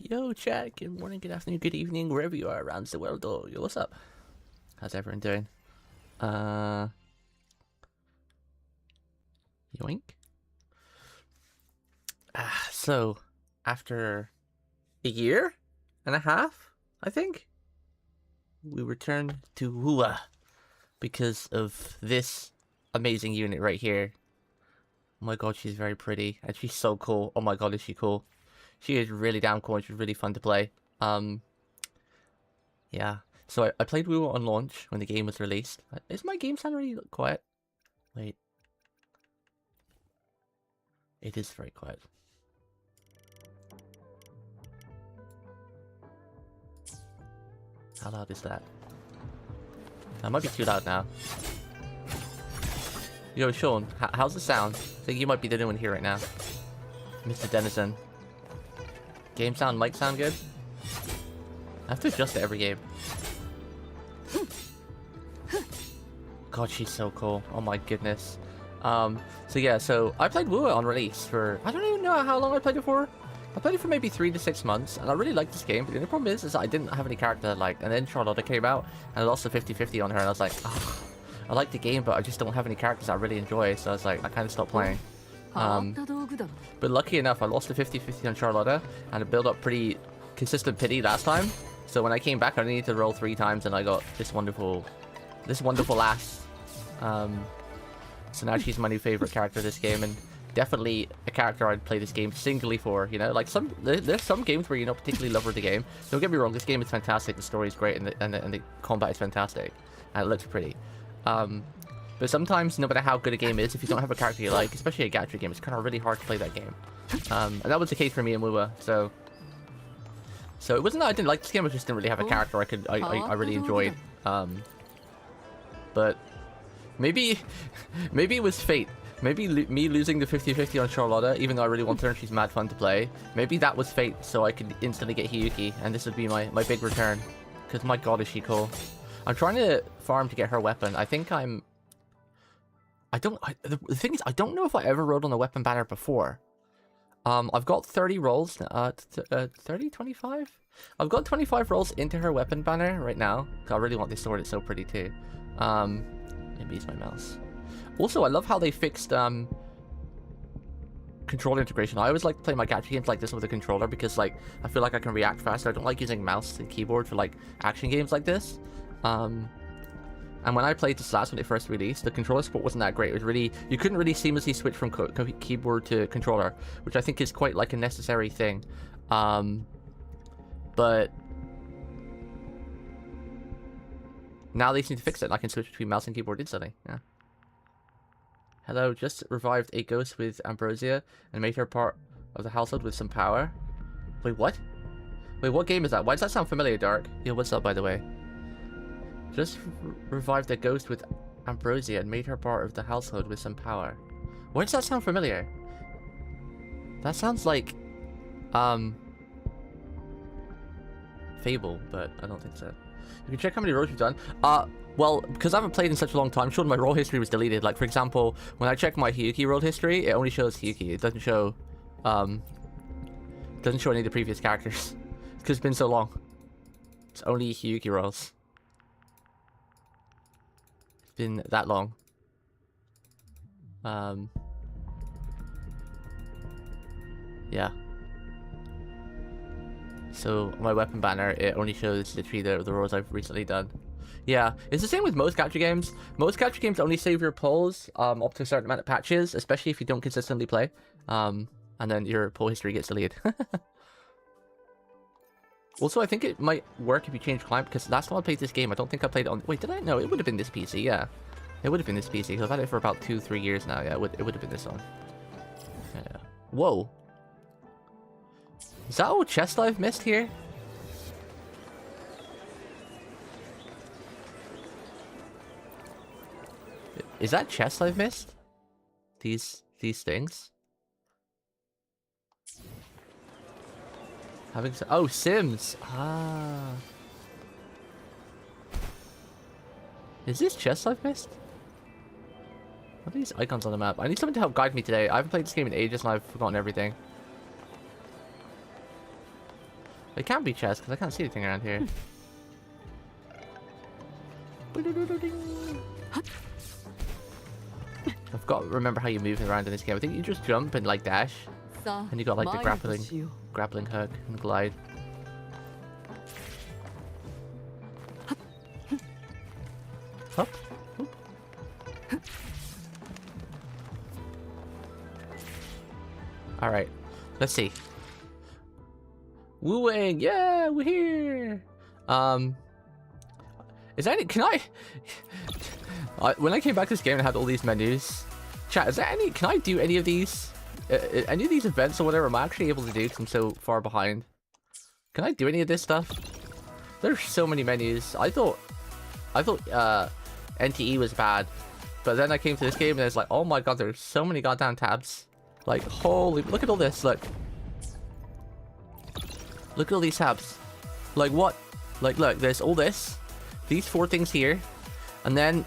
Yo, chat. Good morning, good afternoon, good evening, wherever you are around the world. Oh, yo, what's up? How's everyone doing? Yoink. So, after a year and a half, I think, we return to Hua because of this amazing unit right here. Oh my god, she's very pretty, and she's so cool. Oh my god, is she cool? She is really damn cool, and she's really fun to play. Yeah. So I played Wu on launch when the game was released. Is my game sound really quiet? Wait. It is very quiet. How loud is that? That might be too loud now. Yo, Sean, how's the sound? I think you might be the new one here right now. Mr. Denizen. Game sound, mic sound good? I have to adjust to every game. God, she's so cool. Oh my goodness. So yeah, so I played Wu on release for, I don't even know how long I played it for. I played it for maybe 3 to 6 months, and I really liked this game, but the only problem is I didn't have any character I liked, and then Charlotta came out, and I lost a 50-50 on her, and I was like, oh, I like the game, but I just don't have any characters I really enjoy, so I was like, I kind of stopped playing. But lucky enough, I lost a 50-50 on Charlotta, and it built up pretty consistent pity last time, so when I came back, I only needed to roll 3 times, and I got this wonderful lass. So now she's my new favorite character this game, and definitely a character I'd play this game singly for, you know? Like, there's some games where you don't particularly love the game. Don't get me wrong, this game is fantastic, the story is great, and the combat is fantastic, and it looks pretty. But sometimes, no matter how good a game is, if you don't have a character you like, especially a gacha game, it's kind of really hard to play that game. And that was the case for me in Wuwa, so it wasn't that I didn't like this game, I just didn't really have a character I really enjoyed. But maybe it was fate. Maybe me losing the 50-50 on Charlotta, even though I really want her and she's mad fun to play, maybe that was fate, so I could instantly get Hiyuki, and this would be my big return. Because my god, is she cool. I'm trying to farm to get her weapon. I think the thing is, I don't know if I ever rode on the weapon banner before. I've got 30 rolls, 30, 25? I've got 25 rolls into her weapon banner right now. I really want this sword, it's so pretty too. Maybe use my mouse. Also, I love how they fixed controller integration. I always like to play my gacha games like this with a controller because, like, I feel like I can react faster. I don't like using mouse and keyboard for, like, action games like this. And when I played this last when it first released, the controller support wasn't that great. It was really, you couldn't really seamlessly switch from keyboard to controller, which I think is quite, like, a necessary thing. But now they seem to fix it, and I can switch between mouse and keyboard instantly. Yeah. Hello, just revived a ghost with Ambrosia and made her part of the household with some power. Wait, what? Wait, what game is that? Why does that sound familiar, Dark? Yo, what's up, by the way? Just revived a ghost with Ambrosia and made her part of the household with some power. Why does that sound familiar? That sounds like, Fable, but I don't think so. You can check how many rolls you've done. Well, because I haven't played in such a long time, sure, my roll history was deleted. Like, for example, when I check my Hiyuki roll history, it only shows Hiyuki. It doesn't show, any of the previous characters. It's because it's been so long. It's only Hiyuki rolls. It's been that long. Yeah. So, my weapon banner, it only shows literally the rolls I've recently done. Yeah, it's the same with most gacha games. Most gacha games only save your pulls up to a certain amount of patches, especially if you don't consistently play. And then your pull history gets deleted. Also, I think it might work if you change client, because last time I played this game, I don't think I played it on... Wait, did I? No, it would have been this PC, yeah. It would have been this PC, because I've had it for about 2-3 years now. Yeah, it would have been this one. Yeah. Whoa. Is that all chest I've missed here? Is that chest I've missed? These things? Having some... Oh, Sims! Ah. Is this chest I've missed? What are these icons on the map? I need someone to help guide me today. I haven't played this game in ages and I've forgotten everything. It can't be chest because I can't see anything around here. I've got to remember how you move around in this game. I think you just jump and like dash, and you got like the grappling hook and glide. Up. All right, let's see. Wooing, yeah, we're here. Is there any? Can I? When I came back to this game and had all these menus, chat, is there any? Can I do any of these? Any of these events or whatever? I'm actually able to do because I'm so far behind. Can I do any of this stuff? There's so many menus. I thought NTE was bad, but then I came to this game and it's like, oh my god, there's so many goddamn tabs. Like, holy, look at all this. Look at all these tabs. Like what? Like, look, there's all this. These 4 things here, and then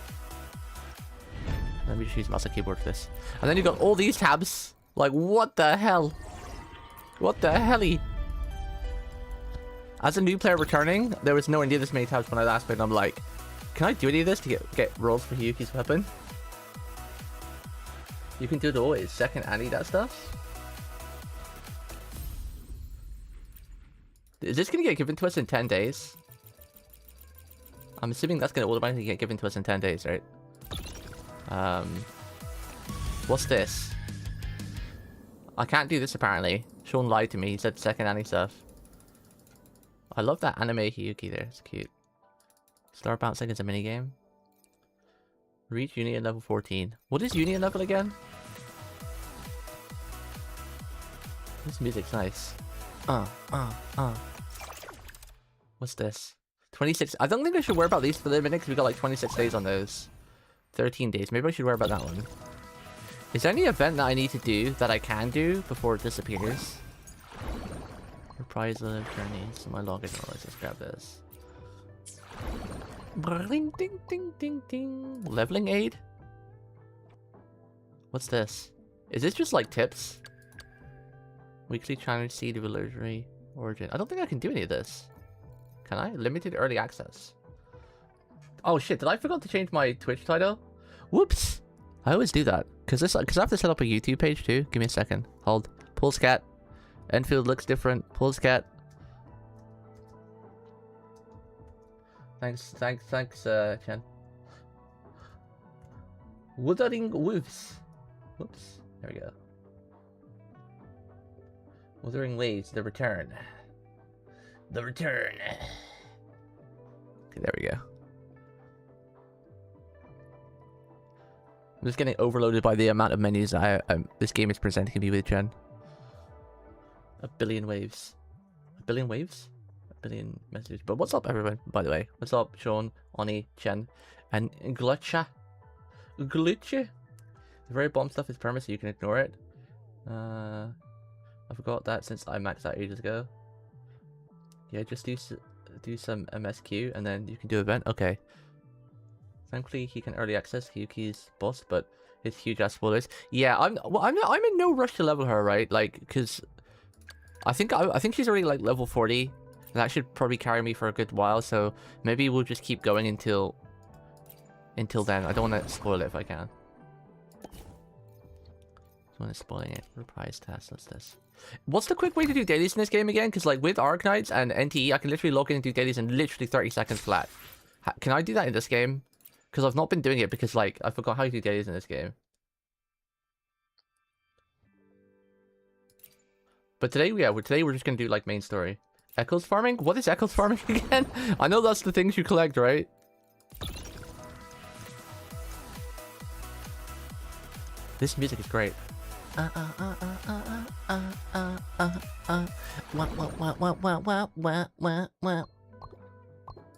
let me just use mouse and keyboard for this. And then you got all these tabs. Like, what the hell? What the helly? As a new player returning, there was nowhere near this many tabs when I last played. And I'm like, can I do any of this to get rolls for Hiyuki's weapon? You can do it always. Second Annie, that stuff. Is this gonna get given to us in 10 days? I'm assuming that's gonna automatically get given to us in 10 days, right? What's this? I can't do this apparently. Sean lied to me. He said second Annie stuff. I love that anime Hiyuki there. It's cute. Star bouncing is a minigame. Reach Union level 14. What is Union level again? This music's nice. What's this? 26. I don't think I should worry about these for the minute because we got like 26 days on those. 13 days. Maybe I should worry about that one. Is there any event that I need to do that I can do before it disappears? Reprise the journeys. My login. Let's just grab this. Ding, ding, ding, ding, ding. Leveling aid? What's this? Is this just like tips? Weekly challenge seed of illusory origin. I don't think I can do any of this. Can I? Limited early access. Oh shit, did I forget to change my Twitch title? Whoops! I always do that. Cause I have to set up a YouTube page too. Give me a second. Hold. Pull scat. Enfield looks different. Pull scat. Thanks, Chen. Wuthering Wolves. Whoops. There we go. Wuthering Waves, the return. The return. Okay, there we go. I'm just getting overloaded by the amount of menus that this game is presenting me with, Chen. A billion waves. A billion waves? A billion messages. But what's up, everyone, by the way? What's up, Sean, Oni, Chen, and Glutcha? Glutcha? The very bomb stuff is permanent, so you can ignore it. I forgot that since I maxed out ages ago. Yeah, just do some MSQ and then you can do event. Okay. Thankfully, he can early access Hiyuki's boss, but it's huge ass spoilers. Yeah, I'm in no rush to level her, right? Like, because I think she's already like level 40. That should probably carry me for a good while. So maybe we'll just keep going until then. I don't want to spoil it if I can. One is spoiling it. Reprise task. What's this? What's the quick way to do dailies in this game again? Because like with Arknights and NTE, I can literally log in and do dailies in literally 30 seconds flat. Can I do that in this game? Because I've not been doing it because like I forgot how to do dailies in this game. But today, yeah, today we're just gonna do like main story. Echoes farming? What is Echoes farming again? I know that's the things you collect, right? This music is great.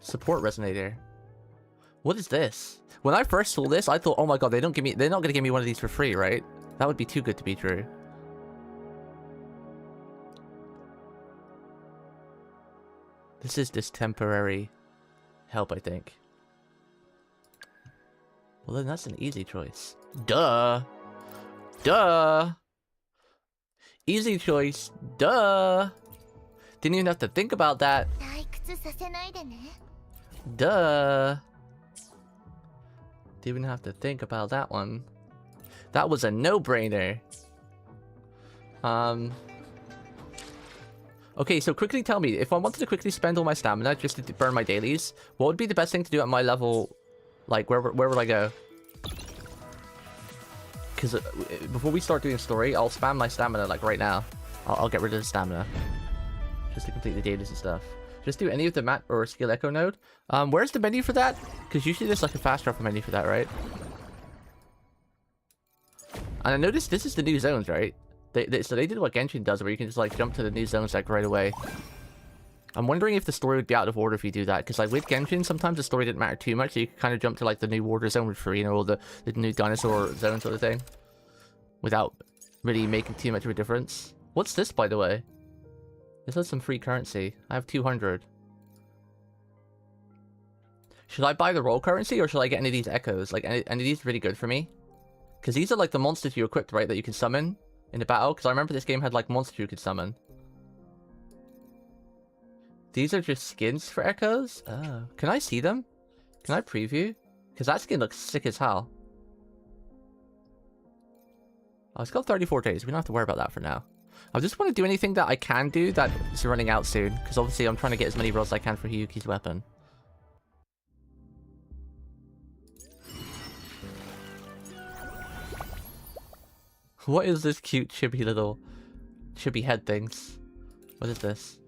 Support resonator. What is this? When I first saw this, I thought, oh my god, they're not gonna give me one of these for free, right? That would be too good to be true. This is just temporary help, I think. Well, then that's an easy choice. Duh! Duh! Easy choice. Duh! Didn't even have to think about that. Duh. Didn't even have to think about that one. That was a no-brainer. Okay, so quickly tell me, if I wanted to quickly spend all my stamina just to burn my dailies, what would be the best thing to do at my level? Like, where would I go? Because before we start doing story, I'll spam my stamina, like, right now. I'll get rid of the stamina. Just to complete the dailies and stuff. Just do any of the mat or skill echo node. Where's the menu for that? Because usually there's, like, a fast travel menu for that, right? And I noticed this is the new zones, right? So they did what Genshin does, where you can just, like, jump to the new zones, like, right away. I'm wondering if the story would be out of order if you do that, because, like, with Genshin, sometimes the story didn't matter too much, so you could kind of jump to, like, the new water zone for, you know, or the new dinosaur zone sort of thing, without really making too much of a difference. What's this, by the way? This has some free currency. I have 200. Should I buy the roll currency, or should I get any of these echoes? Like, any of these really good for me? Because these are, like, the monsters you equipped, right, that you can summon in the battle? Because I remember this game had, like, monsters you could summon. These are just skins for echoes? Oh. Can I see them? Can I preview? Because that skin looks sick as hell. Oh, it's got 34 days. We don't have to worry about that for now. I just want to do anything that I can do that is running out soon. Because obviously I'm trying to get as many rolls as I can for Hiyuki's weapon. What is this cute chibi little chibi head things? What is this?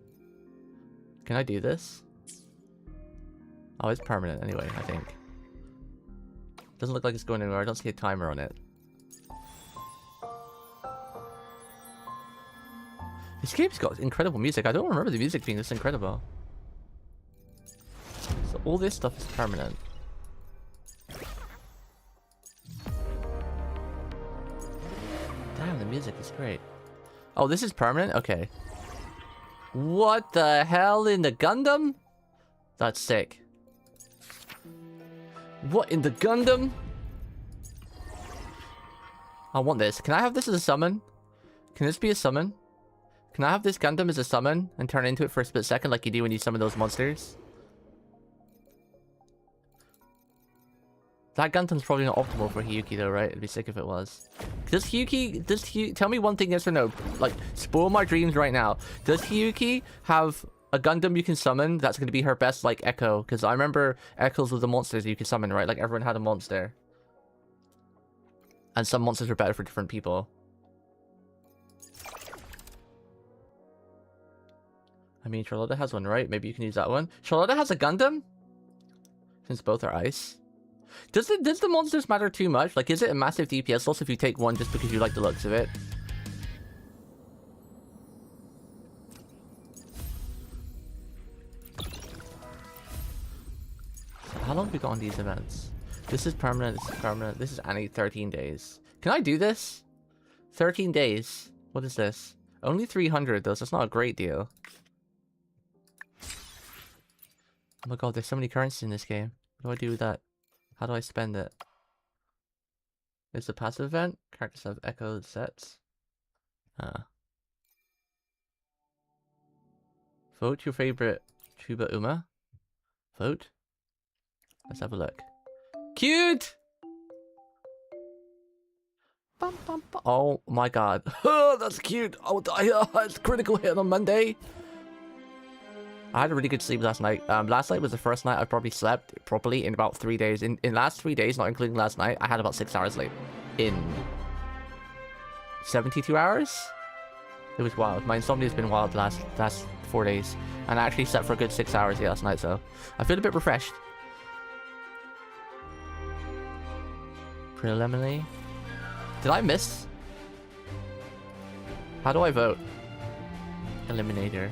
Can I do this? Oh, it's permanent anyway, I think. Doesn't look like it's going anywhere. I don't see a timer on it. This game's got incredible music. I don't remember the music being this incredible. So all this stuff is permanent. Damn, the music is great. Oh, this is permanent? Okay. What the hell in the Gundam? That's sick. What in the Gundam? I want this. Can I have this as a summon? Can this be a summon? Can I have this Gundam as a summon and turn into it for a split second like you do when you summon those monsters? That Gundam's probably not optimal for Hiyuki though, right? It'd be sick if it was. Does Hiyuki, tell me one thing, yes or no? Like, spoil my dreams right now. Does Hiyuki have a Gundam you can summon that's going to be her best, like, Echo? Because I remember Echoes with the monsters you could summon, right? Like, everyone had a monster. And some monsters were better for different people. I mean, Charlotta has one, right? Maybe you can use that one. Charlotta has a Gundam? Since both are ice. Does the monsters matter too much? Like, is it a massive DPS loss if you take one just because you like the looks of it? How long have we got on these events? This is permanent, this is permanent. This is only 13 days. Can I do this? 13 days. What is this? Only 300 though, so it's not a great deal. Oh my god, there's so many currencies in this game. What do I do with that? How do I spend it? It's a passive event. Characters have echo sets. Vote your favorite Tuba Uma. Vote. Let's have a look. Cute! Bum, bum, bum. Oh my god. Oh, that's cute. Oh, it's critical hit on Monday. I had a really good sleep last night. Last night was the first night I probably slept properly in about 3 days. In last 3 days, not including last night, I had about 6 hours sleep. In 72 hours? It was wild. My insomnia has been wild the last 4 days. And I actually slept for a good 6 hours last night, so I feel a bit refreshed. Preliminary. Did I miss? How do I vote? Eliminator.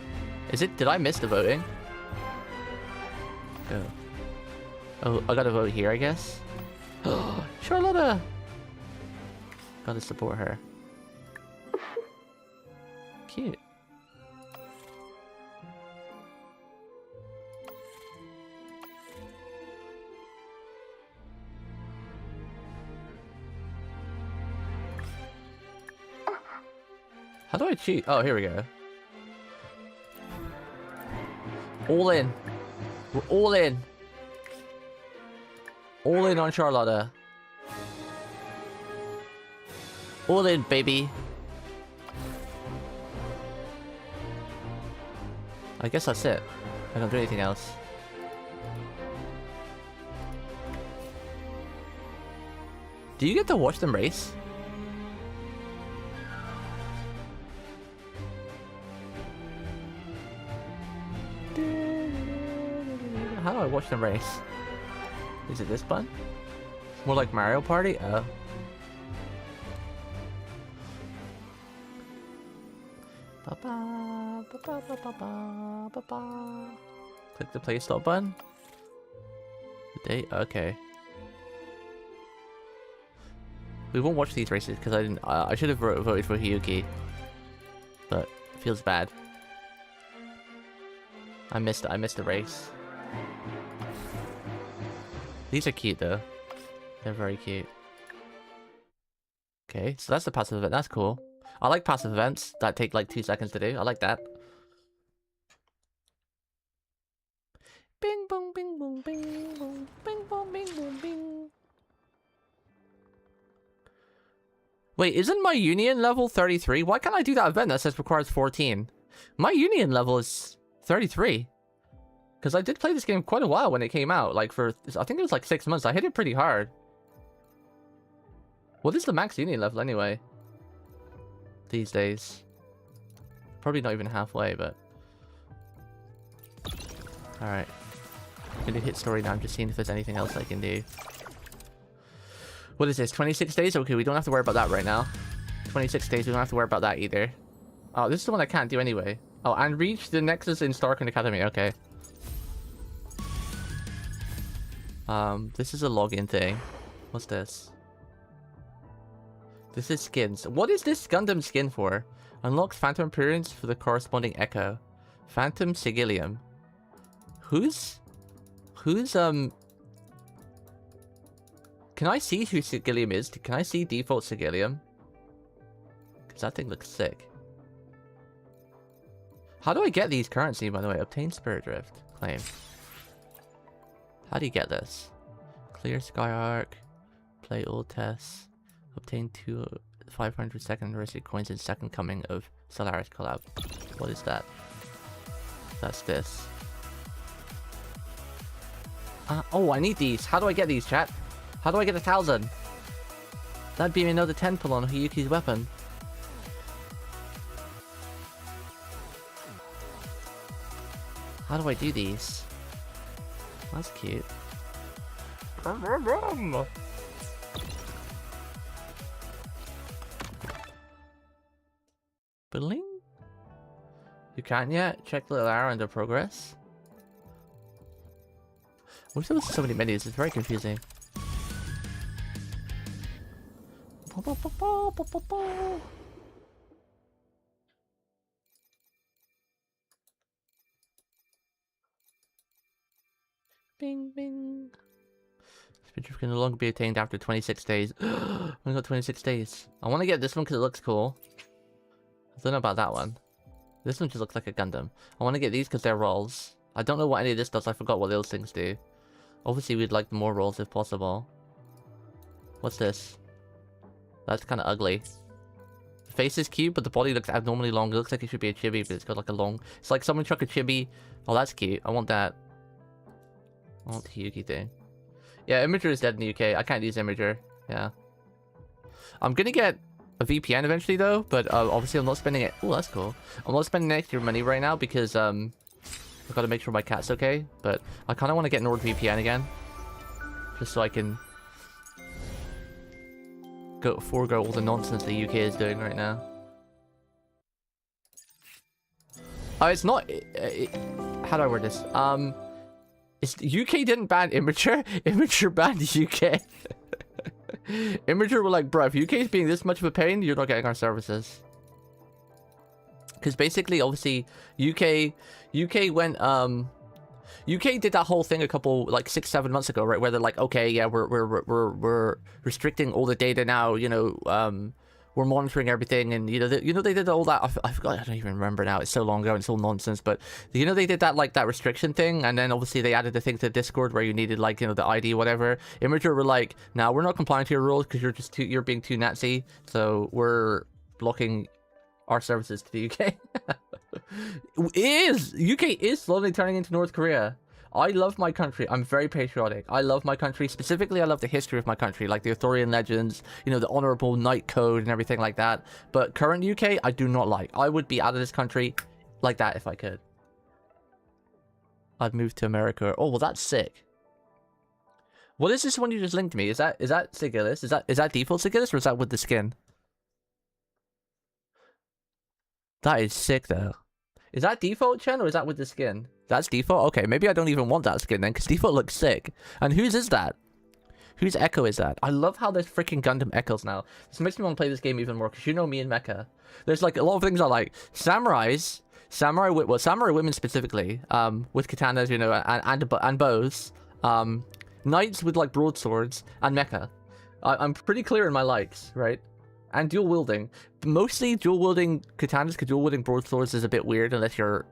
Did I miss the voting? Go. Oh, I gotta vote here, I guess. Charlotta! Gotta support her. Cute. How do I cheat? Oh, here we go. All in. We're all in. All in on Charlotta. All in, baby. I guess that's it. I don't do anything else. Do you get to watch them race? How do I watch them race? Is it this button? More like Mario Party? Oh. Click the play stop button. The date? Okay. We won't watch these races because I didn't. I should have voted for Hiyuki, but it feels bad. I missed the race. These are cute though. They're very cute. Okay, so that's the passive event. That's cool. I like passive events that take like 2 seconds to do. I like that. Bing boom bing boom bing boom bing boom bing boom bing. Wait, isn't my union level 33? Why can't I do that event that says requires 14? My union level is 33. Because I did play this game quite a while when it came out. Like for, I think it was like 6 months. I hit it pretty hard. What is the max union level anyway? These days. Probably not even halfway, but... Alright. I'm gonna hit story now. I'm just seeing if there's anything else I can do. What is this? 26 days? Okay, we don't have to worry about that right now. 26 days, we don't have to worry about that either. Oh, this is the one I can't do anyway. Oh, and reach the Nexus in Starkund Academy. Okay. This is a login thing. What's this? This is skins. What is this Gundam skin for? Unlocks Phantom appearance for the corresponding Echo. Phantom Sigillium. Who's Can I see who Sigillium is? Can I see default Sigillium? Because that thing looks sick. How do I get these currency, by the way? Obtain Spirit Drift. Claim. How do you get this? Clear Sky Arc. Play all tests. Obtain 2 500 anniversary coins in Second Coming of Solaris collab. What is that? That's this. Oh, I need these. How do I get these, chat? How do I get 1,000? That'd be another 10 pull on Hiyuki's weapon. How do I do these? That's cute. Bling? You can't yet? Check the arrow under progress. What if there was so many menus? It's very confusing. Bing, bing. Spindrift can no longer be attained after 26 days. Only got 26 days. I want to get this one because it looks cool. I don't know about that one. This one just looks like a Gundam. I want to get these because they're rolls. I don't know what any of this does. I forgot what those things do. Obviously, we'd like more rolls if possible. What's this? That's kind of ugly. The face is cute, but the body looks abnormally long. It looks like it should be a chibi, but it's got like a long... It's like someone chuck a chibi. Oh, that's cute. I want that. I want the Hiyuki thing. Yeah, Imager is dead in the UK. I can't use Imager. Yeah. I'm gonna get a VPN eventually, though, but obviously I'm not spending it... Oh, that's cool. I'm not spending extra money right now because I've got to make sure my cat's okay, but I kind of want to get NordVPN again. Just so I can... forego all the nonsense the UK is doing right now. Oh, it's not... how do I word this? It's UK didn't ban Imager. Imager banned UK. Imager were like, bro, if UK is being this much of a pain, you're not getting our services. Because basically, obviously, UK went UK did that whole thing a couple, like 6-7 months ago, right? Where they're like, okay, yeah, we're restricting all the data now. You know, we're monitoring everything, and they did all that. I forgot. I don't even remember now. It's so long ago, and it's all nonsense. But they did that, like, that restriction thing, and then obviously they added the thing to Discord where you needed, like, the ID, whatever. Imgur were like, "Now we're not complying to your rules because you're being too Nazi, so we're blocking our services to the UK." UK is slowly turning into North Korea. I love my country. I'm very patriotic. I love my country. Specifically, I love the history of my country, like the Arthurian legends, the Honorable Knight Code and everything like that. But current UK, I do not like. I would be out of this country like that if I could. I'd move to America. Oh, well, that's sick. What is this one you just linked me? Is that Sigillis? Is that default Sigillis, or is that with the skin? That is sick, though. Is that default, Chen, or is that with the skin? That's default? Okay, maybe I don't even want that skin then, because default looks sick. And whose is that? Whose Echo is that? I love how there's freaking Gundam Echoes now. This makes me want to play this game even more, because me and Mecha. There's, like, a lot of things I like. Samurais, samurai women specifically, with katanas, and bows. Knights with, like, broadswords, and Mecha. I'm pretty clear in my likes, right? And dual wielding. Mostly dual wielding katanas, because dual wielding broadswords is a bit weird unless you're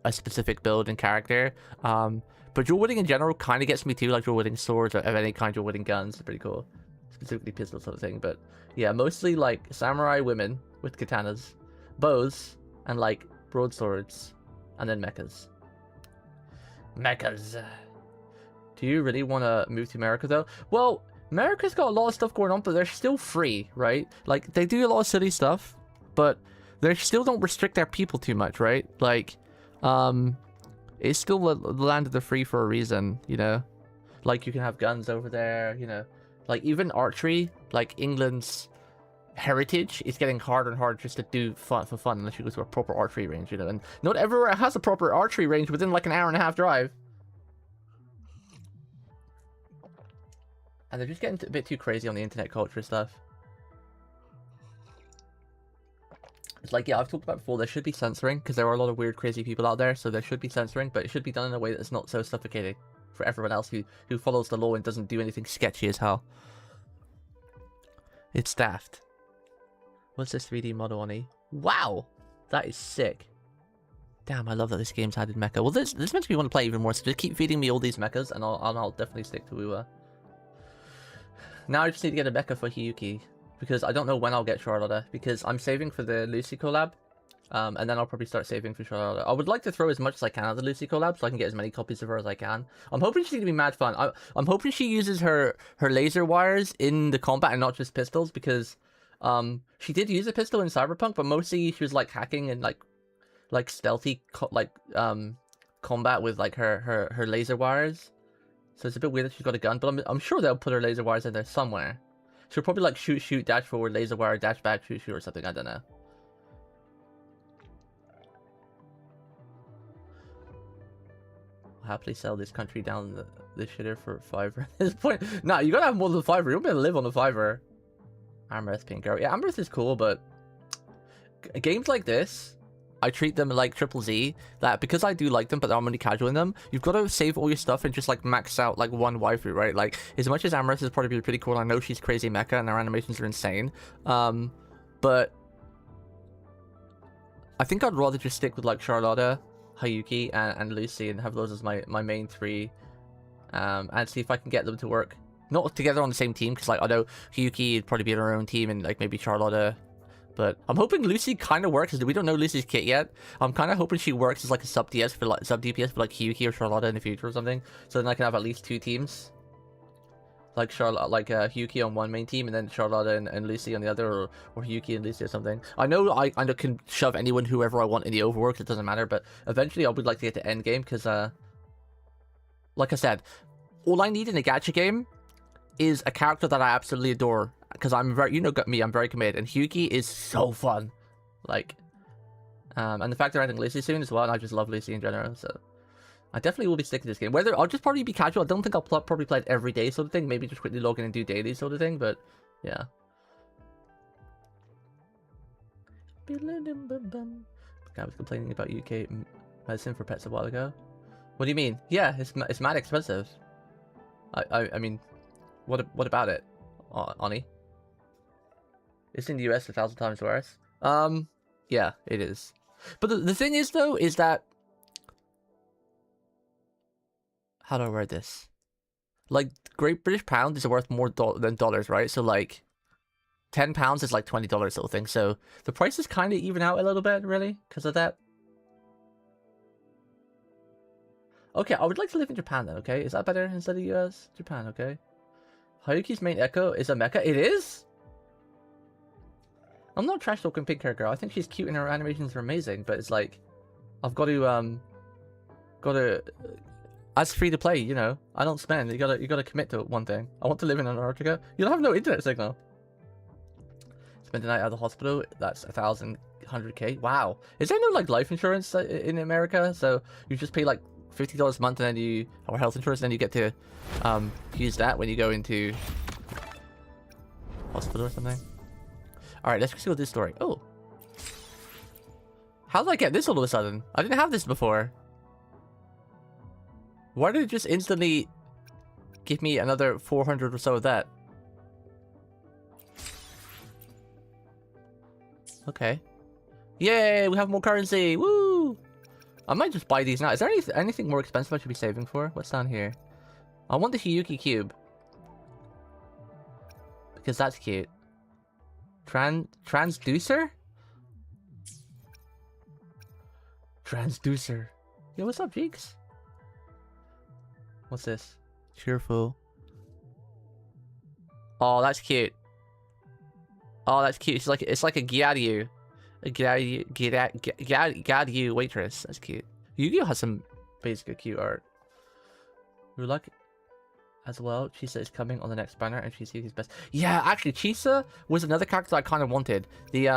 a specific build and character. But dual wielding in general kind of gets me too, like dual wielding swords or any kind of dual wielding guns. It's pretty cool. Specifically pistols sort of thing. But yeah, mostly like samurai women with katanas, bows, and like broadswords, and then mechas. Mechas. Do you really want to move to America though? Well, America's got a lot of stuff going on, but they're still free, right? Like, they do a lot of silly stuff, but they still don't restrict their people too much, right? Like, it's still the land of the free for a reason, Like, you can have guns over there, Like, even archery, like, England's heritage is getting harder and harder just to do for fun unless you go to a proper archery range, And not everywhere has a proper archery range within, like, an hour-and-a-half drive. And they're just getting a bit too crazy on the internet culture stuff. It's like, yeah, I've talked about before, there should be censoring, because there are a lot of weird, crazy people out there, so there should be censoring, but it should be done in a way that's not so suffocating for everyone else who follows the law and doesn't do anything sketchy as hell. It's daft. What's this 3D model, Oni? Wow! That is sick. Damn, I love that this game's added mecha. Well, this makes me want to play even more, so just keep feeding me all these mechas, and I'll definitely stick to Uwa. Now I just need to get a mecha for Hiyuki, because I don't know when I'll get Charlotta, because I'm saving for the Lucy collab, and then I'll probably start saving for Charlotta. I would like to throw as much as I can at the Lucy collab, so I can get as many copies of her as I can. I'm hoping she's going to be mad fun. I'm hoping she uses her laser wires in the combat and not just pistols, because she did use a pistol in Cyberpunk, but mostly she was like hacking and like stealthy combat with like her laser wires. So it's a bit weird that she's got a gun, but I'm sure they'll put her laser wires in there somewhere. She'll probably like shoot, dash forward, laser wire, dash back, shoot, or something. I don't know. I'll happily sell this country down the shitter for $5 at this point. Nah, you gotta have more than $5. You won't be able to live on the $5. Amareth Pink Girl. Yeah, Amareth is cool, but games like this, I treat them like Triple Z, that because I do like them, but I'm only casual in them, you've got to save all your stuff and just like max out like one waifu, right? Like, as much as Amareth is probably pretty cool, I know she's crazy mecha and her animations are insane, but I think I'd rather just stick with like Charlotta, Hiyuki, and Lucy, and have those as my main three, and see if I can get them to work. Not together on the same team, because like I know Hiyuki would probably be on her own team, and like maybe Charlotta. But I'm hoping Lucy kind of works, because we don't know Lucy's kit yet. I'm kind of hoping she works as like a sub DPS for like Hiyuki or Charlotta in the future or something. So then I can have at least two teams, like Hiyuki on one main team, and then Charlotta and Lucy on the other, or Hiyuki and Lucy or something. I know I can shove anyone, whoever I want in the overworks. It doesn't matter. But eventually I would like to get to end game, because like I said, all I need in a gacha game is a character that I absolutely adore. Because I'm very, me, I'm very committed, and Hiyuki is so fun, like, and the fact they're adding Lucy soon as well, and I just love Lucy in general, so I definitely will be sticking to this game. Whether I'll just probably be casual, I don't think I'll probably play it every day sort of thing, maybe just quickly log in and do daily sort of thing, but yeah. The guy was complaining about UK medicine for pets a while ago. What do you mean? Yeah, it's mad expensive. I mean, what about it, Oni? It's in the US 1,000 times worse. Yeah, it is. But the thing is, though, is that... How do I word this? Like, Great British Pound is worth more than dollars, right? So, like, £10 is like $20 sort of thing. So, the prices kind of even out a little bit, really, because of that. Okay, I would like to live in Japan, then, okay? Is that better instead of US? Japan, okay. Hayuki's main echo is a mecha? It is? I'm not trash talking pink hair girl. I think she's cute and her animations are amazing, but it's like... I've got to... As free to play, you know, I don't spend. You gotta commit to one thing. I want to live in Antarctica. You'll have no internet signal. Spend the night at the hospital. That's 1,100K. Wow. Is there no like life insurance in America? So you just pay like $50 a month, and then or health insurance, and then you get to use that when you go into hospital or something. All right, let's see what this story. Oh, how did I get this all of a sudden? I didn't have this before. Why did it just instantly give me another 400 or so of that? Okay. Yay, we have more currency! Woo! I might just buy these now. Is there anything more expensive I should be saving for? What's down here? I want the Hiyuki Cube. Because that's cute. Transducer? Transducer. Yo, what's up, Jeeks? What's this? Cheerful. Oh, that's cute. Oh, that's cute. It's like a Gyaryu. A Gyaryu waitress. That's cute. Yu-Gi-Oh has some basically cute art. Rulak as well. Chisa is coming on the next banner, and she's Yugi's best. Yeah, actually, Chisa was another character I kind of wanted. The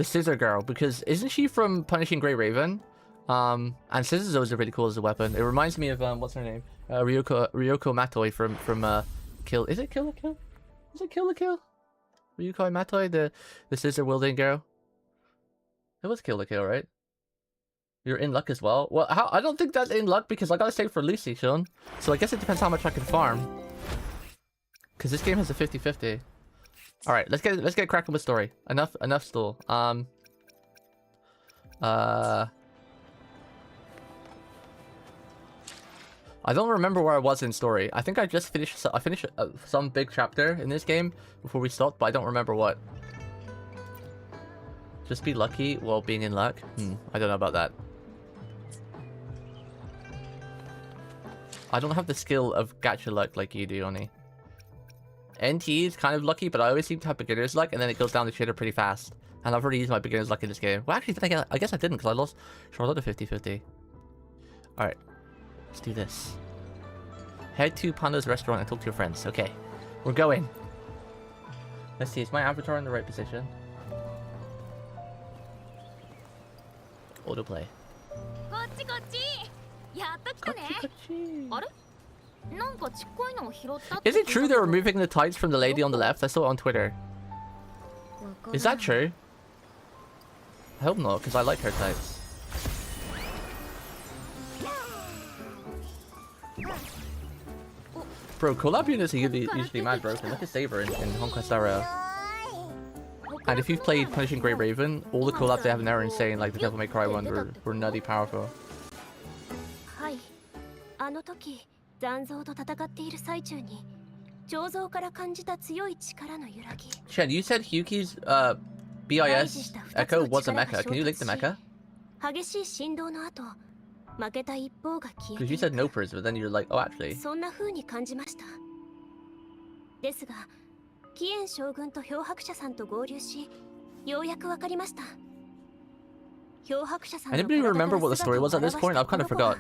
Scissor Girl, because isn't she from Punishing Grey Raven? And scissors is always really cool as a weapon. It reminds me of what's her name? Ryoko Matoi from Kill. Is it Kill la Kill? Is it Kill la Kill? Ryoko Matoi, the scissor wielding girl. It was Kill la Kill, right? You're in luck as well. Well, I don't think that's in luck because I gotta save for Lucy, Sean. So I guess it depends how much I can farm. Because this game has a 50-50. All right, let's get cracking with story. Enough stool. I don't remember where I was in story. I think I just finished. I finished some big chapter in this game before we stopped, but I don't remember what. Just be lucky while being in luck. I don't know about that. I don't have the skill of gacha luck like you do, Oni. NT is kind of lucky, but I always seem to have beginner's luck, and then it goes down the shitter pretty fast. And I've already used my beginner's luck in this game. Well, actually, I guess I didn't, because I lost Charlotte to 50-50. Alright. Let's do this. Head to Panda's restaurant and talk to your friends. Okay. We're going. Let's see, is my avatar in the right position? Autoplay. Is it true they're removing the tights from the lady on the left? I saw it on Twitter. Is that true? I hope not, because I like her tights. Bro, collab units are usually mad broken. Look at Saber in Conquest Era. And if you've played Punishing Grey Raven, all the collabs they have in there are insane. Like the Devil May Cry one were nutty powerful. Shen, you said Hyuki's BIS Echo was a mecha. Can you link the mecha? Because you said Nopers, but then you're like, oh, actually. Anybody remember what the story was at this point? I've kind of forgot.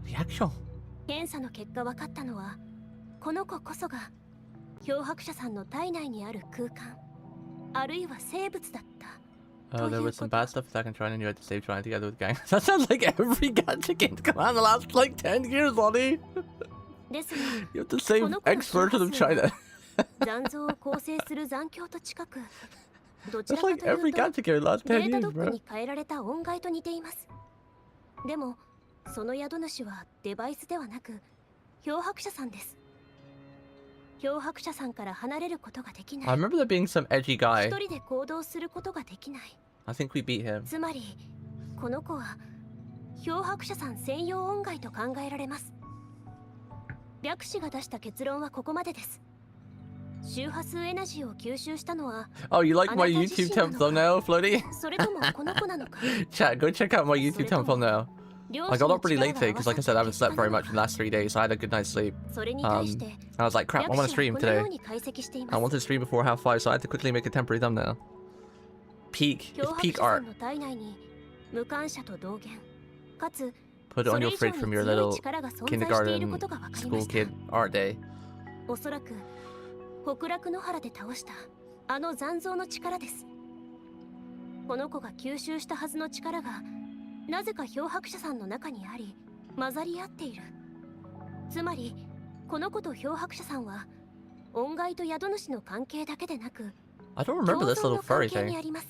Reaction? Oh, there was some bad stuff attacking China and you had to save China together with gang. That sounds like every gacha game to come out in the last like 10 years, Lonnie. ですが You have the same X version of China. 残像を構成する残響と近く、どち That's らか like という every と gacha game in the last デ 10 ータド years, ック bro. に変えられた音階と似ています。でもその宿主はデバイスではなく漂白者さんです。漂白者さんから離れることができな I い。 remember there being some edgy 一 guy. 人で行動することができない。 I think we beat him. つまりこの子は漂白者さん専用音階と考えられます。白氏が出した結論はここまでです。周波数エナジーを吸収したのは Oh, you like my あなた自 YouTube 身なのか、 thumbnail, Floaty? それともこの子なのか。 Chat, go check out my YouTube thumbnail. 両 I 者 got の up pretty 力 late が today 合わ because, さ like I った said, I haven't 結果 slept な very の much in the か。 last 3 days, so I had a good night's sleep. それに対して I was like, crap, I 白 want to 氏は stream このよう today. に解析してい I ま wanted す。 to stream before half 5, so I had to quickly make a temporary thumbnail. Peak. 漂 It's 白 peak 者さ art. んの体内に無感者と同源かつ Put it そ on れ your 以上 fridge に from your 強い little 力が存在している kindergarten ことが分かりま school した。 kid art day. おそらく北楽野原で倒したあの残像の力です。この子が吸収したはずの力がなぜか漂白者さんの中にあり混ざり合っている。つまりこの子と漂白者さんは音階と宿主の関係だけでなく I don't remember 共 this 存 little の関 furry 係に thing. あります。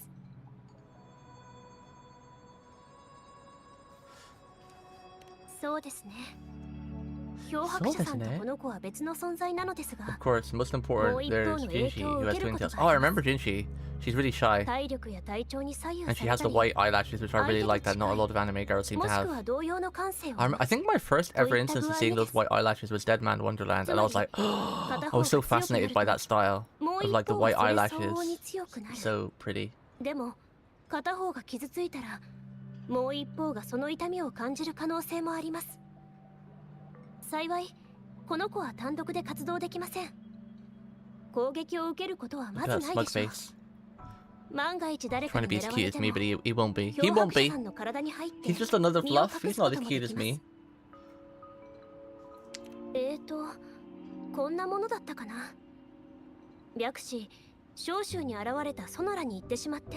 そうですね。漂白者さんとこの子は別の存在なのですが、 Of course, most important, there's Jinshi, who has twin tails. Oh, I remember Jinshi. She's really shy. 体力や体調に左右 And さ she れ has た the り、 white eyelashes, which I really like that not a lot of anime girls seem も to しく have. は同様の感性を I think my first ever instance of seeing those white eyelashes was Dead Man Wonderland, and I was like, I was so fascinated by that style もう of 一 like the 方が white それ eyelashes. 相応に強くなる。 So pretty. でも片方が傷ついたらもう一方がその痛みを感じる可能性もあります。幸いこの子は単独で活動できません。攻撃を受けることはま Look ず at ない that で smug しょう。 face. 万が一誰か Trying に to be as 狙わ cute れ as て me, も but he won't be. 漂 He 白 won't 者 be. さんの体に入って He's just another 身を fluff. 隠 He's すこ not と as もで cute き as ます。 me. こんなものだったかな。白氏、召集に現れたソノラに行ってしまって、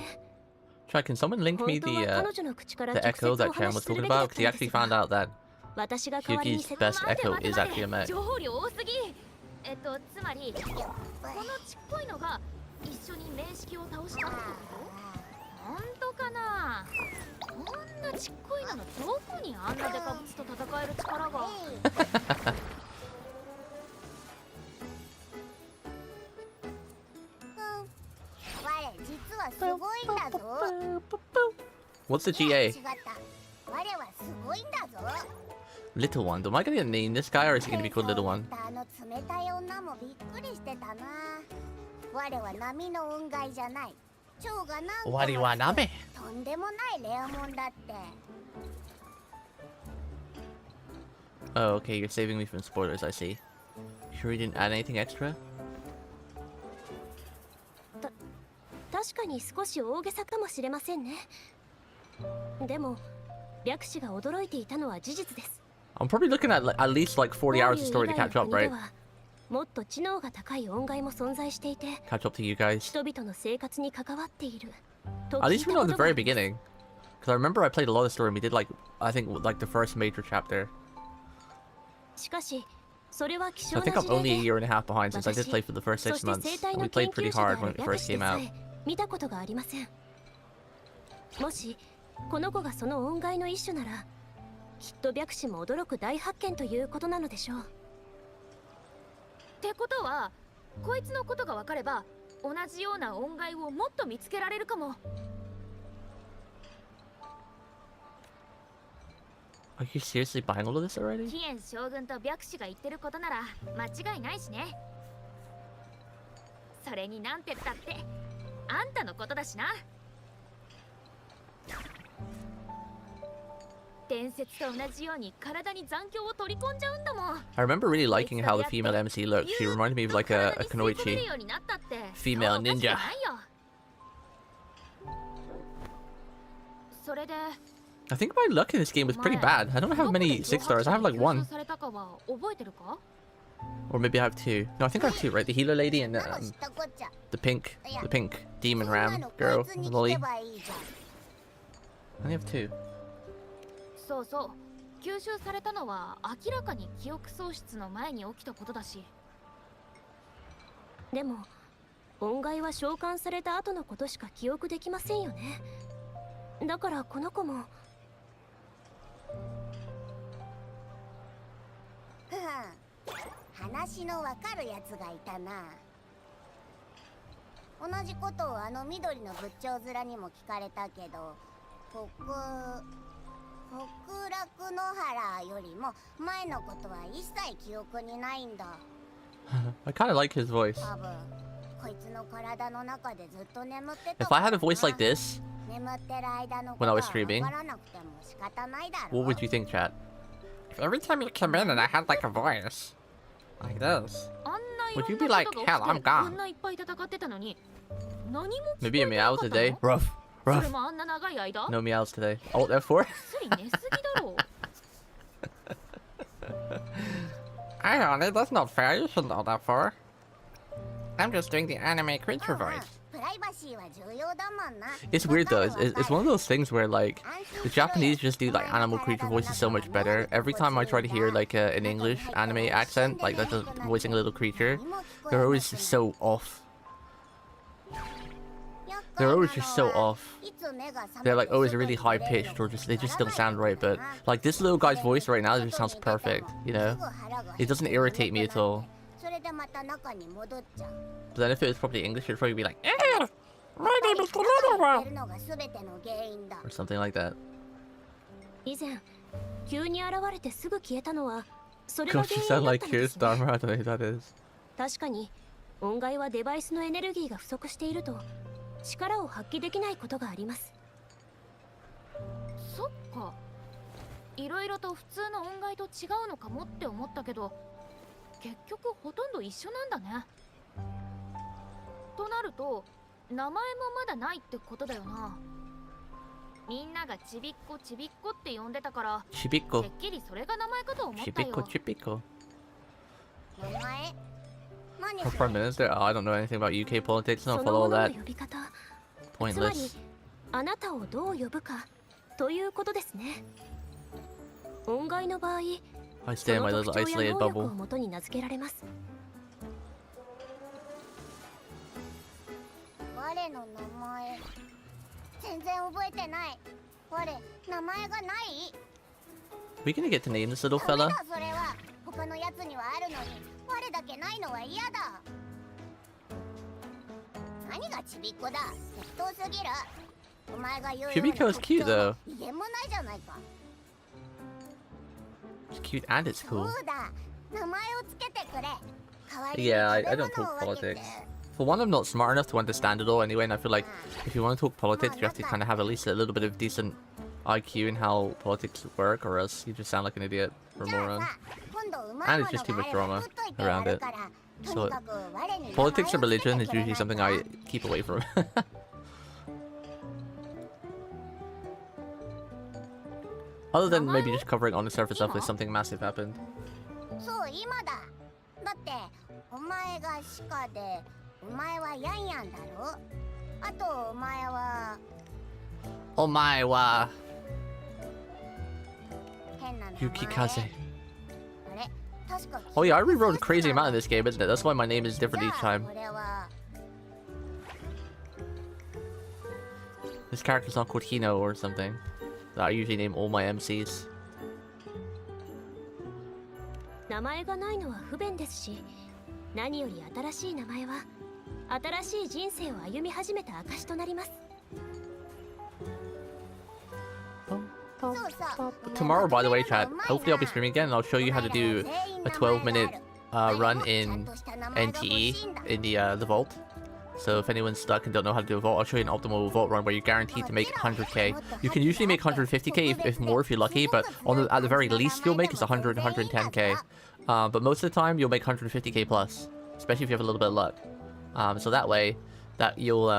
Try, can someone link 本 me 当は the 彼女の口から the 直接 echo お that Chan 話 was しする talking べきだ about? っ Because た he のです actually found が、 out that 私が代わりに Yuki's best echo is actually a mech. 情報量多すぎ。つまりこのちっこいのが一緒に面識を倒したってこと？本当かな。こんなちっこいののどこにあんなデカブツと戦える力が。我実はすごいんだぞ。 What's the GA? 違った。我はすごいんだぞ。 Little one. Am I gonna name this guy or is he gonna be called Little one? あの冷たい女もびっくりしてたな。我は波の音階じゃない。蝶がなんとかして Wariwanabe. とんでもないレアもんだって。 Oh, okay, you're saving me from spoilers, I see. Sure you didn't add anything extra? 確かに少し大げさかもしれませんね。でも白氏が驚いていたのは事実です。 I'm probably looking at at least like 40 hours of story to catch up, こういう right? 以外の国ではもっと知能が高い音階も存在していて、 Catch up to you guys. 人々の生活に関わっていると At 聞い least た we こ know と at the があ very ります。 beginning. Because I remember I played a lot of story and we did like, I think like the first major chapter. しかしそれは希 So 少 I な think 事 I'm only 例 a で、 year and a half behind since I did play for the first そ 6 して months. 生態 And の we 研 played pretty 究者で hard あ when る it 白 first 氏で came さ out. え見たことがありません。もしこの子がその音階の一種なら、きっと白氏も驚く大発見ということなのでしょう。ってことはこいつのことが分かれば同じような音階をもっと見つけられるかも。 Are you seriously buying all of this already? ヒエン将軍と白氏が言ってることなら間違いないしね。それになんてったってあんたのことだしな。伝説と同じように体に残響を取り込んじゃうんだもん。 I remember really liking how the female MC looked. She reminded me of like a 体に吸い込める Kunoichi. ようになったって female そうおかしく ninja ないよ。それで I think my luck in this game was pretty bad. I don't have many 6 stars. I have like 1. されたかは覚えてるか？ Or maybe I have 2. No, I think I have 2, right? The healer lady and なの知ったこっちゃ。 the pink demon そんな ram のこ girl, いつに Lolly. 聞けばいいじゃん。 I only have 2. そうそう。吸収されたのは明らかに記憶喪失の前に起きたことだし。でも恩骸は召喚された後のことしか記憶できませんよね。だからこの子も。話のわかるやつがいたな。同じことをあの緑の仏頂面にも聞かれたけど、北楽野原よりも前のことは一切記憶にないんだ。I kind of like his voice. 多分こいつの体の中でずっと眠ってた If I had a voice like this 眠ってる間の when I was streaming, わからなくても仕方ないだろ。 what would you think, chat? If every time you come in and I had like a voice like this, あんな Would い you ろ be んな like, ことが "Hell, 起き I'm てこ gone"? んないっぱい戦ってたのに何も聞 Maybe a こえな meow かった today? の？ Rough. そ Rough. れもあんな長い間？ No meows today. Alt F4? ぐっすり寝すぎだろう。Hey honey, that's not fair, you should know that for. I'm just doing the anime creature voice. プライバシーは重要だもんな。 It's weird though. It's one of those things where like the Japanese just do like animal creature voices so much better. Every time I try to hear like an English anime accent, like that's just voicing a little creature, they're always just so off. They're always just so off. They're like always really high pitched or just they just don't sound right. But like this little guy's voice right now just sounds perfect. You know, it doesn't irritate me at all. それでまた中に戻っちゃう。 But then if it was probably English, it'd probably be like Hey, my name is the little 寝 one. るのが全ての原因だ。 or something like that. 以前急に現れてすぐ消えたのはそれが Gosh, 原 you 因 sound だっ like たのです Kirsten ね。 Dahmer. I don't know who that is. 確かに恩骸はデバイスのエネルギーが不足していると力を発揮できないことがあります。そっか。いろいろと普通の音階と違うのかもって思ったけど、結局ほとんど一緒なんだね。となると名前もまだないってことだよな。みんながちびっこちびっこって呼んでたから、 Chibiko. てっきりそれが名前かと思った Chibiko, よ。 Chibiko. 名前？何 Our そ Prime れ？ Minister? Oh, I don't know anything about UK politics. そ Don't の follow も all のの that. 呼び方、つまり Pointless. あなたをどう呼ぶかということですね。音階の場合、 I そ stay in の my 特 little 徴や isolated 能力を bubble. もとに名付けられます。我の名前全然覚えてない。我名前がない。 We gonna get to name this little ダメ fella? だそれは。他のやつにはあるのに我だけないのは嫌だ。何がちびっこだ。適当すぎる。お前が言うような Chibiko is cute, though. 威厳もないじゃないか。 It's cute and it's そ cool. うだ。名前をつけてくれ。代わりに Yeah, I 食べ don't 物を talk 分けて politics. For one, I'm not smart enough to understand it all anyway, and I feel like if you want to talk politics, you have to kind of have at least a little bit of decent IQ in how politics work, or else you just sound like an idiot or a じゃあ moron. さ、今度うまい And も it's の just too が much あれば drama 食っといて around やる it. から。と So にかく我に名前を politics つ and けて religion く is れ usually ないか something な I keep away from. Other than maybe just covering on the surface stuff if something massive happened. そう今だ。だってお前が鹿でお前はヤンヤンだろ。あとお前は Omae wa 変な名前。 Yukikaze. あれ確か Oh yeah, I rewrote a crazy amount in this game, isn't it? That's why my name is different each じゃあ time. これは This character's not called Hino or something. That I usually name all my MCs. 名前がないのは不便ですし、何より新しい名前は新しい人生を歩み始めた証となります。そうそう。 Tomorrow, by the way, chat, hopefully I'll be streaming again and I'll show you how to do a 12-minute run in NTE in the vault. So if anyone's stuck and don't know how to do a vault, I'll show you an optimal vault run where you're guaranteed to make 100k. You can usually make 150k if more if you're lucky, but at the very least you'll make is 100, 110k. But most of the time you'll make 150k plus, especially if you have a little bit of luck. So that way, that you'll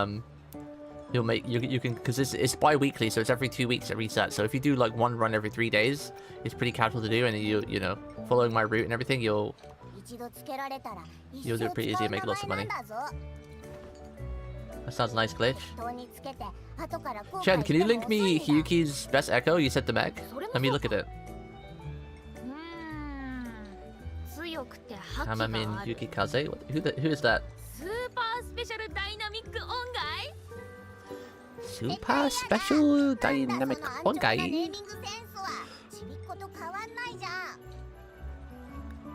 make you can because it's bi-weekly, so it's every 2 weeks it resets. So if you do like one run every 3 days, it's pretty casual to do, and you know following my route and everything, you'll do it pretty easy and make lots of money. That sounds nice, Glitch. Chen, can you link me Hiyuki's best echo? You said the mech. Let me look at it. Hamamin Yukikaze? Who is that? スーパースペシャルダイナミック音階 Super special dynamic 音階? ネーミングセンスはちびっこと変わんないじゃん。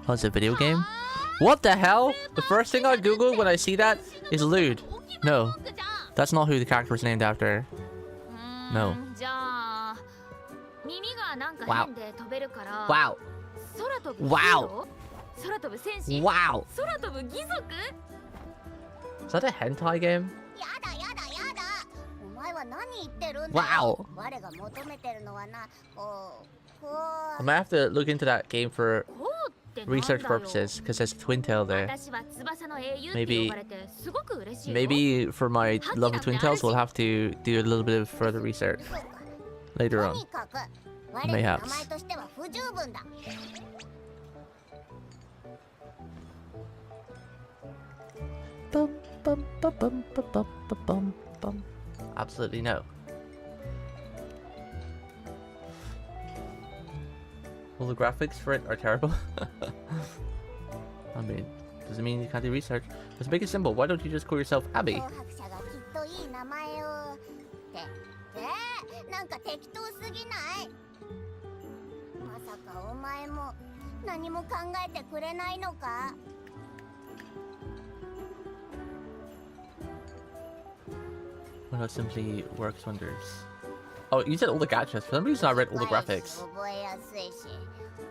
Oh, it's a video game? What the hell? The first thing I Google when I see that is lewd. No, that's not who the character was named after. No. じゃあ耳がなんか Wow. 変で飛べるから Wow. 空飛ぶ Wow. ヒーロー空飛ぶ戦士 Wow. 空飛ぶ義足 Is that a hentai game? やだやだやだ。お前は何言ってるんだ Wow. よ。我が求めてるのはな、こう I might have to look into that game for こうってなんだよ research purposes because there's Twin Tail there. 私は翼の英雄って Maybe- 呼ばれてすごく嬉しいよ Maybe for my love of Twin Tails, we'll have to do a little bit of further research そうか。 later と on. にかく我の名前としては不十分だ。 Bum, bum, bum, bum, bum, bum, bum, bum, bum. Absolutely no. Well, the graphics for it are terrible. I mean, doesn't mean you can't do research. Let's make it simple. Why don't you just call yourself Abby? 脅迫者がきっといい名前をってなんか適当すぎない？まさかお前も何も考えてくれないのか？ Well, that simply works wonders. Oh, you said all the gachas. For some reason, I read all the graphics. 覚えやすいし、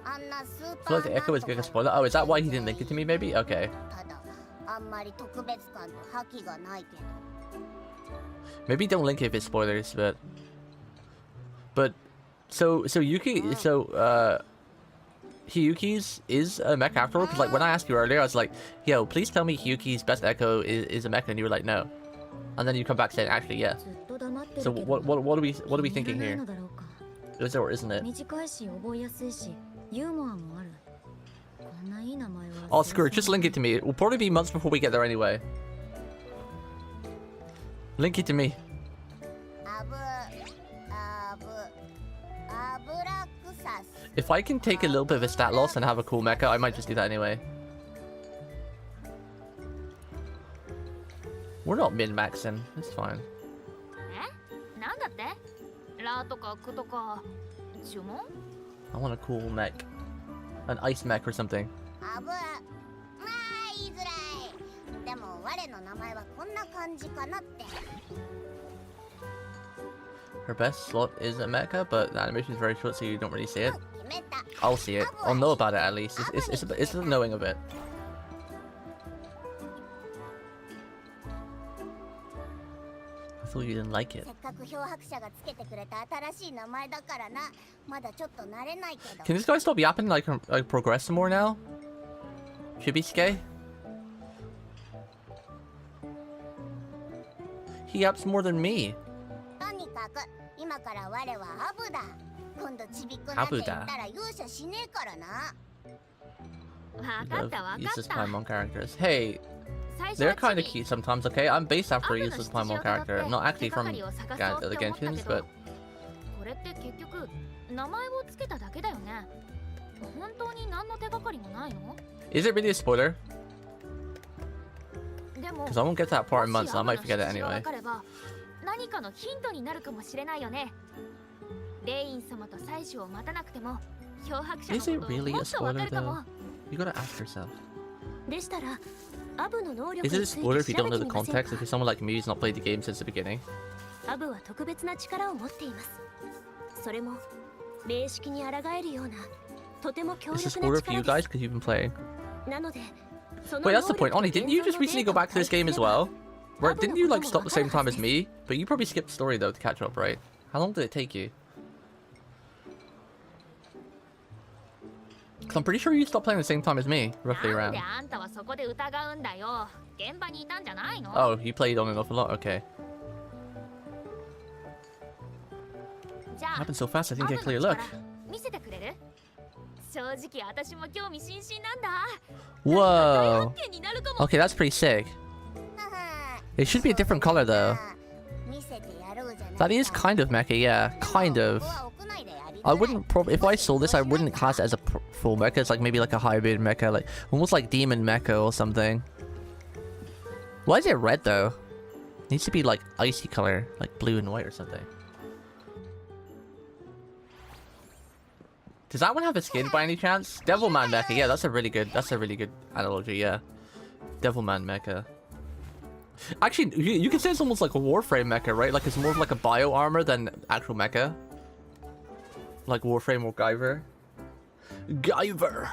あんなスー I パ feel like ー the echo is getting a spoiler. Oh, is that why he didn't link it to me, maybe? Okay. ただあんまり特別感と覇気がないけど。 Maybe don't link it if it's spoilers, but so Yuki Hiyuki's is a mech after all, because like when I asked you earlier, I was like, yo, please tell me Hiyuki's best echo is a mecha, and you were like, no. And then you come back saying, actually, yeah. ずっと黙ってるけ So ど what are we thinking 気に入らない here? のだろうか Is it or isn't it? 短いし覚えやすいしユーモアもあるこんないい名前は Oh, screw it, just link it to me. It will probably be months before we get there anyway. Link it to me. アブラクサス。 If I can take a little bit of a stat loss and have a cool mecha, I might just do that anyway. We're not min-maxing. It's fine. えなんだってラとかクとか呪文 I want a cool mech. An ice mech or something. アブまあ言いづらい。でも我の名前はこんな感じかなって。 Her best slot is a mecha, but the animation is very short, so you don't really see it. 決めた。 I'll see it. I'll know about it at least. It's the knowing of it. I thought you didn't like it. せっかく漂白者がつけてくれた新しい名前だからな。まだちょっと慣れないけど。 Can this guy stop yapping like progress some more now? Shibisuke? He yaps more than me. とにかく今から我はアブだ。今度ちびっこなんて言ったら容赦しねえからな。わかったわか Useless った Paimon characters. Hey, 最初 they're は kind of チビ cute sometimes, okay? I'm based ア after ブ a の useless 出 Paimon 自をたど character. って Not actually 手がか from りを探そう the って思ったけ Genshins, ど but これって結局名前をつけただけだよね本当に何の手がかりもないの is it really a spoiler? でも Because I won't get to that part in も months, し so I アブ might の forget it 出自が anyway. 分かれば何かのヒントになるかもしれないよねレイン様と妻子を待たなくても漂白者の Is こ it と really も a っとわか spoiler るかも though? You gotta ask yourself. でしたらアブの能力 Is it a につい spoiler て if you 調 don't べ know て the みません context? か If you're someone like me who's not played the game since the beginning? アブは特別な力を持っていますそれも名式に抗えるようなとても強 Is it a 力な spoiler for you 力 guys で because you've been playing? すなのでその Wait, that's the 能力 point. Oni, と didn't you 現 just 像の recently デ go ータを back to this game as 解析すれば well? Right, didn't you like stop the same time as me? But you probably skipped the story though to catch up, right? How long did it take you? Because I'm pretty sure you stopped playing the same time as me, roughly なん around. であんたはそこで疑うんだよ現場にいたんじゃないの Oh, you played on and off a lot? Okay. じゃあ Happened so fast, I ア think ブ I の clear look. 力見せてくれる正直私も興味津々なんだ Whoa. 発見になるかも Okay, that's pretty sick. It should be a different color though. 見せてやろうじゃない That is kind of mecha, yeah. Kind of. ここは屋内でやり I wouldn't probably, if I saw this, I wouldn't class it as a full mecha. It's like maybe like a hybrid mecha, like almost like demon mecha or something. Why is it red though? It needs to be like icy color, like blue and white or something. Does that one have a skin by any chance? Devilman mecha, yeah, that's a really good analogy, yeah. Devilman mecha. Actually, you can say it's almost like a Warframe mecha, right? Like it's more of like a bio armor than actual mecha. Like Warframe or Guyver. Guyver!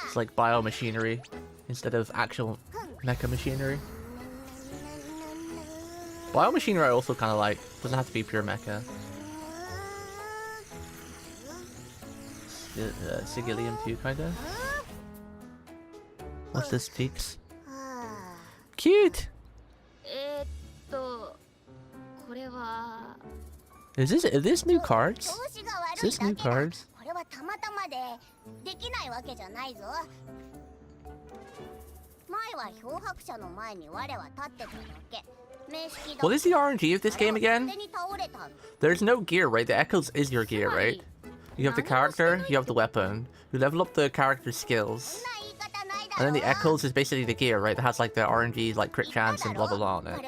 It's like bio machinery instead of actual mecha machinery. Bio machinery I also kind of like. Doesn't have to be pure mecha. Sigillium too, kinda. What's this, Peaks? Cute! Is this new cards? Is this new cards? What is the RNG of this game again? There's no gear, right? The Echoes is your gear, right? You have the character, you have the weapon. You level up the character's skills. And then the Echoes is basically the gear, right? That has like the RNG, like crit chance and blah blah blah on it.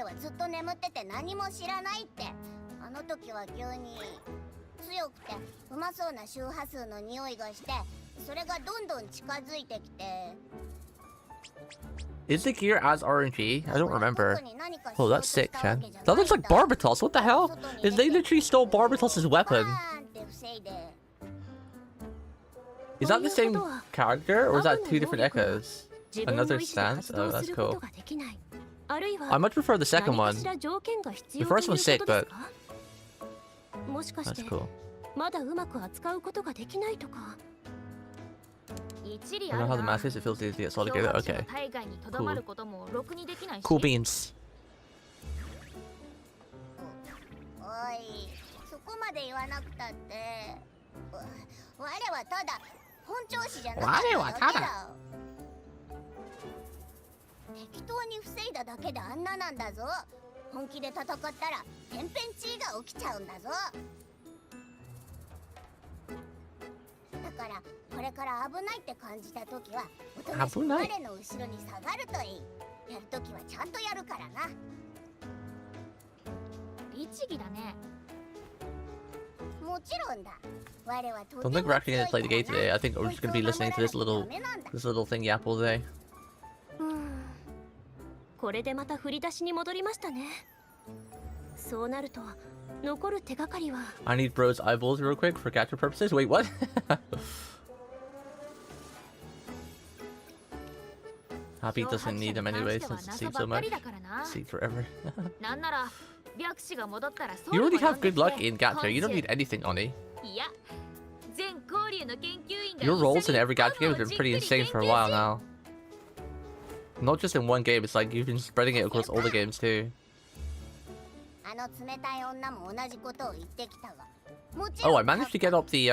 Is the gear as RNG? I don't remember. Oh, that's sick, Chan. That looks like Barbatos. What the hell? They literally stole Barbatos' weapon. Is that the same character, or is that two different Echoes? Another stance? Oh, that's cool. I much prefer the second one. The first one's sick, but... That's cool. I don't know how the math is, it feels easy to get solid together. Okay. Cool. Cool beans. Don't think we're actually gonna play the game today. I think we're just gonna be listening to this little thingy app all day. I need bro's eyeballs real quick for gacha purposes. Wait, what? Happy doesn't need them anyway since it seems so much. See forever. You already have good luck in gacha. You don't need anything, Oni. Your roles in every gacha game have been pretty insane for a while now. Not just in one game, it's like you've been spreading it across all the games too. Oh, I managed to get up the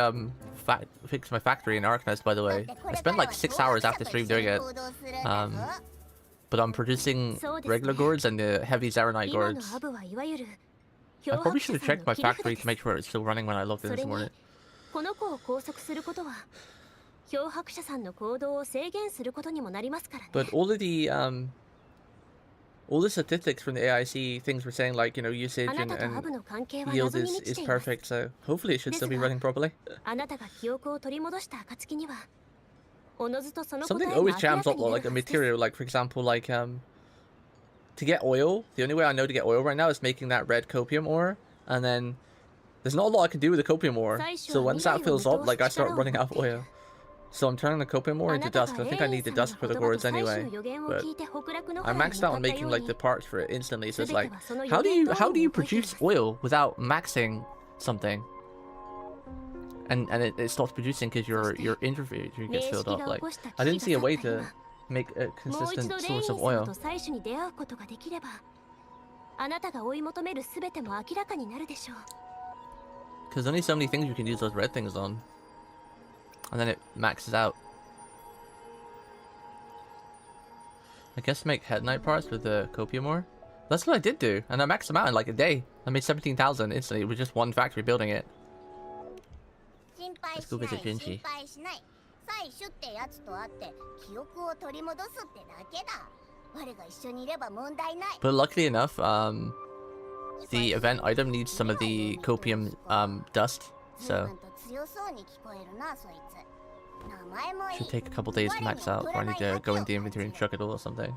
fix my factory in Arknest, by the way. I spent like 6 hours after stream doing it. But I'm producing regular gourds and the heavy Zaranite gourds. I probably should have checked my factory to make sure it's still running when I logged in this morning. But all the statistics from the AIC things were saying, like, you know, usage and yield is perfect, so hopefully it should still be running properly. Something always jams up, like a material, like for example, like to get oil, the only way I know to get oil right now is making that red copium ore, and then there's not a lot I can do with the copium ore, so once that fills up, like I start running out of oil. So I'm turning the copium ore into dust. I think I need the dust for the gourds anyway, but I maxed out on making like the parts for it instantly. So it's like, how do you produce oil without maxing something? And it stops producing because your inventory gets filled up. Like, I didn't see a way to make a consistent source of oil. Because only so many things you can use those red things on. And then it maxes out. I guess make head knight parts with the copium ore. That's what I did do, and I maxed them out in like a day. I made 17,000 instantly with just one factory building it. 心配 Let's し go ない visit 心 Junji. 配しない採取ってやつと会って記憶を取り戻すってだけだ我が一緒にいれば問題ない But luckily enough, the event item needs some of the copium dust, 随 so 分と強そうに聞こえるなそいつ名前もいい should take a couple days to max out, or I need to go in the inventory and chuck it all or something.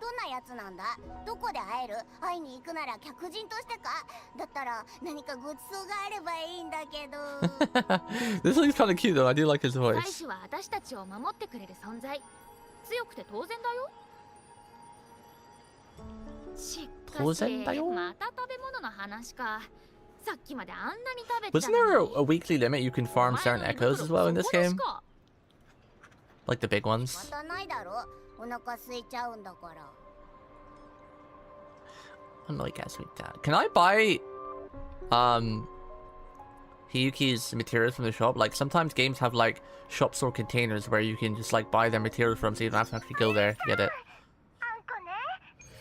どんなやつなんだどこで会える会いに行くなら客人としてかだったら何かごちそうがあればいいんだけど This looks kind of cute though. I do like his 大 voice. 使は私たちを守ってくれる存在強くて当然だよしか当然だよしまた食べ物の話かさっきまであんなに食べてた Wasn't there a weekly limit you can farm certain echoes as well in this game? Like the big 仕 ones? 方ないだろお腹空いちゃうんだから I'm like, guess with that. Can I buy Hiyuki's materials from the shop? Like sometimes games have like shops or containers where you can just like buy their materials from, so you don't have to actually go there to get it. あんこね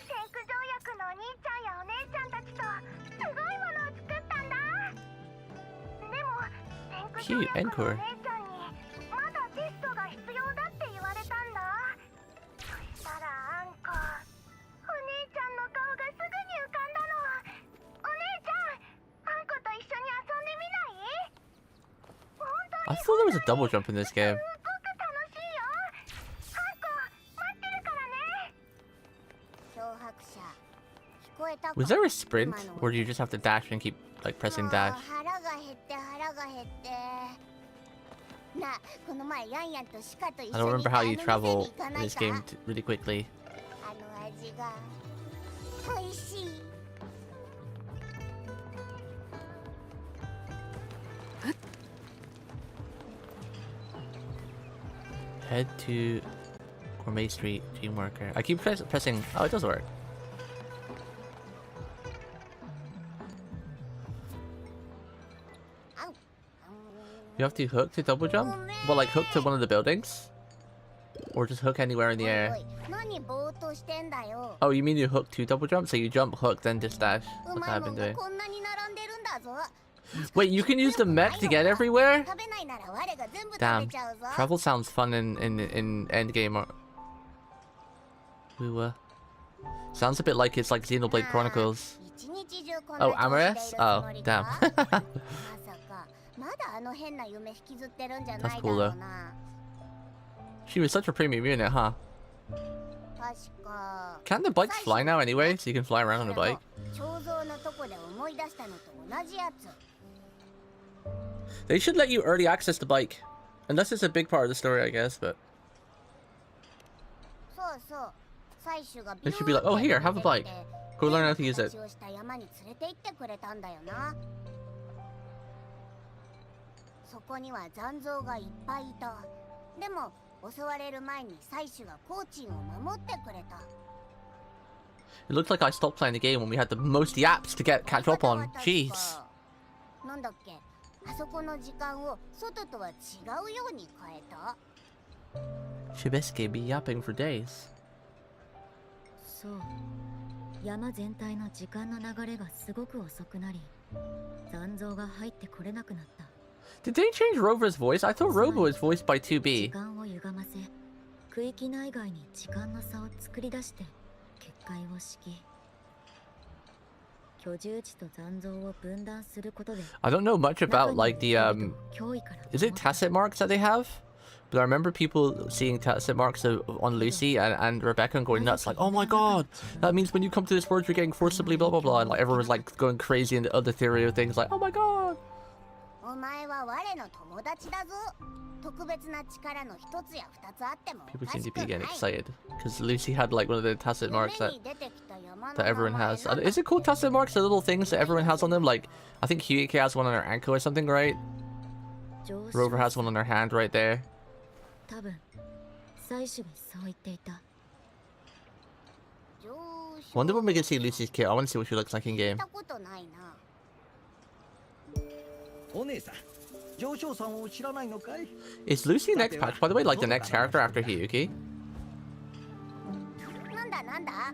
天空条約のお兄ちゃんやお姉ちゃんたちとすごいものを作ったんだでも天空条 Cute, 約の Encore. お姉ちゃんにまだテストが必要だって言われたんだそしたらあんこお姉ちゃんの顔がすぐに浮かんだのお姉ちゃんあんこと一緒に遊んでみない本当 I に thought there was a double jump in this game. すごく楽しいよあんこ待ってるからね漂白者聞こえたか Was there a sprint, or do you just have to dash and keep like pressing もう dash? 腹が減って腹が減ってなあこの前ヤンヤンとシカと一 I 緒 don't に remember how you あの店に travel 行か in ない this か game really quickly. あの味が美味しい Head to Gourmet Street, Dream Worker. I keep pressing. Oh, it does work. You have to hook to double jump? Well, like hook to one of the buildings? Or just hook anywhere in the おい air? おい何ぼーっとしてんだよ Oh, you mean you hook to double jump? So you jump, hook, then just dash? う That's ま what い I've も been んが doing. こんなに並んでるんだぞ Wait, you can use the mech to get everywhere? 食べないなら我が全部食 Damn. べちゃうぞ Travel sounds fun in endgame. Or... Sounds a bit like it's like Xenoblade Chronicles. 一日中こん Oh, な調子でいる Amaris? つ Oh, もり damn. かまさかまだあの変な夢引きずってるんじゃない That's だ cool ろ though. うな She was such a premium unit, huh? 確か Can't the bikes fly now anyway? So you can fly around on a bike? 彫像のとこで思い出したのと同じやつ They should let you early access the bike. Unless it's a big part of the story, I guess, but... そうそう採取が They should be like, oh, here, have a bike. Go learn how to use it. 話をした山に連れて行ってくれたんだよなそこには残像がいっぱいいたでも襲われる前に採取がコーチンを守ってくれた It looks like I stopped playing the game when we had the most yaps to catch up on. Jeez. なんだっけあそこの時間を外とは違うように変えた Shibesuke be yapping for days. そう山全体の時間の流れがすごく遅くなり残像が入ってこれなくなった Did they change Rover's voice? I thought Rover was voiced by 時 2B. 間を歪ませ区域内外に時間の差を作り出して結界を敷き居住地と残像を分断することで I don't know much about like the Is it tacit marks that they have? But I remember people seeing tacit marks on Lucy and Rebecca and going nuts like, oh my god, that means when you come to this world you're getting forcibly blah blah blah, and like everyone was like going crazy into other theory of things like, oh my god. お前は我の友達だぞ特別な力の一つや二つあっても People おか seem し to く be な getting い excited because Lucy had like one of the tacit marks 夢 that に出てきた山の that everyone 名前 has. なんだ Is it called tacit marks? The little things that everyone has on them? Like, I think Hiyuki has one on her ankle or something, right? Rover has one on her hand right there. 多分採取がそう言っていた Wonder when we can see Lucy's kit. I want to see what she looks like in 聞い game. たことないなお姉さん、上昇さんを知らないのかい？ Is Lucy next patch, by the way, like the next character after Hiyuki? なんだ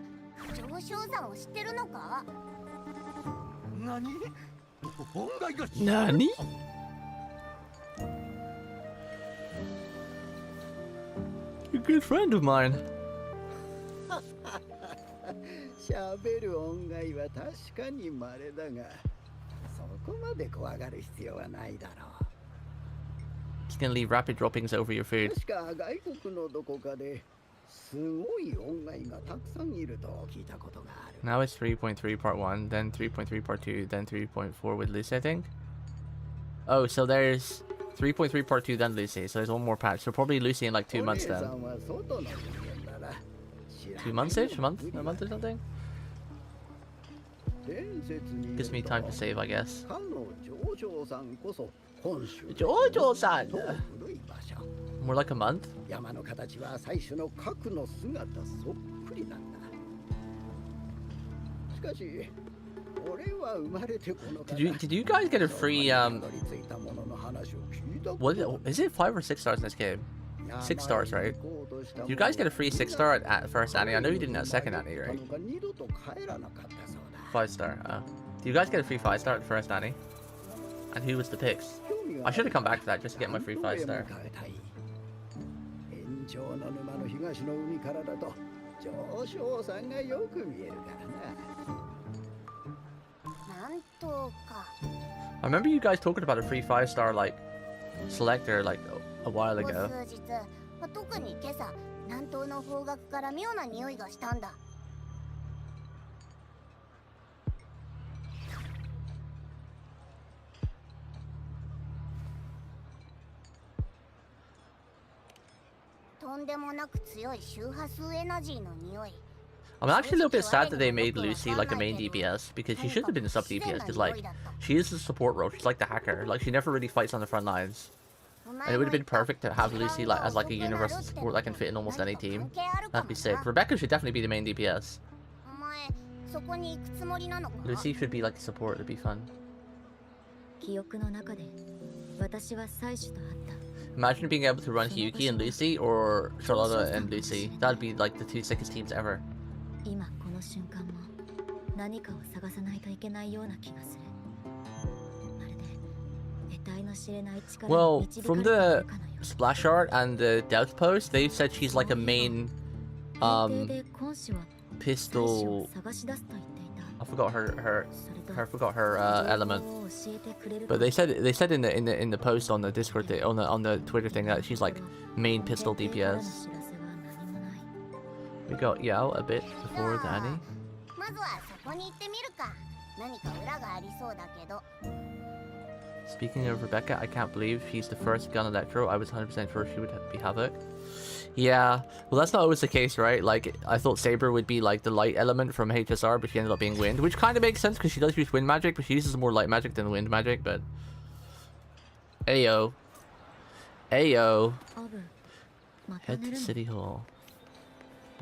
上昇さんを知ってるのか何音階が Nani? A good friend of mine. 喋る音階は確かに稀だが、そこまで怖がる必要はないだろう。 He's gonna leave rapid droppings over your food. 確か外国のどこかですごい音階がたくさんいると聞いたことがある。 Now it's 3.3 part 1, then 3.3 part 2, then 3.4 with Lucy, I think. Oh, so there's 3.3 part 2, then Lucy. So there's one more patch. So probably Lucy in like 2 months then. 2 months-ish? A month or something? Gives me time to save, I guess. Jojo-san! More like a month? 山の形は最初の核の姿そっくりなんだ。しかし、俺は生まれてこの Did you guys get a free what is it 5 or 6 stars in this game? 6 stars, right? Did you guys get a free 6 star at first Annie? I know you didn't at second Annie, right? 5 star. Do you guys get a free 5 star at first Annie? And who was the picks? I should have come back to that just to get my free 5 star. 延長の沼の東の海からだと上昇さんがよく見えるからな。なんとか I remember you guys talking about a free 5 star like selector like a while ここ ago. 数日、特に今朝南東の方角から妙な匂いがしたんだ。とんでもなく強い周波数エナジーの匂い。 I'm actually a little bit sad that they made Lucy like a main DPS because she should have been a sub DPS because like she is a support role. She's like the hacker. Like she never really fights on the front lines. And it would have been perfect to have Lucy like as like a universal support that can fit in almost any team. That'd be sick. Rebecca should definitely be the main DPS. お前そこに行くつもりなのか Lucy should be like support. It'd be fun. 記憶の中で私は妻子と会った。 Imagine being able to run Hyuki and Lucy or Charlotta and Lucy. That'd be like the 2 sickest teams ever. 今この瞬間も何かを探さないといけないような気がする。まるで得体の知れない力に Well, 導か from れてい the るかのよう。 splash art and the death post, they've said she's like a main 平定で今週は妻子 pistol. を探し出すと言っていた。 I forgot I forgot her 情 element. 報を教えてくれる But they said in the post on the Discord on the Twitter thing that she's like main pistol 天帝からの DPS. 知らせは何もない。 We got Yao a bit before Danny. まずはそこに行ってみるか。何か裏がありそうだけど。 Speaking of Rebecca, I can't believe she's the first gun electro. I was 100% sure she would be Havoc. Yeah, well that's not always the case, right? Like I thought Saber would be like the light element from HSR, but she ended up being wind, which kind of makes sense because she does use wind magic, but she uses more light magic than wind magic. But Ayo, Ayo, アブ、また head 寝 to るの？ City Hall.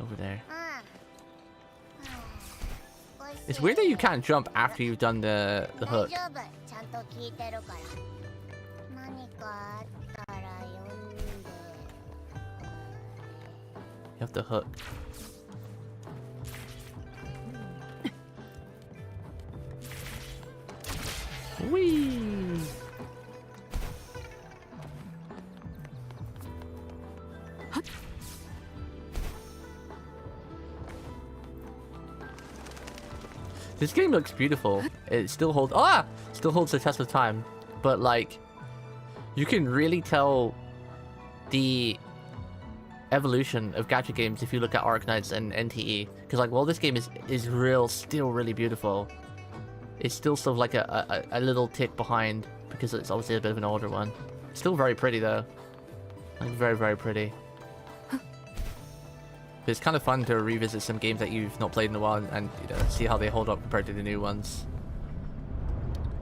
Over there. うん。 It's weird that you can't jump after you've done the 大 hook. 丈夫。ちゃんと聞いてるから。何かあったら呼んで。 You have to hook. Whee! This game looks beautiful. It still holds the test of time, but like you can really tell the evolution of gacha games if you look at Arknights and NTE, because like while this game is still really beautiful, it's still sort of like a little tick behind because it's obviously a bit of an older one. Still very pretty though, like very pretty. But it's kind of fun to revisit some games that you've not played in a while and you know, see how they hold up compared to the new ones.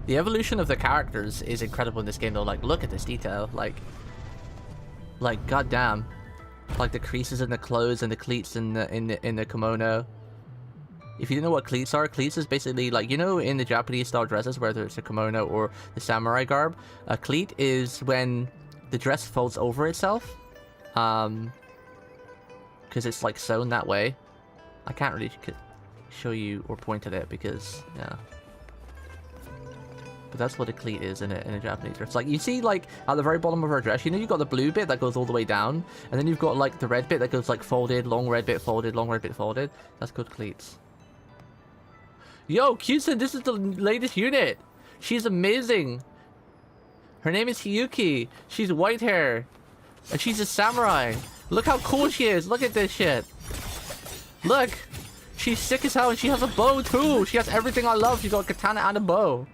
The evolution of the characters is incredible in this game though. Like look at this detail, like goddamn. Like the creases in the clothes and the cleats in the kimono. If you don't know what cleats are, cleats is basically like, you know, in the Japanese style dresses, whether it's a kimono or the samurai garb, a cleat is when the dress folds over itself, because it's like sewn that way. I can't really show you or point at it because, yeah. But that's what a cleat is in a Japanese dress. Like, you see, like, at the very bottom of her dress, you know, you've got the blue bit that goes all the way down, and then you've got, like, the red bit that goes, like, folded, long red bit folded, long red bit folded. That's called cleats. Yo, Kyusen, this is the latest unit. She's amazing. Her name is Hiyuki. She's white hair. And she's a samurai. Look how cool she is. Look at this shit. Look. She's sick as hell, and she has a bow, too. She has everything I love. She's got a katana and a bow.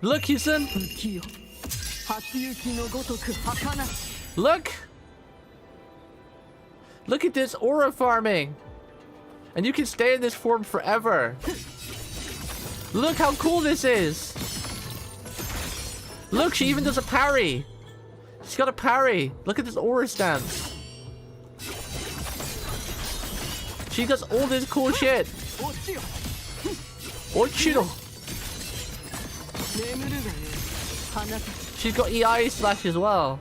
Look, Kyusen. Look. Look at this aura farming. And you can stay in this form forever. Look how cool this is. Look, she even does a parry. She's got a parry. Look at this aura stance. She does all this cool shit. Ochiro. She's got EI slash as well.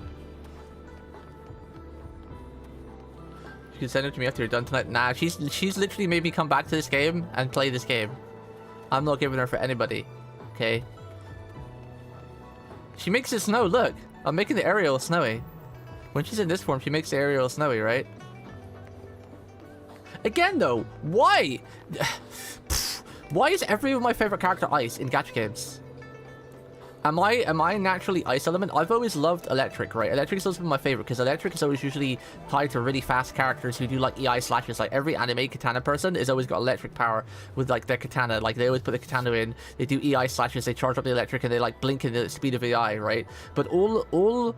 You can send it to me after you're done tonight. Nah, she's literally made me come back to this game and play this game. I'm not giving her for anybody. Okay. She makes it snow. Look, I'm making the aerial snowy. When she's in this form, she makes the aerial snowy, right? Again, though, why? Why is every of my favorite character ice in gacha games? Am I naturally ice element? I've always loved electric, right? Electric has always been my favorite because electric is always usually tied to really fast characters who do like EI slashes. Like every anime katana person has always got electric power with like their katana. Like they always put the katana in, they do EI slashes, they charge up the electric, and they like blink in the speed of EI, right? But and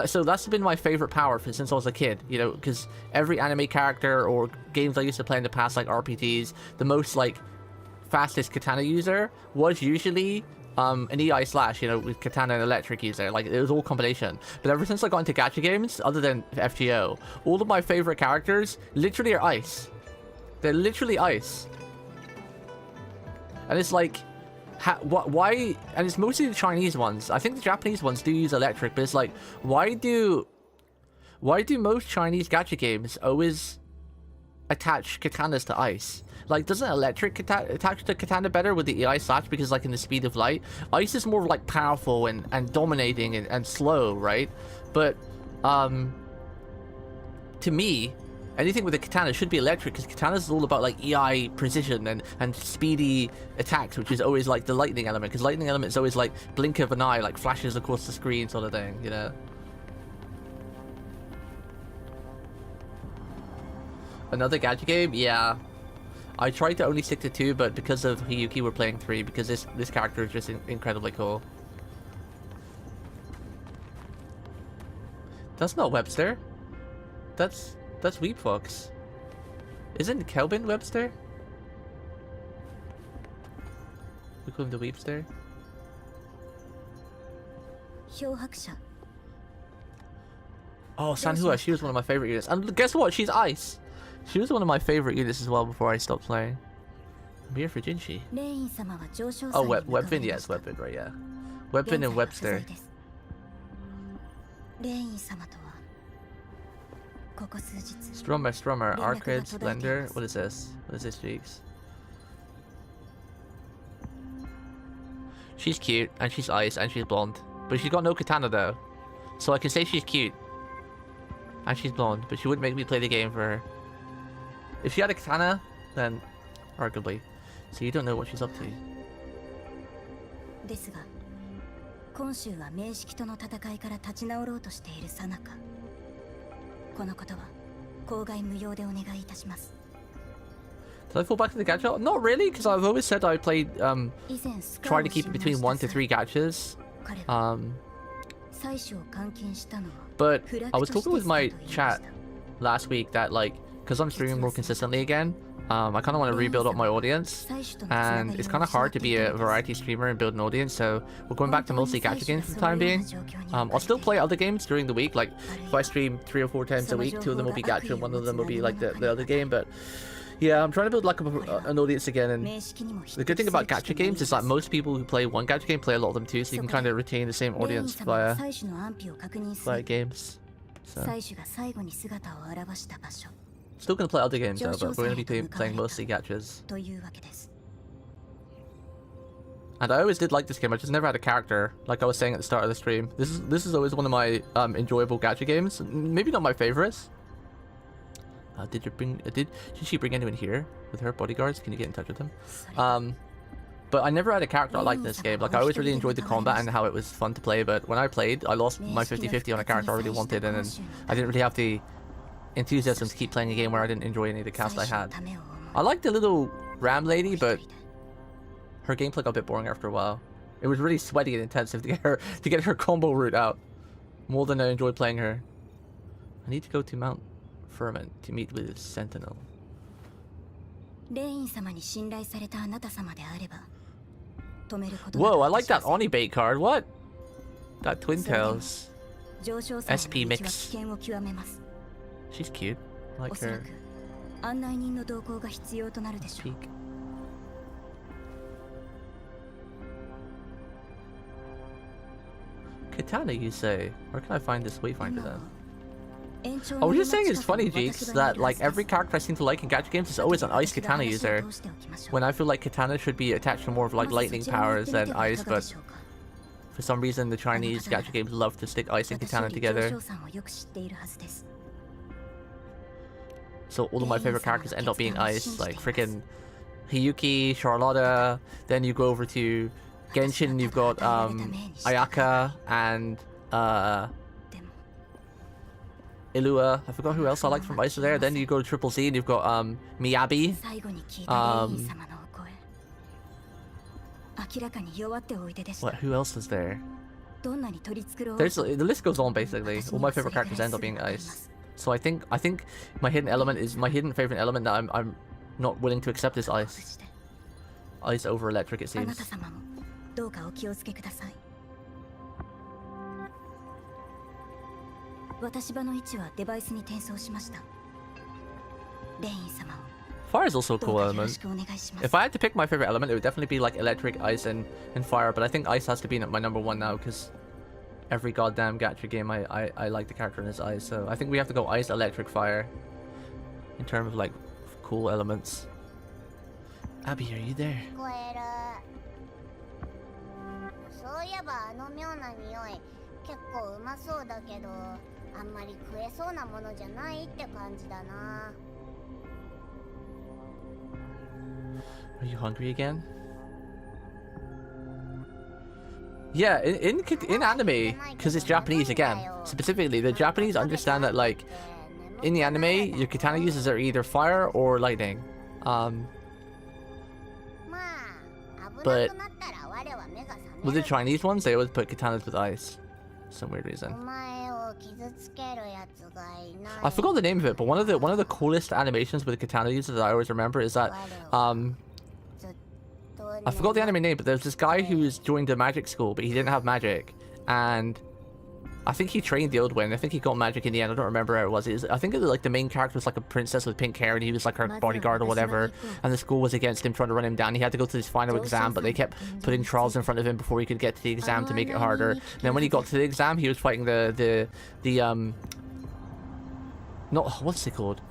so that's been my favorite power since I was a kid, you know, because every anime character or games I used to play in the past, like RPGs, the most like fastest katana user was usually an EI slash, you know, with katana and electric user. Like it was all combination. But ever since I got into gacha games, other than FGO, all of my favorite characters literally are ice. They're literally ice. And it's like, why? And it's mostly the Chinese ones. I think the Japanese ones do use electric, but it's like, why do most Chinese gacha games always attach katanas to ice? Like, doesn't electric attach to katana better with the EI slash because, like, in the speed of light? Ice is more, like, powerful and dominating and slow, right? But, to me, anything with a katana should be electric because katana is all about, like, EI precision and speedy attacks, which is always, like, the lightning element. Because lightning element is always, like, blink of an eye, like, flashes across the screen sort of thing, you know? Another gacha game? Yeah. I tried to only stick to 2, but because of Hiyuki, we're playing 3 because this character is just incredibly cool. That's not Webster. That's Weepfox. Isn't Kelvin Webster? We call him the Weepster. Oh, Sanhua, she was one of my favorite units. And guess what? She's ice. She was one of my favorite units as well before I stopped playing. I'm here for Jinshi. Oh, Webvin, yes, Webvin, right, yeah. Webvin and Webster. Strummer, Arcade, Splendor. What is this? What is this, Cheeks? She's cute, and she's ice, and she's blonde. But she's got no katana, though. So I can say she's cute. And she's blonde, but she wouldn't make me play the game for her. If she had a katana, then arguably. So you don't know what she's up to. Did I fall back to the gacha? Not really, because I've always said I played, try to keep it between 1 to 3 gachas. But I was talking with my chat last week that, like, because I'm streaming more consistently again, I kind of want to rebuild up my audience, and it's kind of hard to be a variety streamer and build an audience, so we're going back to mostly gacha games for the time being. I'll still play other games during the week, like if I stream 3 or 4 times a week, 2 of them will be gacha and 1 of them will be like the other game, but yeah, I'm trying to build like an audience again, and the good thing about gacha games is that most people who play one gacha game play a lot of them too, so you can kind of retain the same audience via games. So Still gonna play other games though, but we're gonna be playing mostly gachas. というわけです。 And I always did like this game. I just never had a character, like I was saying at the start of the stream. This is always one of my enjoyable gacha games. Maybe not my favorites. Did she bring anyone here with her bodyguards? Can you get in touch with them? But I never had a character I liked this game. Like I always really enjoyed the combat and how it was fun to play. But when I played, I lost my 50-50 on a character I really wanted, and then I didn't really have the enthusiasm to keep playing a game where I didn't enjoy any of the cast I had. I liked the little ram lady, but her gameplay got a bit boring after a while. It was really sweaty and intensive to get her combo route out, more than I enjoyed playing her. I need to go to Mount Firmament to meet with Sentinel. レイン様に信頼されたあなた様であれば止めること Whoa, I like that Oni bait card. What? That Twin Tails. SP mix. She's cute. I like her. 案内人の同行が必要となるでしょう。 Peek. Katana, you say? Where can I find this wayfinder then? Oh, we're just saying it's funny, Jeeks, that like every character I seem to like in gacha games is always an ice katana user. When I feel like katana should be attached to more of like lightning powers than ice, but for some reason the Chinese gacha games love to stick ice and katana together. So all of my favorite characters end up being ice, like freaking Hiyuki, Charlotta, then you go over to Genshin, you've got Ayaka and Illua. I forgot who else I liked from Ice there. Then you go to Triple Z and you've got Miyabi. What? Who else is there? There's the list goes on basically. All my favorite characters end up being Ice. So I think my hidden element is my hidden favorite element that I'm not willing to accept is Ice. Ice over Electric, it seems. どうかお気をつけください。私場の位置はデバイスに転送しました。レイン様を Fire is also a cool element. If I had to pick my favorite element, it would definitely be like electric, ice, and fire. But I think ice has to be my number one now because every goddamn gacha game I like the character in his eyes. So I think we have to go ice, electric, fire in terms of like cool elements. Abby, are you there? そういえばあの妙な匂い結構うまそうだけどあんまり食えそうなものじゃないって感じだな。Are you hungry again? Yeah, in anime, because it's Japanese again, specifically, the Japanese understand that, like, in the anime, your katana uses are either fire or lightning. But with the Chinese ones, they always put katanas with ice. For some weird reason. I forgot the name of it, but one of the coolest animations with the katana users that I always remember is that I forgot the anime name, but there's this guy who's joined a magic school, but he didn't have magic, and I think he trained the old one. I think he got magic in the end. I don't remember how it was. I think like the main character was like a princess with pink hair, and he was like her bodyguard or whatever. And the school was against him, trying to run him down. He had to go to his final exam, but they kept putting trials in front of him before he could get to the exam to make it harder. And then when he got to the exam, he was fighting not what's it called?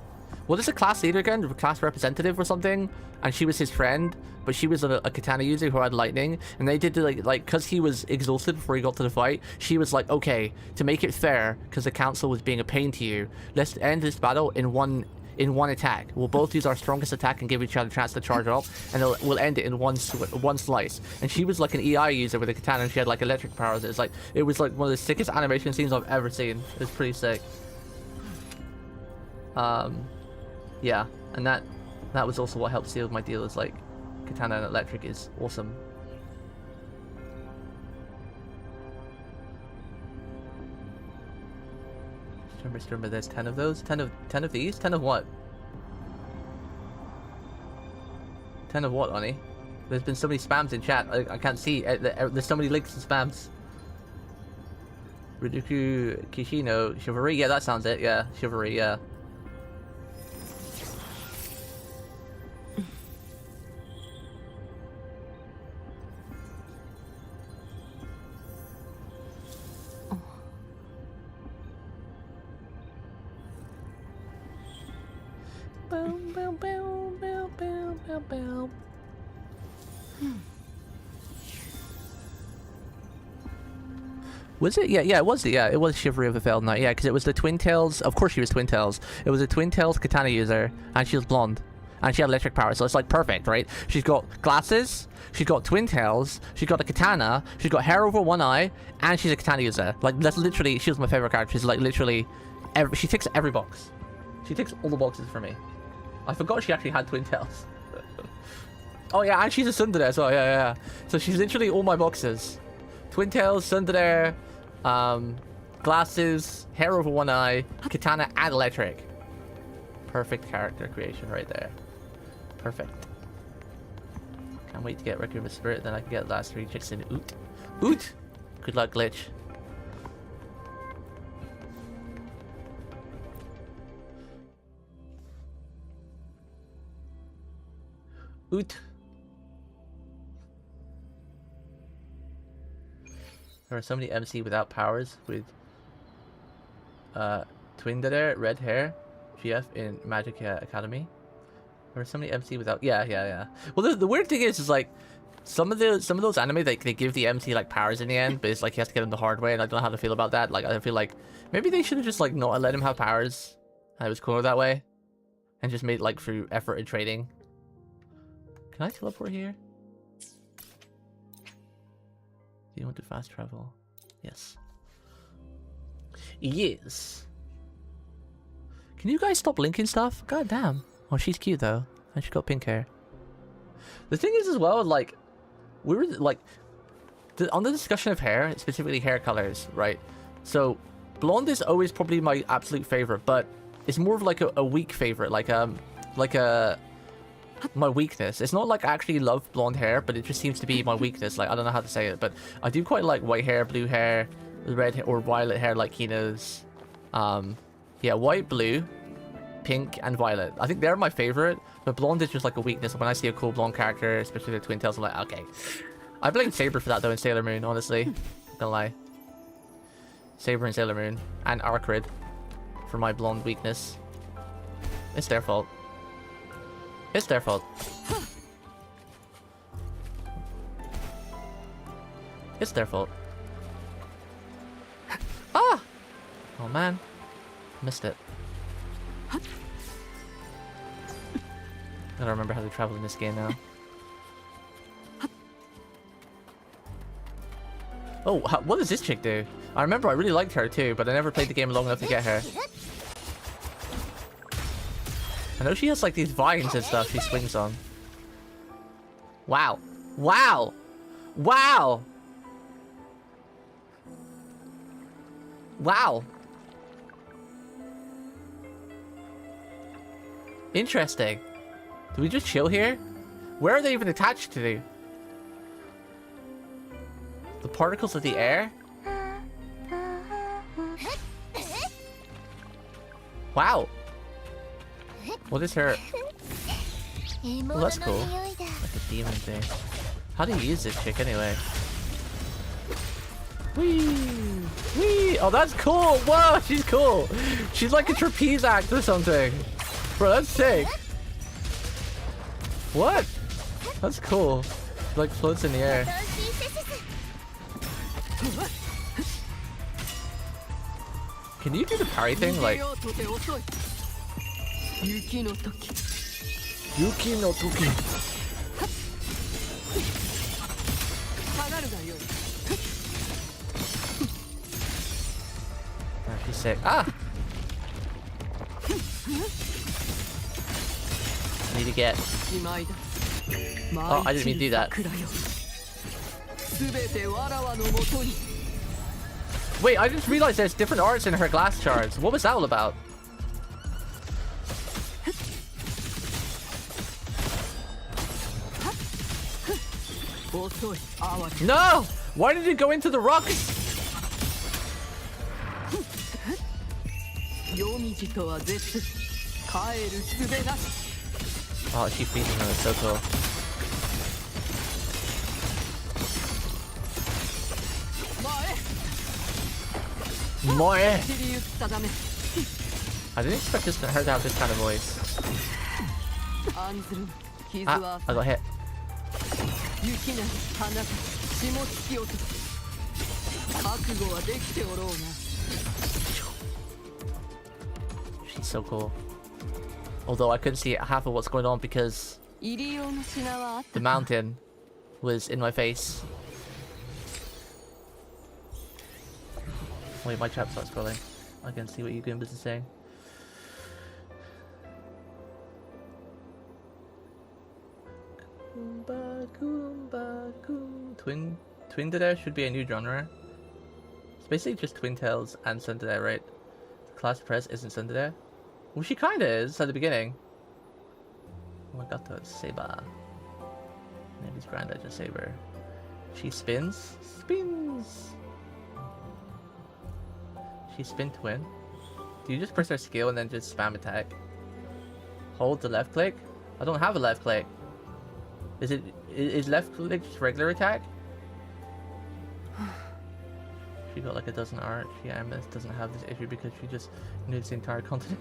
What is a class leader again? A class representative or something? And she was his friend, but she was a katana user who had lightning. And they did like because he was exhausted before he got to the fight. She was like, okay, to make it fair, because the council was being a pain to you, let's end this battle in one attack. We'll both use our strongest attack and give each other a chance to charge up, and we'll end it in one slice. And she was like an EI user with a katana, and she had like electric powers. It was like one of the sickest animation scenes I've ever seen. It was pretty sick. Yeah, and that was also what helped seal my deal. Is like katana and electric is awesome. Remember there's 10 of those? 10 of these? 10 of what? 10 of what, Oni? There's been so many spams in chat. I can't see. There's so many links and spams. Riduku Kishino Chivalry. Yeah, that sounds it. Yeah, Chivalry. Yeah. bow. Was it? Yeah, it was. Yeah, it was Chivalry of the Failed Knight. Yeah, because it was the Twin Tails. Of course, she was Twin Tails. It was a Twin Tails katana user, and she was blonde, and she had electric power. So it's like perfect, right? She's got glasses. She's got Twin Tails. She's got a katana. She's got hair over one eye, and she's a katana user. Like that's literally. She was my favorite character. She's like literally. She ticks every box. She ticks all the boxes for me. I forgot she actually had Twin Tails. Oh yeah, and she's a tsundere as well. Yeah. So she's literally all my boxes. Twin Tails, tsundere, glasses, hair over one eye, katana, and electric. Perfect character creation right there. Perfect. Can't wait to get Requiem of Spirit, then I can get the last 3 chicks in Oot. Oot! Good luck, Glitch. Oot. There are so many MC without powers with Twindere, red hair, GF in Magic Academy. There are so many MC without yeah. Well the weird thing is like some of those anime they give the MC like powers in the end, but it's like he has to get them the hard way, and I don't know how to feel about that. Like I feel like maybe they should have just like not let him have powers. And it was cooler that way. And just made like through effort and trading. Can I teleport here? Do you want to fast travel? Yes. Yes. Can you guys stop linking stuff? God damn. Oh, she's cute though. And she's got pink hair. The thing is as well, like, we were like, on the discussion of hair, specifically hair colors, right? So, blonde is always probably my absolute favorite, but it's more of like a weak favorite, like my weakness. It's not like I actually love blonde hair, but it just seems to be my weakness. Like I don't know how to say it, but I do quite like white hair, blue hair, red hair, or violet hair like Hino's. Yeah, white, blue, pink, and violet. I think they're my favorite, but blonde is just like a weakness. When I see a cool blonde character, especially the Twin Tails, I'm like, okay. I blame Saber for that though in Sailor Moon, honestly. Not gonna lie. Saber and Sailor Moon, and Arcrid for my blonde weakness. It's their fault. It's their fault. It's their fault. Ah! Oh man. Missed it. I don't remember how to travel in this game now. Oh, what does this chick do? I remember I really liked her too, but I never played the game long enough to get her. I know she has like these vines and stuff she swings on. Wow. Wow! Wow! Wow! Interesting. Do we just chill here? Where are they even attached to? The particles of the air? Wow. What is her? Well, that's cool. Like a demon thing. How do you use this chick anyway? Whee! Whee! Oh, that's cool! Whoa, she's cool! She's like a trapeze act or something. Bro, that's sick. What? That's cool. She like floats in the air. Can you do the parry thing? Like... Yuki no Toki. Oh, she's sick. Ah! I need to get... Oh, I didn't mean to do that. Wait, I just realized there's different arts in her glass shards. What was that all about? No! Why did it go into the rocks? Oh, she freezing them. It's so cool. Moe! I didn't expect her to have this kind of voice. Ah, I got hit. 雪なき花か血も突き落とす覚悟はできておろうな She's so cool. Although I couldn't see half of what's going on because 入り用の品はあっ the mountain was in my face. Wait, my chat starts scrolling. I can see what you Goombas is saying. Goomba, Goomba, Goom. Twin Dare should be a new genre. It's basically just Twin Tails and Sundere, right? The class press isn't Sundere. Well, she kinda is at the beginning. Oh my god, that's Saber. Maybe Granddad just Saber. She spins? Spins! She spin twin? Do you just press her skill and then just spam attack? Hold the left click? I don't have a left click. Is left click just regular attack? She got like a dozen art. Yeah, MS doesn't have this issue because she just nudes the entire continent.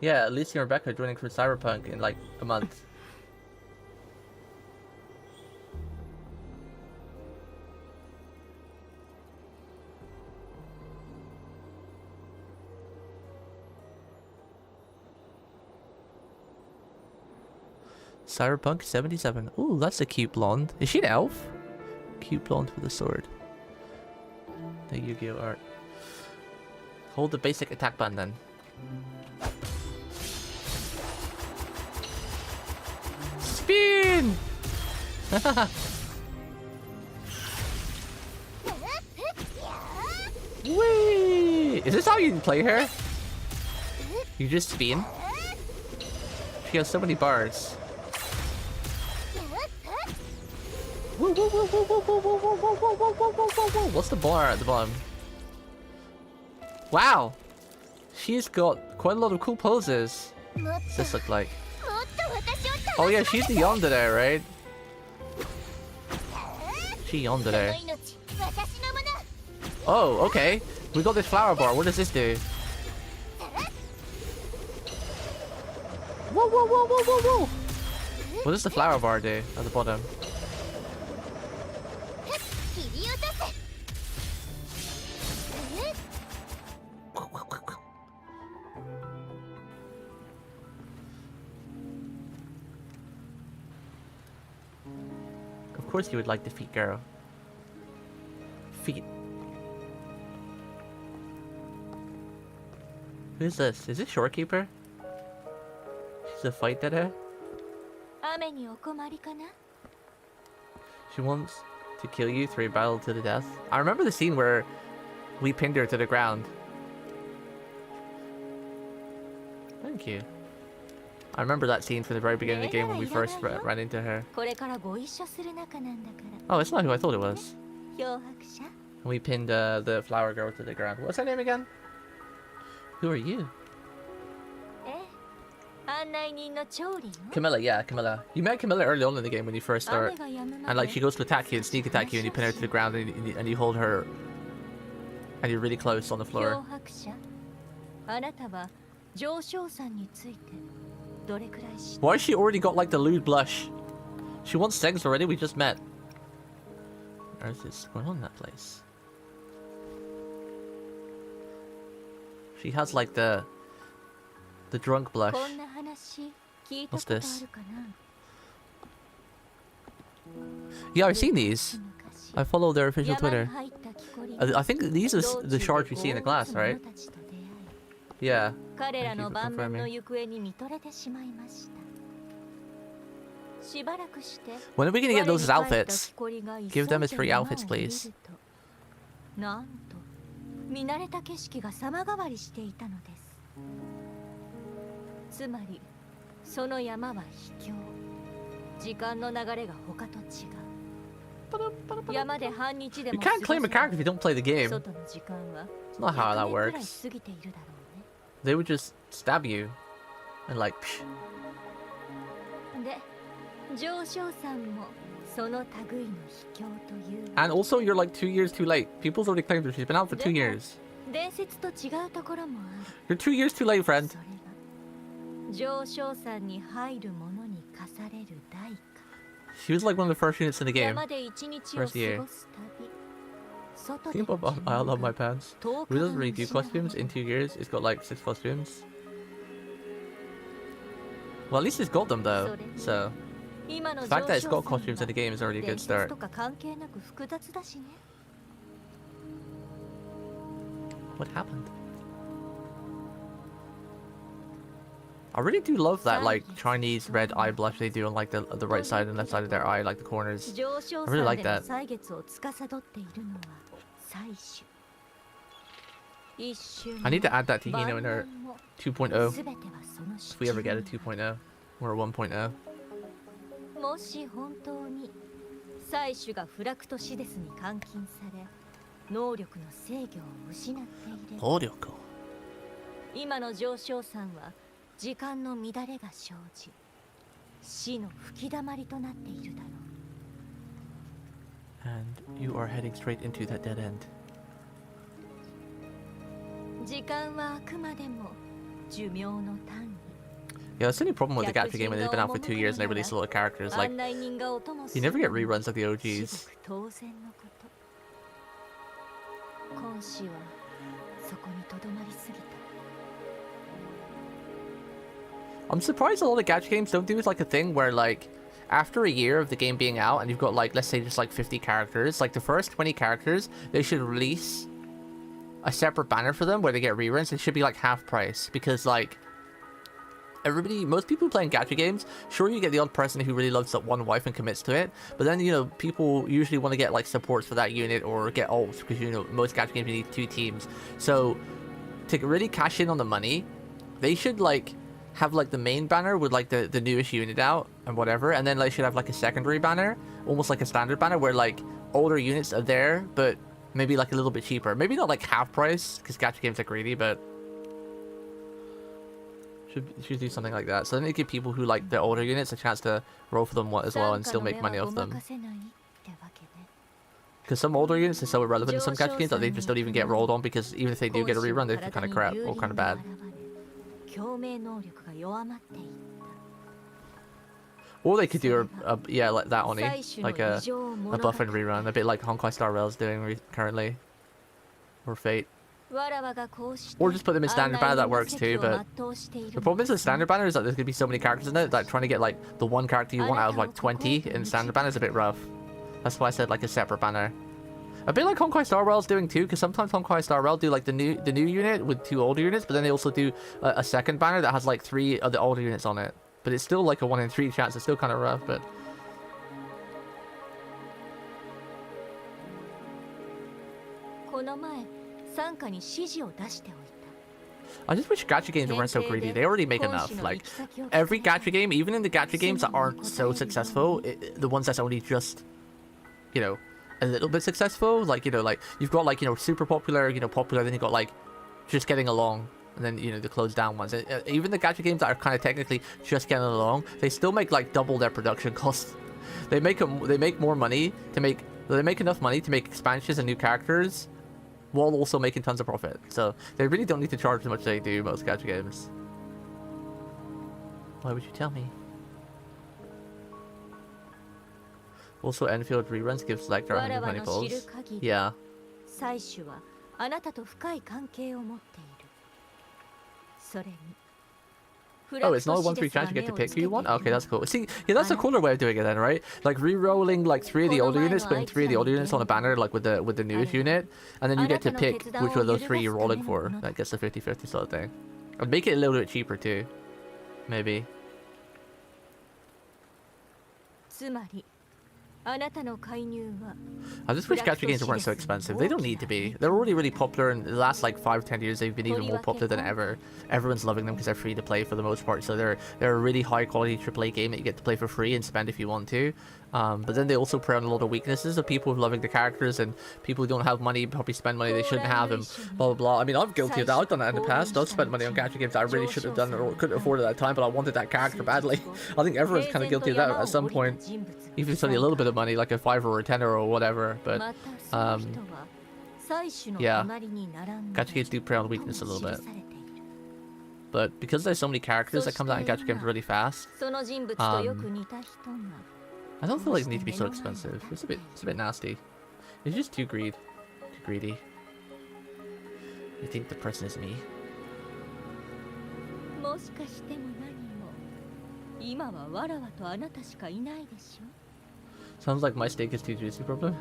Yeah, Lucy and Rebecca joining for Cyberpunk in like a month. Cyberpunk 77. Ooh, that's a cute blonde. Is she an elf? Cute blonde with a sword. The Yu-Gi-Oh art. Hold the basic attack button then. Spin! Whee! Is this how you play her? You just spin? She has so many bars. What's the bar at the bottom? Wow! She's got quite a lot of cool poses. What's this look like? Oh yeah, she's the yandere, right? She yandere. Oh, okay. We got this flower bar. What does this do? Whoa, whoa, whoa, whoa, whoa, whoa! What does the flower bar do at the bottom? Of course you would like the feet, girl. Feet. Who's this? Is this Shorekeeper? She's a fight deader? She wants to kill you through a battle to the death. I remember the scene where we pinned her to the ground. Thank you. I remember that scene from the very beginning of the game when we first ran into her. Oh, it's not who I thought it was. And we pinned the flower girl to the ground. What's her name again? Who are you? Camilla, yeah, Camilla. You met Camilla early on in the game when you first start. And like she goes to attack you and sneak attack you and you pin her to the ground and you hold her. And you're really close on the floor. Why has she already got like the lewd blush? She wants sex already, we just met. What is this going on in that place? She has like the drunk blush. What's this? Yeah, I've seen these. I follow their official Twitter. I think these are the shards we see in the glass, right? Yeah. Thank you for confirming. When are we gonna get those as outfits? Give them as free outfits, please. You can't claim a character if you don't play the game. It's not how that works. They would just stab you and like psh. And also you're like 2 years too late. People's already claimed her. She's been out for 2 years. 伝説と違うところもあ You're 2 years too late, る。 friend. それが上昇山に入る者に課される代価。 She was like one of the first units in the game. 山で一日を過ご First year. す旅。外 Can で you pop up? I love my pants. 10 Who doesn't really do costumes in 2 years? It's got like 6 costumes. Well, at least it's got them though. So 今の the fact that it's 上昇 got costumes in the game is already a 伝 good 説 start. とか関係なく複雑だしね。 What happened? I really do love that like Chinese red eye blush they do on like the right side and left side of their eye, like the corners. 上昇 I really 山 like での that. 歳月を司っているのは採取。一瞬 I need to add that to Hino in her 万年も 2.0 全てはその if we ever get a 2.0 or a 1.0. もし本当に採取がフラクトシデスに監禁され能力の制御を失っていれば Orioko. 今の上昇山は時間の乱れが生じ死の吹きだまりとなっているだろう。 And you are heading straight into that dead end. 時間はあくまでも寿命の単位。 Yeah, that's the only problem with the gacha game when they've been out for 2 years and they release a lot of characters. Like, 案内人がお供す you る never get reruns of the 至 OGs. 極当然のこと。今世はそこにとどまりすぎた。 I'm surprised a lot of gacha games don't do like a thing where like after a year of the game being out and you've got like, let's say just like 50 characters, like the first 20 characters, they should release a separate banner for them where they get reruns. It should be like half price because like most people playing gacha games, sure you get the odd person who really loves that one wife and commits to it, but then you know people usually want to get like supports for that unit or get ults because you know most gacha games you need 2 teams. So to really cash in on the money, they should like have like the main banner with like the newest unit out and whatever, and then they should have like a secondary banner, almost like a standard banner where like older units are there but maybe like a little bit cheaper, maybe not like half price because gacha games are greedy, but should do something like that. So then they give people who like the older units a chance to roll for them as well and still make money off them. Because some older units are so irrelevant in some gacha games that they just don't even get rolled on because even if they do get a rerun, they're kind of crap or kind of bad. 共鳴能力が弱まっていった。 Or they could do yeah, like that Oni, like a buff and rerun, a bit like Honkai Star Rail's doing currently, or Fate. Or just put them in standard banner, that works too, but the problem is with standard banner is that there's gonna be so many characters in it that trying to get like the one character you want out of like 20 in standard banner is a bit rough. That's why I said like a separate banner. A bit like Honkai Star Rail's doing too, because sometimes Honkai Star Rail do like the new unit with 2 older units, but then they also do a second banner that has like 3 of the older units on it. But it's still like a 1 in 3 chance. It's still kind of rough, but. I just wish gacha games weren't so greedy. They already make enough. Like, every gacha game, even in the gacha games that aren't so successful, the ones that's only just, you know, a little bit successful, like, you know, like, you've got, like, you know, super popular, you know, popular, then you've got, like, just getting along, and then, you know, the closed down ones. Even the gacha games that are kind of technically just getting along, they still make, like, double their production costs. They make more money to make, they make enough money to make expansions and new characters, while also making tons of profit. So they really don't need to charge as much as they do most gacha games. Why would you tell me? Also, Enfield reruns give Selector 120 pulls. Yeah. Oh, it's not a 1-3 chance you get to pick who you want? Okay, that's cool. See, yeah, that's a cooler way of doing it then, right? Like re-rolling like 3 of the older units, putting 3 of the older units on a banner like with the newest unit, and then you get to pick which of those 3 you're rolling for. That gets the 50-50 sort of thing. I'd make it a little bit cheaper too. Maybe. I just wish gacha games weren't so expensive. They don't need to be. They're already really popular, and the last like 5-10 years they've been even more popular than ever. Everyone's loving them because they're free to play for the most part. So they're a really high quality AAA game that you get to play for free and spend if you want to. But then they also prey on a lot of weaknesses of people loving the characters, and people who don't have money probably spend money they shouldn't have, and blah blah blah. I mean, I'm guilty of that. I've done that in the past. I've spent money on gacha games that I really should have done or couldn't afford at that time, but I wanted that character badly. I think everyone's kind of guilty of that at some point. Even if it's only a little bit of money, like a $5 or a $10 or whatever. But Yeah, gacha games do prey on weakness a little bit. But because there's so many characters that come out in gacha games really fast, I don't feel like they need to be so expensive. It's a bit nasty. It's just too greedy. You think the person is me? Sounds like my steak is too juicy, problem.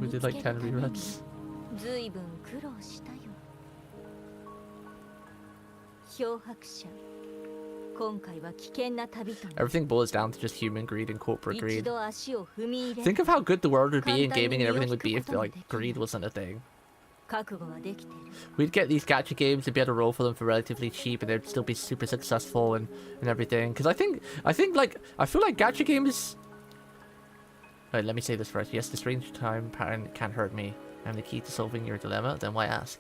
We did like 10 reruns. Everything boils down to just human greed and corporate greed. Think of how good the world would be in gaming and everything would be if like greed wasn't a thing. We'd get these gacha games and be able to roll for them for relatively cheap, and they'd still be super successful and everything. Because I think like I feel like gacha games. Wait, let me say this first. Yes, the strange time pattern can't hurt me. I'm the key to solving your dilemma. Then why ask?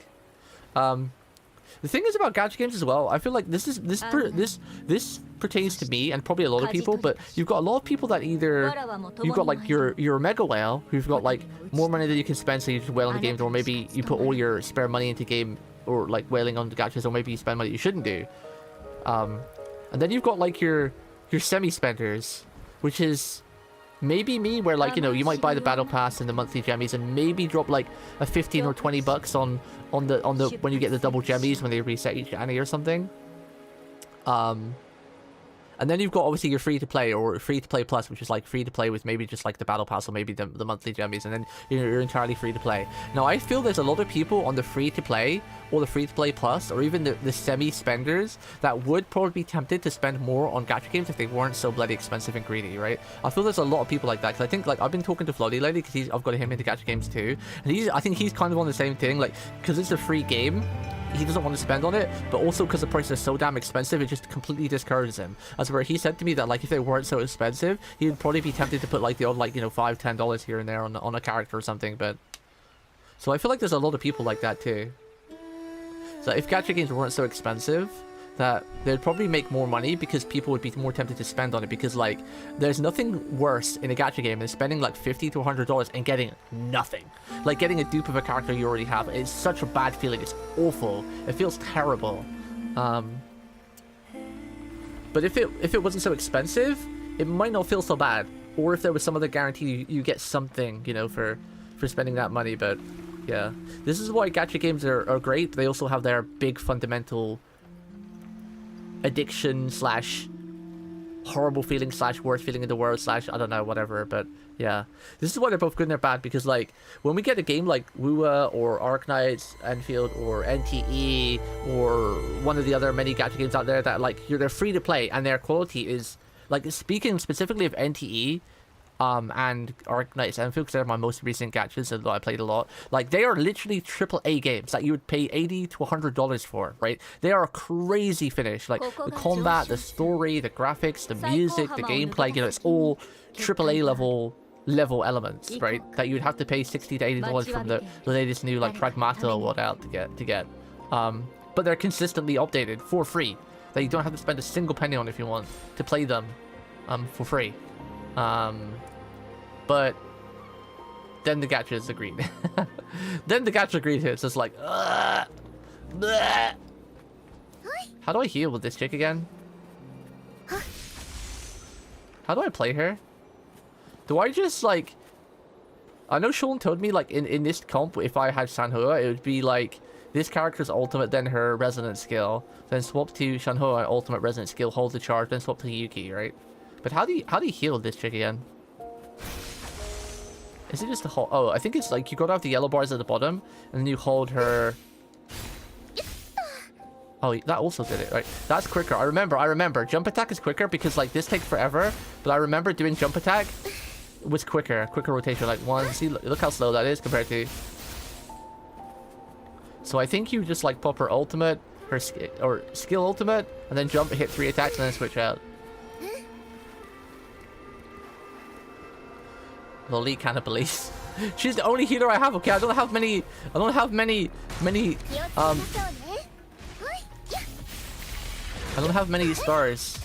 The thing is about gacha games as well, I feel like this pertains to me and probably a lot of people, but you've got a lot of people that either you've got like your mega whale who've got like more money than you can spend, so you just whale on the games, or maybe you put all your spare money into game or like whaling on the gachas, or maybe you spend money you shouldn't do. And then you've got like your semi-spenders, which is maybe me, where like, you know, you might buy the battle pass and the monthly gemmies and maybe drop like a 15 or 20 bucks on the when you get the double gemmies when they reset each annie or something. And then you've got obviously your free-to-play or free-to-play plus, which is like free-to-play with maybe just like the battle pass or maybe the monthly gemmies, and then you're entirely free-to-play. Now I feel there's a lot of people on the free-to-play or the free-to-play plus or even the semi-spenders that would probably be tempted to spend more on gacha games if they weren't so bloody expensive and greedy, right? I feel there's a lot of people like that, because I think like I've been talking to Floaty lately because I've got him into gacha games too, and I think he's kind of on the same thing, like because it's a free game. He doesn't want to spend on it, but also because the prices are so damn expensive, it just completely discourages him. As where he said to me that like if they weren't so expensive, he would probably be tempted to put like the odd like, you know, $5-10 here and there on a character or something. But so I feel like there's a lot of people like that too. So if gacha games weren't so expensive, that they'd probably make more money because people would be more tempted to spend on it, because like there's nothing worse in a gacha game than spending like $50 to $100 and getting nothing. Like getting a dupe of a character you already have. It's such a bad feeling. It's awful. It feels terrible. But if it wasn't so expensive, it might not feel so bad. Or if there was some other guarantee you get something, you know, for spending that money. But yeah, this is why gacha games are great. But they also have their big fundamental addiction slash horrible feeling slash worst feeling in the world slash I don't know, whatever. But yeah, this is why they're both good and they're bad, because like when we get a game like WUA or Arknights, Enfield or NTE or one of the other many gacha games out there that like they're free to play and their quality is like, speaking specifically of NTE and Arknights and Enfield, because they're my most recent gachas that I played a lot, like they are literally AAA games that you would pay $80 to $100 for, right? They are a crazy finish, like the combat, the story, the graphics, the music, the gameplay, you know, it's all AAA level elements, right? That you'd have to pay $60 to $80 from the latest new like Pragmata or whatever to get. But they're consistently updated for free, that you don't have to spend a single penny on if you want to play them for free. But then the gachas agreed. Then the gacha agreed hits. It's like, bleh. How do I heal with this chick again? How do I play her? Do I just like... I know Sean told me like in this comp, if I had Sanhua, it would be like this character's ultimate, then her resonant skill, then swap to Shanhua ultimate resonant skill, hold the charge, then swap to Yuki, right? But how do you heal this chick again? Is it just a hold? Oh, I think it's like you gotta have the yellow bars at the bottom, and then you hold her. Oh, that also did it, right? That's quicker. I remember. Jump attack is quicker because like this takes forever, but I remember doing jump attack was quicker rotation. Like one, see, look how slow that is compared to. So I think you just like pop her ultimate, her skill ultimate, and then jump, hit 3 attacks, and then switch out. Loli Cannibalies. She's the only healer I have. Okay, I don't have many I don't have many stars.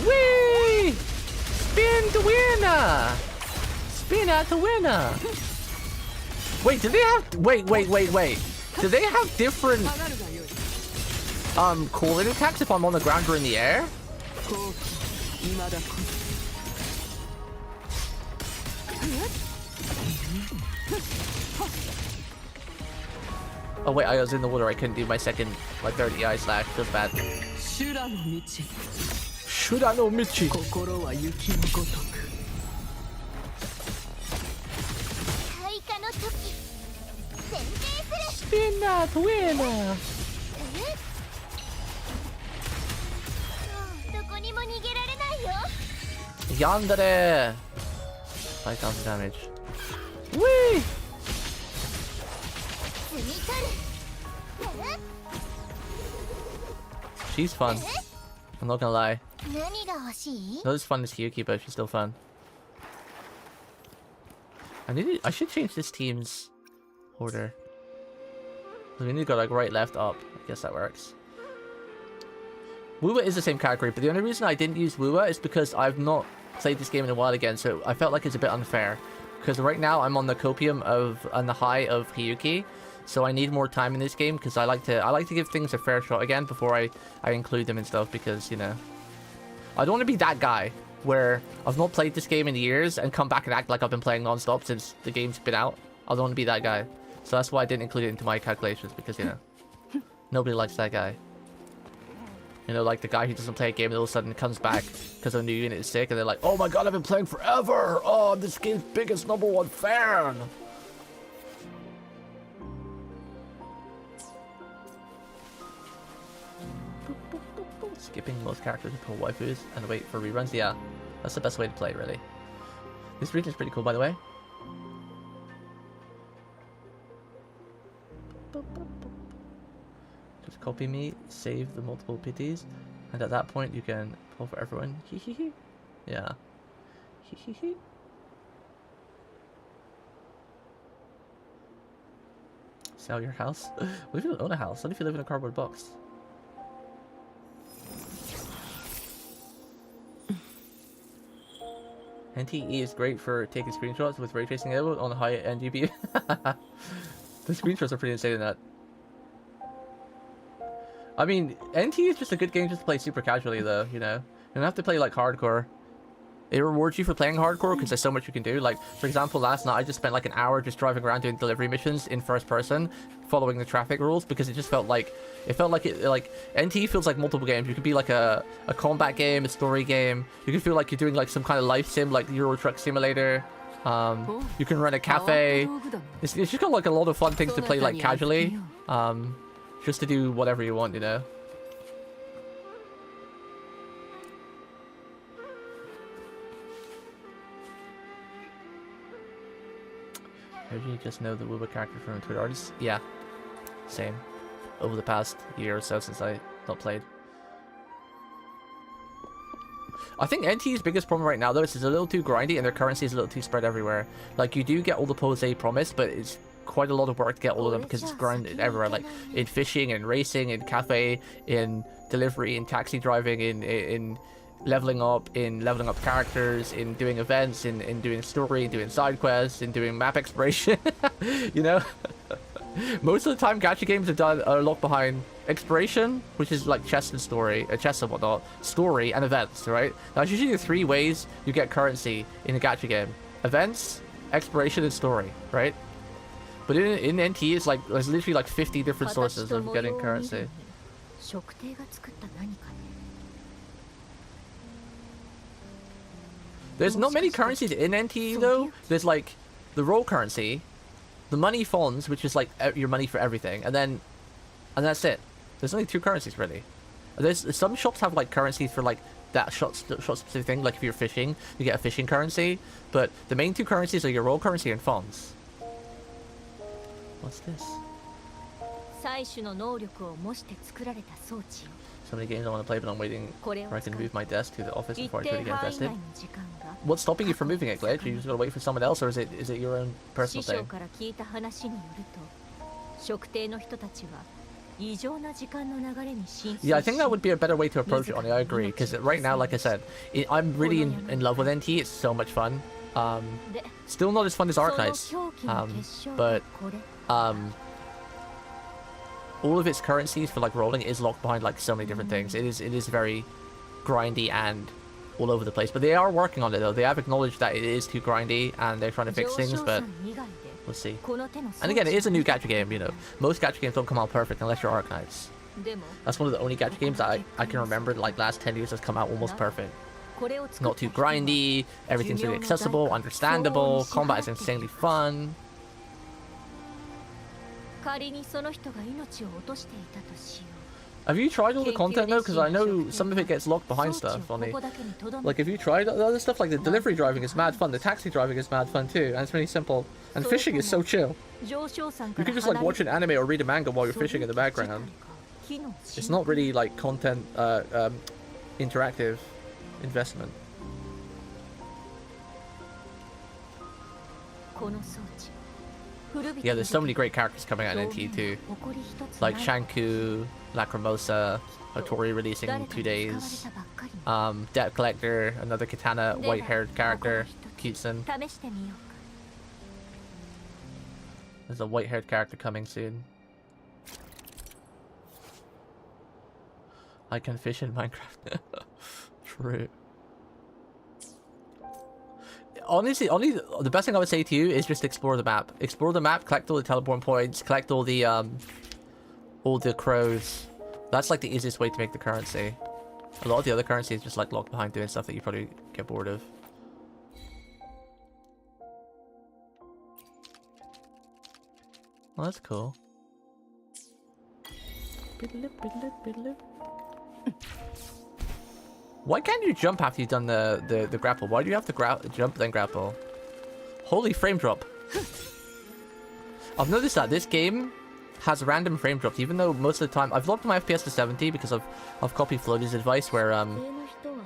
Whee! Spin to winner! Spin out to winner! Wait, do they have... Wait. Do they have different... cooling attacks if I'm on the ground or in the air? Oh wait, I was in the water. I couldn't do my third EI slash. Feels bad. Shura no Michi. Spinna buena. Yandere. 5,000 damage. Whee! She's fun. I'm not gonna lie. Not as fun as Hyuki, but she's still fun. I should change this team's order. We need to go like right, left, up. I guess that works. Wuwa is the same category, but the only reason I didn't use Wuwa is because I've not played this game in a while again, so I felt like it's a bit unfair. Because right now I'm on the copium on the high of Hyuki, so I need more time in this game because I like to give things a fair shot again before I include them and stuff, because you know I don't want to be that guy where I've not played this game in years and come back and act like I've been playing non-stop since the game's been out. I don't want to be that guy, so that's why I didn't include it into my calculations, because you know nobody likes that guy. You know, like the guy who doesn't play a game and all of a sudden comes back because a new unit is sick and they're like, oh my god, I've been playing forever! Oh, I'm this game's biggest #1 fan! Skipping most characters to pull waifus and wait for reruns. Yeah, that's the best way to play, really. This region is pretty cool, by the way. Just copy me, save the multiple PTs, and at that point you can pull for everyone. Hehehe. Yeah. Hehehe. Sell your house? What if you don't own a house? What if you live in a cardboard box? NTE is great for taking screenshots with ray tracing enabled on a high-end GPU. The screenshots are pretty insane in that. I mean, NTE is just a good game just to play super casually, though, you know? You don't have to play, like, hardcore. It rewards you for playing hardcore because there's so much you can do. Like, for example, last night I just spent, like, an hour just driving around doing delivery missions in first person, following the traffic rules, because it just felt like... NTE feels like multiple games. You could be, like, a combat game, a story game. You can feel like you're doing, like, some kind of life sim, like Euro Truck Simulator. You can run a cafe. It's just got, like, a lot of fun things to play, like, casually. Just to do whatever you want, you know? How do you just know the Wuba character from Twitter artists? Yeah. Same. Over the past year or so since I not played. I think NT's biggest problem right now, though, is it's a little too grindy and their currency is a little too spread everywhere. Like, you do get all the pose they promised, but it's quite a lot of work to get all of them because it's grinded everywhere, like in fishing and racing, in cafe, in delivery, in taxi driving, in leveling up characters, in doing events, in doing story, in doing side quests, in doing map exploration. You know, most of the time gacha games are locked behind exploration, which is like chess and story, chess and whatnot, story and events, right? That's usually the three ways you get currency in a gacha game: events, exploration, and story, right? But in NT, it's like there's literally like 50 different sources of getting currency. There's not many currencies in NT though. There's like the roll currency, the money funds, which is like your money for everything, and that's it. There's only 2 currencies really. There's some shops have like currencies for like that shot specific thing. Like if you're fishing, you get a fishing currency. But the main 2 currencies are your roll currency and funds. What's this? So many games I want to play, but I'm waiting for I can move my desk to the office before I try to get invested. What's stopping you from moving it, Glitch? Are you just gonna wait for someone else, or is it your own personal thing? Yeah, I think that would be a better way to approach it, I agree, because right now, like I said, I'm really in love with NT. It's so much fun. Still not as fun as Arknights. But all of its currencies for like rolling is locked behind like so many different things. It is very grindy and all over the place. But they are working on it though. They have acknowledged that it is too grindy and they're trying to fix things, but we'll see. And again, it is a new gacha game, you know. Most gacha games don't come out perfect unless you're Arknights. That's one of the only gacha games that I can remember like last 10 years has come out almost perfect. It's not too grindy, everything's really accessible, understandable, combat is insanely fun. Have you tried all the content though? Because I know some of it gets locked behind stuff on the... Like, have you tried the other stuff? Like the delivery driving is mad fun, the taxi driving is mad fun too, and it's really simple. And fishing is so chill. You can just like watch an anime or read a manga while you're fishing in the background. It's not really like content interactive investment. Yeah, there's so many great characters coming out in NT too. Like Shanku, Lacrimosa, Hinotori releasing in 2 days. Debt Collector, another katana, white-haired character, Cutesen. There's a white-haired character coming soon. I can fish in Minecraft. True. Honestly, the best thing I would say to you is just explore the map. Explore the map, collect all the teleport points, collect all the crows. That's like the easiest way to make the currency. A lot of the other currency is just like locked behind doing stuff that you probably get bored of. Well, that's cool. Why can't you jump after you've done the grapple? Why do you have to jump then grapple? Holy frame drop. I've noticed that this game has random frame drops, even though most of the time I've locked my FPS to 70 because I've copied Floaty's advice where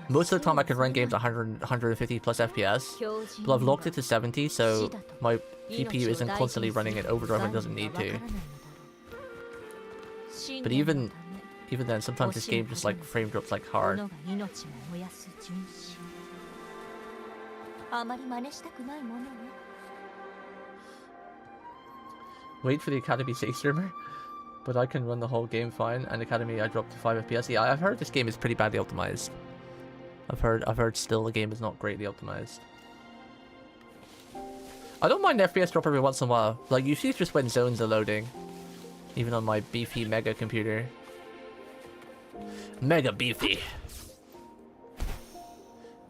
most of the time I can run games 100, 150 plus FPS, but I've locked it to 70 so my GPU isn't constantly running it overdrive when it doesn't need to. But even then, sometimes this game just like frame drops like hard. Wait for the Academy 6 streamer, but I can run the whole game fine. And Academy I dropped to 5 FPS. Yeah, I've heard this game is pretty badly optimized. I've heard still the game is not greatly optimized. I don't mind FPS drop every once in a while. Like usually it's just when zones are loading, even on my beefy mega computer. Mega beefy.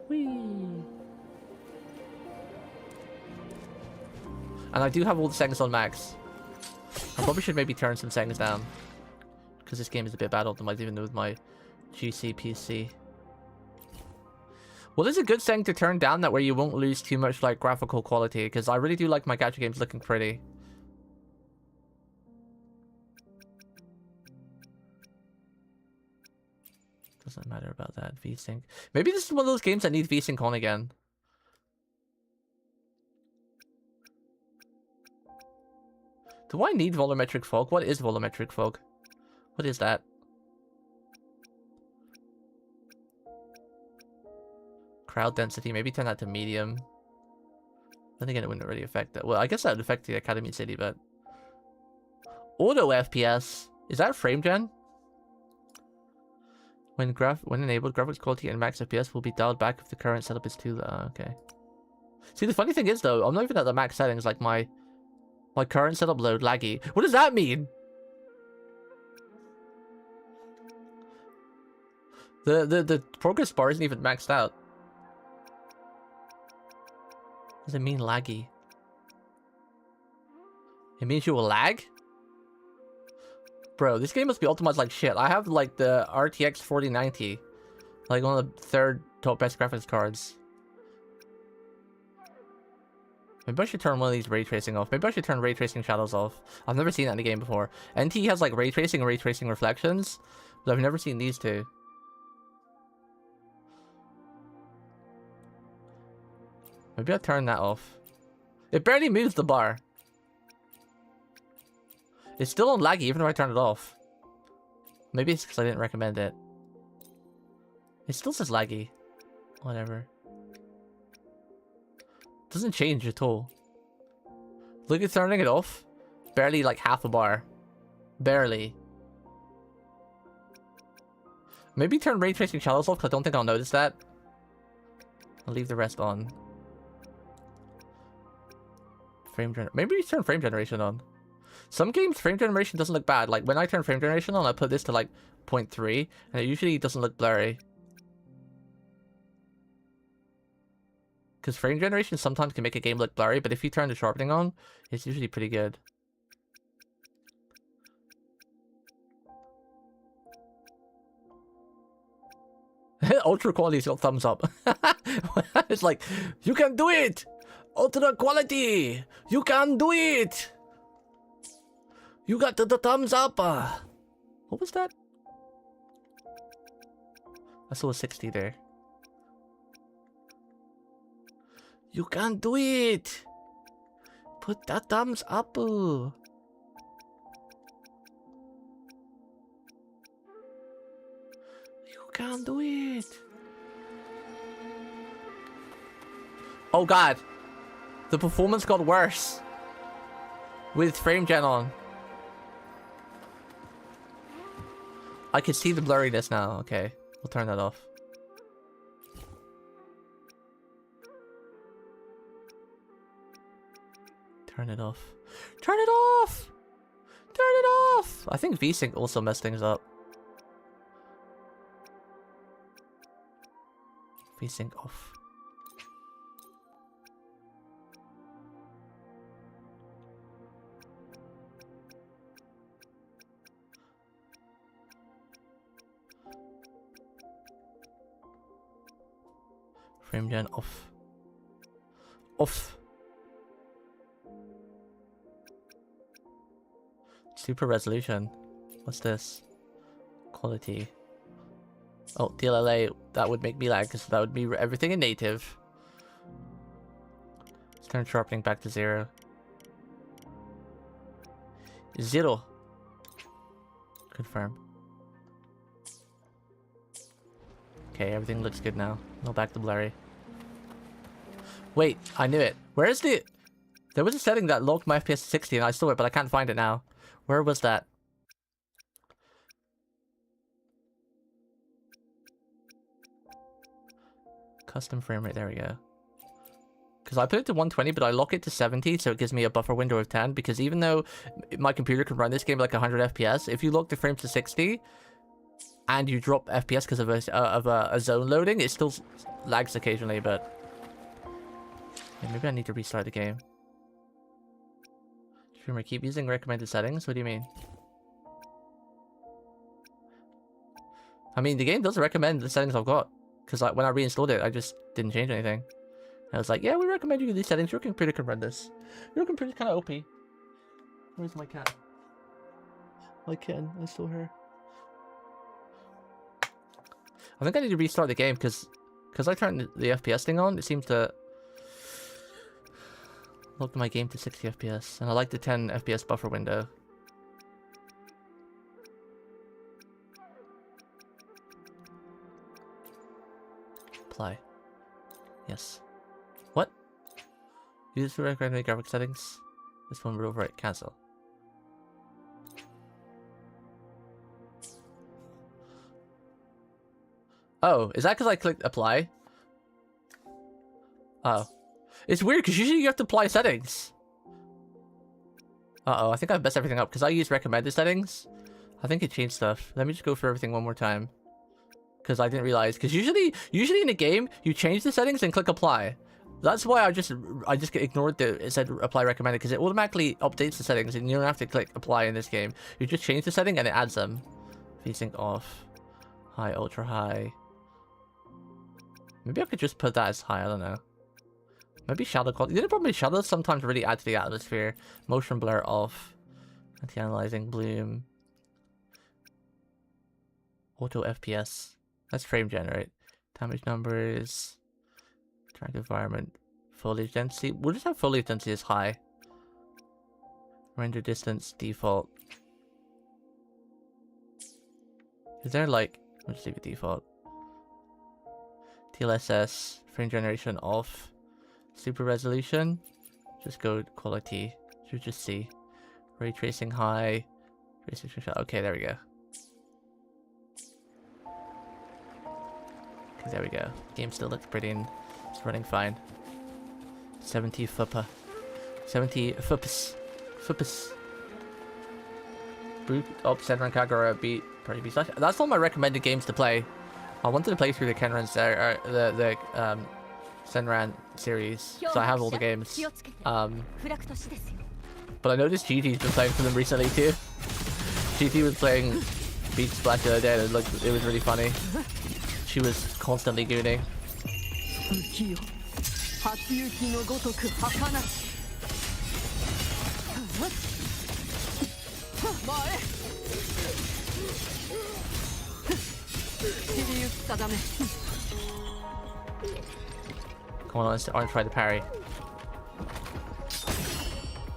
Whee. And I do have all the settings on max. I probably should maybe turn some settings down, because this game is a bit bad optimized even with my GC PC. Well, there's a good setting to turn down that way you won't lose too much like graphical quality, because I really do like my gacha games looking pretty. Doesn't matter about that VSync. Maybe this is one of those games that need VSync on again. Do I need volumetric fog? What is volumetric fog? What is that? Crowd density. Maybe turn that to medium. Then again, it wouldn't really affect that. Well, I guess that would affect the Academy City, but... Auto FPS. Is that frame gen? When enabled, graphics quality and max FPS will be dialed back if the current setup is too low. Okay. See, the funny thing is, though, I'm not even at the max settings. Like, my current setup load laggy. What does that mean? The progress bar isn't even maxed out. What does it mean laggy? It means you will lag? Bro, this game must be optimized like shit. I have like the RTX 4090. Like one of the third top best graphics cards. Maybe I should turn one of these ray tracing off. Maybe I should turn ray tracing shadows off. I've never seen that in the game before. NT has like ray tracing and ray tracing reflections, but I've never seen these two. Maybe I'll turn that off. It barely moves the bar. It's still on laggy even if I turn it off. Maybe it's because I didn't recommend it. It still says laggy. Whatever. Doesn't change at all. Look at turning it off. Barely like half a bar. Barely. Maybe turn ray tracing shadows off, because I don't think I'll notice that. I'll leave the rest on. Maybe turn frame generation on. Some games frame generation doesn't look bad. Like when I turn frame generation on, I put this to like 0.3 and it usually doesn't look blurry. Because frame generation sometimes can make a game look blurry, but if you turn the sharpening on, it's usually pretty good. Ultra quality's got thumbs up. It's like, you can do it! Ultra quality! You can do it! You got the thumbs up! What was that? I saw a 60 there. You can do it! Put that thumbs up! You can do it! Oh god! The performance got worse! With frame gen on. I can see the blurriness now. Okay, we'll turn that off. Turn it off. Turn it off! Turn it off! I think VSync also messed things up. VSync off. Frame gen off. Off. Super resolution. What's this? Quality. Oh, DLLA. That would make me lag because that would be everything in native. Let's turn sharpening back to 0. 0. Confirm. Okay, everything looks good now. No back to blurry. Wait, I knew it. Where is the... There was a setting that locked my FPS to 60 and I saw it, but I can't find it now. Where was that? Custom frame rate, there we go. Because I put it to 120, but I lock it to 70, so it gives me a buffer window of 10, because even though my computer can run this game like 100 FPS, if you lock the frames to 60, and you drop FPS because of a zone loading, it still lags occasionally, but... Yeah, maybe I need to restart the game. Streamer, keep using recommended settings? What do you mean? I mean, the game does recommend the settings I've got. Because like, when I reinstalled it, I just didn't change anything. And I was like, yeah, we recommend you use these settings. Your computer can run this. Your computer's kind of OP. Where's my cat? My kitten. I saw her. I think I need to restart the game because I turned the FPS thing on. It seems to lock my game to 60 FPS. And I like the 10 FPS buffer window. Apply. Yes. What? Use the recommended graphic settings. This one will overwrite. Cancel. Oh, is that because I clicked apply? Oh. It's weird because usually you have to apply settings. Uh-oh, I think I've messed everything up because I use recommended settings. I think it changed stuff. Let me just go through everything one more time. Because I didn't realize. Because usually in a game, you change the settings and click apply. That's why I just ignored it said apply recommended, because it automatically updates the settings and you don't have to click apply in this game. You just change the setting and it adds them. VSync off. High, ultra high. Maybe I could just put that as high, I don't know. Maybe shadow quality. The other problem is shadows sometimes really add to the atmosphere. Motion blur off. Anti-analyzing bloom. Auto FPS. That's frame generate. Damage numbers. Track environment. Foliage density. We'll just have foliage density as high. Render distance default. Is there like... We'll just leave it default. TLSS. Frame generation off. Super resolution. Just go quality. Should just see. Ray tracing high. Okay, there we go. Okay, there we go. Game still looks pretty and it's running fine. 70 FUPA. 70 FUPS. FUPS. Boot up Senran Kagura beat Party Beast. That's all my recommended games to play. I wanted to play through the Senran series, so I have all the games. But I noticed Gigi's been playing for them recently too. Gigi was playing Beat Splash the other day and it was really funny. She was constantly gooning. Come on, I want to try the parry.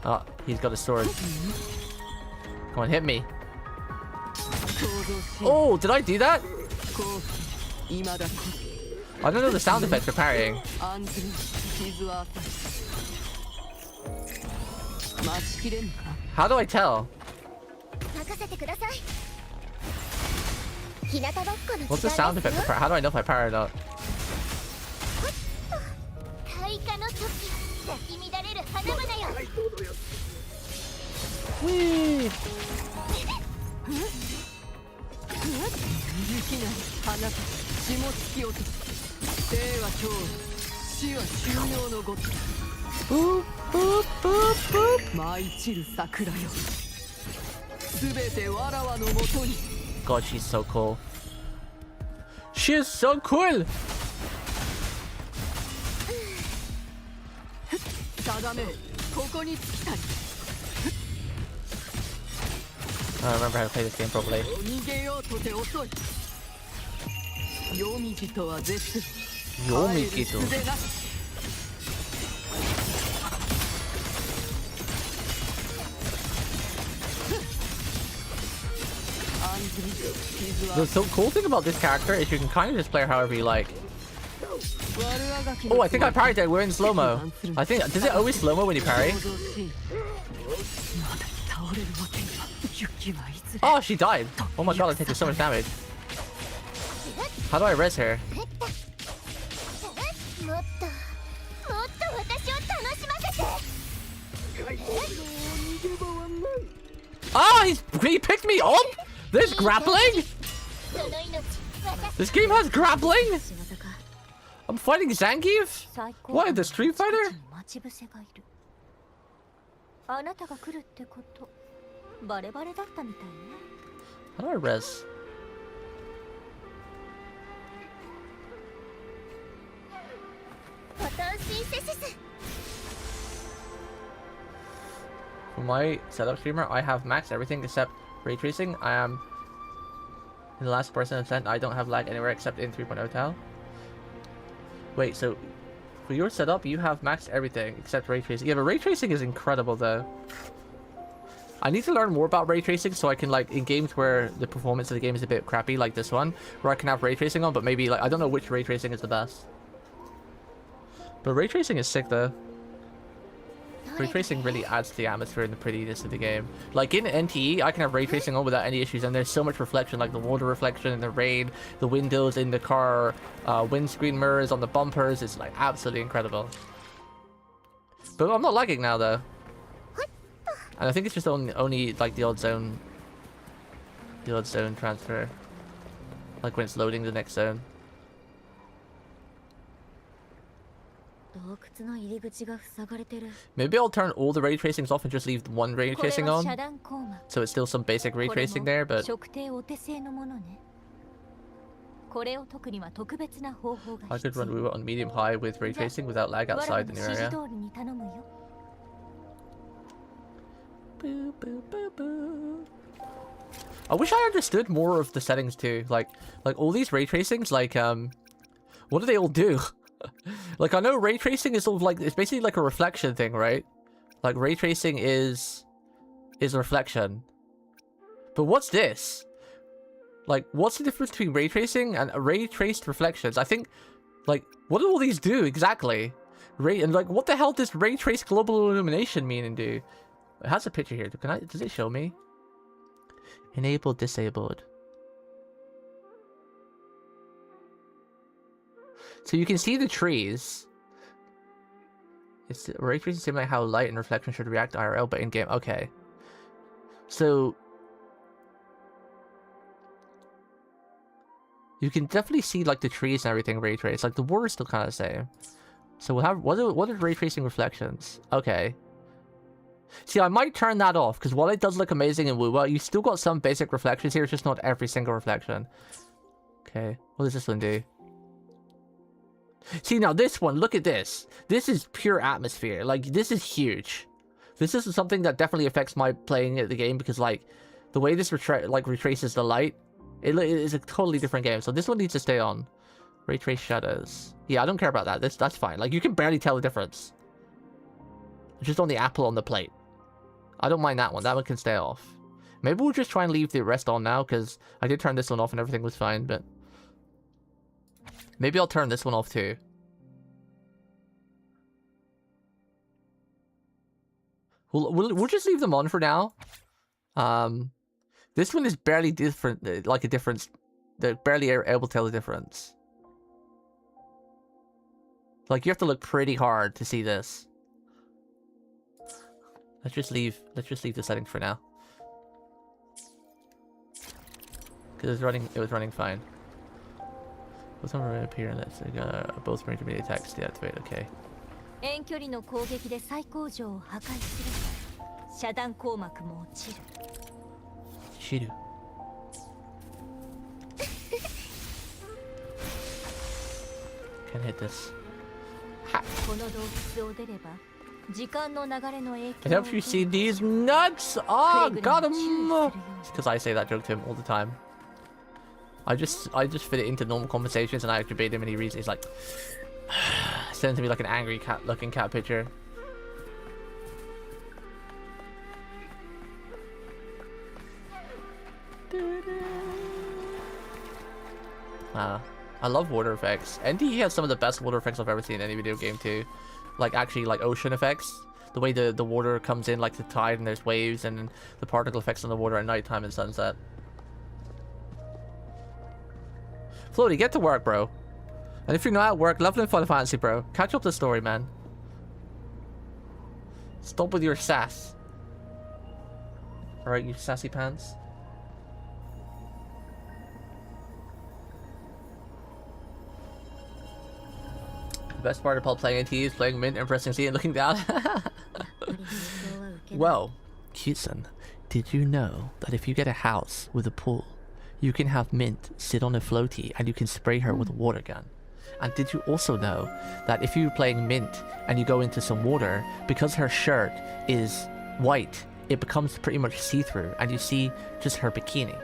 Oh, he's got a sword. Come on, hit me. Oh, did I do that? I don't know the sound effect for parrying. How do I tell? What's the sound effect for parry? How do I know if I parry or not? Whee! Boop, boop, boop, boop. God, she's so cool. She is so cool! I don't remember how to play this game properly. Yomikito. The so cool thing about this character is you can kind of just play her however you like. Oh, I think I parried there. We're in slow-mo. I think, does it always slow-mo when you parry? Oh, she died. Oh my god, I'm taking so much damage. How do I res her? Ah, he picked me up? There's grappling? This game has grappling? I'm fighting Zangief? What, the Street Fighter? How do I res? For my setup streamer, I have maxed everything except ray tracing. I am in the last %. I don't have lag anywhere except in 3.0 tile. Wait, so for your setup, you have maxed everything except ray tracing. Yeah, but ray tracing is incredible though. I need to learn more about ray tracing so I can, like, in games where the performance of the game is a bit crappy, like this one, where I can have ray tracing on, but maybe, like, I don't know which ray tracing is the best. But ray tracing is sick though. Ray tracing really adds to the atmosphere and the prettiness of the game. Like in NTE, I can have ray tracing on without any issues, and there's so much reflection, like the water reflection in the rain, the windows in the car, windscreen mirrors on the bumpers. It's like absolutely incredible. But I'm not lagging now though. And I think it's just only like the odd zone transfer, like when it's loading the next zone. Maybe I'll turn all the ray tracings off and just leave one ray tracing on, so it's still some basic ray tracing there, but I could run Wuthering on medium high with ray tracing without lag outside the new area. I wish I understood more of the settings too, like all these ray tracings, like what do they all do? Like, I know ray tracing is sort of like, it's basically like a reflection thing, right? Like ray tracing is reflection. But what's this? Like, what's the difference between ray tracing and ray traced reflections? I think, like, what do all these do exactly? And like, what the hell does ray trace global illumination mean and do? It has a picture here. Does it show me? Enabled, disabled. So you can see the trees. It's ray tracing seems like how light and reflection should react to IRL, but in game. Okay. So you can definitely see like the trees and everything ray trace. Like the water's still kind of the same. So we'll have what are ray tracing reflections? Okay. See, I might turn that off because while it does look amazing in Wuwa, you still got some basic reflections here. It's just not every single reflection. Okay. What does this one do? See, now this one, look at this. This is pure atmosphere. Like, this is huge. This is something that definitely affects my playing at the game because, like, the way this retraces the light, it is a totally different game. So this one needs to stay on. Ray trace shadows. Yeah, I don't care about that. That's fine. Like, you can barely tell the difference. Just on the apple on the plate. I don't mind that one. That one can stay off. Maybe we'll just try and leave the rest on now because I did turn this one off and everything was fine, but... Maybe I'll turn this one off too. We'll just leave them on for now. This one is barely different, like a difference. They're barely able to tell the difference. Like you have to look pretty hard to see this. Let's just leave the settings for now. Because it was running fine. Both of them appear in this. Both major media attacks deactivate. Okay. 遠距離の攻撃で最高上を破壊すれば遮断光膜も落ちる。知る。Can't hit this. この洞窟を出れば時間の流れの影響。Have you seen these nuts? Oh, got him! Because I say that joke to him all the time. I just fit it into normal conversations and I debate him and he reads it. He's like sends me like an angry looking cat picture. I love water effects. NDE has some of the best water effects I've ever seen in any video game too. Like actually like ocean effects. The way the water comes in like the tide and there's waves and the particle effects on the water at nighttime and sunset. Floaty, get to work, bro. And if you're not at work, leveling Final Fantasy, bro. Catch up the story, man. Stop with your sass. Alright, you sassy pants. The best part about playing NT is playing Mint and pressing C and looking down. Well, Kutsun, did you know that if you get a house with a pool, you can have Mint sit on a floaty and you can spray her with a water gun? And did you also know that if you're playing Mint and you go into some water, because her shirt is white, it becomes pretty much see-through and you see just her bikini?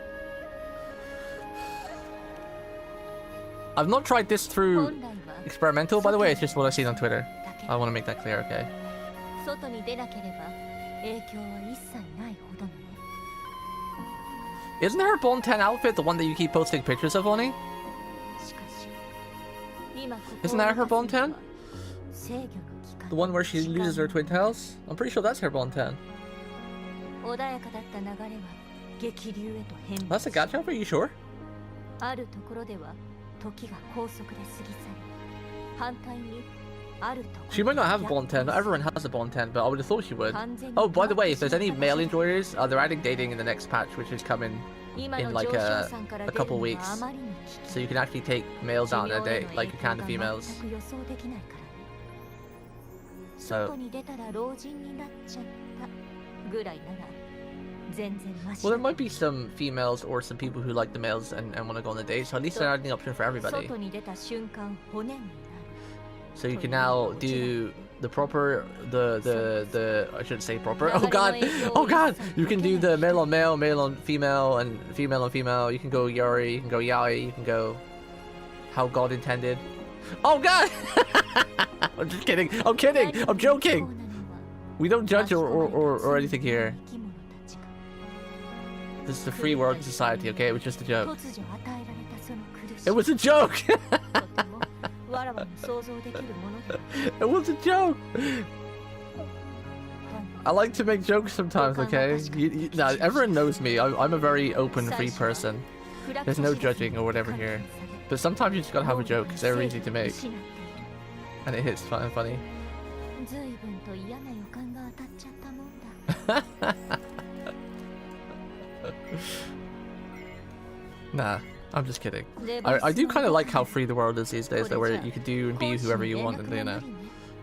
I've not tried this through experimental, by the way, it's just what I've seen on Twitter. I want to make that clear, okay? Isn't her Bon 10 outfit the one that you keep posting pictures of, Oni? Isn't that her Bon 10? The one where she loses her twin tails? I'm pretty sure that's her Bon 10. That's a gacha? Are you sure? She might not have a Bon 10, not everyone has a Bon 10, but I would have thought she would. Oh, by the way, if there's any male enjoyers, they're adding dating in the next patch, which is coming in like a couple weeks. So you can actually take males out on a date, like you can the females. So... Well, there might be some females or some people who like the males and want to go on a date, so at least they're adding the option for everybody. So you can now do the proper, I shouldn't say proper, oh god, you can do the male on male, male on female, and female on female, you can go yari, you can go yaoi, you can go how God intended. Oh god! I'm just kidding, I'm kidding, I'm joking! We don't judge or anything here. This is the free world society, okay? It was just a joke. It was a joke! わらわの想像できるものでは It was a joke. I like to make jokes sometimes, okay? Nah, everyone knows me. I'm a very open, free person. There's no judging or whatever here. But sometimes you just gotta have a joke because they're easy to make. And it hits fun and funny. 随分と嫌な予感が当たっちゃったもんだ Nah, I'm just kidding. I do kind of like how free the world is these days, though, where you can do and be whoever you want, and you know,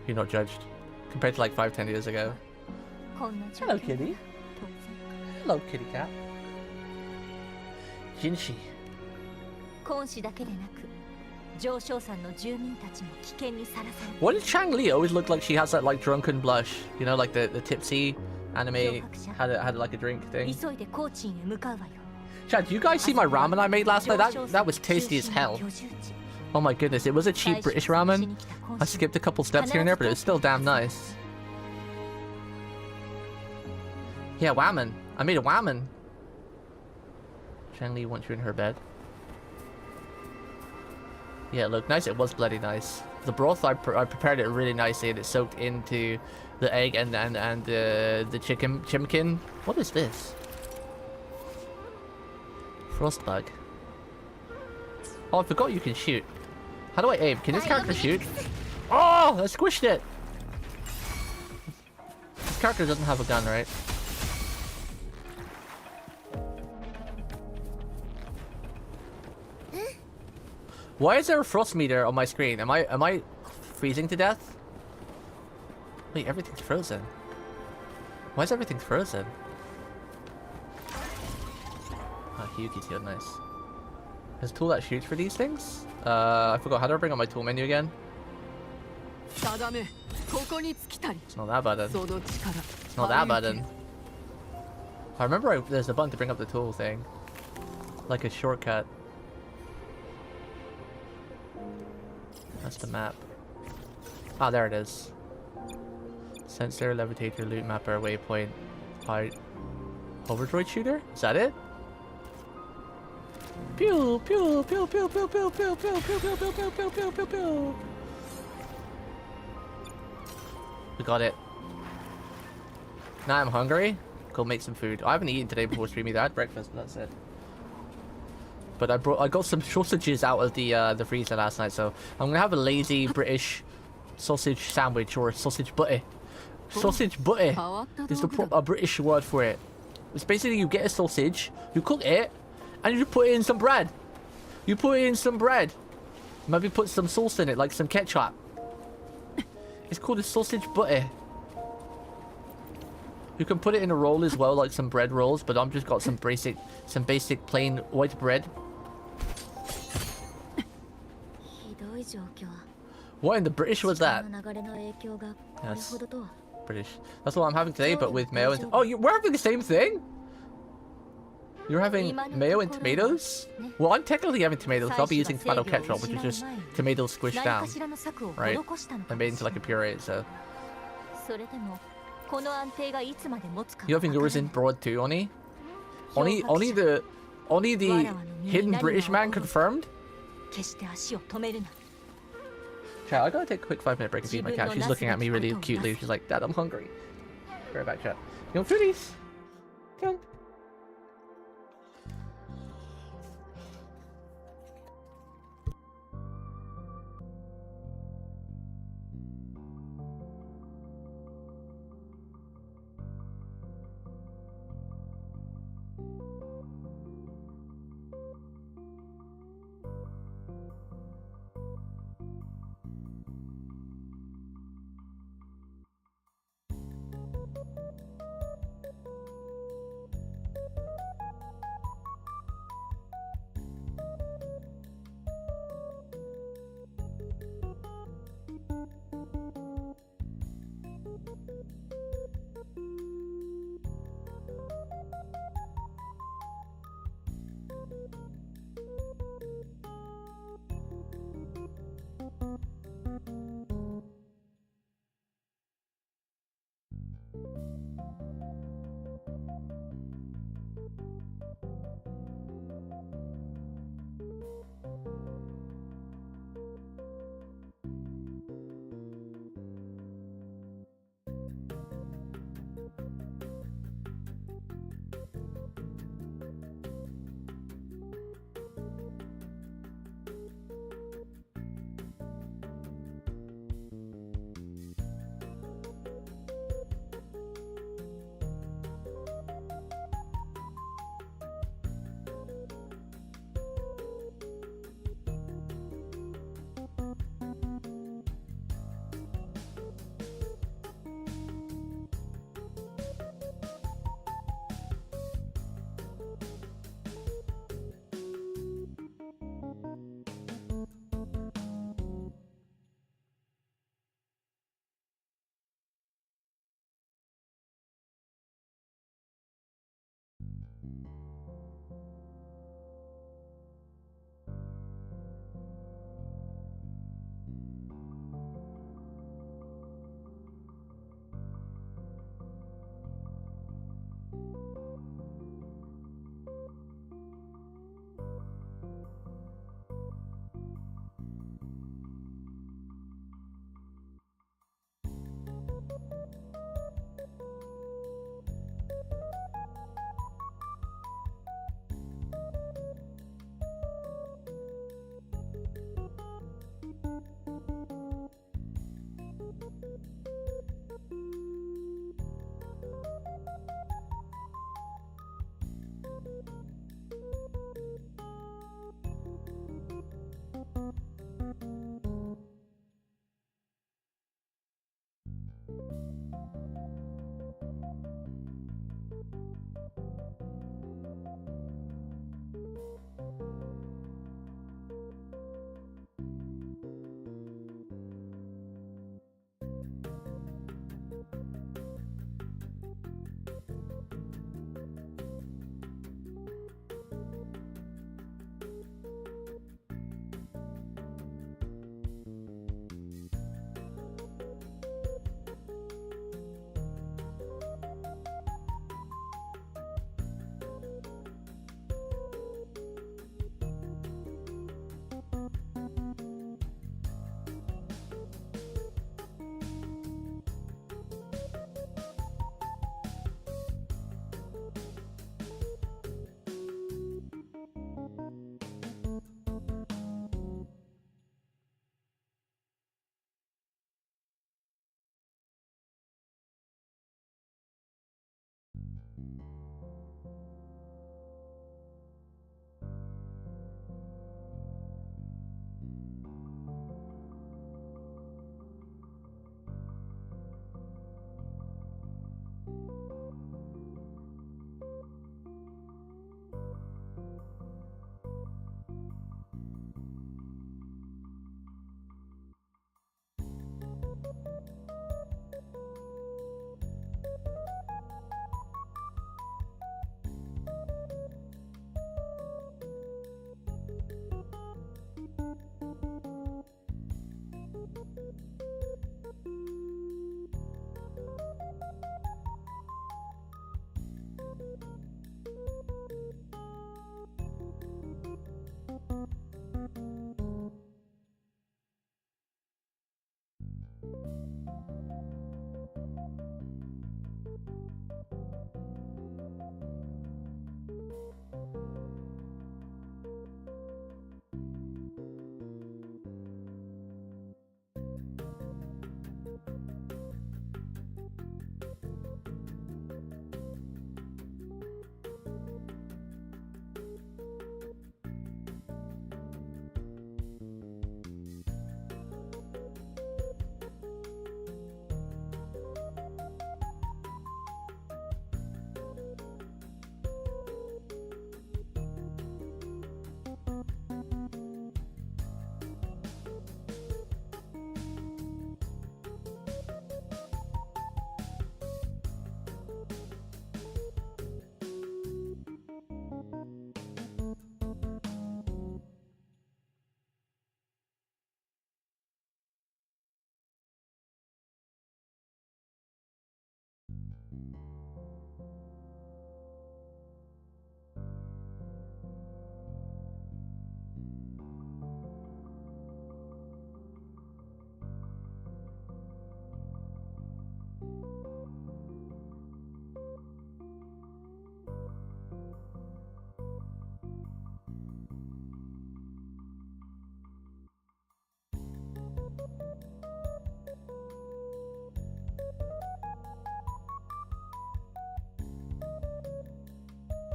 you're not judged. Compared to like 5-10 years ago. Hello, kitty. Hello, kitty cat. Jinshi. 今市だけでなく上昇山の住民たちも危険にさらされ Why does Chang-Li always look like she has that like drunken blush? You know, like the tipsy anime had like a drink thing. 急いでコーチンへ向かうわよ Chad, do you guys see my ramen I made last night? That was tasty as hell. Oh my goodness, it was a cheap British ramen. I skipped a couple steps here and there, but it was still damn nice. Yeah, ramen. I made a ramen. Chang-Li wants you in her bed. Yeah, it looked nice. It was bloody nice. The broth, I prepared it really nicely, and it soaked into the egg and the chimkin. What is this? Frostbug. Oh, I forgot you can shoot. How do I aim? Can this character shoot? Oh, I squished it! This character doesn't have a gun, right? Why is there a frost meter on my screen? Am I freezing to death? Wait, everything's frozen. Why is everything frozen? Ah, Hyuki's here, nice. There's a tool that shoots for these things? I forgot. How do I bring up my tool menu again? It's not that button. It's not that button. I remember there's a button to bring up the tool thing. Like a shortcut. That's the map. Ah, there it is. Sensor, levitator, loot mapper, waypoint, height. Overdroid shooter? Is that it? Pew pew pew pew pew pew pew pew pew pew pew pew pew pew pew pew. We got it. Now I'm hungry. Go make some food. I haven't eaten today before streaming. I had breakfast, but that's it. But I got some sausages out of the freezer last night, so I'm gonna have a lazy British sausage sandwich or sausage butty. Sausage butty is a British word for it. It's basically you get a sausage, you cook it, and you put it in some bread. You put it in some bread. Maybe put some sauce in it, like some ketchup. It's called a sausage butty. You can put it in a roll as well, like some bread rolls, but I've just got some basic plain white bread. What in the British was that? Yes, British. That's what I'm having today, but with mayo and... Oh, we're having the same thing? You're having mayo and tomatoes? Well, I'm technically having tomatoes, so I'll be using tomato ketchup, which is just tomatoes squished down, right? And made into like a puree, so... You having yours in broad too, Oni? Oni the hidden British man confirmed? Chat, I gotta take a quick 5-minute break and feed my cat. She's looking at me really cutely. She's like, Dad, I'm hungry. Be right back, chat. You want foodies? Come on.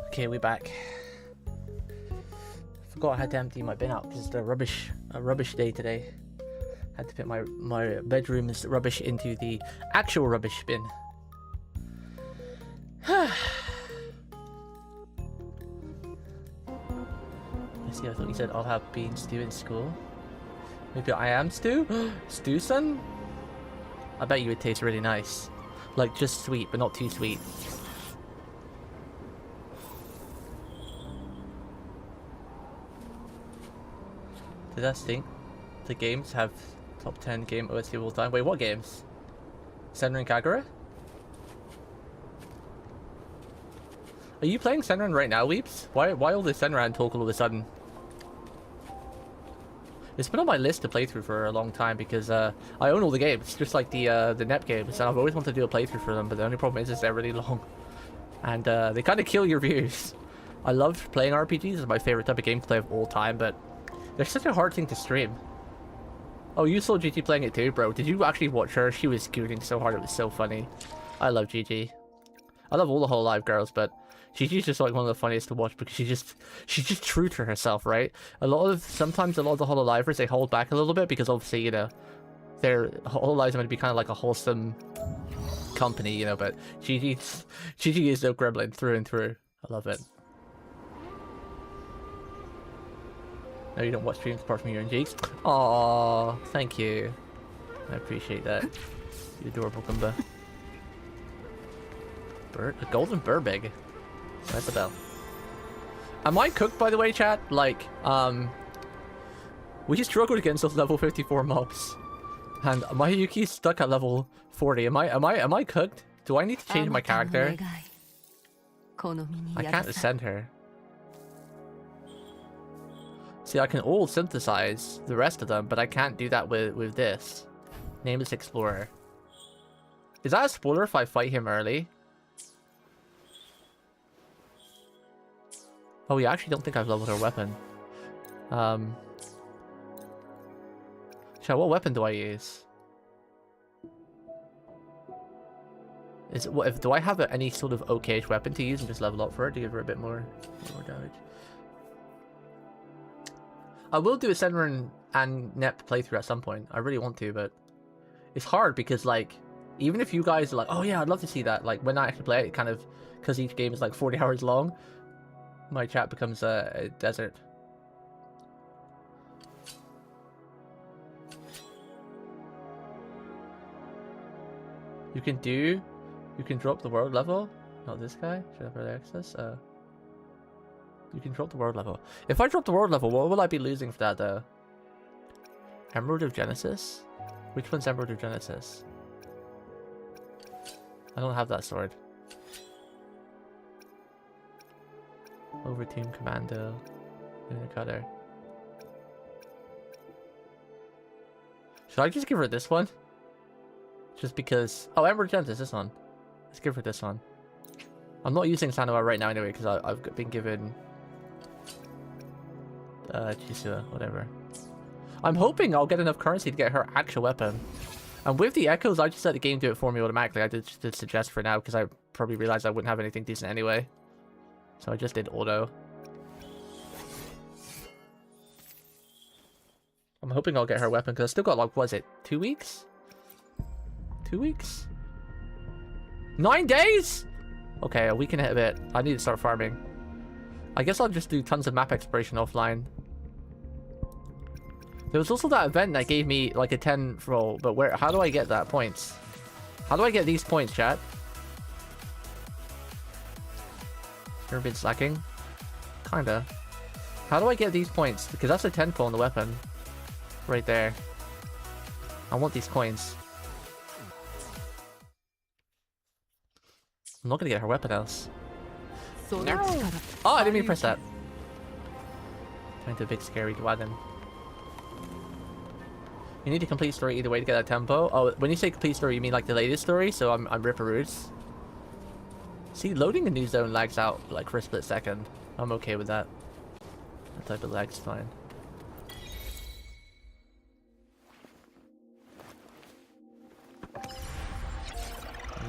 Okay, we back. Forgot I had to empty my bin out because it's a rubbish day today. Had to put my bedroom's rubbish into the actual rubbish bin. I see, I thought you said I'll have bean stew in school. Maybe I am stew? Stew, son? I bet you would taste really nice. Like, just sweet, but not too sweet. Did I think the games have top 10 game OST of all time? Wait, what games? Senran and Kagura? Are you playing Senran right now, Weeps? Why all this Senran talk all of a sudden? It's been on my list to play through for a long time because I own all the games, just like the NEP games, and I've always wanted to do a playthrough for them, but the only problem is they're really long. And they kind of kill your views. I love playing RPGs, it's my favorite type of game to play of all time, but they're such a hard thing to stream. Oh, you saw Gigi playing it too, bro. Did you actually watch her? She was scooting so hard, it was so funny. I love Gigi. I love all the Hololive girls, but Gigi's just like one of the funniest to watch because she's just true to herself, right? Sometimes a lot of the Hololivers, they hold back a little bit because obviously, you know, their Hololives are meant to be kind of like a wholesome company, you know, but GG is no gremlin through and through. I love it. No, you don't watch streams apart from your own Jeeks. Aww, thank you. I appreciate that. You adorable Kumba. Bird, a golden burbig. That's a bell. Am I cooked, by the way, chat? Like, we struggled against those level 54 mobs, and my Yuki's stuck at level 40. Am I cooked? Do I need to change my character? I can't ascend her. See, I can all synthesize the rest of them, but I can't do that with this. Nameless Explorer. Is that a spoiler if I fight him early? Oh, yeah, I actually don't think I've leveled her weapon. Chat, what weapon do I use? Do I have any sort of okay-ish weapon to use and just level up for it to give her a bit more damage? I will do a Senran and Nep playthrough at some point. I really want to, but it's hard because, like, even if you guys are like, oh yeah, I'd love to see that, like, when I actually play it, kind of, because each game is like 40 hours long, my chat becomes a desert. You can drop the world level? Not this guy? Should I have early access? You can drop the world level. If I drop the world level, what will I be losing for that, though? Emerald of Genesis? Which one's Emerald of Genesis? I don't have that sword. Over Team Commando. Lunar Cutter. Should I just give her this one? Just because... Oh, Emerald of Genesis, this one. Let's give her this one. I'm not using Sanwa right now anyway, because I've been given... Chisua, whatever. I'm hoping I'll get enough currency to get her actual weapon. And with the echoes, I just let the game do it for me automatically. I did suggest for now, because I probably realized I wouldn't have anything decent anyway. So I just did auto. I'm hoping I'll get her weapon, because I still got, like, what is it? 2 weeks? 2 weeks? 9 days?! Okay, a week and a bit. I need to start farming. I guess I'll just do tons of map exploration offline. There was also that event that gave me like a 10 roll, but where? How do I get that points? How do I get these points, chat? Ever been slacking? Kinda. How do I get these points? Because that's a 10 pull on the weapon. Right there. I want these coins. I'm not gonna get her weapon else. No! Oh, I didn't mean to press that. Trying to a big scary wagon. You need to complete story either way to get that tempo. Oh, when you say complete story, you mean like the latest story? So I'm Ripperoos. See, loading a new zone lags out like for a split second. I'm okay with that. That type of lag's fine.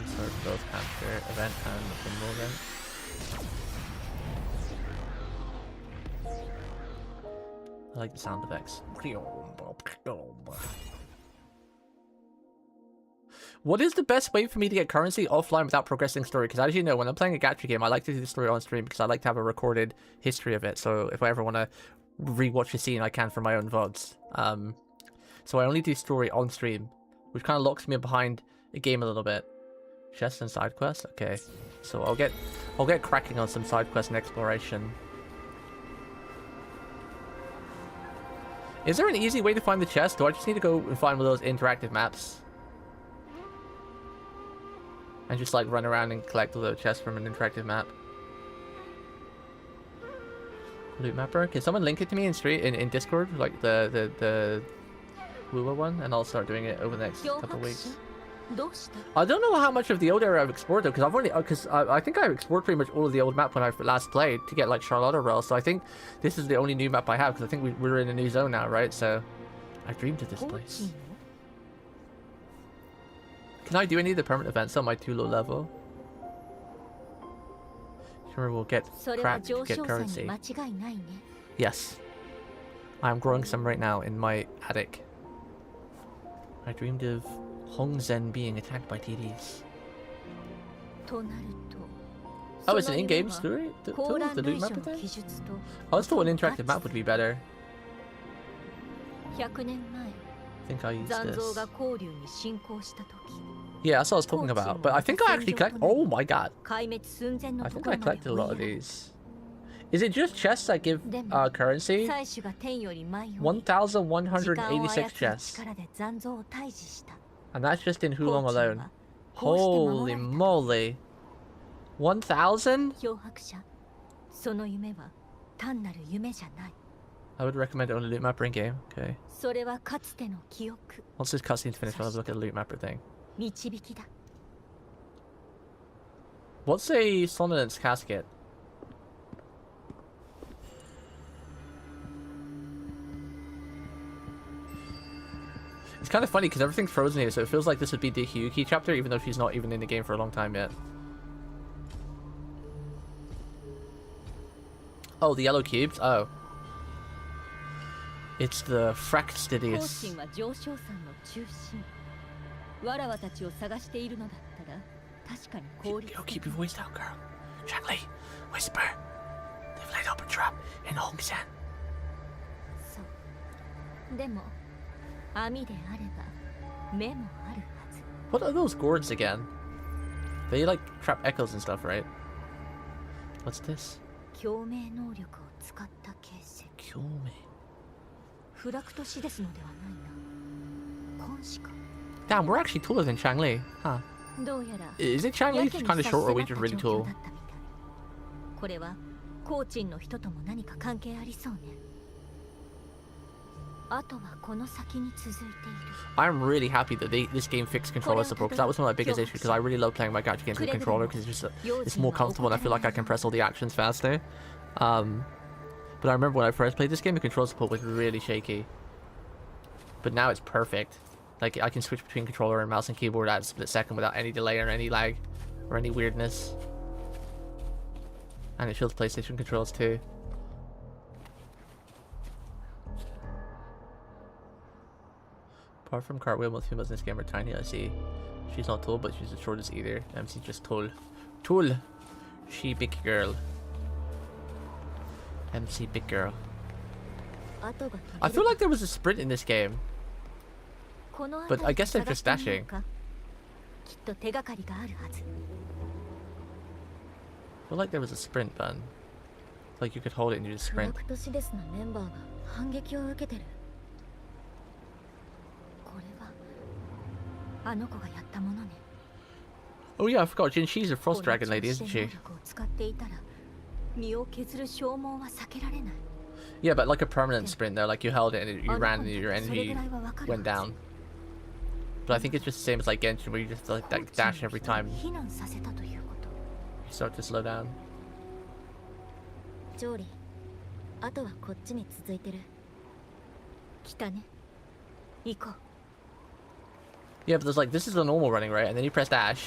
Start both after event and the symbol event. I like the sound effects. What is the best way for me to get currency offline without progressing story? Because as you know, when I'm playing a gacha game, I like to do the story on stream because I like to have a recorded history of it. So if I ever want to rewatch a scene, I can for my own VODs. So I only do story on stream, which kind of locks me behind a game a little bit. Chests and side quests? Okay. So I'll get cracking on some side quests and exploration. Is there an easy way to find the chest? Do I just need to go and find one of those interactive maps? And just like run around and collect all the chests from an interactive map? Loot mapper? Can someone link it to me in Discord? Like the Wuwa one? And I'll start doing it over the next couple of weeks. I don't know how much of the old area I've explored though, because I think I've explored pretty much all of the old map when I last played to get like Charlotte Rail. So I think this is the only new map I have because I think we're in a new zone now, right? So I dreamed of this place. Can I do any of the permanent events on my too low level? Sure, we'll get cracked to get currency. Yes, I'm growing some right now in my attic. I dreamed of Hongzen being attacked by TDs. Oh, it's an in-game story? The loot map thing? I was thought an interactive map would be better. I think I used this. Yeah, that's what I was talking about. But I think I actually collect. Oh my god. I think I collected a lot of these. Is it just chests that give currency? 1,186 chests. And that's just in Hulong alone. Holy moly. 1,000? I would recommend it on a loot mapper in game. Okay. Once this cutscene's finished, I'll have a look at the loot mapper thing. What's a Sonance casket? It's kind of funny because everything's frozen here, so it feels like this would be the Hyuki chapter, even though she's not even in the game for a long time yet. Oh, the yellow cubes? Oh. It's the Fractidius. Keep your voice down, girl. Changli, whisper. They've laid up a trap in Hongsan. What are those gourds again? They like trap echoes and stuff, right? What's this? Kyome. Damn, we're actually taller than Changli, huh? Is it Changli just kind of short, or are we just really tall? I'm really happy that this game fixed controller support, because that was one of my biggest issues, because I really love playing my gacha games with a controller, because it's just it's more comfortable and I feel like I can press all the actions faster. But I remember when I first played this game, the controller support was really shaky. But now it's perfect. Like, I can switch between controller and mouse and keyboard at a split second without any delay or any lag or any weirdness. And it shows PlayStation controls too. Apart from Cartwheel, most females in this game are tiny, I see. She's not tall, but she's as short as either. MC's just tall. Tall! She big girl. MC big girl. I feel like there was a sprint in this game. But I guess they're just dashing. I feel like there was a sprint button. Like you could hold it and you just sprint. Oh yeah, I forgot. She's a frost dragon lady, isn't she? Yeah, but like a permanent sprint though, like you held it and you ran and your energy went down. But I think it's just the same as like Genshin, where you just like dash every time you start to slow down. Yeah, but there's like, this is the normal running, right? And then you press dash,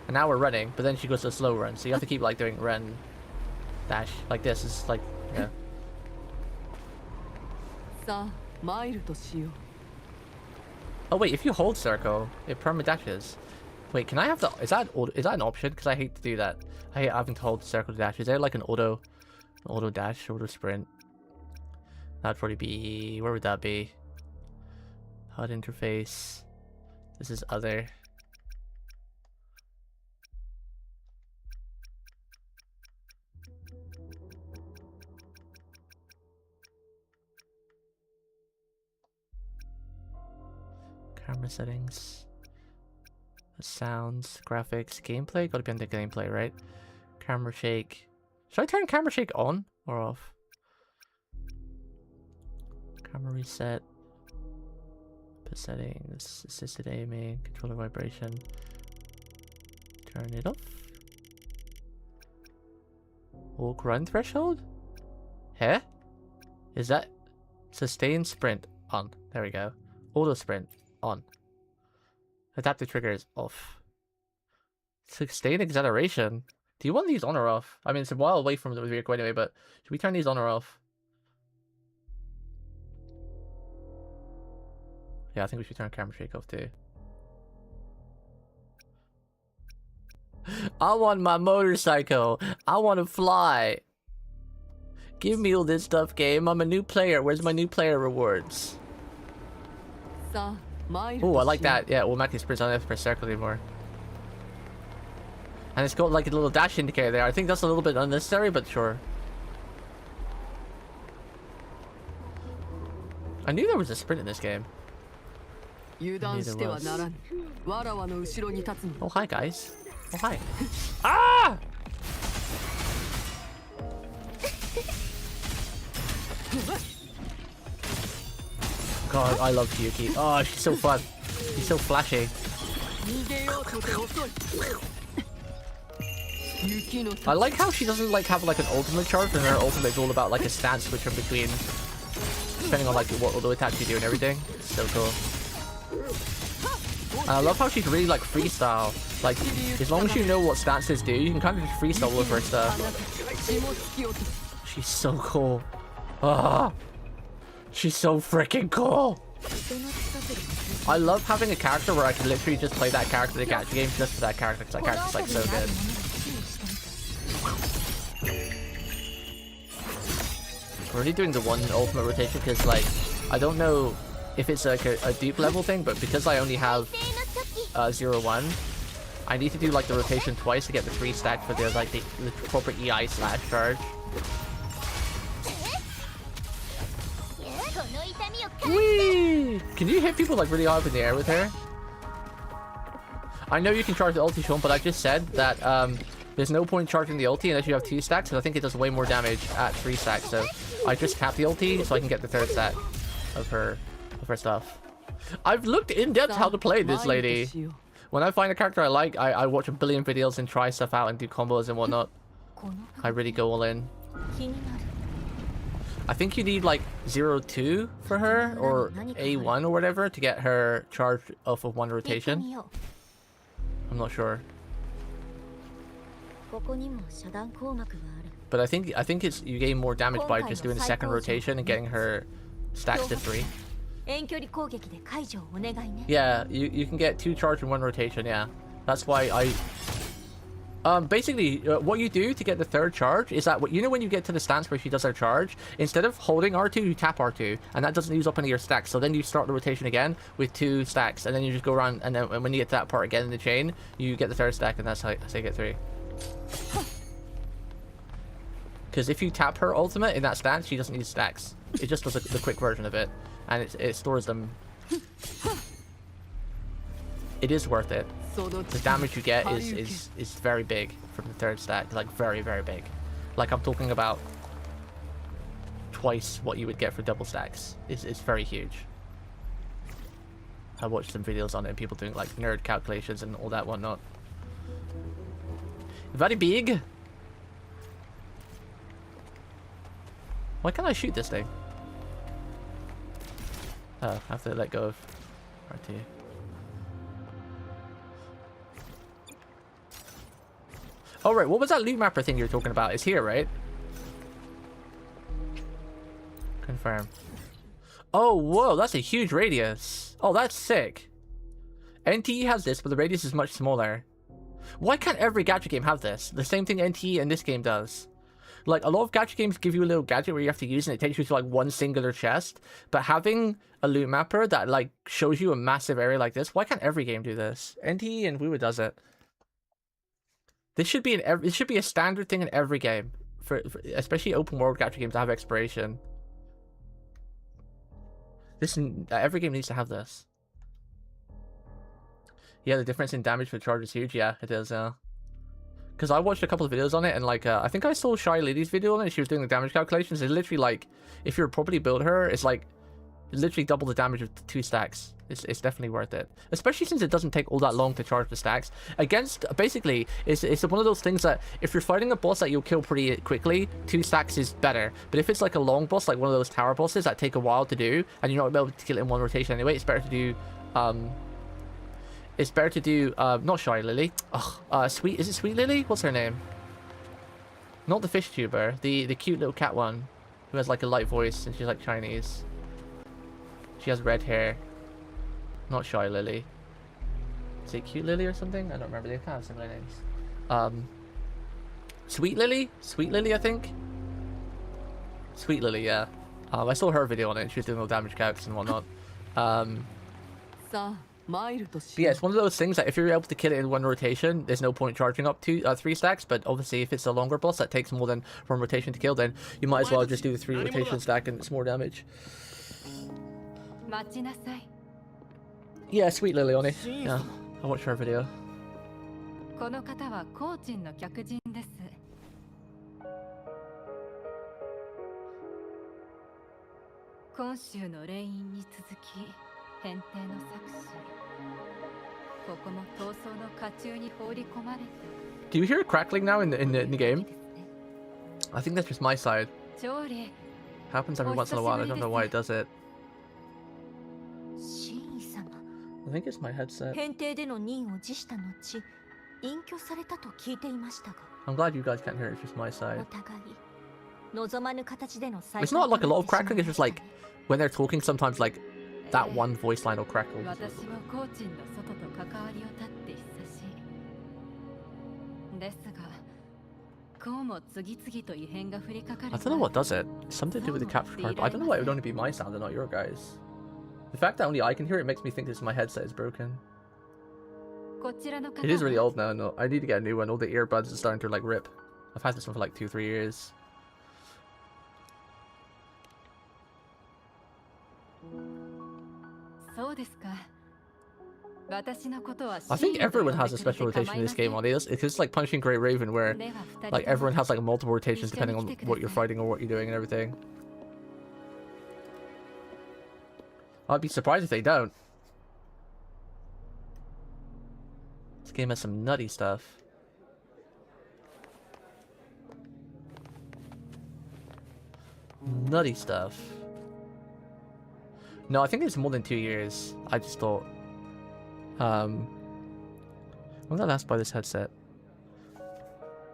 and now we're running, but then she goes to a slow run, so you have to keep like doing run, dash, like this. It's like, yeah. Oh wait, if you hold circle, it perma dashes. Wait, can I have the? Is that an option? Because I hate to do that. I hate having to hold circle to dash. Is there like an auto dash, auto sprint? That'd probably be, where would that be? HUD interface. This is other. Camera settings. The sounds, graphics, gameplay. Gotta be under gameplay, right? Camera shake. Should I turn camera shake on or off? Camera reset. Settings, assisted aiming, controller vibration. Turn it off. Walk run threshold? Huh? Is that sustain sprint on? There we go. Auto sprint on. Adaptive triggers off. Sustain acceleration. Do you want these on or off? I mean, it's a while away from the vehicle anyway, but should we turn these on or off? Yeah, I think we should turn camera shake off too. I want my motorcycle. I want to fly. Give me all this stuff, game. I'm a new player. Where's my new player rewards? Oh, I like that. Yeah, automatic sprints. I don't have to press circle anymore. And it's got like a little dash indicator there. I think that's a little bit unnecessary, but sure. I knew there was a sprint in this game. Oh, hi, guys. Oh, hi. Ah! God, I love Yuki. Oh, she's so fun. She's so flashy. I like how she doesn't like have like an ultimate charge, and her ultimate is all about like a stance switch in between, depending on like what auto attacks you do and everything. It's so cool. And I love how she's really like freestyle. Like, as long as you know what stances do, you can kind of just freestyle all of her stuff. She's so cool. Ah, she's so freaking cool. I love having a character where I can literally just play that character in the gacha game just for that character, because that character's like so good. We're only doing the one ultimate rotation because like I don't know if it's like a dupe level thing, but because I only have 0-1, I need to do like the rotation twice to get the 3 stack for the like the proper EI slash charge. Whee! Can you hit people like really hard in the air with her? I know you can charge the ulti, Sean, but I just said that there's no point charging the ulti unless you have 2 stacks, and I think it does way more damage at 3 stacks. So I just tap the ulti so I can get the 3rd stack of her stuff. I've looked in depth how to play this lady. When I find a character I like, I watch a billion videos and try stuff out and do combos and whatnot. I really go all in. I think you need like 0-2 for her, or A1 or whatever, to get her charged off of 1 rotation. I'm not sure. But I think it's you gain more damage by just doing the 2nd rotation and getting her stacks to 3. Yeah, you can get 2 charge in 1 rotation, yeah. That's why I... basically, what you do to get the 3rd charge is that, you know when you get to the stance where she does her charge, instead of holding R2, you tap R2, and that doesn't use up any of your stacks. So then you start the rotation again with 2 stacks, and then you just go around, and then when you get to that part again in the chain, you get the 3rd stack, and that's how you get 3. Because if you tap her ultimate in that stance, she doesn't use stacks. It just does the quick version of it, and it stores them. It is worth it. The damage you get is very big from the 3rd stack, like very, very big. Like I'm talking about twice what you would get for double stacks. It's very huge. I watched some videos on it and people doing like nerd calculations and all that whatnot. Very big. Why can't I shoot this thing? Oh, I have to let go of R2. Oh, right. What was that loot mapper thing you were talking about? It's here, right? Confirm. Oh, whoa. That's a huge radius. Oh, that's sick. NTE has this, but the radius is much smaller. Why can't every gacha game have this? The same thing NTE and this game does. Like, a lot of gacha games give you a little gadget where you have to use it, and it takes you to, like, one singular chest. But having a loot mapper that, like, shows you a massive area like this, why can't every game do this? NTE and Wuthering does it. This should be it should be a standard thing in every game, for especially open world gacha games that have exploration. Every game needs to have this. Yeah, the difference in damage per charge is huge. Yeah, it is. Because I watched a couple of videos on it, and like I think I saw Shy Lady's video on it. She was doing the damage calculations. It's literally like, if you're properly build her, it's like literally double the damage of 2 stacks. It's definitely worth it, especially since it doesn't take all that long to charge the stacks. Against, basically, it's one of those things that if you're fighting a boss that you'll kill pretty quickly, 2 stacks is better. But if it's like a long boss, like one of those tower bosses that take a while to do, and you're not able to kill it in 1 rotation anyway, it's better to do not Shy Lily. Sweet, is it Sweet Lily? What's her name? Not the fish tuber, the cute little cat one who has like a light voice and she's like Chinese. She has red hair. Not Shy Lily. Is it Cute Lily or something? I don't remember. They kind of have similar names. Sweet Lily, I think. Sweet Lily, yeah. I saw her video on it. She was doing all damage calcs and whatnot. Sa, Mairu to But yeah, it's one of those things that if you're able to kill it in one rotation, there's no point charging up to 3 stacks. But obviously, if it's a longer boss that takes more than 1 rotation to kill, then you might as well just do the 3 rotation stack and it's more damage. Yeah, Sweet Lily on it. Yeah, I watched her video. この方はコーチンの客人です。今週の霊院に続き変定の作詞。ここも闘争の渦中に放り込まれて。Do you hear it crackling now in the game? I think that's just my side. Happens every once in a while. I don't know why it does it. I think it's my headset. 変定での任を辞した後、隠居されたと聞いていましたが。I'm glad you guys can't hear it. It's just my side. お互い望まぬ形での再会。 It's not like a lot of crackling. It's just like when they're talking, sometimes like that one voice line will crackle. 私もコーチンの外と関わりを絶って久しい。ですが、こうも次々と異変が降りかかる。 I don't know what does it. Something to do with the capture card, but I don't know why it would only be my sound and not your guys. The fact that only I can hear it makes me think this my headset is broken. It is really old now. No, I need to get a new one. All the earbuds are starting to like rip. I've had this one for like 2-3 years. I think everyone has a special rotation in this game on it. It's just like punching Great Raven where like everyone has like multiple rotations depending on what you're fighting or what you're doing and everything. I'd be surprised if they don't. This game has some nutty stuff. Nutty stuff. No, I think it's more than 2 years. I just thought. When did I last buy this headset?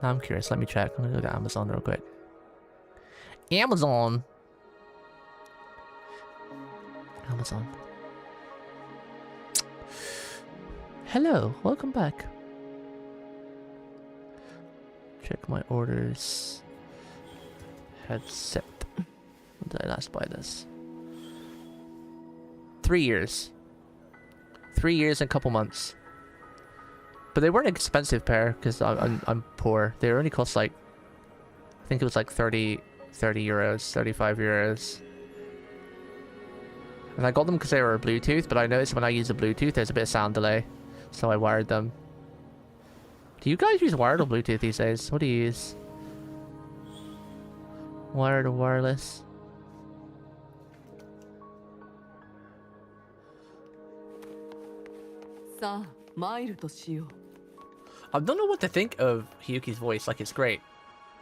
Now I'm curious. Let me check. I'm gonna go to Amazon real quick. Amazon. Amazon. Hello, welcome back. Check my orders. Headset. When did I last buy this? 3 years. 3 years and a couple months. But they weren't an expensive pair because I'm poor. They only cost like, I think it was like 30 euros, 35 euros. And I got them because they were Bluetooth, but I noticed when I use the Bluetooth, there's a bit of sound delay. So I wired them. Do you guys use wired or Bluetooth these days? What do you use? Wired or wireless? Sa, Mairu to shiyou. I don't know what to think of Hiyuki's voice. Like, it's great.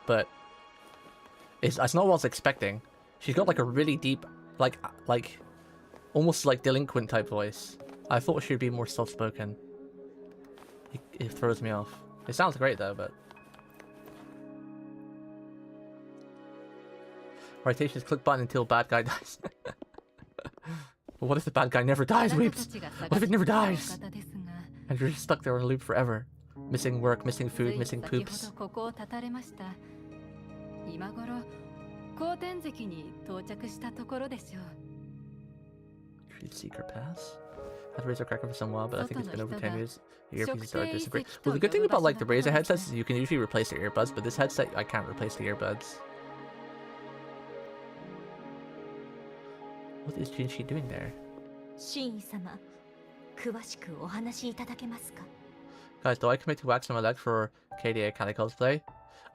But it's not what I was expecting. She's got like a really deep, like almost like delinquent type voice. I thought she'd be more soft-spoken. It throws me off. It sounds great though, but... Rotations, click button until bad guy dies. But what if the bad guy never dies, Weeps? What if it never dies? And you're just stuck there on a loop forever. Missing work, missing food, missing poops. Secret pass? Had Razer Cracker for some while, but I think it's been over 10 years. The earpieces started to disagree. Well, the good thing about like the Razer headsets is you can usually replace the earbuds, but this headset I can't replace the earbuds. What is Jinshi doing there? Guys, do I commit to waxing my leg for KDA Akali cosplay?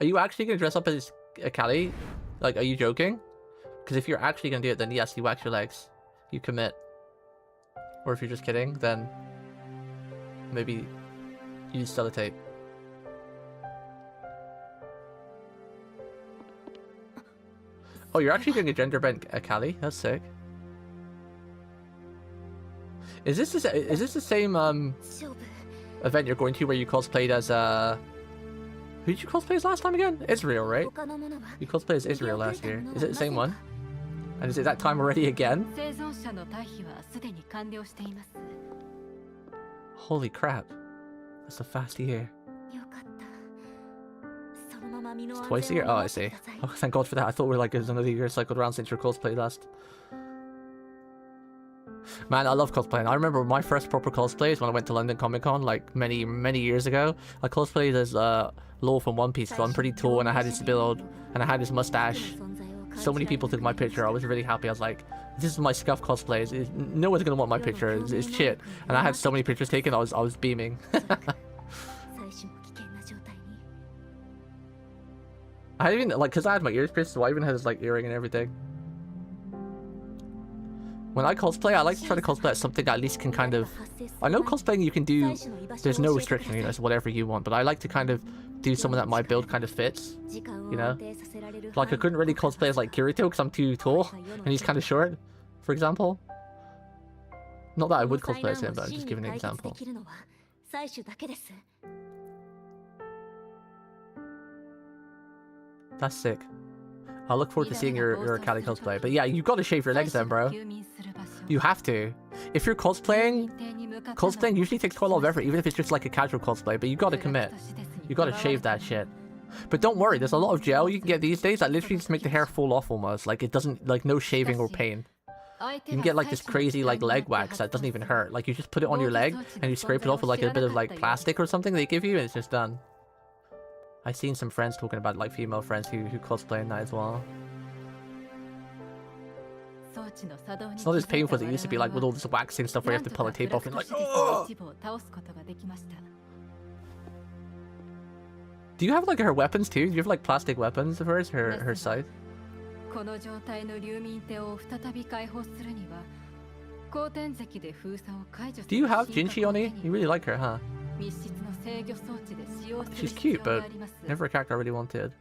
Are you actually going to dress up as Akali? Like, are you joking? Because if you're actually going to do it, then yes, you wax your legs. You commit. Or if you're just kidding, then maybe use sellotape. Oh, you're actually doing a gender bent Akali? That's sick. Is this the same event you're going to where you cosplayed as who did you cosplay as last time again? Israel, right? You cosplayed as Israel last year. Is it the same one? And is it that time already again? Holy crap. That's a fast year. It's twice a year? Oh, I see. Oh, thank God for that. I thought we were like, it was another year cycled around since your cosplay last. Man, I love cosplaying. I remember my first proper cosplays when I went to London Comic Con, like many years ago. I cosplayed as Law from One Piece, so I'm pretty tall and I had his build and I had his mustache. So many people took my picture. I was really happy. I was like, this is my scuff cosplay. No one's gonna want my picture. It's shit. And I had so many pictures taken. I was beaming. I even like, cause I had my ears pierced, so I even had this like earring and everything. When I cosplay, I like to try to cosplay as something that at least can kind of... I know cosplaying you can do... There's no restriction, you know, it's whatever you want. But I like to kind of do someone that my build kind of fits, you know? Like, I couldn't really cosplay as, like, Kirito because I'm too tall and he's kind of short, for example. Not that I would cosplay as him, but I'm just giving an example. That's sick. I look forward to seeing your Akali cosplay. But yeah, you gotta shave your legs then, bro. You have to. If you're cosplaying usually takes quite a lot of effort, even if it's just like a casual cosplay, but you gotta commit. You gotta shave that shit. But don't worry, there's a lot of gel you can get these days that literally just make the hair fall off almost. Like, it doesn't, like, no shaving or pain. You can get like this crazy like leg wax that doesn't even hurt. Like, you just put it on your leg and you scrape it off with like a bit of like plastic or something they give you and it's just done. I've seen some friends talking about, like, female friends who cosplay in that as well. It's not as painful as it used to be, like, with all this waxing stuff where you have to pull the tape off and like, oh! Do you have, like, her weapons too? Do you have, like, plastic weapons of hers? Her scythe? Do you have Jinchi Oni? You really like her, huh? She's cute, but never a character I really wanted.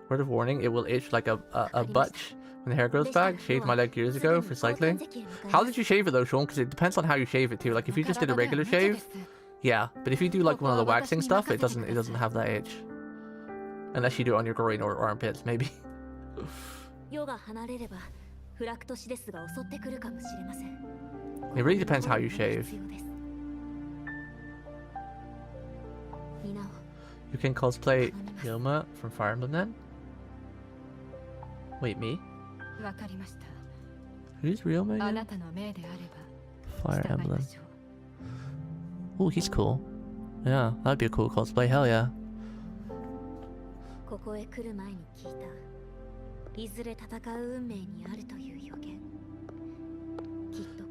Word of warning, it will itch like a butch when the hair grows back. Shaved my leg years ago for cycling. How did you shave it though, Sean? Because it depends on how you shave it too. Like, if you just did a regular shave, yeah. But if you do like one of the waxing stuff, it doesn't have that itch. Unless you do it on your groin or armpits, maybe. It really depends how you shave. You can cosplay Yoma from Fire Emblem then? Wait, me? Who's Ryoma again? Fire Emblem. Oh, he's cool. Yeah, that'd be a cool cosplay, hell yeah.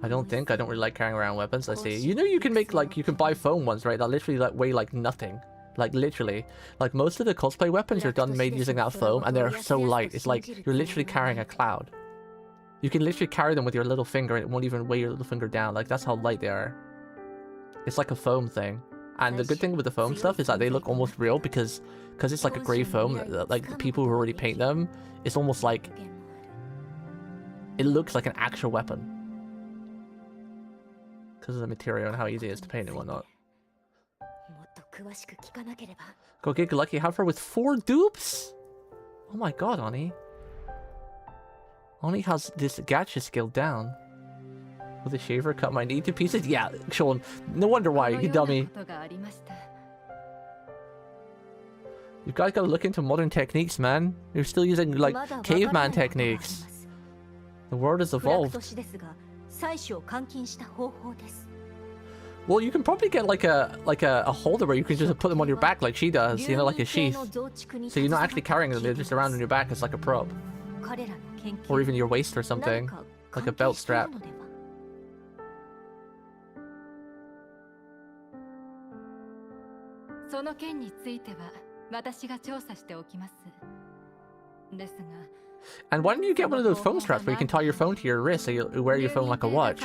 I don't really like carrying around weapons. I see. You know you can make, like, you can buy foam ones, right? That literally, like, weigh, like, nothing. Like, literally. Like, most of the cosplay weapons are made using that foam, and they're so light. It's like, you're literally carrying a cloud. You can literally carry them with your little finger, and it won't even weigh your little finger down. Like, that's how light they are. It's like a foam thing. And the good thing with the foam stuff is that they look almost real, because it's like a grey foam, like, the people who already paint them, it's almost like... It looks like an actual weapon. Because of the material and how easy it is to paint and whatnot. Go get lucky. Have her with 4 dupes? Oh my god, Ani. Ani has this gacha skill down. With a shaver, cut my knee to pieces? Yeah, Sean. No wonder why, you dummy. You guys gotta look into modern techniques, man. You're still using, like, caveman techniques. The world has evolved. Well, you can probably get like a holder where you can just put them on your back like she does, you know, like a sheath. So you're not actually carrying them, they're just around on your back as like a prop. Or even your waist or something, like a belt strap. And why don't you get one of those phone straps where you can tie your phone to your wrist so you wear your phone like a watch?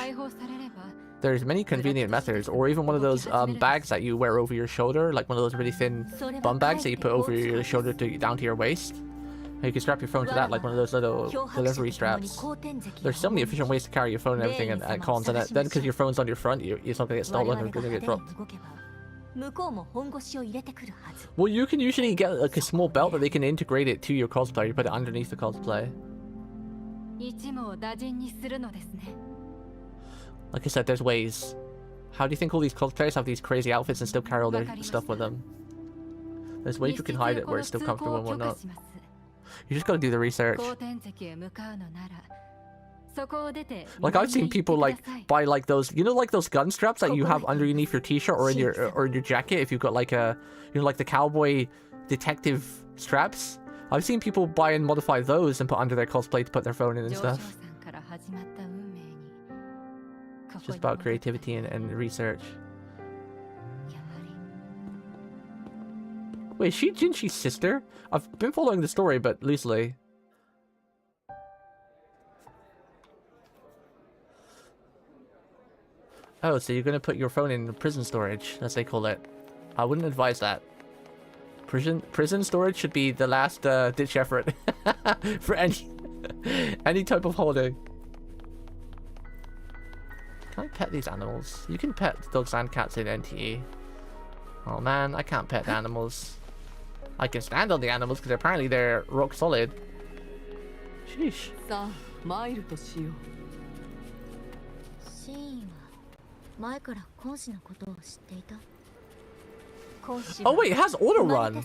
There's many convenient methods, or even one of those bags that you wear over your shoulder, like one of those really thin bum bags that you put over your shoulder down to your waist. And you can strap your phone to that, like one of those little delivery straps. There's so many efficient ways to carry your phone and everything at cons, and then because your phone's on your front, you're not gonna get stolen or gonna get dropped. Well, you can usually get like a small belt that they can integrate it to your cosplay. You put it underneath the cosplay. Like I said, there's ways. How do you think all these cosplayers have these crazy outfits and still carry all their stuff with them? There's ways you can hide it where it's still comfortable and whatnot. You just gotta do the research. Like I've seen people like buy like those, you know, like those gun straps that you have underneath your t-shirt or in your jacket if you've got like a, you know, like the cowboy detective straps. I've seen people buy and modify those and put under their cosplay to put their phone in and stuff. It's just about creativity and research. Wait, is she Jinshi's sister? I've been following the story, but loosely. Oh, so you're gonna put your phone in prison storage, as they call it. I wouldn't advise that. Prison storage should be the last ditch effort for any type of holding. Can I pet these animals? You can pet dogs and cats in NTE. Oh man, I can't pet the animals. I can stand on the animals because apparently they're rock solid. Sheesh. Oh wait, it has auto run.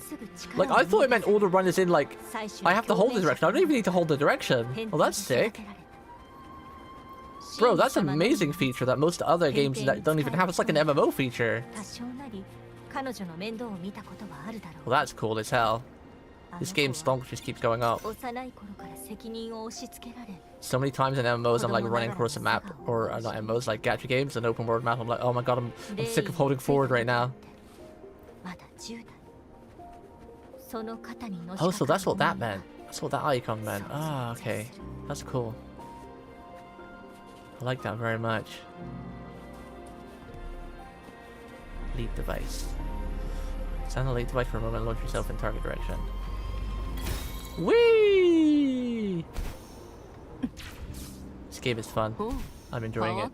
Like I thought it meant auto run is in like I have to hold the direction. I don't even need to hold the direction. Oh, that's sick. Bro, that's an amazing feature that most other games that don't even have. It's like an MMO feature. Well, that's cool as hell. This game's stonk just keeps going up. So many times in MMOs I'm like running across a map, or not MMOs, like gacha games, an open world map, I'm like, oh my god, I'm sick of holding forward right now. Oh, so that's what that meant. That's what that icon meant. Ah, okay. That's cool. I like that very much. Lead device. Stand on the lead device for a moment and launch yourself in target direction. Whee! This game is fun. I'm enjoying it.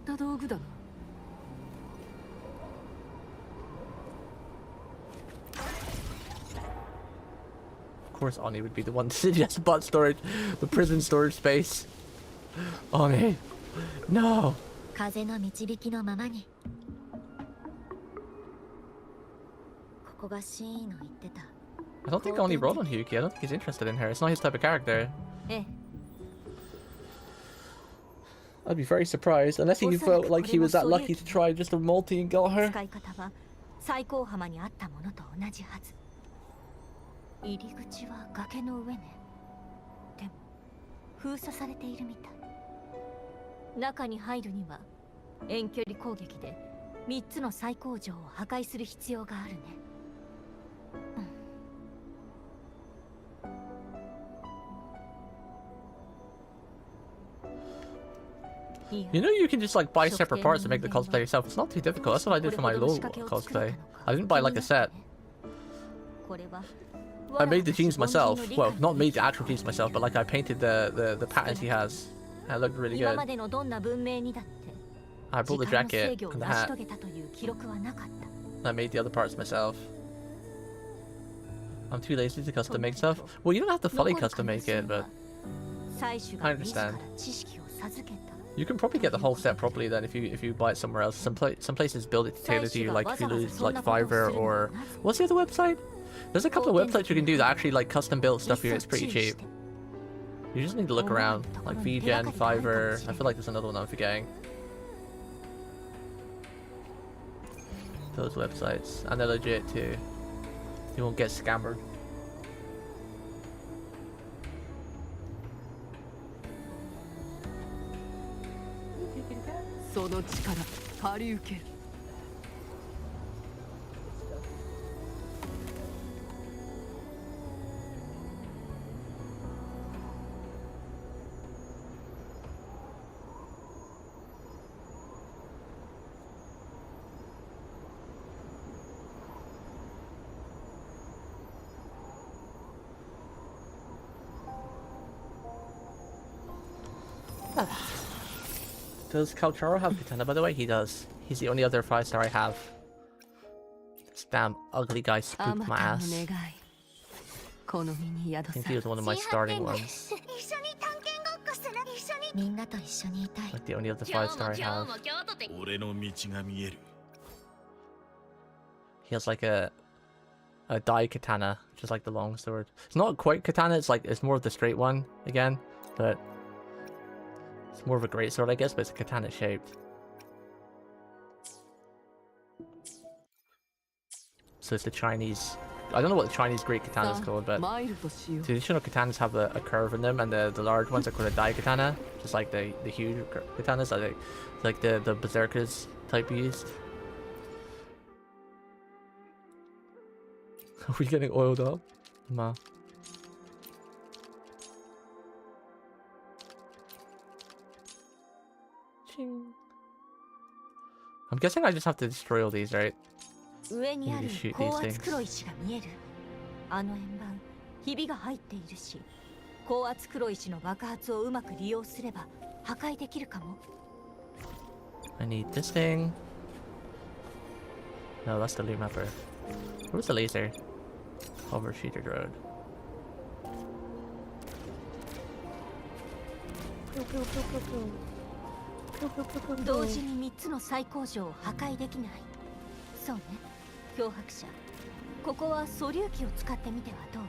Of course Oni would be the one to suggest bot storage, the prison storage space. Oni. No! I don't think Oni rolled on Hyuki. I don't think he's interested in her. It's not his type of character. I'd be very surprised, unless he felt like he was that lucky to try just a multi and got her. You know, you can just like buy separate parts and make the cosplay yourself. It's not too difficult. That's what I did for my LoL cosplay. I didn't buy like a set. I made the jeans myself. Well, not made the actual jeans myself, but like I painted the patterns he has. And it looked really good. I bought the jacket and the hat. I made the other parts myself. I'm too lazy to custom make stuff. Well, you don't have to fully custom make it, but I understand. You can probably get the whole set properly then if you buy it somewhere else. Some places build it to tailor to you, like if you lose like Fiverr or what's the other website? There's a couple of websites you can do that actually like custom built stuff here. It's pretty cheap. You just need to look around, like VGen, Fiverr. I feel like there's another one I'm forgetting. Those websites, and they're legit too. You won't get scammered. Does Kalcharo have Katana, by the way? He does. He's the only other 5-star I have. This damn ugly guy spooked my ass. I think he was one of my starting ones. Like the only other 5-star I have. He has like a a dai katana, which is like the long sword. It's not quite katana, it's more of the straight one again, but it's more of a great sword, I guess, but it's katana shaped. So it's the Chinese. I don't know what the Chinese great katana is called, but the traditional katanas have a curve in them, and the large ones are called a dai katana, just like the huge katanas, like the berserkers type used. Are we getting oiled up? Ma. Ching. I'm guessing I just have to destroy all these, right? 上にある shoot 高 these 圧 things. 黒石が見える。あの円盤、ひびが入っているし、高圧黒石の爆発をうまく利用すれば破壊できるかも。I need this thing. No, that's the loot mapper. Where's the laser? Over Sheeted Road. 同時に3つの最高所を破壊できない。そうね、漂白者。ここは素粒器を使ってみてはどう？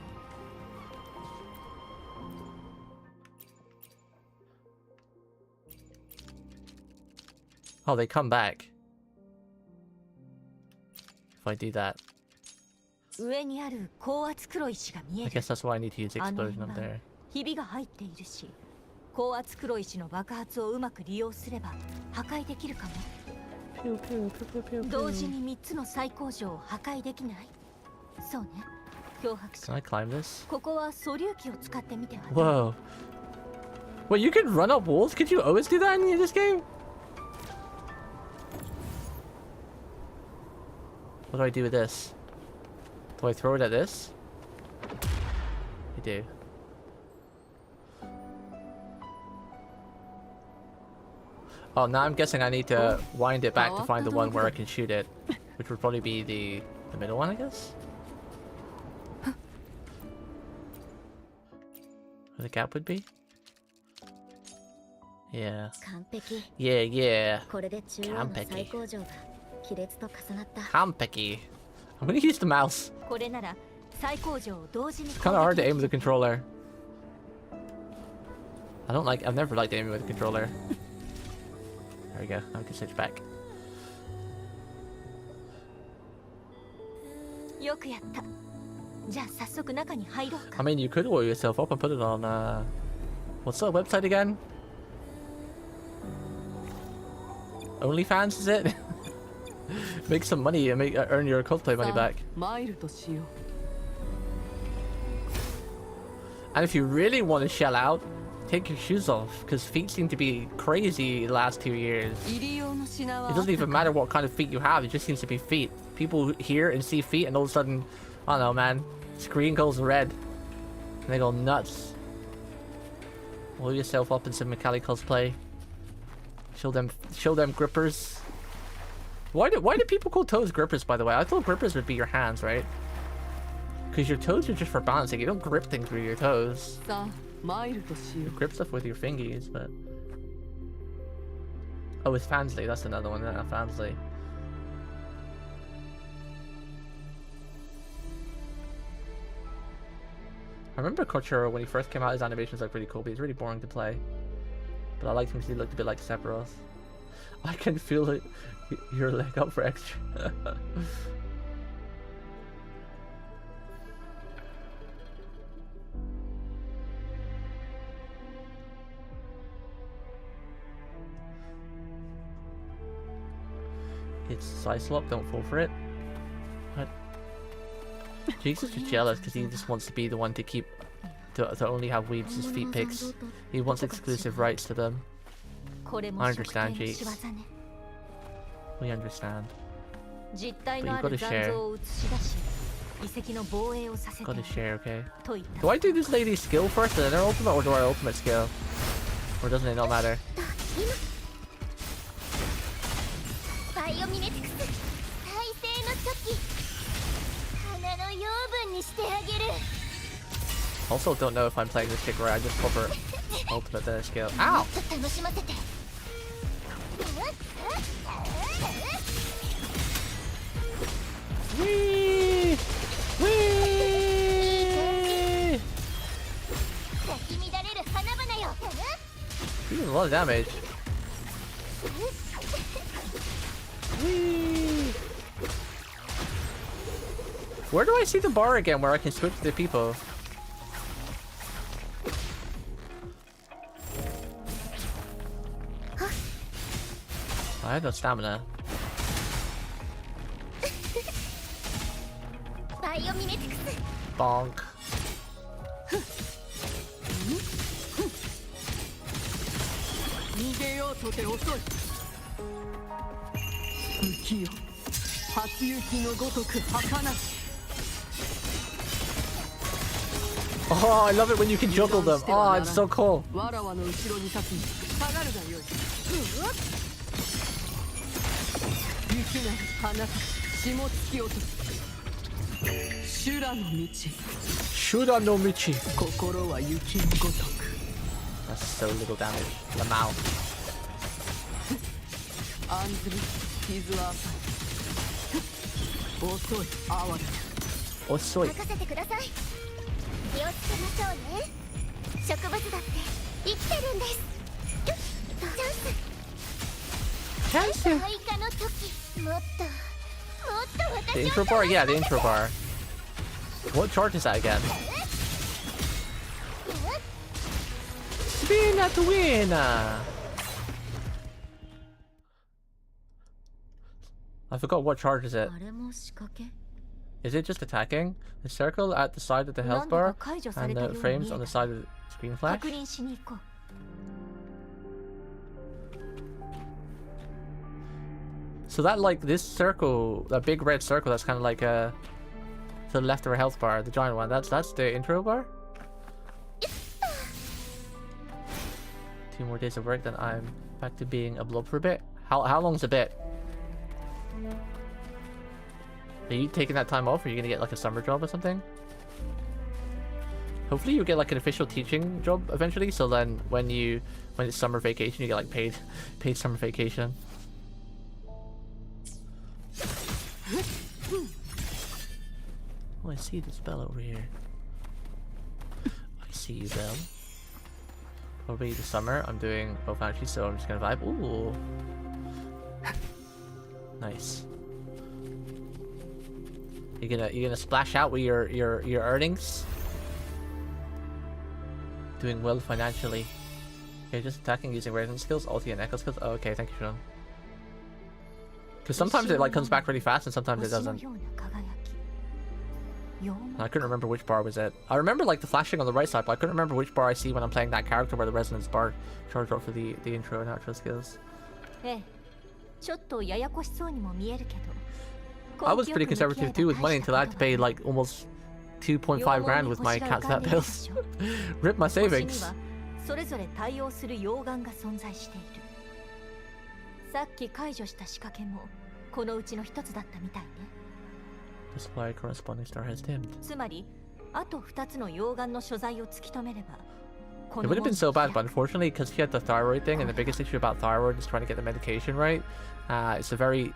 Oh, they come back. If I do that. 上にある高圧黒石が見え I る。 guess that's why I need to use explosion up there. ひびが入っているし、高圧黒石の爆発をうまく利用すれば破壊できるかも。同時に3つの最高所を破壊できない。そうね、漂白 Can I 者。 climb this? ここは素粒器を使ってみてはどう？ Whoa. Wait, you can run up walls? Could you always do that in this game? What do I do with this? Do I throw it at this? I do. Oh, now I'm guessing I need to wind it back to find the one where I can shoot it. Which would probably be the middle one, I guess? Where the gap would be? Yeah. 完璧。 Yeah, yeah. これで中央の最高所が亀裂と重なった。 Kampeki. I'm gonna use the mouse. これなら最高所を同時に It's kind of hard to aim with the controller. I've never liked aiming with the controller. There we go. Now we can switch back. よくやった。じゃあ早速中に入ろう I か。 mean, you could oil yourself up and put it on, what's that website again? OnlyFans, is it? Make some money and earn your cosplay money back. マイルとしよう。 And if you really want to shell out, take your shoes off, because feet seem to be crazy the last 2 years. 入り用の品は It doesn't even matter what kind of feet you have, it just seems to be feet. People hear and see feet and all of a sudden, I don't know, man, screen goes red. And they go nuts. Blow yourself up in some Macaulay cosplay. Show them grippers. Why do people call toes grippers, by the way? I thought grippers would be your hands, right? Because your toes are just for balancing. You don't grip things with your toes. さあ、マイルとしよ You grip stuff with your fingies, but... Oh, it's Fansley. That's another one. Yeah, Fansley. I remember Kochiro when he first came out, his animations looked pretty cool, but he's really boring to play. But I liked him because he looked a bit like Sephiroth. I can feel it. Your leg up for extra. It's Cyclop, don't fall for it. What? Jesus is jealous because he just wants to be the one to keep to only have Weebs' feet pics. He wants exclusive rights to them. これも I 職 understand, 権の Jeeks. 仕業ね。 We understand. 実体のあ But る you gotta 残 share. 像を映し出し、遺跡の防衛をさせて Gotta share, okay? と言った Do I do this lady's skill first and then her ultimate, or do I ultimate skill? Or doesn't it not matter? バイオミメティクス再生の時花の養分にしてあげる Also don't know if I'm playing this chick where I just cover ultimate then a skill. Ow! ちょっと楽しませて Whee! Whee! lot of damage. Whee! Where do I see the bar again where I can switch to the people? I have no stamina. Bonk. 逃げようとて遅い。浮世初雪のごとく儚し。 Oh, I love it when you can juggle them. Oh, it's so cool. わらわの後ろに立つ。下がるがよい。雪なる花か霜突き落とす。修羅の道。修羅の道。心は雪のごとく。 That's so little damage. Lamau. 案ずる傷は浅い。遅い哀れ。遅い。任せてください。気をつけましょうね。植物だって生きてるんです。チャンス。チャンス。開花の時、もっと私を。 The intro bar? Yeah, the intro bar. What chart is that again? Spin at the winner! I forgot what charge is it. Is it just attacking? The circle at the side of the health bar and the frames on the side of the screen flash? So that, like, this circle, that big red circle that's kind of like to the left of our health bar, the giant one, that's the intro bar? 2 more days of work, then I'm back to being a blob for a bit. How long's a bit? Are you taking that time off, or are you gonna get like a summer job or something? Hopefully you get like an official teaching job eventually, so then when it's summer vacation, you get like paid summer vacation. Oh, I see this bell over here. I see you, Belle. Probably the summer I'm doing both actually, so I'm just gonna vibe. Ooh. Nice. You're gonna splash out with your earnings? Doing well financially. Okay, just attacking using resonance skills, ulti and echo skills. Oh, okay, thank you, Sean. Because sometimes it like comes back really fast and sometimes it doesn't. I couldn't remember which bar was it. I remember like the flashing on the right side, but I couldn't remember which bar I see when I'm playing that character where the resonance bar charged up for the intro and outro skills. I was pretty conservative too with money until I had to pay like almost 2.5 grand with my cat's vet bills. Rip my savings. The supply corresponding star has dimmed. It would have been so bad, but unfortunately, because he had the thyroid thing, and the biggest issue about thyroid is trying to get the medication right. It's a very,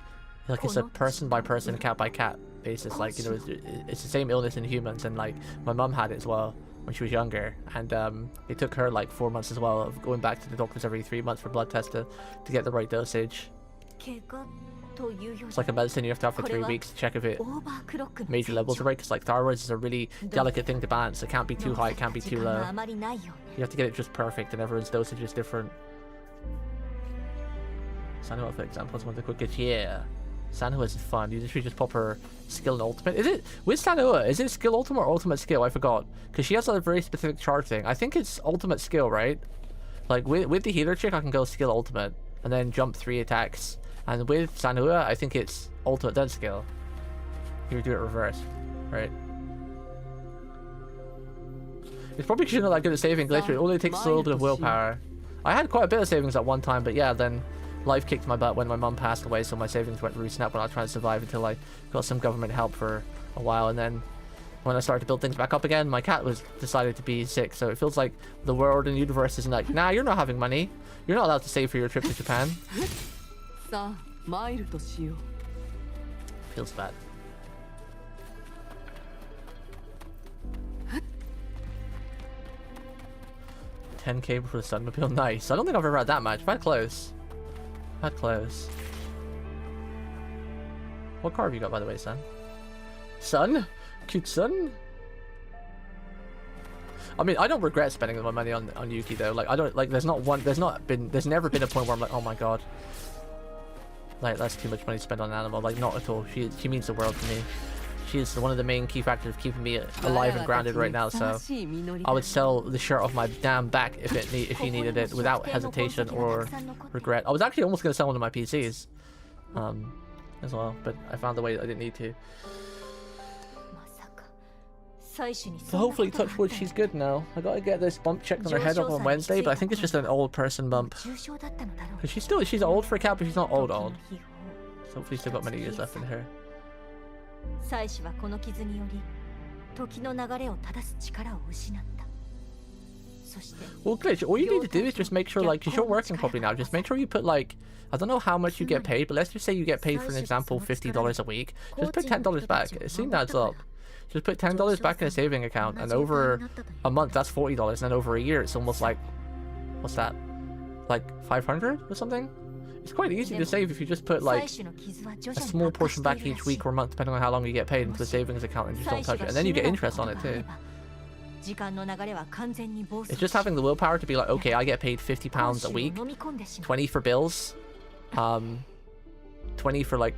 like, it's a person by person, cat by cat basis. Like, you know, it's the same illness in humans, and like my mum had it as well when she was younger, and it took her like 4 months as well of going back to the doctors every 3 months for blood tests to get the right dosage. It's like a medicine you have to have for 3 weeks to check if it major levels are right, because like thyroid is a really delicate thing to balance. It can't be too high, it can't be too low. You have to get it just perfect, and everyone's dosage is different. Sanhua, for example, is one of the quickest. Yeah, Sanhua is fun. You literally just pop her skill and ultimate. Is it with Sanhua? Is it skill ultimate or ultimate skill? I forgot, because she has a very specific charge thing. I think it's ultimate skill, right? Like with the healer chick, I can go skill ultimate and then jump 3 attacks. And with Sanhua, I think it's ultimate then skill. You would do it reverse, right? It's probably because you're not that good at saving glitch. It only takes a little bit of willpower. I had quite a bit of savings at one time, but yeah, then life kicked my butt when my mum passed away, so my savings went really snap when I was trying to survive until I got some government help for a while, and then when I started to build things back up again, my cat was decided to be sick, so it feels like the world and the universe is like, nah, you're not having money. You're not allowed to save for your trip to Japan. Feels bad. 10k for the Sunmobile. Nice. I don't think I've ever had that much. I've had close. I've had close. What car have you got, by the way, son? Son? Cute son? I mean, I don't regret spending my money on Yuki though. Like, I don't like. There's never been a point where I'm like, oh my god, like that's too much money to spend on an animal. Like, not at all. She means the world to me. She is one of the main key factors of keeping me alive and grounded right now. So I would sell the shirt off my damn back if she needed it without hesitation or regret. I was actually almost gonna sell one of my PCs, as well, but I found a way that I didn't need to. So hopefully, touch wood, she's good now. I gotta get this bump checked on her head up on Wednesday, but I think it's just an old person bump. Cause she's old for a cat, but she's not old. So hopefully, still got many years left in her. Well, Glitch, all you need to do is just make sure, like, because you're working probably now, just make sure you put, like, I don't know how much you get paid, but let's just say you get paid, for an example, $50 a week. Just put $10 back. It soon adds up. Just put $10 back in a saving account, and over a month, that's $40, and then over a year, it's almost like, what's that? Like 500 or something? It's quite easy to save if you just put, like, a small portion back each week or month, depending on how long you get paid, into a savings account, and just don't touch it. And then you get interest on it, too. It's just having the willpower to be like, okay, I get paid £50 a week, 20 for bills, 20 for, like,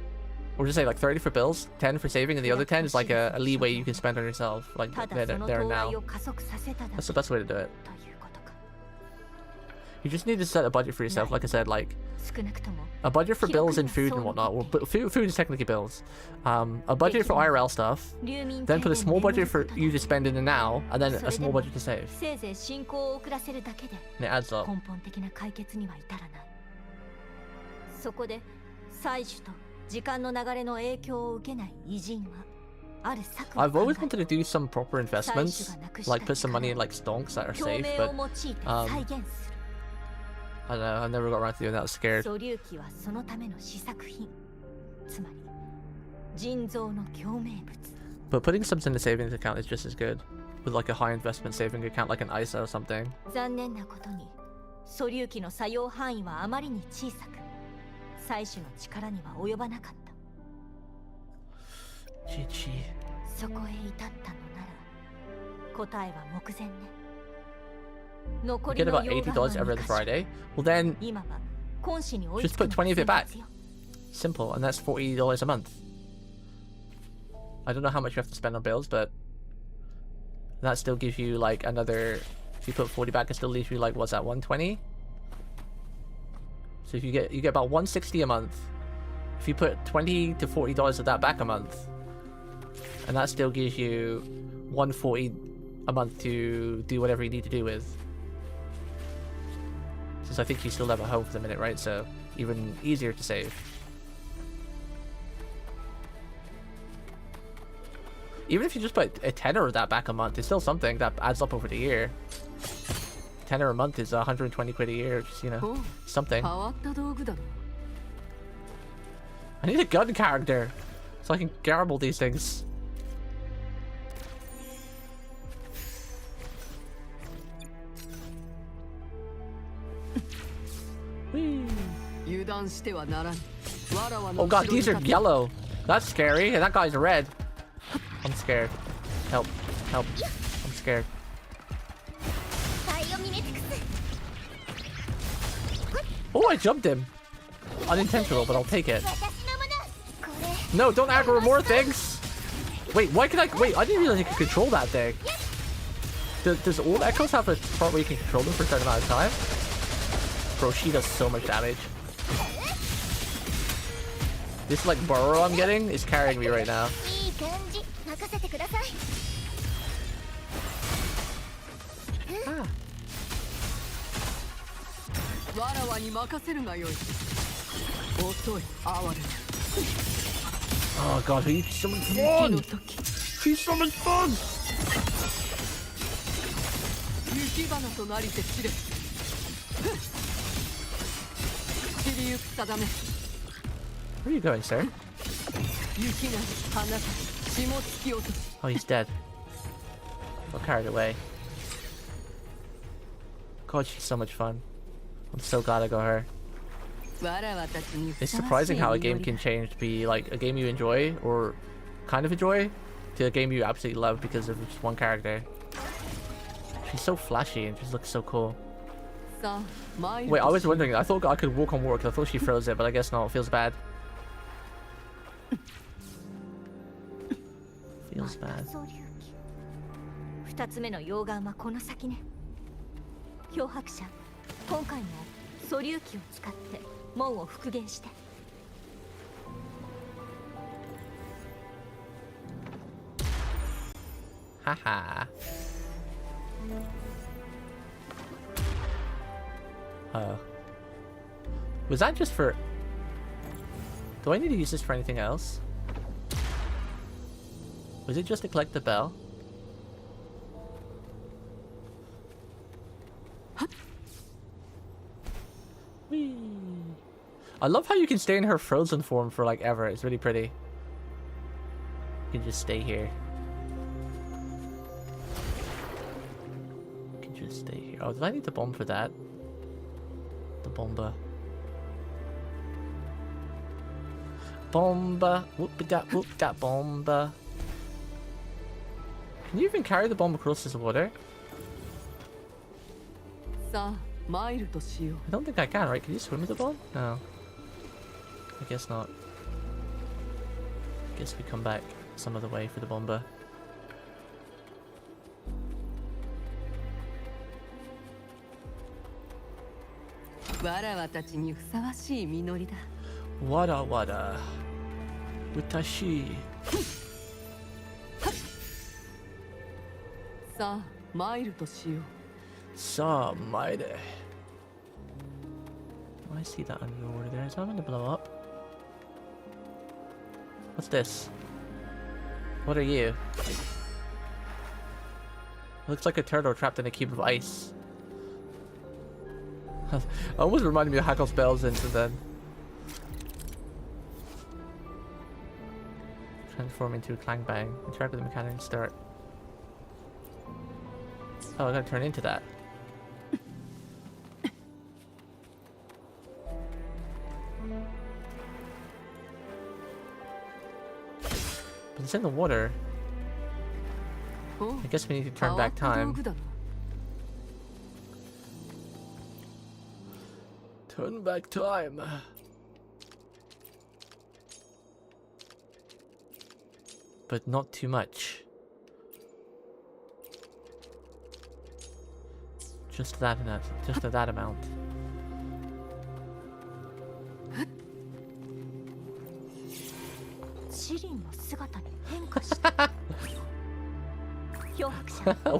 we'll just say like 30 for bills, 10 for saving, and the other 10 is like a leeway you can spend on yourself, like there and now. That's the best way to do it. You just need to set a budget for yourself, like I said, like a budget for bills and food and whatnot. Well, food is technically bills. A budget for IRL stuff, then put a small budget for you to spend in the now, and then a small budget to save. And it adds up. I've always wanted to do some proper investments, like put some money in like stonks that are safe, but I don't know, I never got around to doing that. I was scared. But putting something in the savings account is just as good, with like a high investment saving account like an ISA or something. GG. You get about $80 every other Friday. Well then, just put 20 of it back. Simple, and that's $40 a month. I don't know how much you have to spend on bills, but that still gives you like another. If you put 40 back, it still leaves you like, what's that, 120? So if you get about 160 a month. If you put $20 to $40 of that back a month, and that still gives you 140 a month to do whatever you need to do with. Since I think you still have a home for the minute, right? So even easier to save. Even if you just put a tenner of that back a month, it's still something that adds up over the year. Tenner a month is 120 quid a year, just, you know, something. I need a gun character so I can garble these things. Oh god, these are yellow. That's scary. And that guy's red. I'm scared. Help. Help. I'm scared. Oh, I jumped him. Unintentional, but I'll take it. No, don't aggro more things. Wait, why can I? Wait, I didn't realize you could control that thing. Does old echoes have a part where you can control them for a certain amount of time? Bro, she does so much damage. This like burrow I'm getting is carrying me right now. Ah. Oh god, he's so much fun! He's so much fun! Where are you going, sir? Oh, he's dead. Got carried away. God, she's so much fun. I'm so glad I got her. It's surprising how a game can change to be like a game you enjoy or kind of enjoy to a game you absolutely love because of just one character. She's so flashy and just looks so cool. Wait, I was wondering, I thought I could walk on water because I thought she froze it, but I guess not. It feels bad. Feels bad. 2つ目の溶岩はこの先ね。漂白者、今回も素粒器を使って門を復元して。Haha. Was that just for... Do I need to use this for anything else? Was it just to collect the bell? Whee. I love how you can stay in her frozen form for like ever. It's really pretty. You can just stay here. You can just stay here. Oh, did I need the bomb for that? The bomba. Bomba. Whoop that bomba. Can you even carry the bomb across this water? I don't think I can, right? Can you swim with the bomb? No. I guess not. I guess we come back some other way for the bomba. Wada wada. Watashi. Sa maide. I see that underwater there. Is that going to blow up? What's this? What are you? Looks like a turtle trapped in a cube of ice. Almost reminded me of Hackle's Bells into then. Transform into a clang bang. Interact with the mechanic and start. Oh, I gotta turn into that. But it's in the water. I guess we need to turn back time. Turn back time. But not too much. Just that amount. Just that amount.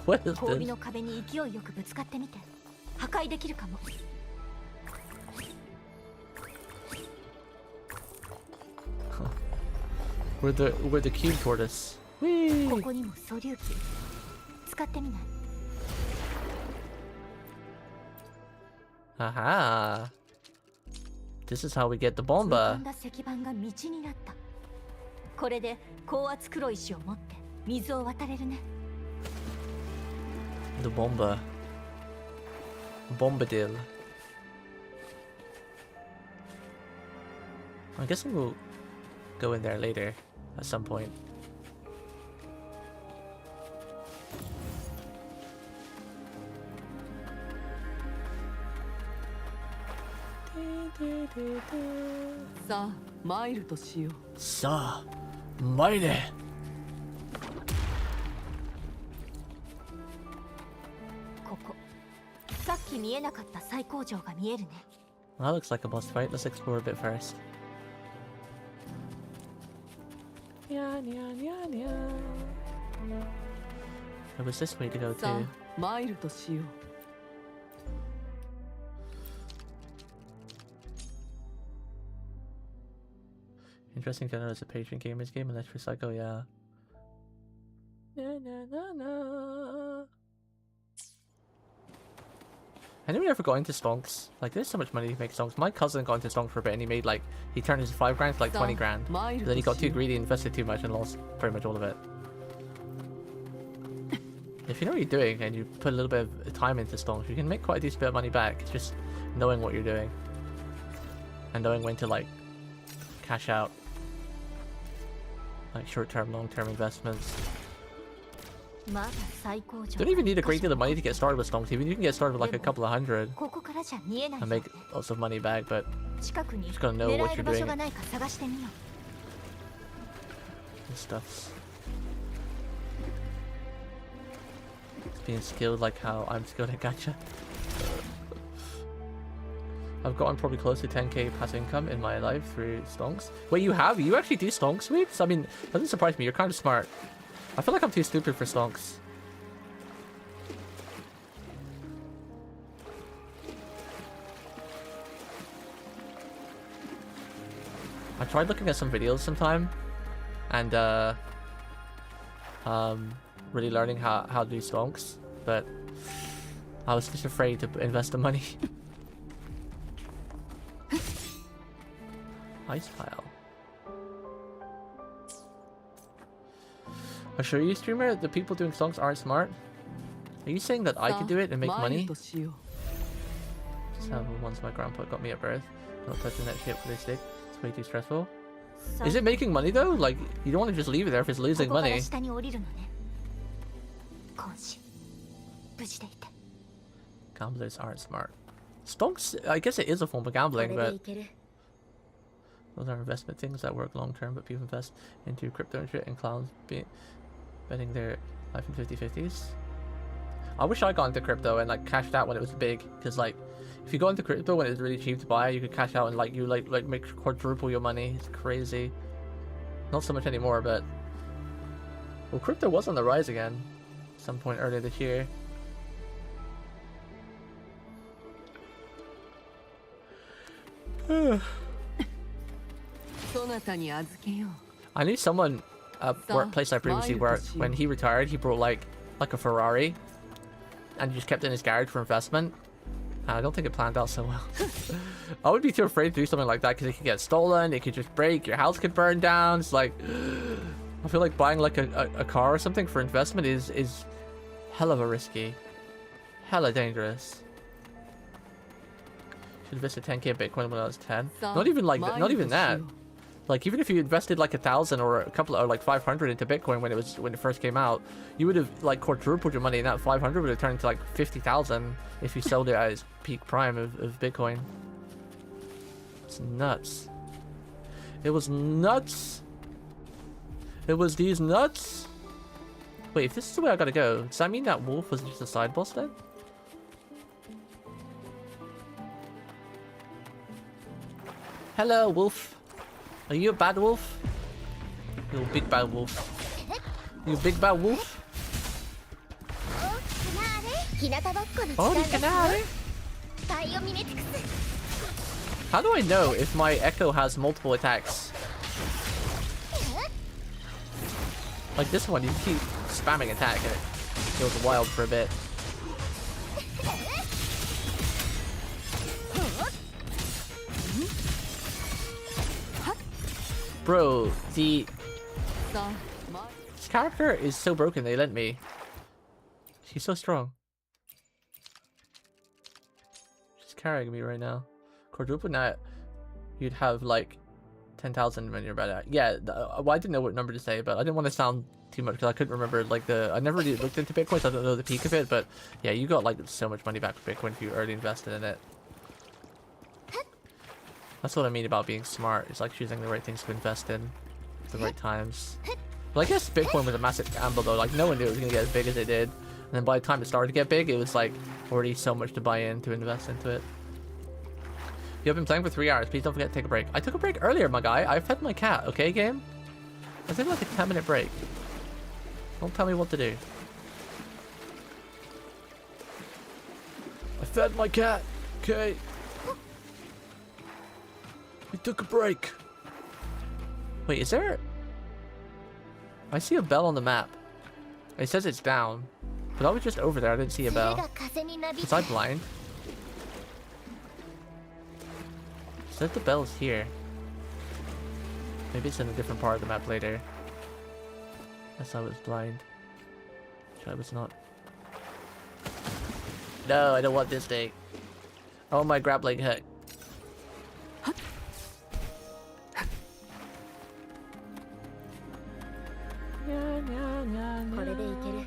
What is this? We're the cube tortoise. Whee! Aha! This is how we get the bomba. The bomba. Bombadil. I guess we'll go in there later at some point. Sa, maire. That looks like a boss fight. Let's explore a bit first. It was this way to go too. Interesting to know it's a patient gamers game and let's recycle, yeah. Anyone ever got into stonks? Like, there's so much money to make stonks. My cousin got into stonks for a bit and he made like, he turned his 5 grand to like 20 grand. Then he got too greedy, invested too much and lost pretty much all of it. If you know what you're doing and you put a little bit of time into stonks, you can make quite a decent bit of money back. It's just knowing what you're doing and knowing when to like cash out, like short-term, long-term investments. Don't even need a great deal of money to get started with stonks. Even you can get started with like a couple of hundred and make lots of money back, but you just gotta know what you're doing. And stuff. Being skilled like how I'm skilled at gacha. I've gotten probably close to 10k passive income in my life through stonks. Wait, you have? You actually do stonk sweeps? I mean, that doesn't surprise me. You're kind of smart. I feel like I'm too stupid for stonks. I tried looking at some videos sometime and really learning how to do stonks, but I was just afraid to invest the money. Ice pile. I assure you, streamer, the people doing stonks aren't smart. Are you saying that I could do it and make money? Just have the ones my grandpa got me at birth. Not touching that shit with a stick. It's way too stressful. Is it making money though? Like, you don't want to just leave it there if it's losing money. Gamblers aren't smart. Stonks, I guess it is a form of gambling, but those are investment things that work long term, but people invest into crypto and shit, and clowns betting their life in 50-50s. I wish I got into crypto and like cashed out when it was big, because like if you go into crypto when it's really cheap to buy, you could cash out and like you like make quadruple your money. It's crazy. Not so much anymore, but well, crypto was on the rise again at some point earlier this year. I knew someone at workplace I previously worked, when he retired, he brought like a Ferrari and he just kept it in his garage for investment. I don't think it planned out so well. I would be too afraid to do something like that because it could get stolen, it could just break, your house could burn down. It's like, I feel like buying like a car or something for investment is hell of a risky, hella dangerous. Should invest 10k Bitcoin when I was 10. Not even like not even that. Like even if you invested like 1,000 or a couple or like 500 into Bitcoin when it first came out, you would have like quadrupled your money, and that 500 would have turned into like 50,000 if you sold it at its peak prime of Bitcoin. It's nuts. It was nuts. It was these nuts. Wait, if this is the way I gotta go, does that mean that wolf was just a side boss then? Hello, wolf. Are you a bad wolf? You big bad wolf. You big bad wolf? Oh, canare! How do I know if my Echo has multiple attacks? Like this one, you keep spamming attack and it goes wild for a bit. Bro, this character is so broken, they lent me. She's so strong. She's carrying me right now. Quadruple that, you'd have like 10,000 when you're about at. Yeah, well, I didn't know what number to say, but I didn't want to sound too much because I couldn't remember like I never really looked into Bitcoin, so I don't know the peak of it, but yeah, you got like so much money back from Bitcoin if you early invested in it. That's what I mean about being smart. It's like choosing the right things to invest in at the right times. But I guess Bitcoin was a massive gamble though. Like no one knew it was going to get as big as it did. And then by the time it started to get big, it was like already so much to buy in to invest into it. You have been playing for 3 hours. Please don't forget to take a break. I took a break earlier, my guy. I fed my cat, okay, game? I took like a 10-minute break. Don't tell me what to do. I fed my cat, okay? We took a break. Wait, is there... I see a bell on the map. It says it's down. But I was just over there. I didn't see a bell. Was I blind? It says the bell's here. Maybe it's in a different part of the map later. Guess I was blind. Which I was not. No, I don't want this thing. I want my grappling hook. これでいける。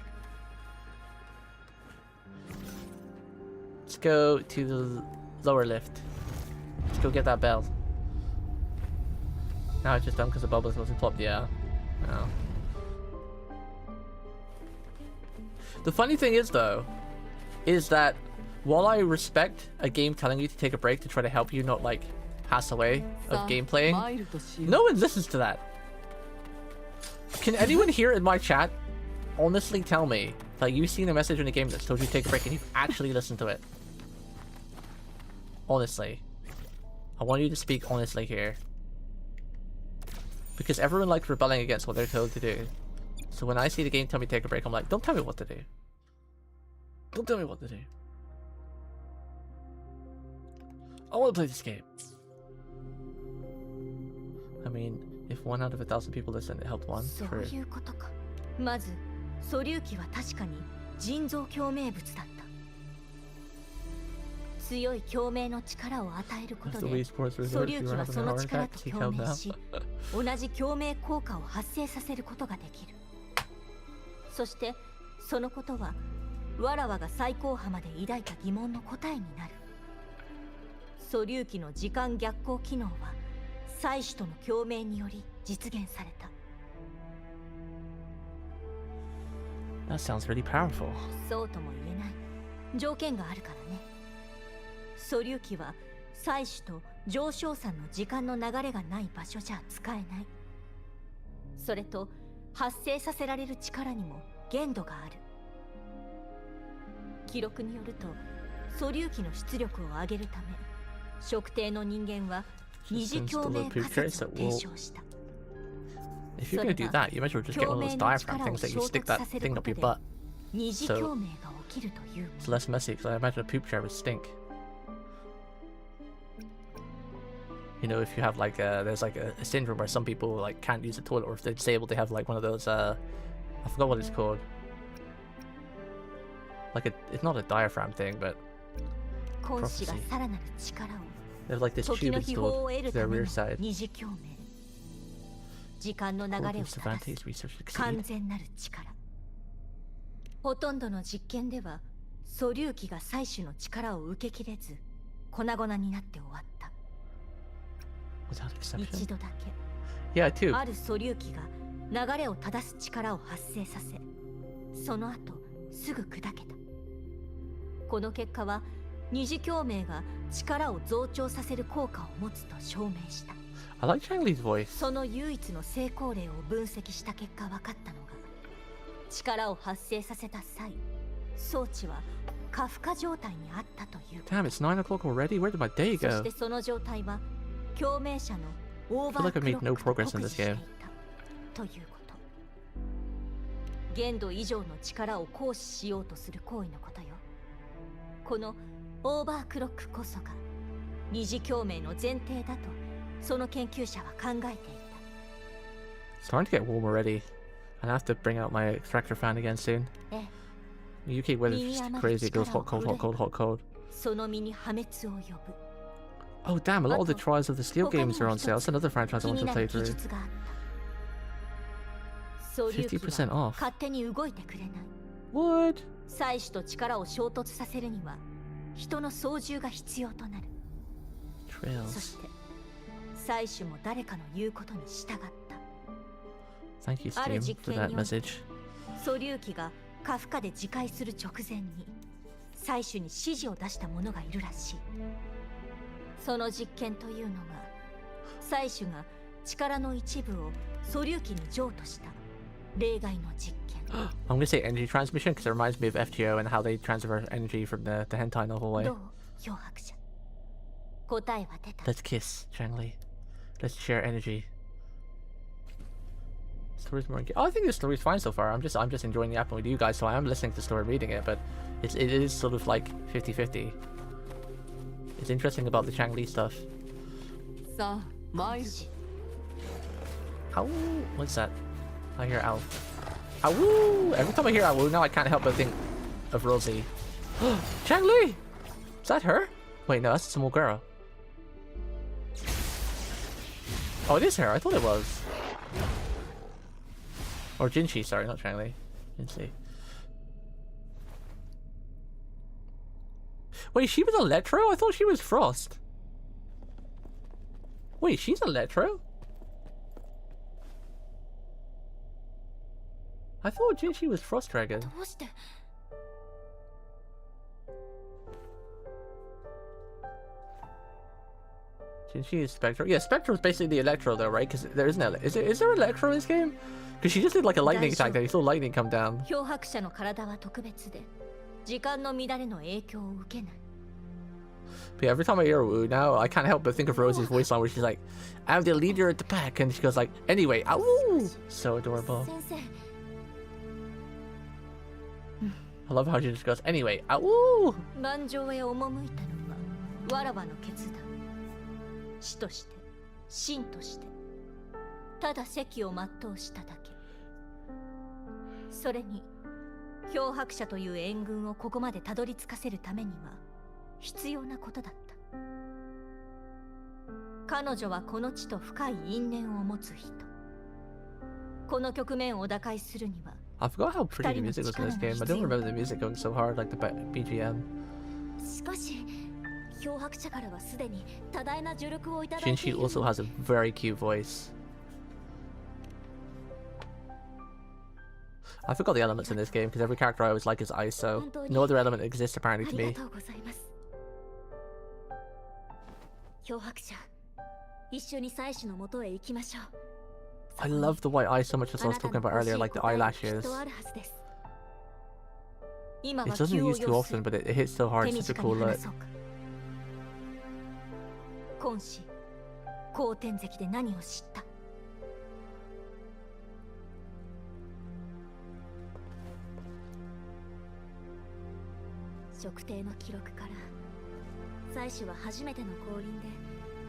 Let's go to the lower lift. Let's go get that bell. Now it's just done because the bubbles wasn't plopped. Yeah. No. The funny thing is, though, is that while I respect a game telling you to take a break to try to help you not like pass away of game playing, no one listens to that. Can anyone here in my chat honestly tell me that you've seen a message in the game that's told you to take a break and you've actually listened to it? Honestly. I want you to speak honestly here. Because everyone likes rebelling against what they're told to do. So when I see the game tell me to take a break, I'm like, don't tell me what to do. Don't tell me what to do. I want to play this game. I mean, if 1 out of 1,000 people listen, it helped one. そういうことか。まず、素粒子は確かに人造共鳴物だった。強い共鳴の力を与えることで、素粒子はその力と共鳴し、同じ共鳴効果を発生させることができる。そして、そのことは、わらわが最高波まで抱いた疑問の答えになる。素粒子の時間逆行機能は、祭司との共鳴により実現された。That sounds really powerful. そうとも言えない。条件があるからね。素粒子は祭司と上昇山の時間の流れがない場所じゃ使えない。それと発生させられる力にも限度がある。記録によると、素粒子の出力を上げるため、測定の人間は二次共鳴仮説を提唱した。If you're gonna do that, you might as well just get one of those diaphragm things that you stick that thing up your butt. So it's less messy, because I imagine a poop chair would stink. You know, if you have like there's like a syndrome where some people like can't use the toilet, or if they're disabled, they have like one of those I forgot what it's called. Like it's not a diaphragm thing, but prophecy. They have like this tube installed to their rear side. 時間の流れを正す完全なる力。ほとんどの実験では素粒子が採取の力を受けきれず粉々になって終わった。一度だけ、ある素粒子が流れを正す力を発生させ、その後すぐ砕けた。この結果は二次共鳴が力を増長させる効果を持つと証明した。I like Chang-Li's voice. その唯一の成功例を分析した結果分かったのが、力を発生させた際、装置は過負荷状態にあったという。Damn, it's 9 o'clock already? Where did my day go? そしてその状態は共鳴者のオーバー I feel like ク I've ロ made no ックと progress 酷 in 似 this してい game. たということ。限度以上の力を行使しようとする行為のことよ。このオーバークロックこそが二次共鳴の前提だとその研究者は考えていた。 Starting to get warm already. I have to bring out my extractor fan again soon. The UK weather's just crazy. It goes hot, cold, hot, cold, hot, cold. その身に破滅を呼ぶ。 Oh damn, a lot of the Trials of the Steel games are on sale. That's another franchise I want to play through. 50% off. 勝手に動いてくれない。 What? 祭司と力を衝突させるには人の操縦が必要となる。そ Trails. して祭司も誰かの言うことに従った。 Thank you, ある Steam, 実 for 験 that において message. 素粒子が過負荷で自壊する直前に採取に指示を出した者がいるらしい。その実験というのが採取が力の一部を素粒子に譲渡した例外の実験。I'm gonna say energy transmission because it reminds me of FTO and how they transfer energy from the hentai novel way. どう、漂白者。答えは出た。 Let's kiss, Chang-Li. Let's share energy. Story's more. I think the story's fine so far. I'm just enjoying the app with you guys, so I am listening to the story and reading it, but it is sort of like 50-50. It's interesting about the Chang-Li stuff. さあ、参る。 Ow! What's that? I hear ow. Ow! Every time I hear ow, now I can't help but think of Rosie. Chang-Li! Is that her? Wait, no, that's a small girl. Oh, it is her. I thought it was. Or Jinshi, sorry, not Chang-Li. Jinshi. Wait, she was Electro? I thought she was Frost. Wait, she's Electro? I thought Jinshi was Frost Dragon. Jinshi is Spectro. Yeah, Spectro is basically the Electro though, right? Because there isn't is there Electro in this game? Because she just did like a lightning attack there. You saw lightning come down. But yeah, every time I hear Wu now, I can't help but think of Rosie's voice line where she's like, I'm the leader of the pack, and she goes like, anyway, ow! So adorable. I love how she just goes, anyway, ow! 死として神としてただ責を全うしただけ。それに漂白者という援軍をここまでたどり着かせるためには必要なことだった。彼女はこの地と深い因縁を持つ人。この局面を打開するには I forgot how pretty the music was in this game. I don't remember the music going so hard like the BGM. しかし Jinshi also has a very cute voice. I forgot the elements in this game because every character I always like is ISO. No other element exists apparently to me. I love the white eyes so much as I was talking about earlier, like the eyelashes. It doesn't use too often, but it hits so hard. It's such a cool look. 今子後天石で何を知った？測定の記録から妻子は初めての降臨で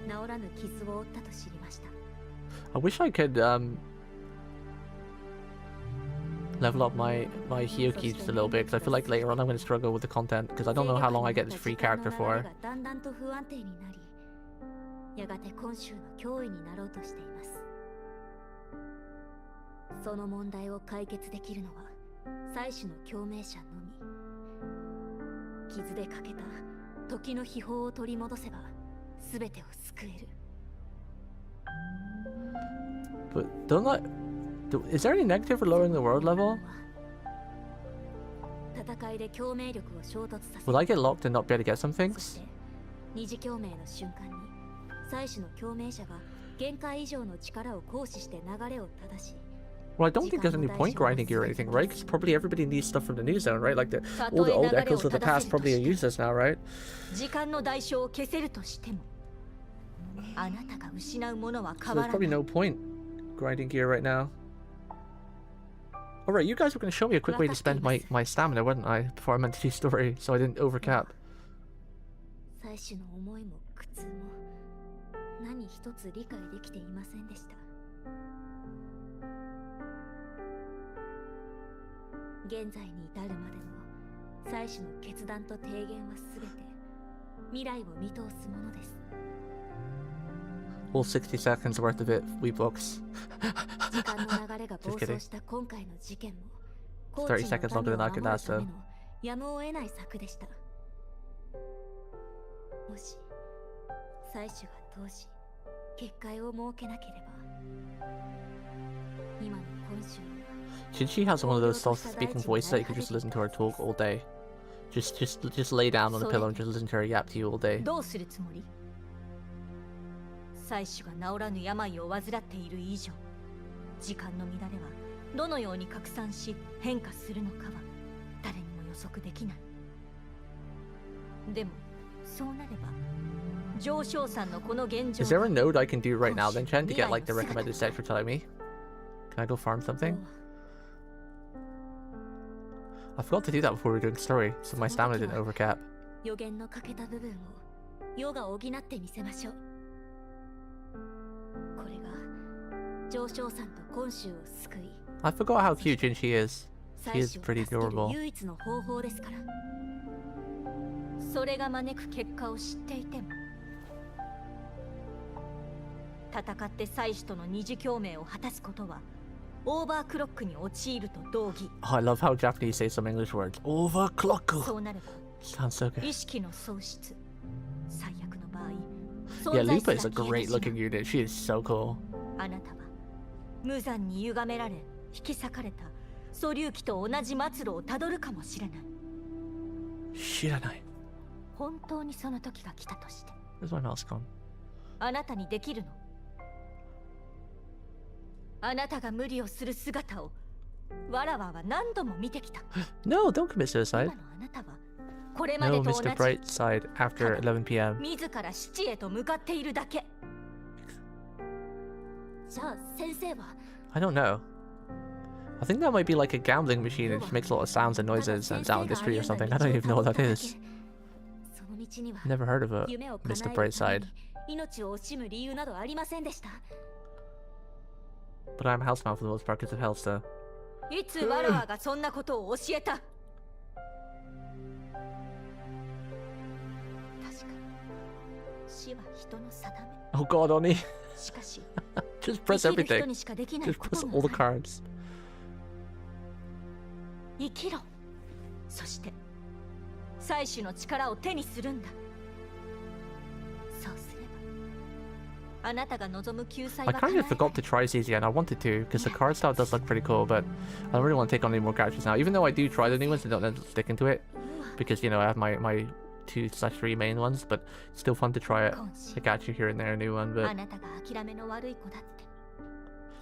治らぬ傷を負ったと知りました。 I wish I could level up my Hyoki just a little bit because I feel like later on I'm going to struggle with the content because I don't know how long I get this free character for. やがて今週の脅威になろうとしています。その問題を解決できるのは妻子の共鳴者のみ。傷でかけた時の秘宝を取り戻せば全てを救える。But don't I... Is there any negative for lowering the world level? 戦いで共鳴力を衝突させ Will I get locked and not be able to get some things? そして二次共鳴の瞬間に妻子の共鳴者が限界以上の力を行使して流れを正し Well, I don't think there's any point grinding gear or anything, right? Because probably everybody needs stuff from the new zone, right? Like all the old echoes of the past probably are useless now, right? 時間の代償を消せるとしてもあなたが失うものは変わらない So there's probably no point grinding gear right now. Alright, you guys were going to show me a quick way to spend my stamina, weren't I? Before I meant to do story, so I didn't overcap. 妻子の思いも苦痛も何一つ理解できていませんでした。現在に至るまでの妻子の決断と提言はすべて未来を見通すものです。All 60 seconds worth of it, we books. 時間の流れが暴走した今回の事件も30 seconds longer than I could ask though. やむを得ない策でした。もし妻子が当時結界を設けなければ今の今週 Jinshi has one of those soft-speaking voices that you can just listen to her talk all day. Just lay down on the pillow and just listen to her yap to you all day. どうするつもり？妻子が治らぬ病を患っている以上、時間の乱れはどのように拡散し変化するのかは誰にも予測できない。でもそうなれば上昇山のこの現状 Is there a node I can do right now then, Chen, to get like the recommended sets for telling me? Can I go farm something? I forgot to do that before we were doing story, so my stamina didn't overcap. 予言の欠けた部分を世が補ってみせましょう。これが上昇山と今週を救い I forgot how cute Jinshi is. She is pretty adorable. 唯一の方法ですから。それが招く結果を知っていても、戦って祭司との二次共鳴を果たすことはオーバークロックに陥ると同義。 Oh, I love how Japanese say some English words. Overclock. そうなれば Sounds so good. 意識の喪失、最悪の場合 Yeah, 存在 Lupa す is ら a 消え great てしまう。 looking unit. She is so cool. あなたは無残に歪められ引き裂かれた素粒子と同じ末路をたどるかもしれない。知らない。本当にその時が来たとして Where's my mouse gone? あなたにできるの？あなたが無理をする姿をわらわは何度も見てきた。 No, don't commit 今 suicide. のあなたはこれまで No, と同 Mr. じ Brightside after 11 p.m. 自ら死地へと向かっているだけ。じゃあ先生は I don't know. I think that might be like a gambling machine. It just makes a lot of sounds and noises and sound industry or something. I don't even know what that is. その道には Never heard of it. 夢を叶 Mr. えるため Brightside. に命を惜しむ理由などありませんでした。 But I'm housebound for the most part because of health, so. いつわらわがそんなことを教えた？確か死は人の定め。 Oh god, Oni. しかし Just press 生きる人 everything. にしかできない Just こと press も all the ある。 cards. 生きろ。そして祭司の力を手にするんだ。そうすればあなたが望む救済 I は kind 叶え of forgot to try these again. I wanted to because the card style does look pretty cool, but I don't really want to take on any more characters now. Even though I do try the new ones, I don't end up sticking to it because, you know, I have my 2/3 main ones, but it's still fun to try it. I got you here and there a new one, あ but なたが諦めの悪い子だって。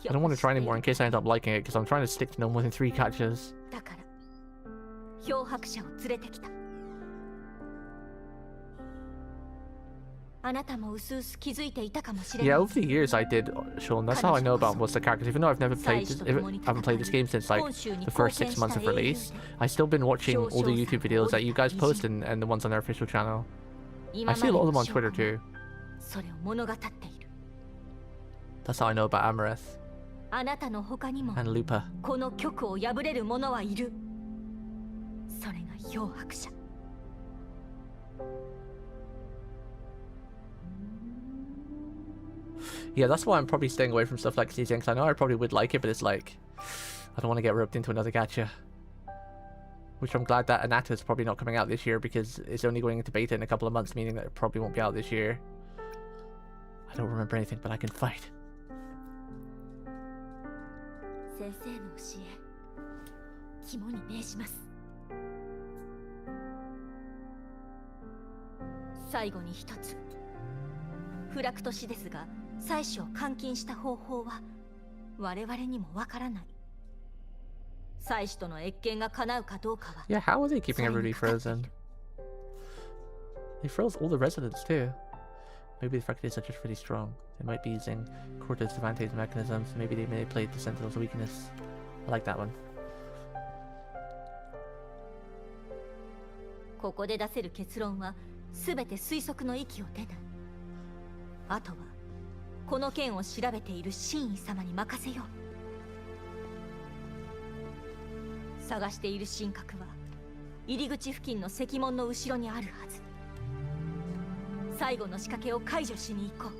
I don't want to try anymore in case I end up liking it because I'm trying to stick to no more than 3 catches. だから漂白者を連れてきた。あなたもうすうす気づいていたかもしれない。 Yeah, over the years I did, Sean. That's how I know about most of the characters. Even though I've never played this, I haven't played this game since like the first 6 months of release. I've still been watching all the YouTube videos that you guys post and the ones on our official channel. I see a lot of them on Twitter too. それを物語っている。 That's how I know about Amareth あなたの他にも and Lupa. この曲を破れる者はいる。それが漂白者。 Yeah, that's why I'm probably staying away from stuff like season, because I know I probably would like it, but it's like I don't want to get roped into another gacha. Which I'm glad that Anata is probably not coming out this year because it's only going into beta in a couple of months, meaning that it probably won't be out this year. I don't remember anything, but I can fight. 先生の教え肝に銘します。最後に一つ。フラクトシですが、妻子を監禁した方法は我々にもわからない。妻子との謁見が叶うかどうかは。 Yeah, how are they keeping everybody frozen? They froze all the residents too. Maybe the faculties are just really strong. They might be using core disadvantage mechanisms. Maybe they manipulate the Sentinel's weakness. I like that one. ここで出せる結論は全て推測の域を出ない。あとはこの件を調べている真意様に任せよう。探している神格は入り口付近の石門の後ろにあるはず。最後の仕掛けを解除しに行こう。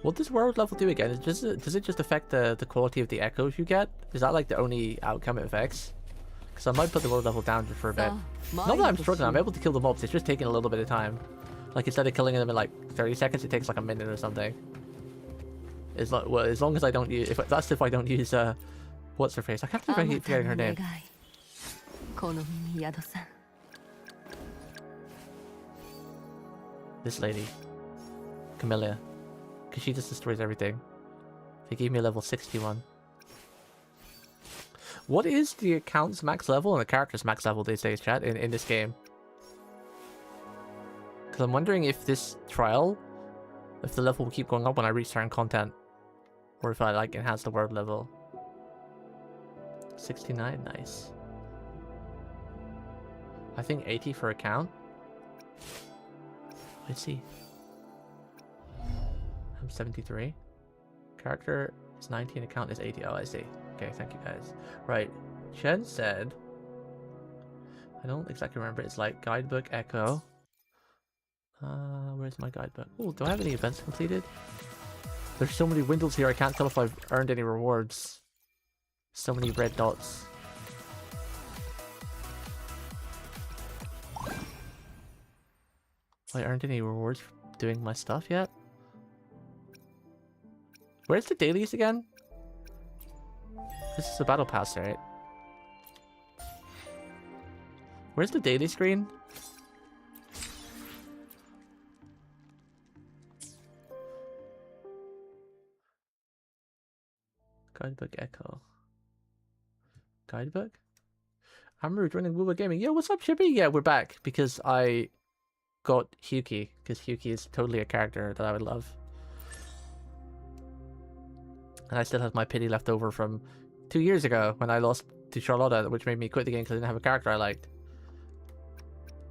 What does world level do again? Does it just affect the quality of the echoes you get? Is that like the only outcome it affects? Because I might put the world level down just for a bit. Not that I'm struggling, I'm able to kill the mobs, it's just taking a little bit of time. Like instead of killing them in like 30 seconds, it takes like a minute or something. It's like, well, as long as I don't use, if I don't use what's her face? I can't keep forgetting her name. This lady, Camellia, because she just destroys everything. They gave me a level 61. What is the account's max level and the character's max level these days, chat, in this game? Because I'm wondering if this trial, if the level will keep going up when I reach certain content, or if I like enhance the word level. 69, nice. I think 80 for account. Let's see. I'm 73. Character is 19, account is 80. Oh, I see. Okay, thank you guys. Right. Chen said, I don't exactly remember, it's like guidebook echo. Where's my guidebook? Oh, do I have any events completed? There's so many windows here, I can't tell if I've earned any rewards. So many red dots. Have I earned any rewards for doing my stuff yet? Where's the dailies again? This is the battle pass, right? Where's the daily screen? Guidebook Echo. Guidebook? Amaru joining Wuthering Gaming. Yo, what's up, Chippy? Yeah, we're back because I got Hyuki. Because Hyuki is totally a character that I would love. And I still have my pity left over from 2 years ago when I lost to Charlotta, which made me quit the game because I didn't have a character I liked.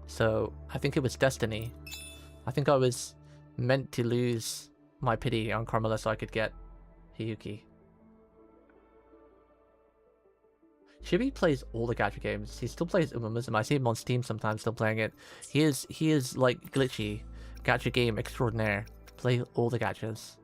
So, I think it was destiny. I think I was meant to lose my pity on Carmela so I could get Hyuki. Chibi plays all the gacha games. He still plays Umamusume. I see him on Steam sometimes still playing it. He is like glitchy. Gacha game extraordinaire. Play all the gachas.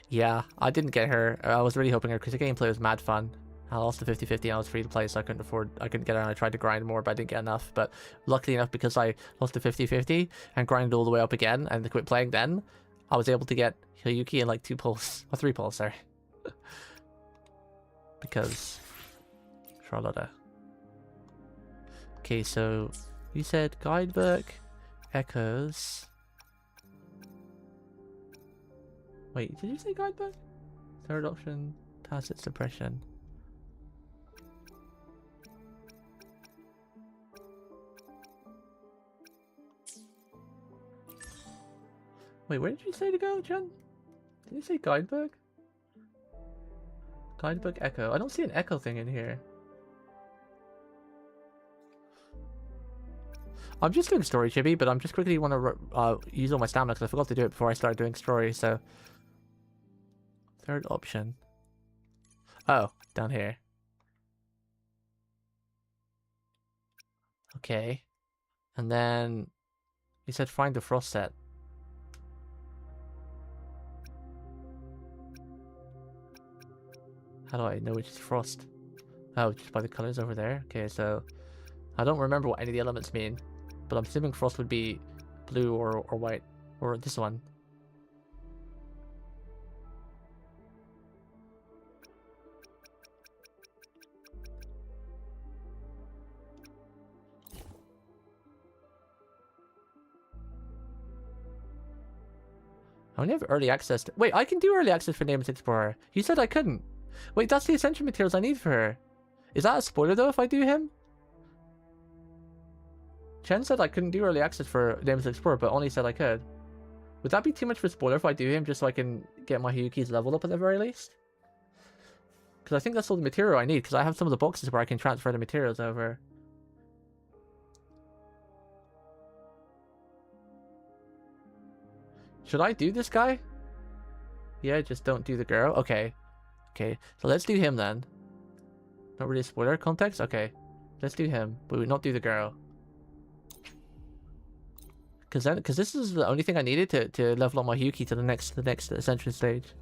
Yeah, I didn't get her. I was really hoping her because the gameplay was mad fun. I lost the 50-50 I was free to play, so I couldn't get her, and I tried to grind more, but I didn't get enough. But luckily enough, because I lost the 50-50 and grinded all the way up again and quit playing then, I was able to get Hyuki in like 2 pulls. Or 3 pulls, sorry. Because Charlotta. Okay, so you said guidebook, echoes. Wait, did you say guidebook? Third option, tacit suppression. Wait, where did you say to go, Jen? Did you say guidebook? Guidebook echo. I don't see an echo thing in here. I'm just doing story, Chibi, but I'm just quickly want to use all my stamina because I forgot to do it before I started doing story, so... Third option. Oh, down here. Okay. And then... You said find the frost set. How do I know which is frost? Oh, just by the colors over there? Okay, so... I don't remember what any of the elements mean. But I'm assuming frost would be blue or white. Or this one. I only have early access to... Wait, I can do early access for Nameless Explorer. You said I couldn't. Wait, that's the essential materials I need for her. Is that a spoiler though if I do him? Chen said I couldn't do early access for Nameless Explorer, but only said I could. Would that be too much for spoiler if I do him just so I can get my Hyuki's level up at the very least? Because I think that's all the material I need, because I have some of the boxes where I can transfer the materials over. Should I do this guy? Yeah, just don't do the girl. Okay. Okay, so let's do him then. Not really a spoiler context? Okay. Let's do him, but we not do the girl. Because this is the only thing I needed to level up my Hyuki to the next ascension stage.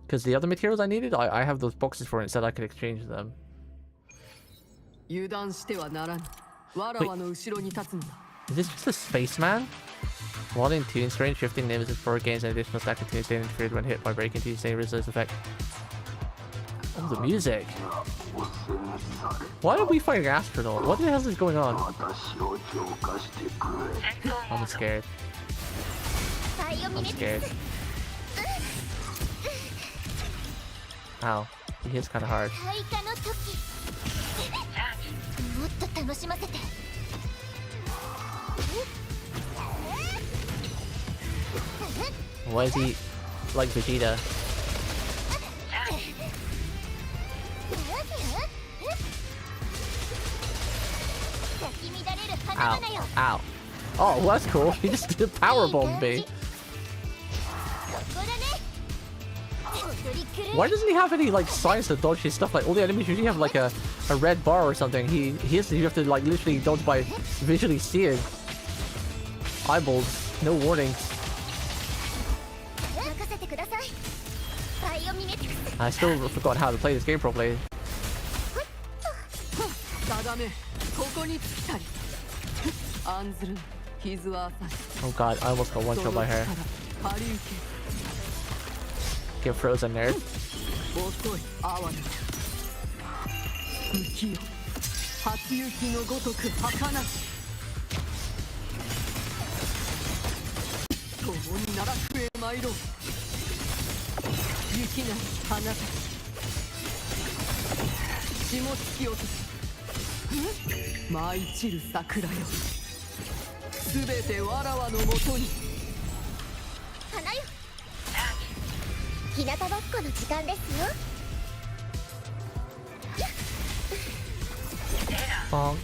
Because the other materials I needed, I have those boxes for it, instead I could exchange them. Wait, is this just a spaceman? One in tune strange shifting names is 4 gains an additional stack of tunes interfered when hit by breaking to the same resistance effect. Oh, the music. Why are we fighting astronaut? What the hell is going on? I'm scared. I'm scared. Ow. He hits kind of hard. Why is he like Vegeta? Ow. Ow. Oh, well, that's cool. He just did a power bomb me. Why doesn't he have any like science to dodge his stuff? Like all the enemies usually have like a red bar or something. You have to like literally dodge by visually seeing. Eyeballs, no warnings. I still forgot how to play this game properly. Oh god, I almost got one shot by her. Get frozen, nerd. Bonk.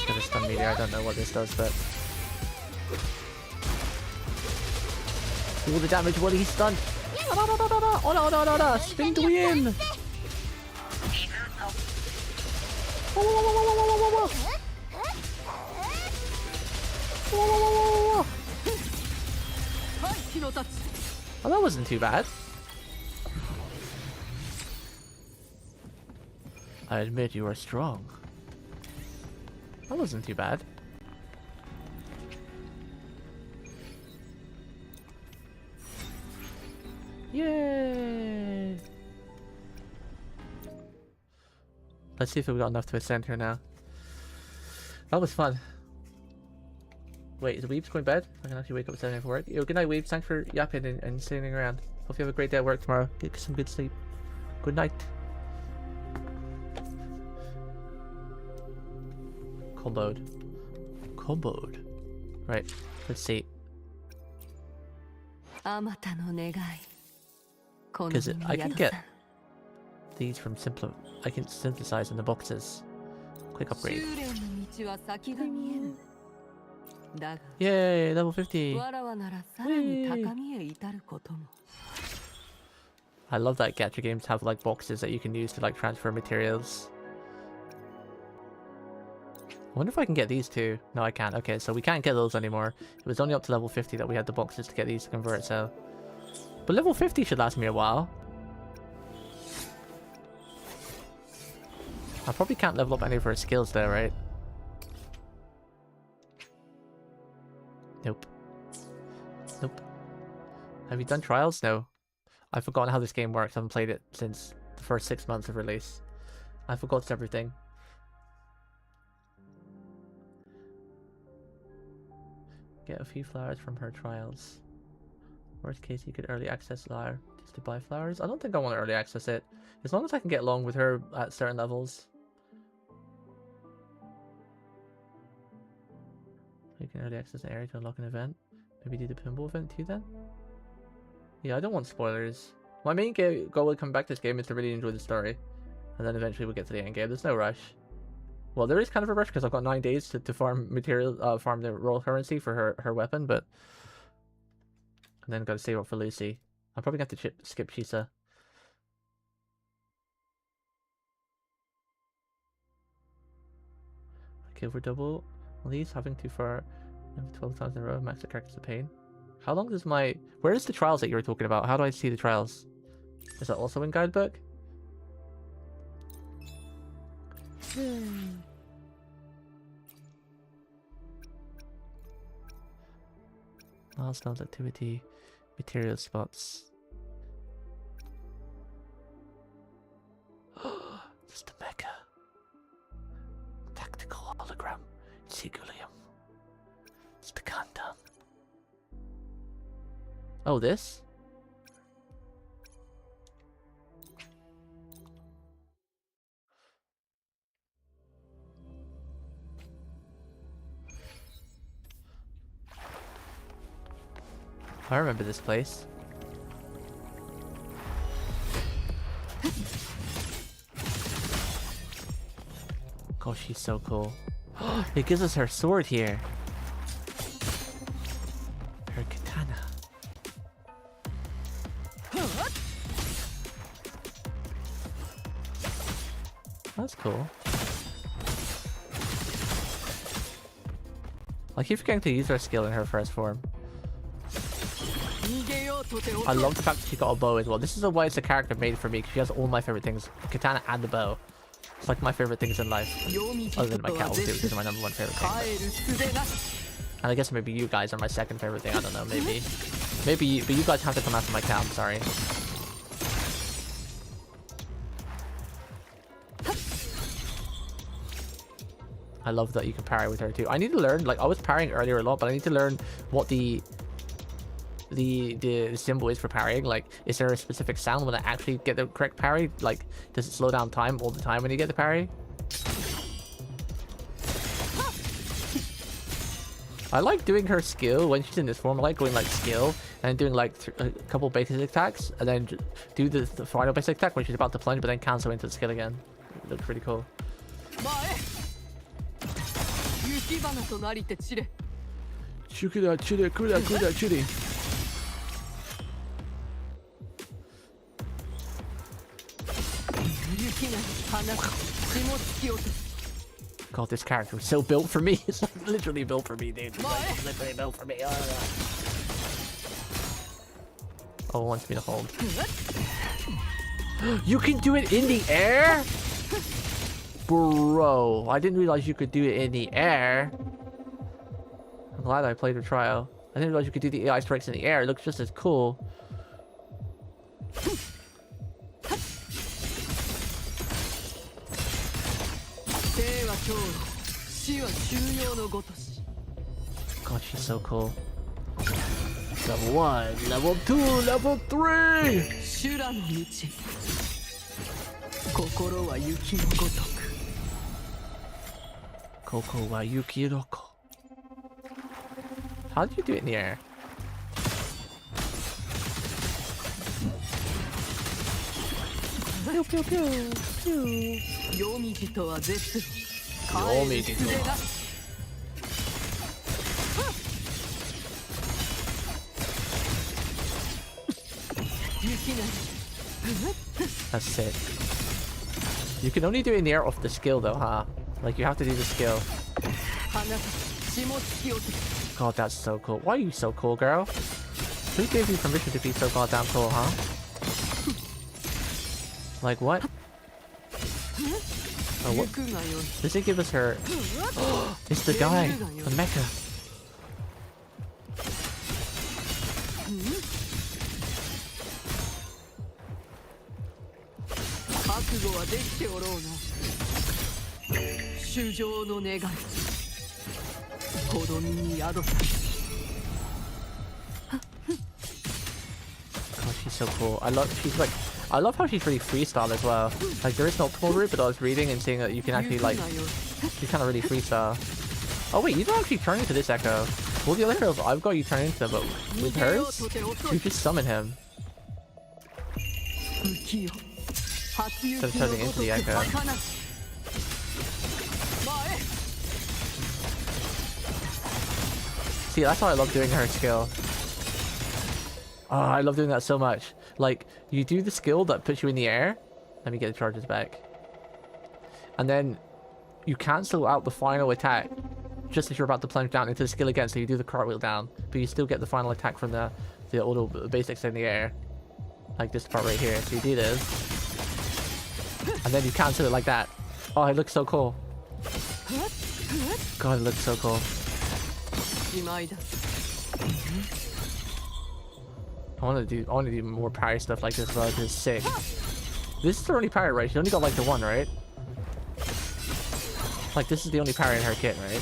Gonna stun me there. I don't know what this does, but all the damage while he's stunned. Oh no! Spin to win! Oh, that wasn't too bad. I admit you are strong. That wasn't too bad. Yay! Let's see if we've got enough to ascend here now. That was fun. Wait, is Weebs going to bed? I can actually wake up at 7 a.m. for work. Yo, good night, Weebs. Thanks for yapping and sitting around. Hope you have a great day at work tomorrow. Get some good sleep. Good night. Comboed. Right, let's see. Because I can get these from I can synthesize in the boxes. Quick upgrade. Yay, level 50. Whee. I love that gacha games have like boxes that you can use to like transfer materials. I wonder if I can get these too. No, I can't. Okay, so we can't get those anymore. It was only up to level 50 that we had the boxes to get these to convert, so... But level 50 should last me a while. I probably can't level up any of her skills there, right? Nope. Have you done trials? No. I've forgotten how this game works. I haven't played it since the first 6 months of release. I forgot everything. Get a few flowers from her trials. Worst case, you could early access Lyre just to buy flowers. I don't think I want to early access it. As long as I can get along with her at certain levels. You can early access an area to unlock an event. Maybe do the pinball event too then? Yeah, I don't want spoilers. My main goal with coming back to this game is to really enjoy the story. And then eventually we'll get to the end game. There's no rush. Well, there is kind of a rush because I've got 9 days to farm material, farm the royal currency for her weapon, but... And then got to save up for Lucy. I'm probably going to have to skip Shisa. Okay, over double on these, having too far 12 times in a row, max the characters of pain. How long does my... Where is the trials that you were talking about? How do I see the trials? Is that also in guidebook? Milestones, activity, material spots. Just a mecha. Tactical hologram. Sigulium. It's the Gundam. Oh, this? I remember this place. Gosh, she's so cool. It gives us her sword here. That's cool. I keep forgetting to use her skill in her first form. I love the fact that she got a bow as well. This is why it's a character made for me, because she has all my favorite things. Katana and the bow. It's like my favorite things in life. Other than my cattle too, which is my #1 favorite thing. And I guess maybe you guys are my second favorite thing. I don't know, maybe. But you guys have to come after my cat, I'm sorry. I love that you can parry with her too. I need to learn, like I was parrying earlier a lot, but I need to learn what the symbol is for parrying. Like, is there a specific sound when I actually get the correct parry? Like, does it slow down time all the time when you get the parry? I like doing her skill when she's in this form. I like going like skill and doing like a couple basic attacks and then do the final basic attack when she's about to plunge, but then cancel into the skill again. It looks pretty cool. God, this character is so built for me. It's like literally built for me, dude. It's like literally built for me. Oh, it wants me to hold. You can do it in the air? Bro, I didn't realize you could do it in the air. I'm glad I played a trial. I didn't realize you could do the AI strikes in the air. It looks just as cool. God, she's so cool. Level 1, level 2, level 3! Koko wa yuki roko. How did you do it in the air? Pew pew pew pew. Yomi to wa zetsu. Yomi to wa. That's sick. You can only do it in the air off the skill though, huh? Like you have to do the skill. God, that's so cool. Why are you so cool, girl? Who gave you permission to be so goddamn cool, huh? Like what? Oh, what? Does it give us her? It's the guy, the mecha. God, she's so cool. I love how she's really freestyle as well. Like there is no optimal route, but I was reading and seeing that you can actually like you kind of really freestyle. Oh wait, you don't actually turn into this Echo. All the other heroes I've got you turn into them, but with hers, you just summon him. Instead of turning into the Echo. See, that's why I love doing her skill. Oh, I love doing that so much. Like, you do the skill that puts you in the air. Let me get the charges back. And then you cancel out the final attack just as you're about to plunge down into the skill again. So you do the cartwheel down, but you still get the final attack from the auto basics in the air. Like this part right here. So you do this. And then you cancel it like that. Oh, it looks so cool. God, it looks so cool. I want to do more parry stuff like this, but it's sick. This is the only parry, right? She only got like the one, right? Like this is the only parry in her kit, right?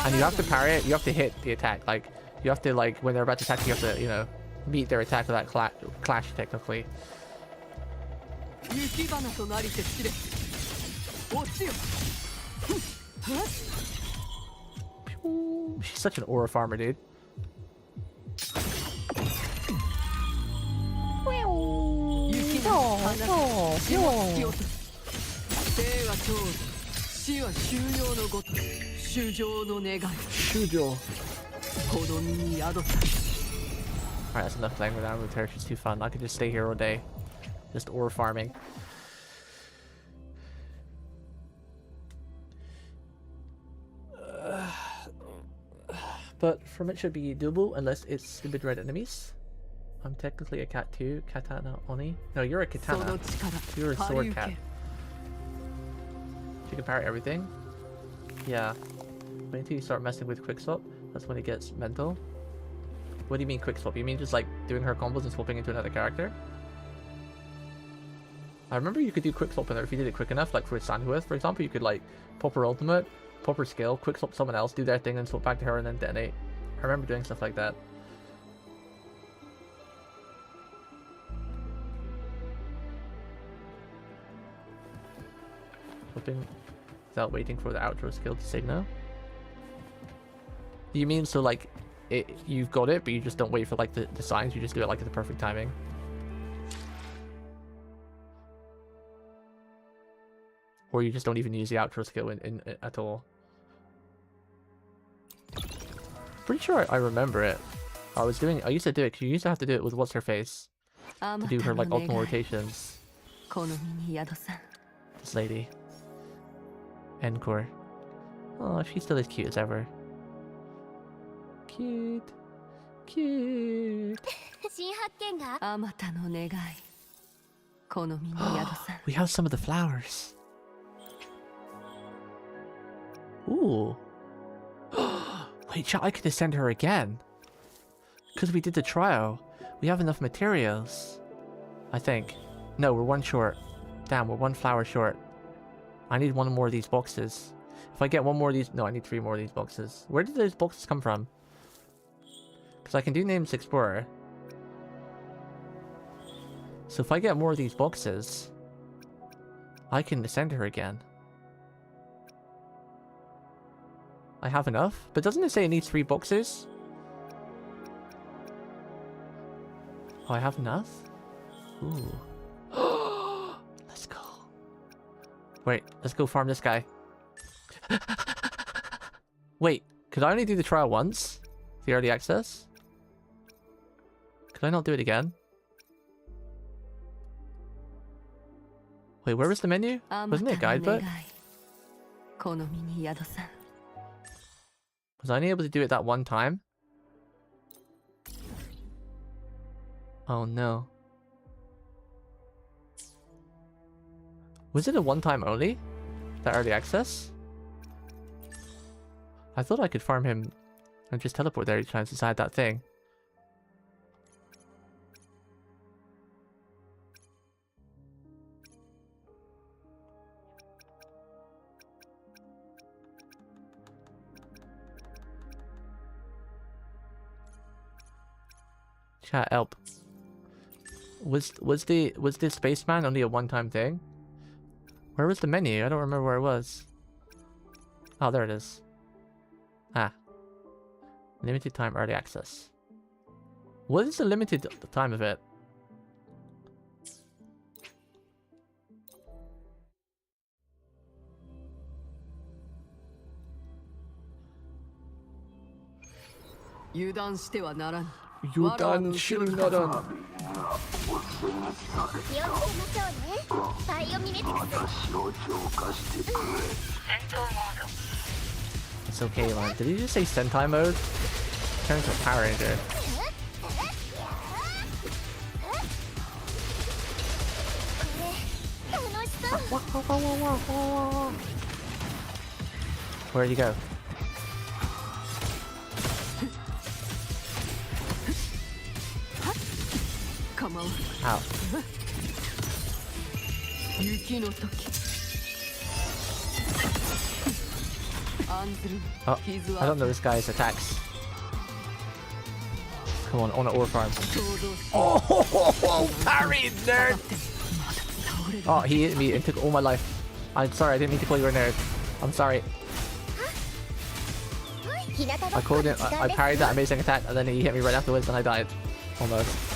And you have to parry it. You have to hit the attack. Like you have to like when they're about to attack, you have to meet their attack with that clash technically. She's such an aura farmer, dude. Alright, that's enough playing around with her. She's too fun. I could just stay here all day. Just aura farming. But from it should be doable unless it's stupid red enemies. I'm technically a cat too. Katana Oni. No, you're a katana. You're a sword cat. You can parry everything. Yeah. Wait until you start messing with quickswap. That's when it gets mental. What do you mean quickswap? You mean just like doing her combos and swapping into another character? I remember you could do quickswap in there if you did it quick enough. Like for Sandwith, for example, you could like pop her ultimate, pop her skill, quickswap someone else, do their thing, and swap back to her and then detonate. I remember doing stuff like that. Flipping without waiting for the outro skill to signal. You mean so like you've got it, but you just don't wait for like the signs, you just do it like at the perfect timing? Or you just don't even use the outro skill in at all? Pretty sure I remember it. I used to do it because you used to have to do it with what's her face to do her like ultimate rotations. This lady. Encore. Oh, she's still as cute as ever. Cute. Cute. We have some of the flowers. Ooh. Wait, I could ascend her again. Because we did the trial. We have enough materials. I think. No, we're one short. Damn, we're one flower short. I need one more of these boxes. If I get one more of these... No, I need 3 more of these boxes. Where did those boxes come from? Because I can do Names Explorer. So if I get more of these boxes, I can ascend her again. I have enough? But doesn't it say it needs 3 boxes? Oh, I have enough? Ooh. Let's go. Wait, let's go farm this guy. Wait, could I only do the trial once? The early access? Could I not do it again? Wait, where was the menu? Wasn't it a guidebook? Was I only able to do it that one time? Oh no. Was it a one-time only? That early access? I thought I could farm him and just teleport there each time inside that thing. Chat help. Was the spaceman only a one-time thing? Where was the menu? I don't remember where it was. Oh, there it is. Ah. Limited time early access. What is the limited time of it? Yudanしてはならぬ。 Yudan Shilnaran. It's okay, man. Did he just say Sentai mode? Turn into a Power Ranger. Where'd he go? Ow. Oh, I don't know this guy's attacks. Come on an ore farm. Oh, parried, nerd! Oh, he hit me and took all my life. I'm sorry, I didn't mean to call you a nerd. I'm sorry. I called it, I parried that amazing attack and then he hit me right afterwards and I died. Almost.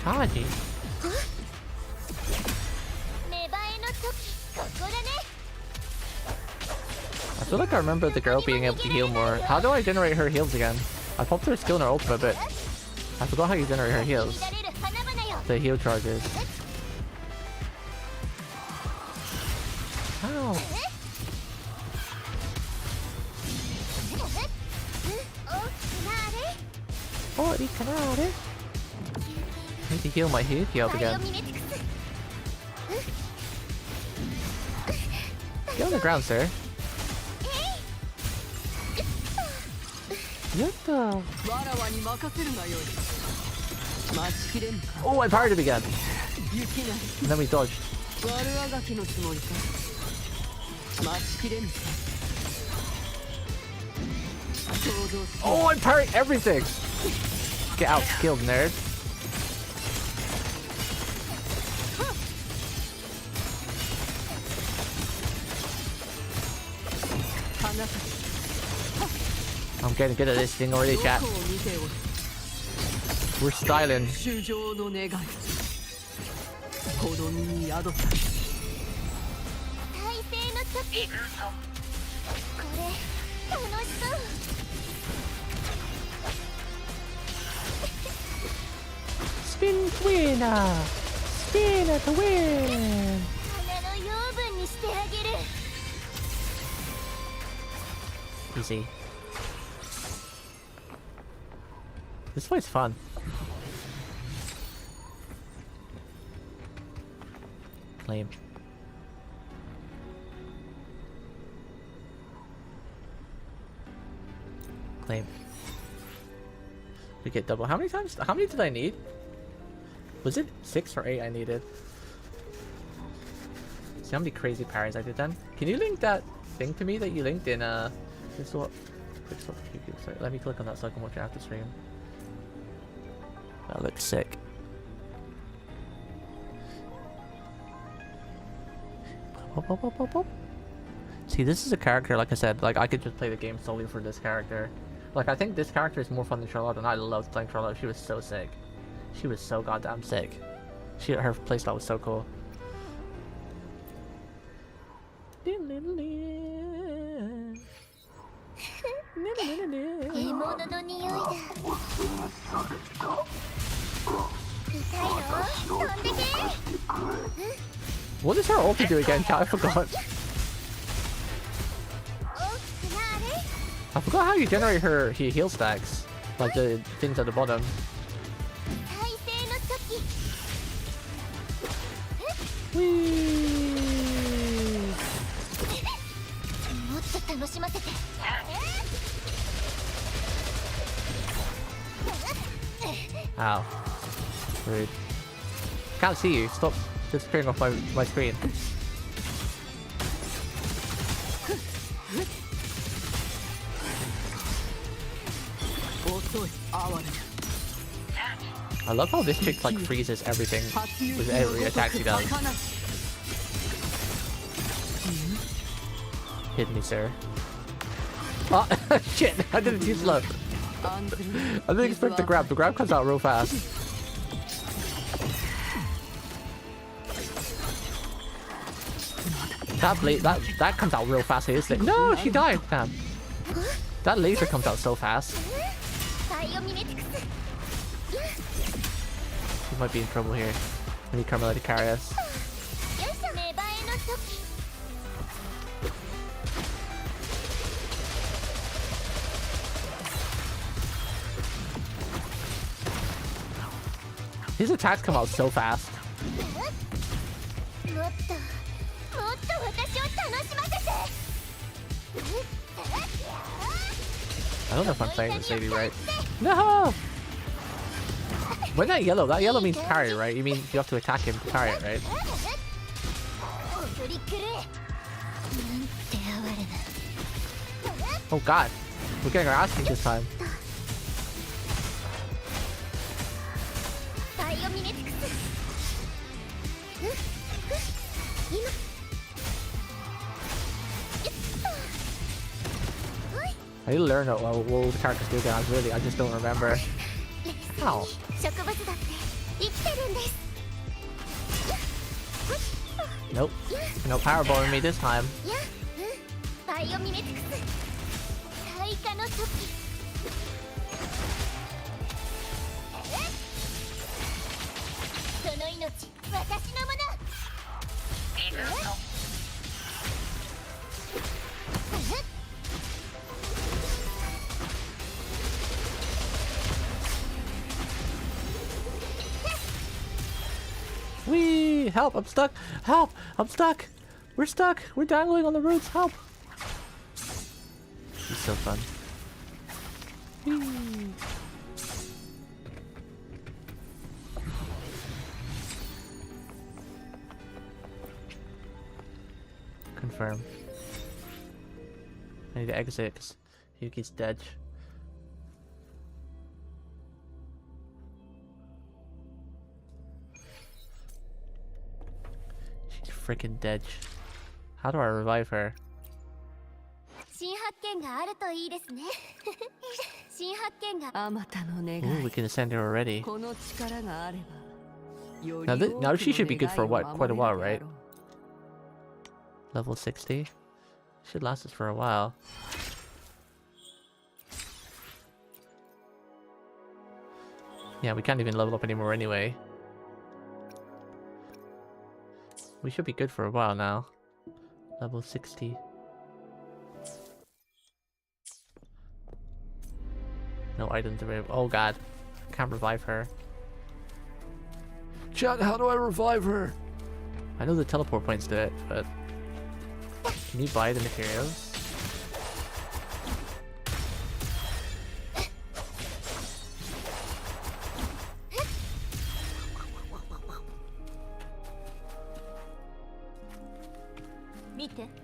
Kaji? I feel like I remember the girl being able to heal more. How do I generate her heals again? I popped her skill in her ultimate, but I forgot how you generate her heals. The heal charges. Ow. Oh, I need to heal my Hinoki up again. Get on the ground, sir. Yatta. Oh, I parried him again. And then we dodged. Oh, I parried everything. Get out, skilled nerd. I'm getting good at this thing already, chat. We're styling. Spin winner! Spin to win! Easy. This fight's fun. Claim. Claim. We get double. How many times? How many did I need? Was it 6 or 8 I needed? See how many crazy parries I did then? Can you link that thing to me that you linked in this what? Sorry, let me click on that so I can watch it after stream. That looks sick. See, this is a character, like I said, like I could just play the game solely for this character. Like I think this character is more fun than Charlotte, and I loved playing Charlotte. She was so sick. She was so goddamn sick. Her playstyle was so cool. What does her ulti do again? I forgot. I forgot how you generate her heal stacks. Like the things at the bottom. Whee! Ow. Rude. Can't see you. Stop disappearing off my screen. I love how this chick like freezes everything with every attack she does. Hit me, sir. Oh, shit! I did it too slow. I didn't expect the grab. The grab comes out real fast. That comes out real fast. Isn't it? No, she died. Damn. That laser comes out so fast. We might be in trouble here. We need Carmela to carry us. His attacks come out so fast. I don't know if I'm saying this lady right. No! When that yellow means parry, right? You mean you have to attack him to parry it, right? Oh god. We're getting our ass kicked this time. I need to learn what all the characters do again. I just don't remember. How? Nope. No powerballing me this time. me! Help! I'm stuck! Help! I'm stuck! We're stuck! We're dangling on the roots! Help! She's so fun. Whee. Confirm. I need to exit because Yuki's dead. She's freaking dead. How do I revive her? Ooh, we can ascend her already. Now she should be good for what? Quite a while, right? Level 60? Should last us for a while. Yeah, we can't even level up anymore anyway. We should be good for a while now. Level 60. No items available. Oh god. Can't revive her. Chat, how do I revive her? I know the teleport points do it, but... Can you buy the materials?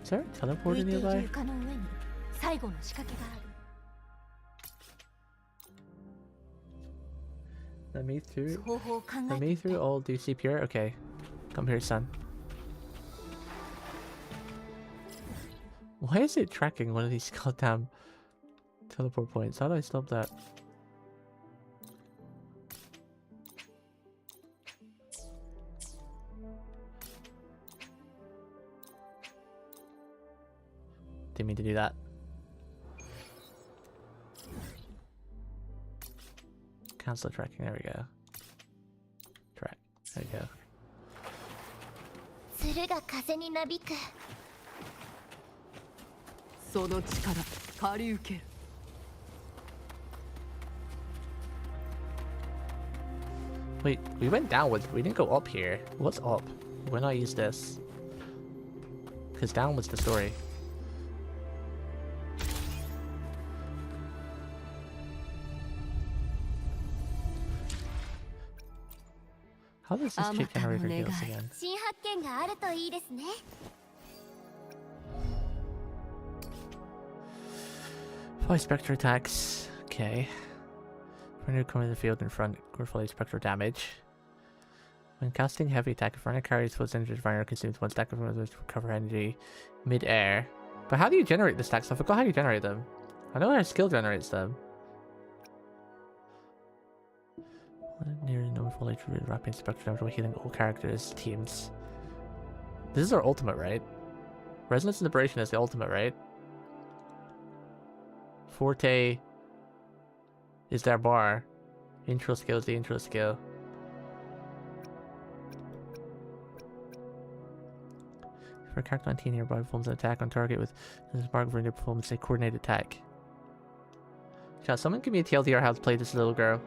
Is there a teleporter nearby? Let me through all do CPR? Okay. Come here, son. Why is it tracking one of these goddamn teleport points? How do I stop that? Didn't mean to do that. Cancel tracking, there we go. Track, there we go. Wait, we went downwards, we didn't go up here. What's up? When I use this? Because down was the story. How does this chick generate her heals again? Five spectre attacks. Okay. When you come in the field in front, fully spectral damage. When casting heavy attack, if runner carries full injured, runner consumes one stack of others to recover energy mid-air. But how do you generate the stacks? I forgot how you generate them. I know how skill generates them. Near no fully rapid spectral damage while healing all characters, teams. This is our ultimate, right? Resonance and Liberation is the ultimate, right? Forte is their bar. Intro skill is the intro skill. For a character on T nearby performs an attack on target with this mark for their performance, a coordinated attack. Chat, someone give me a TLDR how to play this little girl.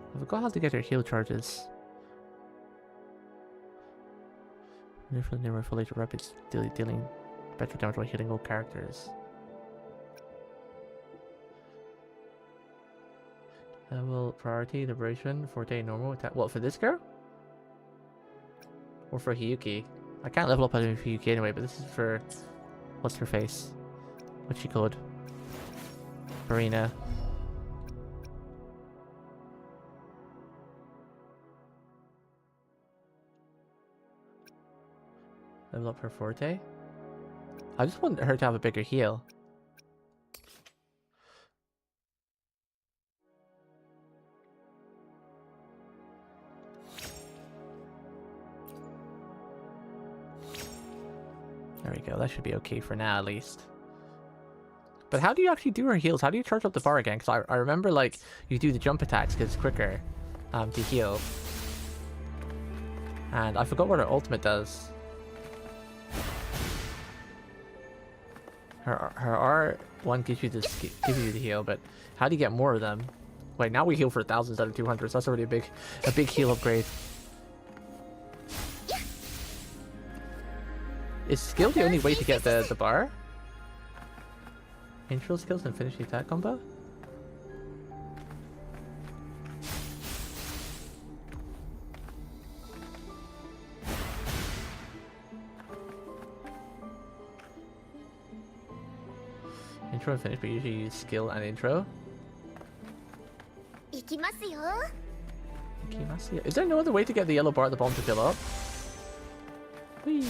I forgot how to get her heal charges. Never fully to rapid dealing better damage while hitting all characters. Level priority, liberation, forte normal attack. What, for this girl? Or for Hiyuki? I can't level up for Hiyuki anyway, but this is for what's her face? What's she called? Marina. Level up her forte? I just want her to have a bigger heal. There we go, that should be okay for now at least. But how do you actually do her heals? How do you charge up the bar again? Because I remember like you do the jump attacks because it's quicker to heal. And I forgot what her ultimate does. Her R1 gives you the heal, but how do you get more of them? Wait, now we heal for 1000s instead of 200s. That's already a big heal upgrade. Is skill the only way to get the bar? Intro skills and finish the attack combo? Intro and finish, but usually use skill and intro. Is there no other way to get the yellow bar at the bottom to fill up? Whee.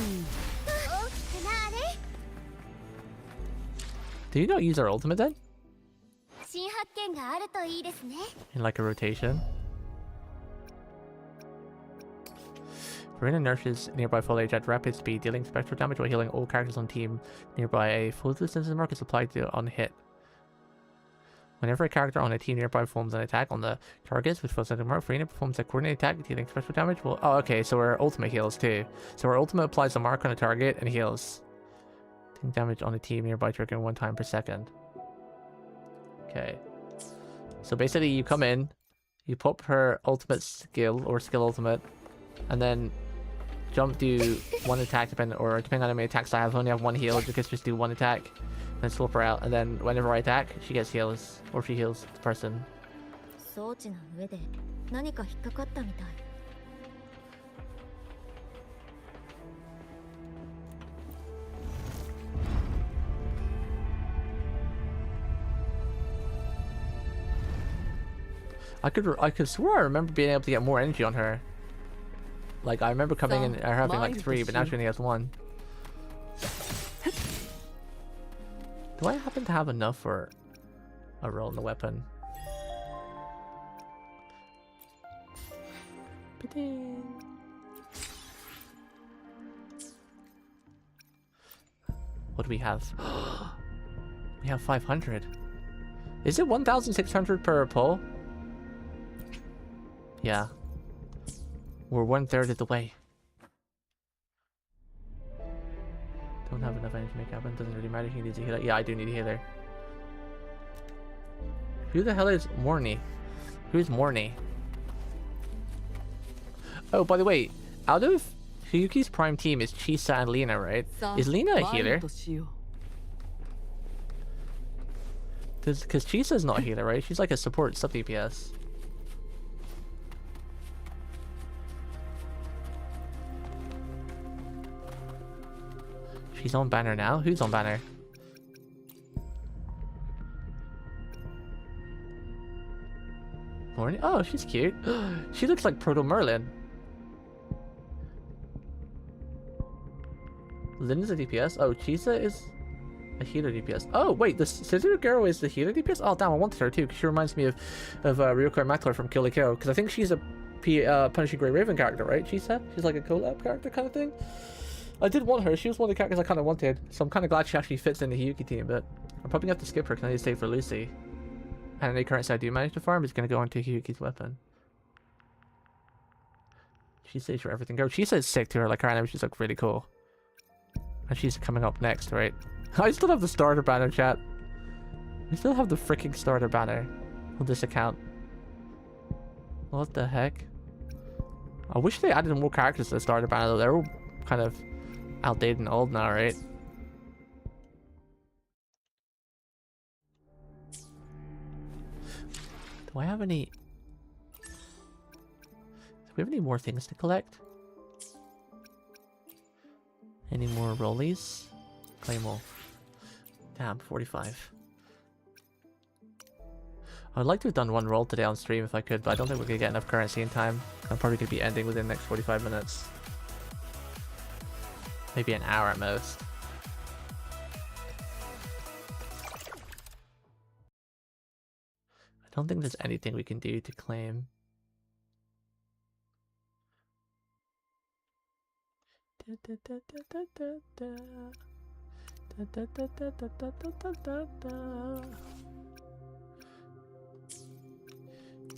Do you not use our ultimate then? In like a rotation? Verena nurses nearby foliage at rapid speed, dealing spectral damage while healing all characters on team nearby. A photosynthesis mark is applied to on hit. Whenever a character on a team nearby performs an attack on the targets with photosynthesis mark, Verena performs a coordinated attack dealing special damage. Well, oh, okay, so our ultimate heals too. So our ultimate applies a mark on a target and heals. Dealing damage on a team nearby, triggering 1 time per second. Okay. So basically you come in, you pop her ultimate skill, or skill ultimate, and then jump, do 1 attack, depending on how many attacks I have. I only have 1 heal, just do 1 attack, then swap her out, and then whenever I attack, she gets heals, or she heals the person. I could swear I remember being able to get more energy on her. Like, I remember coming in her having like 3, but now she only has 1. Do I happen to have enough for a roll in the weapon? What do we have? We have 500. Is it 1,600 per pull? Yeah. We're 1/3 of the way. Don't have enough energy to make happen. Doesn't really matter if he needs a healer. Yeah, I do need a healer. Who the hell is Morny? Who's Morny? Oh, by the way, out of Hyuki's prime team is Chisa and Lena, right? Is Lena a healer? Because Chisa's not a healer, right? She's like a support sub DPS. She's on banner now? Who's on banner? Morning? Oh, she's cute. She looks like Proto Merlin. Linda's a DPS. Oh, Chisa is a healer DPS. Oh, wait, the Scissor Girl is the healer DPS? Oh, damn, I wanted her too, because she reminds me of Ryoko Makler from Kill la Kill, because I think she's a Punishing Grey Raven character, right? Chisa? She's like a collab character kind of thing. I did want her. She was one of the characters I kind of wanted, so I'm kind of glad she actually fits in the Hyuki team, but I'm probably going to have to skip her because I need to save for Lucy. And any currency I do manage to farm is going to go into Hyuki's weapon. She says for everything go. She says sick to her, like her anime, she's like really cool. And she's coming up next, right? I still have the starter banner, chat. We still have the freaking starter banner on this account. What the heck? I wish they added more characters to the starter banner though. They're all kind of outdated and old now, right? Do I have any... Do we have any more things to collect? Any more rollies? Claim all. Damn, 45. I'd like to have done 1 roll today on stream if I could, but I don't think we're gonna get enough currency in time. I'm probably gonna be ending within the next 45 minutes. Maybe an hour at most. I don't think there's anything we can do to claim.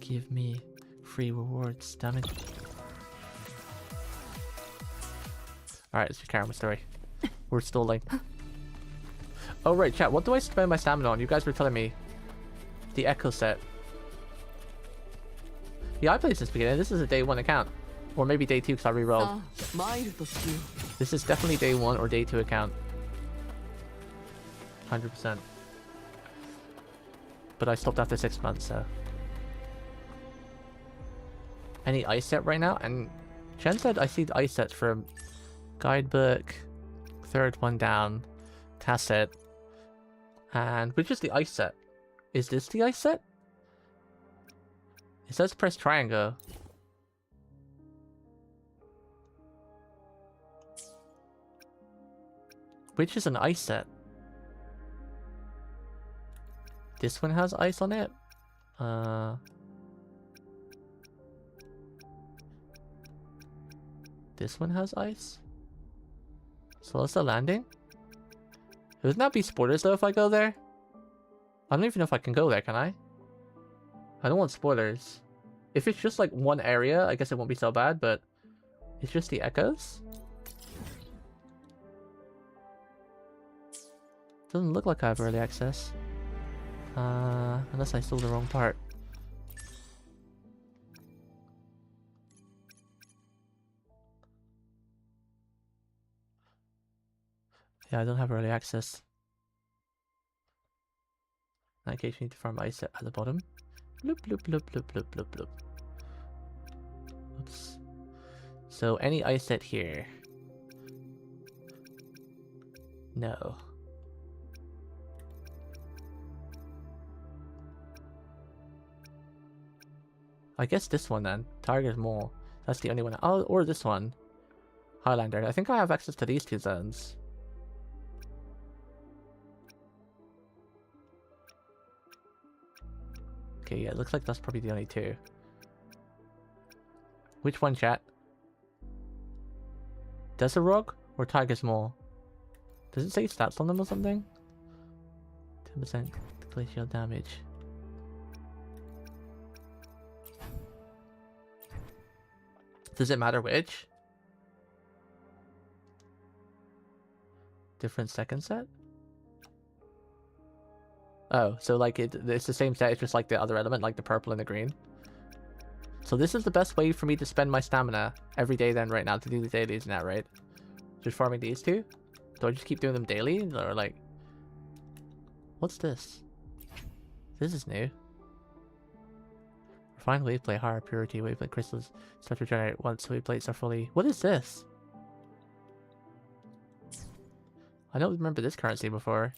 Give me free rewards, damn it. Alright, let's just carry on my story. We're stalling. Oh right, chat, what do I spend my stamina on? You guys were telling me. The Echo set. Yeah, I played this beginning. This is a day 1 account. Or maybe day 2 because I rerolled. This is definitely day 1 or day 2 account. 100%. But I stopped after 6 months, so. Any ice set right now? And Chen said I see the ice sets from Guidebook, 3rd one down, task set. And which is the ice set? Is this the ice set? It says press triangle. Which is an ice set? This one has ice on it? This one has ice? So that's the landing? Wouldn't that be spoilers though if I go there? I don't even know if I can go there, can I? I don't want spoilers. If it's just like one area, I guess it won't be so bad, but it's just the echoes? Doesn't look like I have early access. Unless I stole the wrong part. Yeah, I don't have early access. In that case, you need to farm ice at the bottom. Bloop, bloop, bloop, bloop, bloop, bloop, bloop. Oops. So, any ice set here? No. I guess this one then. Target Mole. That's the only one. Oh, or this one. Highlander. I think I have access to these 2 zones. Okay, yeah, it looks like that's probably the only 2. Which one, chat? Desert Rock or Tiger's Maw? Does it say stats on them or something? 10% glacial damage. Does it matter which? Different second set? Oh, so like it's the same set, it's just like the other element, like the purple and the green. So this is the best way for me to spend my stamina every day then right now to do the dailies now, right? Just farming these 2? Do I just keep doing them daily? Or like... What's this? This is new. Refined waveplate, higher purity, waveplate crystals start to regenerate once waveplates are fully... What is this? I don't remember this currency before.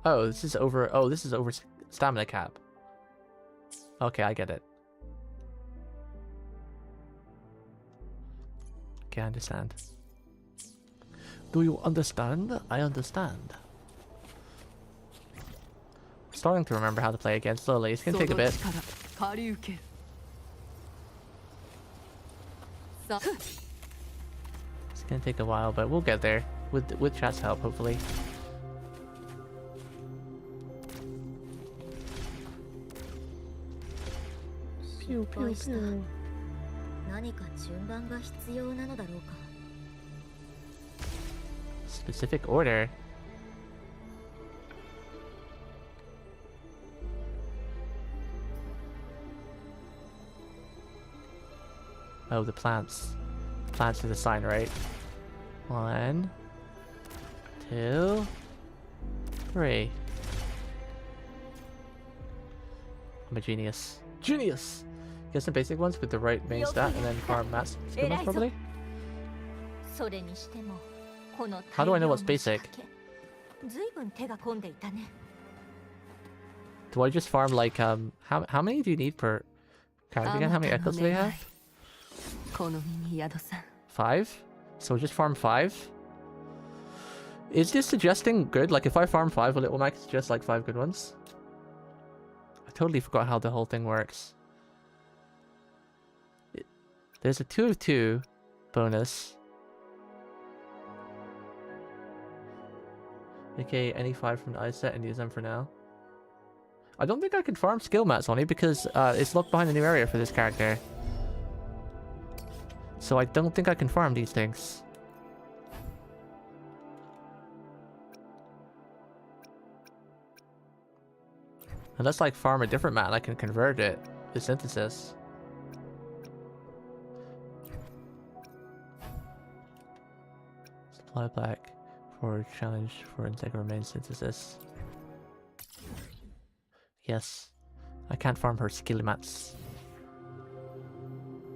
Oh, this is over... Oh, this is over stamina cap. Okay, I get it. Okay, I understand. Do you understand? I understand. Starting to remember how to play again slowly. It's gonna take a bit. It's gonna take a while, but we'll get there with chat's help, hopefully. Pew, pew, pew. Specific order. Oh, the plants. Plants to the sign, right? 1, 2, 3. I'm a genius. Genius! Get some basic ones with the right main stat and then farm mass skill ones probably. How do I know what's basic? Do I just farm like how many do you need per character again? How many echoes do they have? 5? So just farm 5? Is this suggesting good? Like if I farm 5, will it automatically suggest like 5 good ones? I totally forgot how the whole thing works. There's a 2 of 2 bonus. Okay, any 5 from the ice set and use them for now. I don't think I can farm skill mats on it because it's locked behind a new area for this character. So I don't think I can farm these things. Unless like farm a different mat, I can convert it to synthesis. Supply pack for challenge for Integra main synthesis. Yes. I can't farm her skill mats.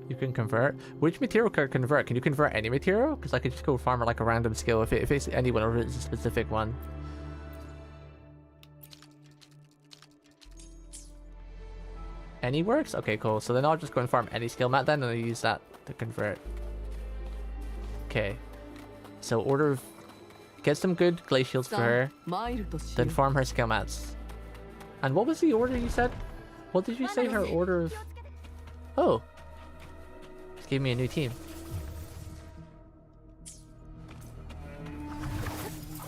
You can convert. Which material can I convert? Can you convert any material? Because I could just go farm like a random skill if it's anyone or if it's a specific one. Any works? Okay, cool. So then I'll just go and farm any skill mat then, and I'll use that to convert. Okay. So order of... Get some good glacials for her. Then farm her skill mats. And what was the order you said? What did you say her order of... Oh. Just gave me a new team.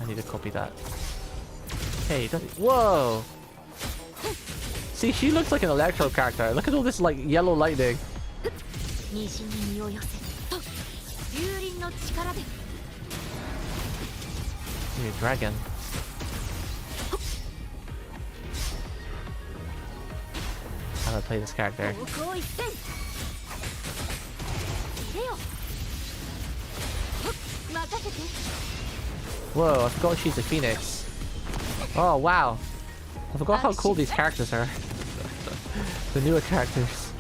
I need to copy that. Hey, don't... Whoa! See, she looks like an electro character. Look at all this like yellow lightning. You're a dragon. How do I play this character? Whoa, I forgot she's a phoenix. Oh wow. I forgot how cool these characters are. The newer characters.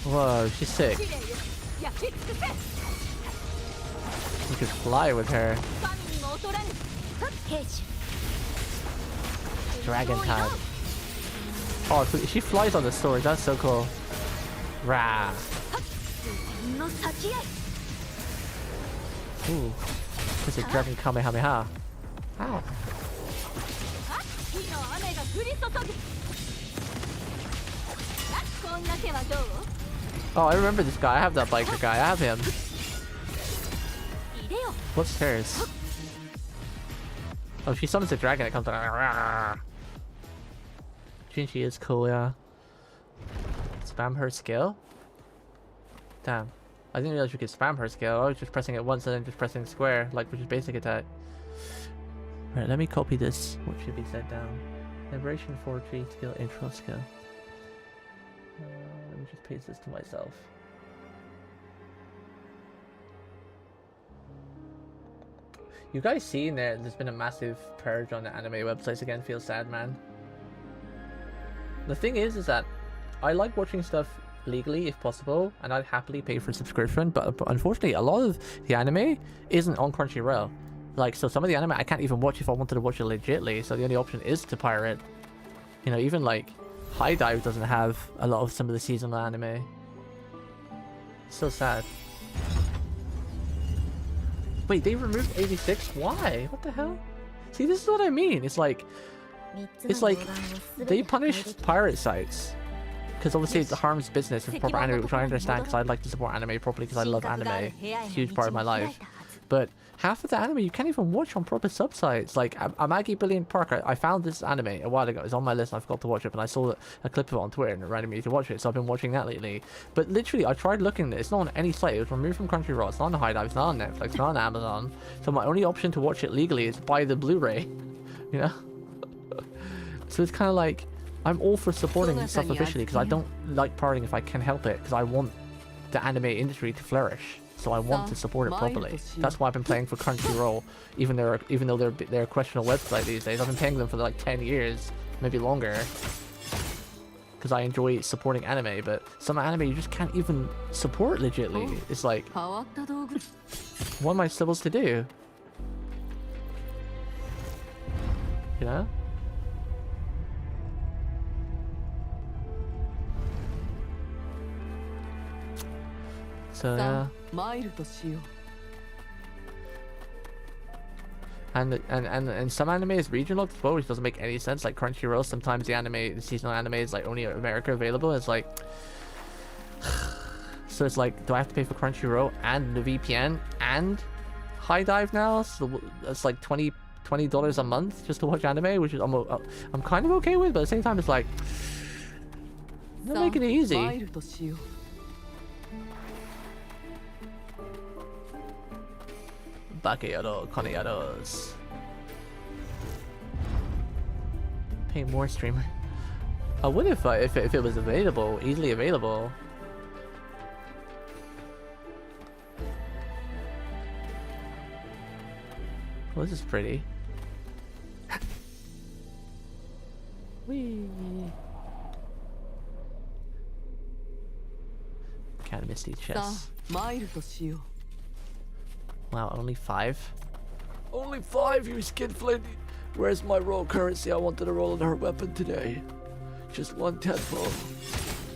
Whoa, she's sick. You could fly with her. Dragon type. Oh, so she flies on the sword. That's so cool. Rah. Ooh. There's a dragon Kamehameha. Ow. Oh, I remember this guy. I have that biker guy. I have him. What's hers? Oh, she summons a dragon that comes out. Jinchi is cool, yeah. Spam her skill? Damn. I didn't realize you could spam her skill. I was just pressing it once and then just pressing square, like which is basic attack. Right, let me copy this. What should be set down? Liberation 4-3 skill, intro skill. Let me just paste this to myself. You guys seen that there's been a massive purge on the anime websites again? Feels sad, man. The thing is that I like watching stuff legally if possible, and I'd happily pay for a subscription, but unfortunately a lot of the anime isn't on Crunchyroll. Like, so some of the anime I can't even watch if I wanted to watch it legitly, so the only option is to pirate. You know, even like High Dive doesn't have a lot of some of the seasonal anime. It's so sad. Wait, they removed 86? Why? What the hell? See, this is what I mean. It's like they punish pirate sites because obviously it harms business with proper anime, which I understand because I'd like to support anime properly because I love anime. It's a huge part of my life. But half of the anime you can't even watch on proper subsites. Like Amagi Brilliant Park, I found this anime a while ago. It was on my list and I forgot to watch it, but I saw a clip of it on Twitter and it reminded me to watch it, so I've been watching that lately. But literally, I tried looking at it. It's not on any site. It was removed from Crunchyroll. It's not on High Dive. It's not on Netflix. It's not on Amazon. So my only option to watch it legally is buy the Blu-ray. You know? So it's kind of like, I'm all for supporting stuff officially because I don't like pirating if I can help it, because I want the anime industry to flourish. So I want to support it properly. That's why I've been playing for Crunchyroll, even though they're a questionable website these days. I've been paying them for like 10 years, maybe longer, because I enjoy supporting anime. But some anime you just can't even support legitly. It's like, what am I supposed to do? You know? So yeah. And some anime is regional as well, which doesn't make any sense. Like Crunchyroll, sometimes the seasonal anime is like only in America available. It's like, so it's like, do I have to pay for Crunchyroll and the VPN and High Dive now? So it's like $20 a month just to watch anime, which is I'm kind of okay with, but at the same time it's like, they're making it easy. Bakayaro, Koneyaros. Pay more streamer. I would if it was available, easily available. Well, this is pretty. Whee! Cat Misty chest. Wow, only 5? Only 5, you skinflint! Where's my roll currency? I wanted to roll on her weapon today. Just 1 tadpole.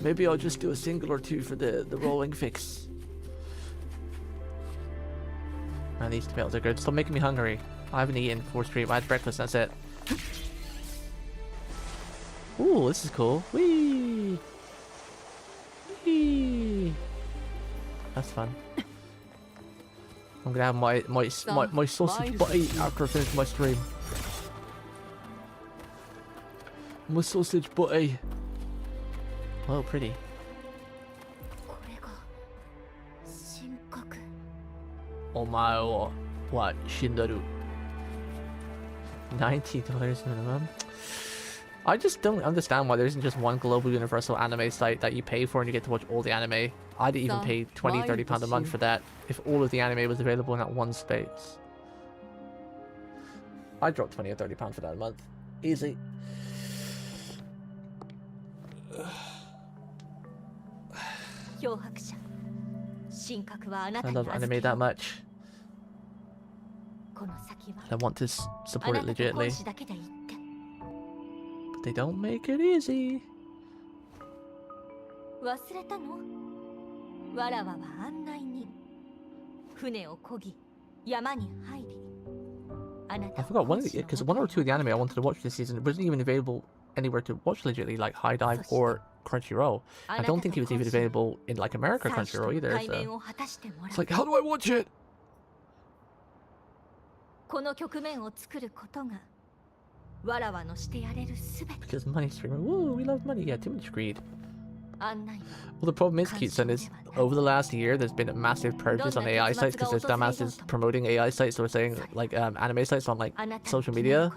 Maybe I'll just do a single or 2 for the rolling fix. Man, these tomatoes are good. Stop making me hungry. I haven't eaten before stream. I had breakfast, that's it. Ooh, this is cool. Whee! Whee! That's fun. I'm gonna have my sausage butty after I finish my stream. My sausage butty. Oh, pretty. Omae wa shindaru. $90 minimum. I just don't understand why there isn't just one global universal anime site that you pay for and you get to watch all the anime. I'd even pay £20-30 a month for that if all of the anime was available in that one space. I'd drop £20 or £30 for that a month. Easy. I love anime that much. I want to support it legitimately. But they don't make it easy. I forgot because one or two of the anime I wanted to watch this season wasn't even available anywhere to watch legitimately, like High Dive or Crunchyroll. I don't think it was even available in like America Crunchyroll either. So it's like, how do I watch it? Because money, streamer. Woo, we love money. Yeah, too much greed. Well, the problem is, Cute-san, is over the last year there's been a massive purges on AI sites because there's dumbasses promoting AI sites or saying like anime sites on like social media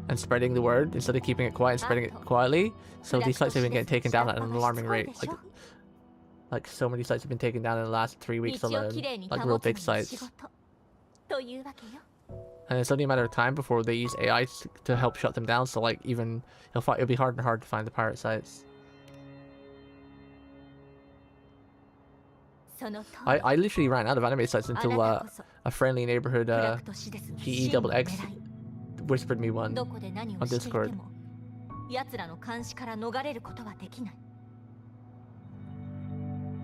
and spreading the word instead of keeping it quiet and spreading it quietly. So these sites have been getting taken down at an alarming rate. Like so many sites have been taken down in the last 3 weeks alone, like real big sites. And it's only a matter of time before they use AI to help shut them down. So like even it'll be harder and harder to find the pirate sites. I literally ran out of anime sites until a friendly neighborhood GEXX whispered me one on Discord.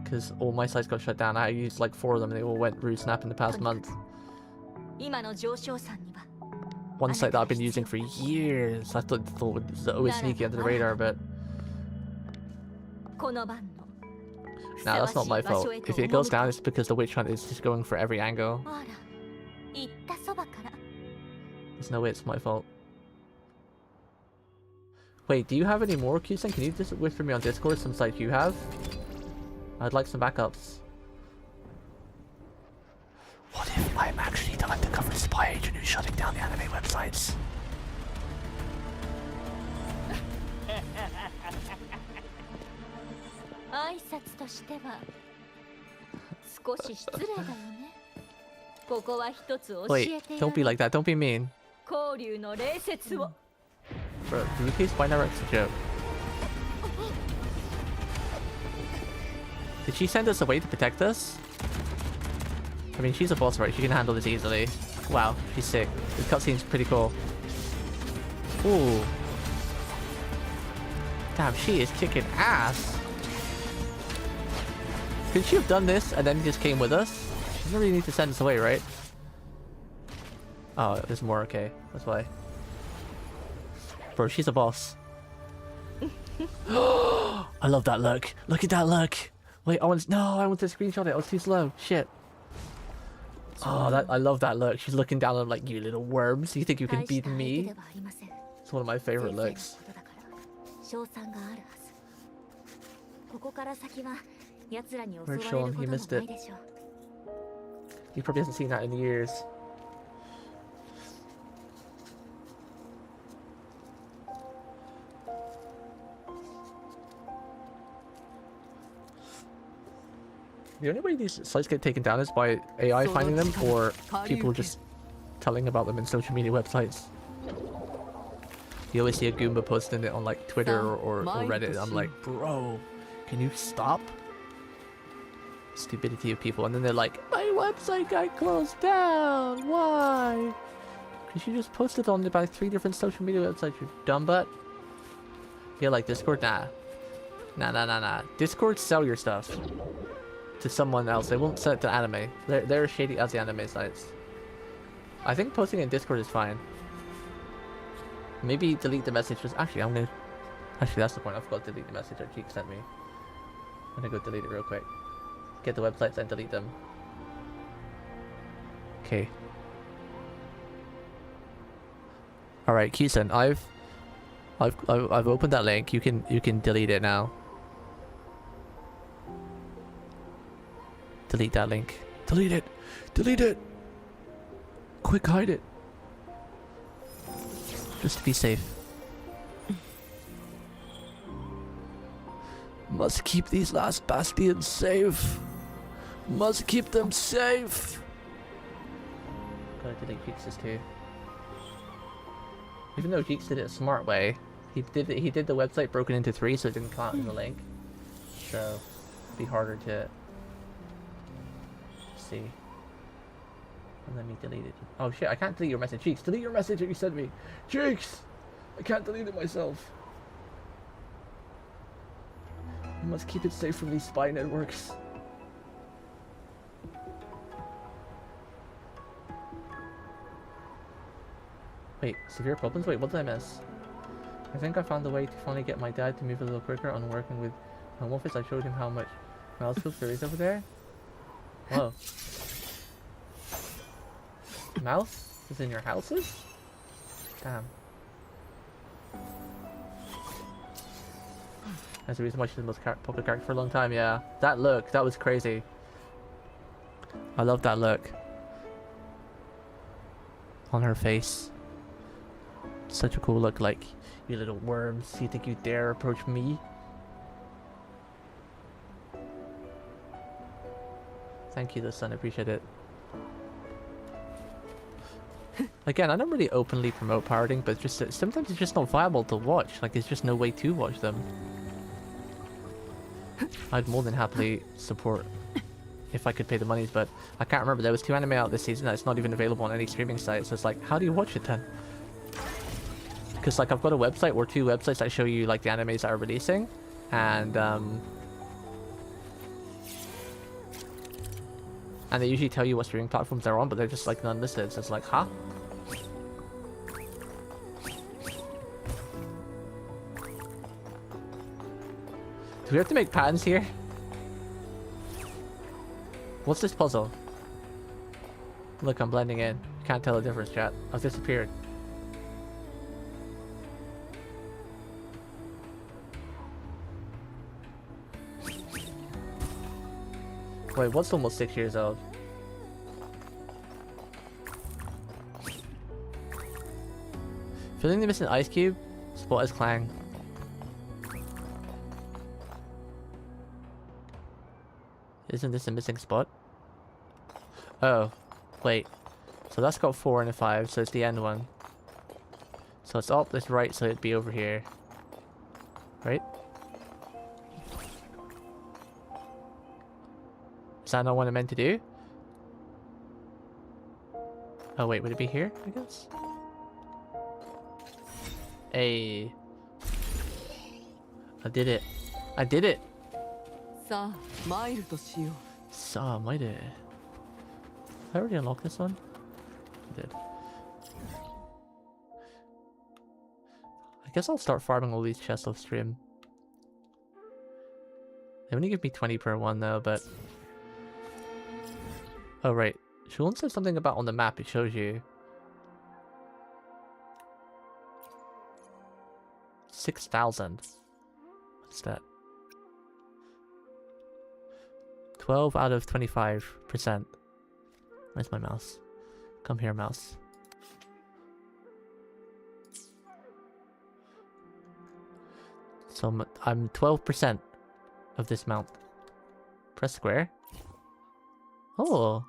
Because all my sites got shut down. I used like 4 of them and they all went root snap in the past month. One site that I've been using for years. I thought it was always sneaky under the radar, but nah, that's not my fault. If it goes down, it's because the witch hunt is just going for every angle. There's no way it's my fault. Wait, do you have any more, Q-Sen? Can you just whisper me on Discord some sites you have? I'd like some backups. What if I'm actually the undercover spy agent who's shutting down the anime websites? Wait, don't be like that. Don't be mean. Bro, can you please find out it's a joke? Did she send us away to protect us? I mean, she's a boss, right? She can handle this easily. Wow, she's sick. This cutscene's pretty cool. Ooh. Damn, she is kicking ass. Could she have done this and then just came with us? She doesn't really need to send us away, right? Oh, there's more, okay. That's why. Bro, she's a boss. I love that look. Look at that look. Wait, I want to screenshot it. I was too slow. Shit. Oh, I love that look. She's looking down on like, you little worms. You think you can beat me? It's one of my favorite looks. Where's Sean? He missed it. He probably hasn't seen that in years. The only way these sites get taken down is by AI finding them or people just telling about them in social media websites. You always see a Goomba posting it on like Twitter or Reddit. I'm like, bro, can you stop? Stupidity of people. And then they're like, my website got closed down. Why? Because you just posted on about 3 different social media websites, you dumb butt. Yeah, like Discord? Nah. Nah. Discord, sell your stuff to someone else. They won't sell it to anime. They're shady as the anime sites. I think posting in Discord is fine. Maybe delete the message. Actually, that's the point. I forgot to delete the message that Cheek sent me. I'm gonna go delete it real quick. Get the websites and delete them. Okay. All right, Kisen, I've opened that link. You can delete it now. Delete that link. Delete it. Delete it. Quick, hide it. Just to be safe. Must keep these last bastions safe. Must keep them safe. Gotta delete Geeks too. Even though Geeks did it a smart way, he did the website broken into 3, so it didn't count in the link. So it'd be harder to see. And let me delete it. Oh shit! I can't delete your message, Cheeks. Delete your message that you sent me, Cheeks. I can't delete it myself. I must keep it safe from these spy networks. Wait, severe problems? Wait, what did I miss? I think I found a way to finally get my dad to move a little quicker on working with home office. I showed him how much mouse fields there is over there. Whoa. Mouse is in your houses? Damn. That's the reason why she's the most popular character for a long time, yeah. That look, that was crazy. I love that look. On her face. Such a cool look, like, you little worms, you think you dare approach me? Thank you, the sun, I appreciate it. Again, I don't really openly promote pirating, but just sometimes it's just not viable to watch. Like, there's just no way to watch them. I'd more than happily support if I could pay the monies, but I can't remember. There was 2 anime out this season that's not even available on any streaming site, so it's like, how do you watch it then? Because, like, I've got a website or 2 websites that show you, like, the animes that are releasing, and they usually tell you what streaming platforms they're on, but they're just, like, none listed, so it's like, huh? Do we have to make patterns here? What's this puzzle? Look, I'm blending in. Can't tell the difference, chat. I've disappeared. Wait, what's almost 6 years old? Filling the missing ice cube? Spot as Clang. Isn't this a missing spot? Oh, wait. So that's got 4 and a 5, so it's the end one. So it's up this right, so it'd be over here. Right? Is that not what I meant to do? Oh wait, would it be here, I guess? Hey. I did it. I did it! Saw, might it. I already unlocked this one? I did. I guess I'll start farming all these chests off stream. They only give me 20 per one though, but... Oh right, Shulin said something about on the map it shows you. 6,000. What's that? 12 out of 25%. Where's my mouse? Come here, mouse. So I'm 12% of this mount. Press square. Oh.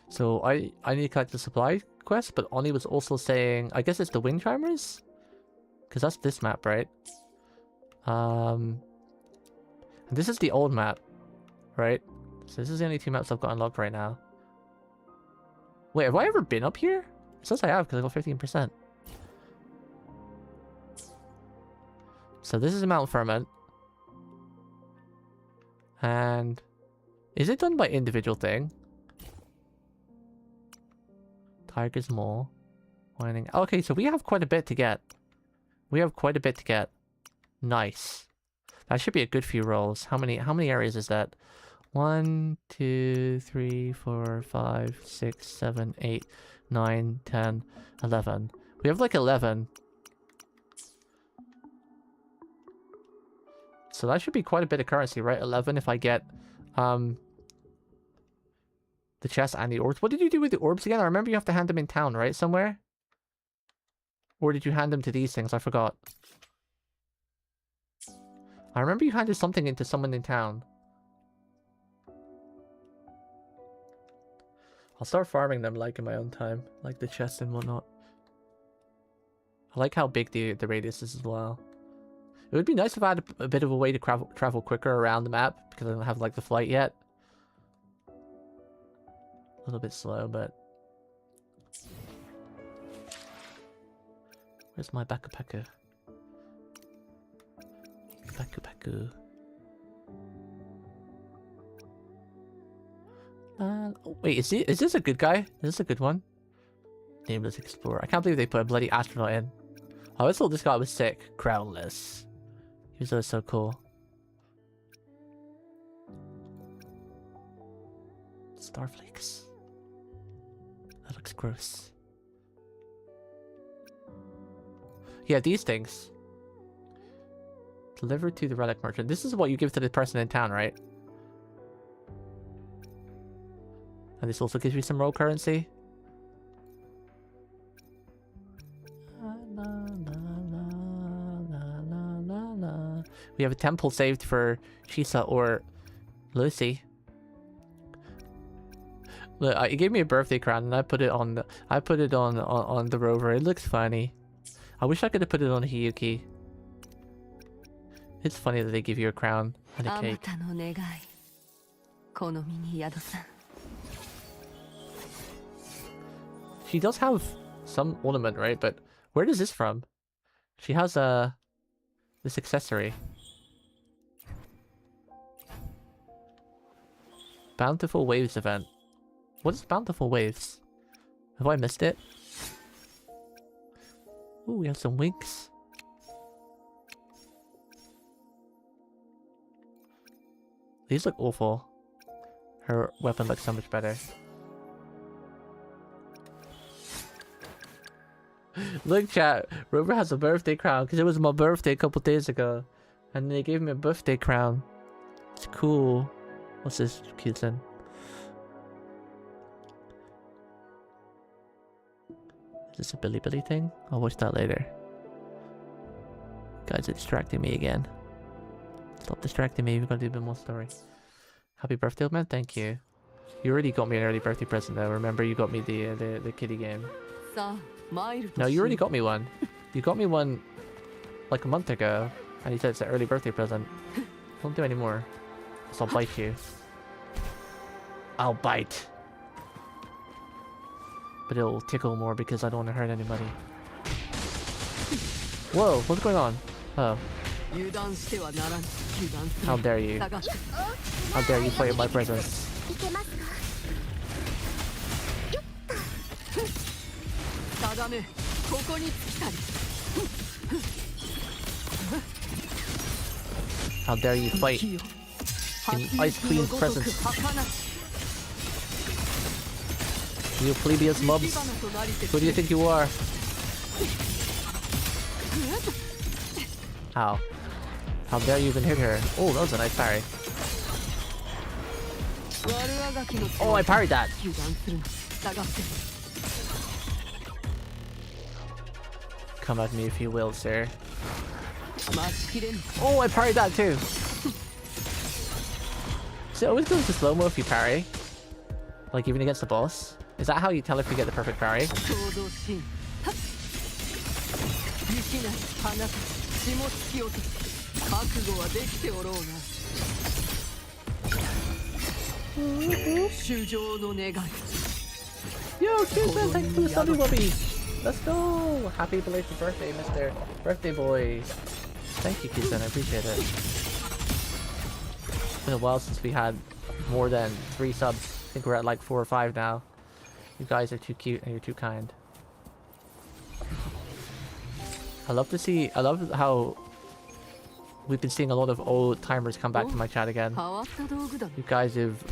So I need to collect the supply quest, but Oni was also saying, I guess it's the Wind Charmers? Because that's this map, right? This is the old map, right? So this is the only 2 maps I've got unlocked right now. Wait, have I ever been up here? It says I have because I got 15%. So this is Mount Ferment. And is it done by individual thing? Tiger's Mole. Mining. Okay, so we have quite a bit to get. We have quite a bit to get. Nice. That should be a good few rolls. How many areas is that? 1, 2, 3, 4, 5, 6, 7, 8, 9, 10, 11. We have like 11. So that should be quite a bit of currency, right? 11 if I get the chest and the orbs. What did you do with the orbs again? I remember you have to hand them in town, right? Somewhere? Or did you hand them to these things? I forgot. I remember you handed something into someone in town. I'll start farming them like in my own time. Like the chests and whatnot. I like how big the radius is as well. It would be nice if I had a bit of a way to travel quicker around the map. Because I don't have like the flight yet. A little bit slow, but... Where's my Baku? Baku. Oh, wait, is this a good guy? Is this a good one? Nameless Explorer. I can't believe they put a bloody astronaut in. I always thought this guy was sick. Crownless. He was always so cool. Starflakes. That looks gross. Yeah, these things. Delivered to the relic merchant. This is what you give to the person in town, right? And this also gives you some roll currency. We have a temple saved for Shisa or Lucy. Look, he gave me a birthday crown and I put it on the rover. It looks funny. I wish I could have put it on Hiyuki. It's funny that they give you a crown and a cake. She does have some ornament, right? But where does this from? She has this accessory. Bountiful Waves event. What is Bountiful Waves? Have I missed it? Ooh, we have some winks. These look awful. Her weapon looks so much better. Look, chat. Rover has a birthday crown because it was my birthday a couple days ago. And they gave me a birthday crown. It's cool. What's this, Kyusen? Is this a Billy thing? I'll watch that later. Guys, it's distracting me again. Stop distracting me. We've got to do a bit more story. Happy birthday, old man. Thank you. You already got me an early birthday present though. Remember, you got me the kiddie game. No, you already got me one. You got me one like a month ago, and you said it's an early birthday present. Don't do any more. So I'll bite you. I'll bite. But it'll tickle more because I don't want to hurt anybody. Whoa, what's going on? Oh. How dare you? How dare you play with my presence? How dare you fight in Ice Queen's presence? You plebeians mobs. Who do you think you are? How? How dare you even hit her? Oh, that was a nice parry. Oh, I parried that. Come at me if you will, sir. Oh, I parried that too. So it always goes to slow-mo if you parry. Like even against the boss. Is that how you tell if you get the perfect parry? Yo, Susan, thanks for the subby wubby. Let's go! Happy belated birthday, Mr. Birthday Boy. Thank you, Susan, I appreciate it. It's been a while since we had more than 3 subs. I think we're at like 4 or 5 now. You guys are too cute and you're too kind. I love how we've been seeing a lot of old timers come back to my chat again. You guys have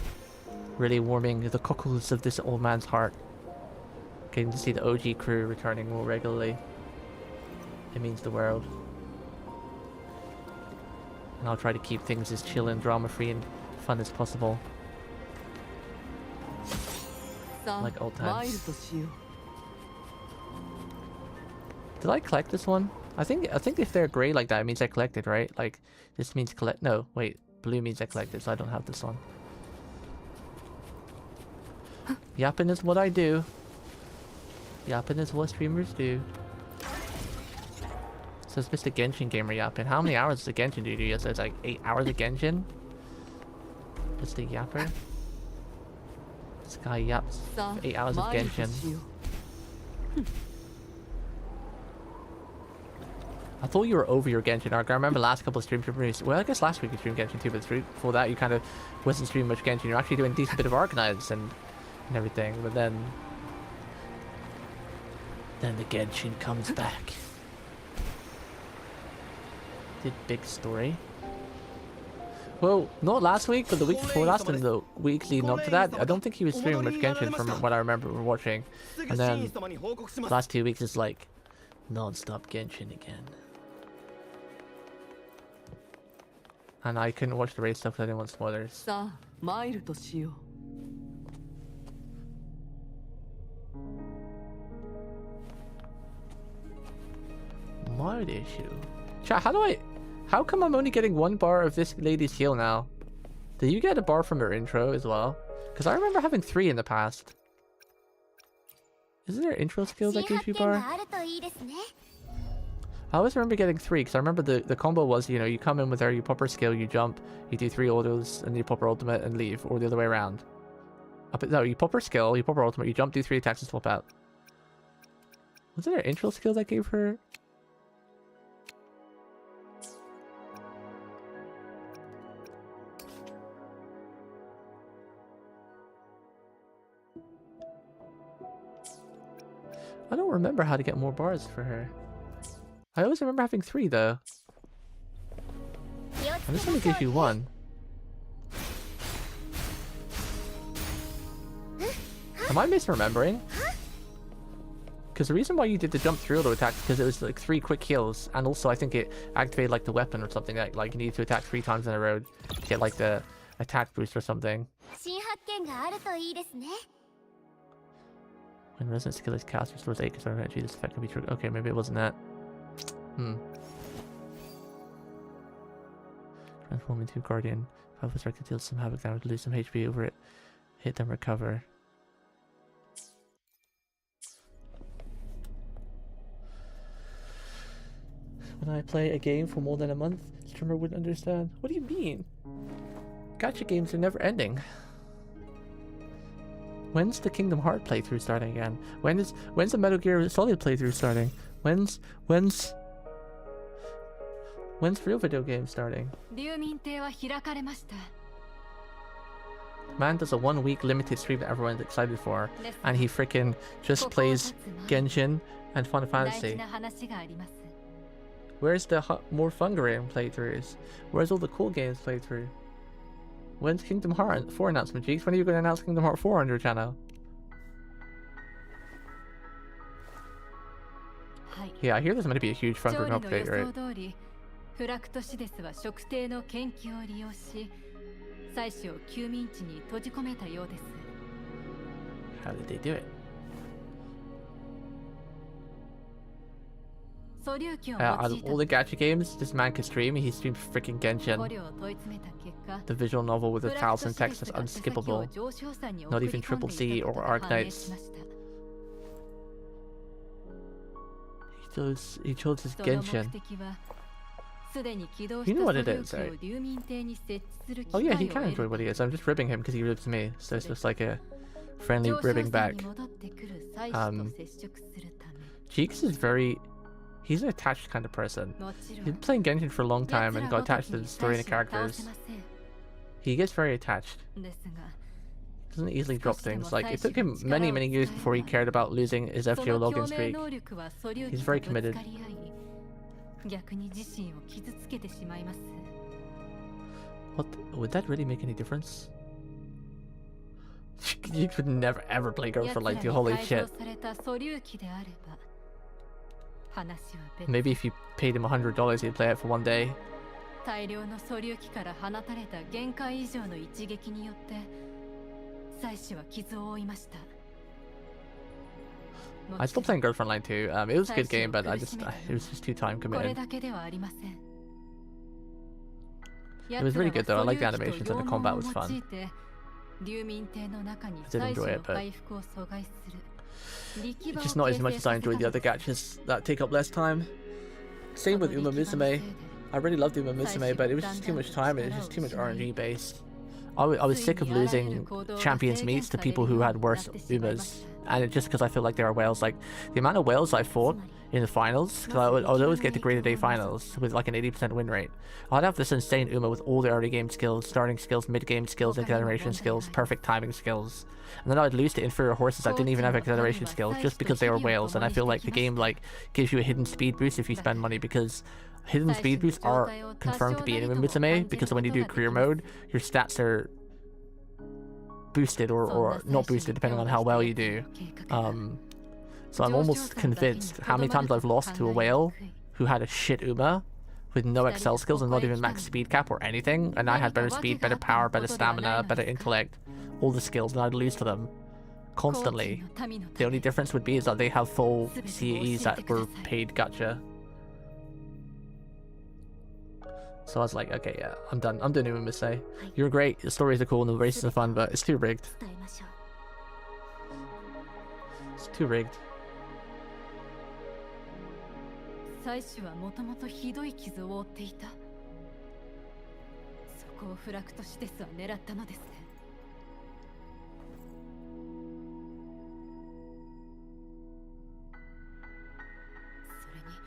really warming the cockles of this old man's heart. Getting to see the OG crew returning more regularly. It means the world. And I'll try to keep things as chill and drama free and fun as possible. Like old times. Did I collect this one? I think if they're grey like that, it means I collected, right? Like this means collect. No, wait. Blue means I collected, so I don't have this one. Yapping is what I do. Yapping is what streamers do. So it's Mr. Genshin Gamer yapping. How many hours does the Genshin do? You said it's like 8 hours of Genshin? It's the yapper. This guy yaps 8 hours of Genshin. I thought you were over your Genshin arc. I remember last couple of streams. Well, I guess last week you streamed Genshin too, but before that you kind of wasn't streaming much Genshin. You're actually doing a decent bit of Arcanites and everything, but then the Genshin comes back. Did big story. Well, not last week, but the week before last and the week leading up to that, I don't think he was streaming much Genshin from what I remember watching. And then the last 2 weeks is like non-stop Genshin again. And I couldn't watch the raid stuff because I didn't want spoilers. Mild issue. Chat, how come I'm only getting 1 bar of this lady's heal now? Did you get a bar from her intro as well? Because I remember having 3 in the past. Isn't there intro skill that gives you bar? I always remember getting 3 because I remember the combo was, you know, you come in with her, you pop her skill, you jump, you do 3 autos, and you pop her ultimate and leave, or the other way around. No, you pop her skill, you pop her ultimate, you jump, do 3 attacks and swap out. Was there an intro skill that gave her? I don't remember how to get more bars for her. I always remember having 3 though. And this only gives you 1. Am I misremembering? Because the reason why you did the jump through auto attack is because it was like 3 quick heals, and also I think it activated like the weapon or something like you need to attack 3 times in a row to get like the attack boost or something. When Resident skill is cast, restores 8 because energy. This effect can be triggered. Okay, maybe it wasn't that. Transform into Guardian. If I was to deal some havoc damage, lose some HP over it. Hit them, recover. When I play a game for more than a month, the streamer wouldn't understand. What do you mean? Gacha games are never ending. When's the Kingdom Hearts playthrough starting again? When's the Metal Gear Solid playthrough starting? When's real video games starting? Man does a 1-week limited stream that everyone's excited for, and he freaking just plays Genshin and Final Fantasy. Where's the more fun game playthroughs? Where's all the cool games playthrough? When's Kingdom Hearts 4 announcement, Jeeks? When are you going to announce Kingdom Hearts 4 on your channel? Yeah, I hear there's going to be a huge fun group update, right? 妻子を休眠地に閉じ込めたようです。 How did they do it? 素粒器を Out 用 of いた all the gacha games this man can stream, he streams freaking 捕 Genshin. 虜を問い詰めた結果、 The visual novel with フ the ラクト thousand シリ texts ス is が手先を unskippable. 上昇山に Not 送り even 込んで Triple C いた or ことが判明 Arknights. しました。 He chose his その目 Genshin. 的はすでに起動 You し know た what 素 it 粒 is, 器 right? を流民艇に設置する機 Oh yeah, 会 he を can 得 enjoy る what he is. I'm just ribbing him because he ribs me. So it's just like a friendly 上昇 ribbing 山 back. に戻ってくる妻子と接触するため Cheeks is very... He's an attached kind of person. もちろ He's ん been playing Genshin for a long 奴 time ら and ご got と attached き to に the story 妻 and the 子を倒せ characters. ません。 He gets very attached. ですが Doesn't easily drop things. Like, it took him many, many years before he cared about losing his そ FGO の login 共鳴 streak. 能力は素粒 He's 器と very ぶつ committed. かり合い、逆に自身を傷つけてしまいます。 What? Would that really make any difference? You could never ever play Girls for Light 2, holy 奴ら shit. に改造された素粒器であれば、話は別。 Maybe if you paid him $100, he'd play it for one day. 大量の素粒器から放たれた限界以上の一撃によって妻子は傷を負いました。 I stopped playing Girls for Light 2. It was a good game, but it was just too time これ committed. だけではありません。 It was really good though. I liked the animations and the combat was fun. 流民艇の中に I did 妻子 enjoy の it, but 回復を阻害する。力場を Just not as much 形 as I 成 enjoyed the other させたのです gachas that take up less time. Same with その Uma 力場のせい Musume. で I really loved Uma Musume, but it was just too much time and it was just too much RNG based. I was sick of losing champions meets to people who had worse Umas. And just because I feel like they are whales, like the amount of whales I fought in the finals, because I would always get to graded A finals with like an 80% win rate. I'd have this insane Uma with all the early game skills, starting skills, mid game skills, acceleration skills, perfect timing skills. And then I'd lose to inferior horses that didn't even have acceleration skills just because they were whales. And I feel like the game like gives you a hidden speed boost if you spend money, because hidden speed boosts are confirmed to be in Uma Musume, because when you do career mode, your stats are boosted or not boosted depending on how well you do. So I'm almost convinced how many times I've lost to a whale who had a shit Uma with no Excel skills and not even max speed cap or anything, and I had better speed, better power, better stamina, better intellect, all the skills, and I'd lose to them constantly. The only difference would be is that they have full CEs that were paid gacha. So I was like, okay, yeah, I'm done. I'm done Uma Musume. You're great, the stories are cool and the races are fun, but it's too rigged. 伝えましょう。 It's too rigged. 妻子はもともとひどい傷を負っていた。そこをフラクトシテスは狙ったのですね。それに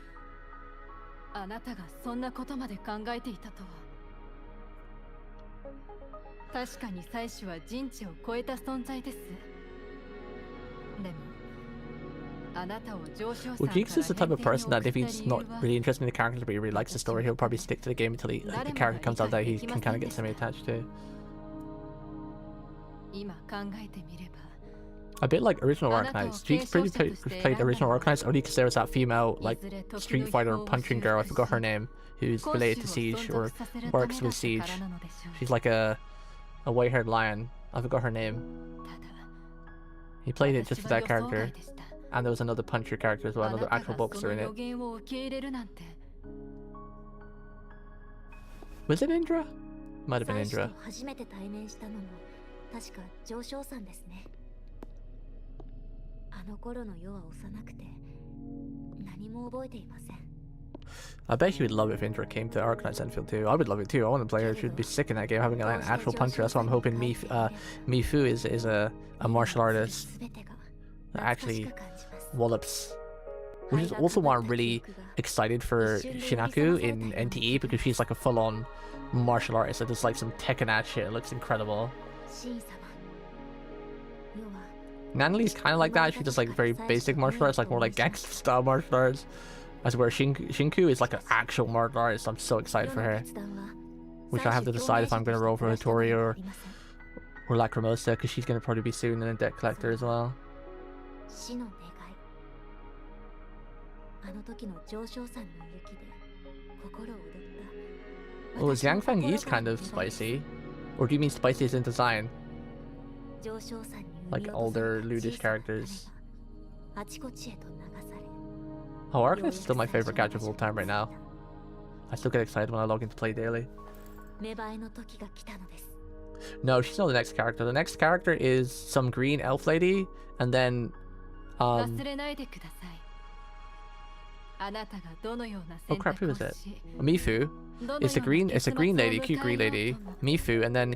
あなたがそんなことまで考えていたとは。確かに妻子は人知を超えた存在です。でも Well, Geeks is the type of person that if he's not really interested in the characters but he really likes the story, he'll probably stick to the game until the character comes out that he can kind of get semi-attached to. A bit like original Arknights. Geeks pretty played original Arknights only because there was that female like Street Fighter punching girl, I forgot her name, who's related to Siege or works with Siege. She's like a white-haired lion. I forgot her name. He played it just for that character. And there was another puncher character as well, another actual boxer in it. Was it Indra? Might have been Indra. 初めて対面したのも確か上昇山ですね。あの頃の世は幼くて何も覚えていません。 I bet he would love it if Indra came to Arknights Enfield too. I would love it too. I want to play her. She would be sick in that game, having an actual puncher. That's why I'm hoping Mifu is a martial artist that actually wallops. Which is also why I'm really excited for Shinaku in NTE, because she's like a full-on martial artist that does like some Tekken ass shit. It looks incredible. Nanali's kind of like that. She does like very basic martial arts, like more like gangster style martial arts. As where Shinku is like an actual martial artist. I'm so excited for her. Which I have to decide if I'm going to roll for Hinotori or Lacrimosa, because she's going to probably be soon in a debt collector as well. Well, Xiangfang Yi's kind of spicy. Or do you mean spicy as in design? Like older, lewdish characters. Oh, Arcanist is still my favorite gadget of all time right now. I still get excited when I log in to play daily. No, she's not the next character. The next character is some green elf lady, and then oh crap, who is it? Mifu. It's a green lady, cute green lady. Mifu, and then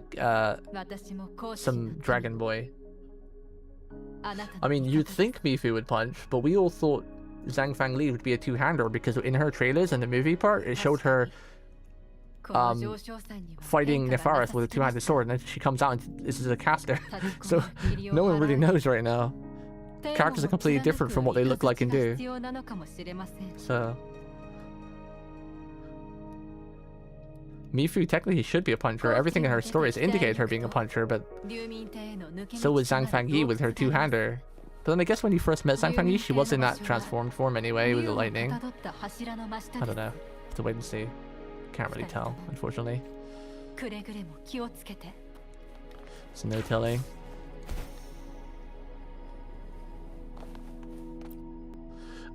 some dragon boy. I mean, you'd think Mifu would punch, but we all thought Zhang Fang Li would be a two-hander because in her trailers and the movie part, it showed her fighting Nefaris with a two-handed sword, and then she comes out and this is a caster. So no one really knows right now. Characters are completely different from what they look like and do. So Mifu technically should be a puncher. Everything in her stories indicate her being a puncher, but so was Zhang Fang Yi with her two-hander. But then I guess when you first met Zhang Fang Yi, she was in that transformed form anyway with the lightning. I don't know. Have to wait and see. Can't really tell, unfortunately. There's no telling.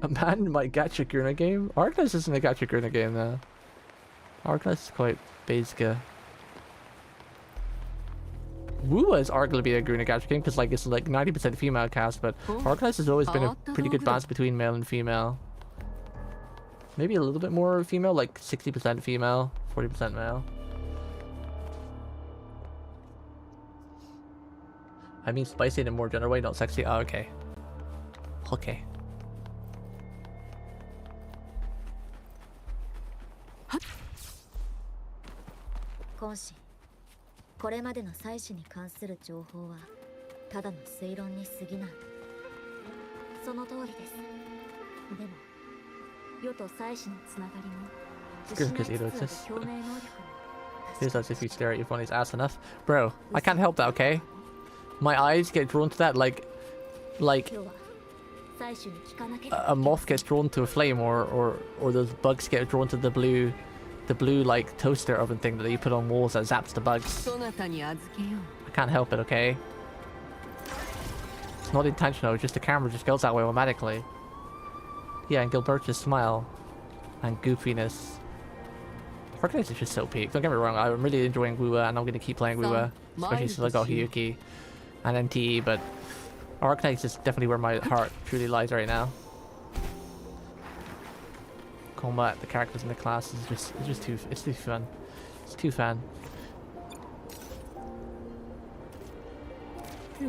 A man might gacha Gurna game? Arcanist isn't a gacha Gurna game though. Arcanist is quite basic. Wuwa is arguably a Gurna gacha game because like it's like 90% female cast, but Arcanist has always been a pretty good balance between male and female. Maybe a little bit more female, like 60% female, 40% male. I mean spicy in a more general way, not sexy. Oh, okay. Okay. Konshi, これまでの祭祀に関する情報はただの推論に過ぎない。その通りです。でも、世と祭祀のつながりも It's good because Ito exists. Feels as if you stare at your funny's ass enough. Bro, I can't help that, okay? My eyes get drawn to that like a moth gets drawn to a flame, or those bugs get drawn to the blue like toaster oven thing that you put on walls that zaps the bugs. I can't help it, okay? It's not intentional, it's just the camera just goes that way automatically. Yeah, and Gilbert's smile and goofiness. Arcanist is just so peak. Don't get me wrong, I'm really enjoying Wuwa and I'm gonna keep playing Wuwa, especially since I got Hiyuki and NTE, but Arcanist is definitely where my heart truly lies right now. Combat, the characters in the class is just too fun. It's too fun. I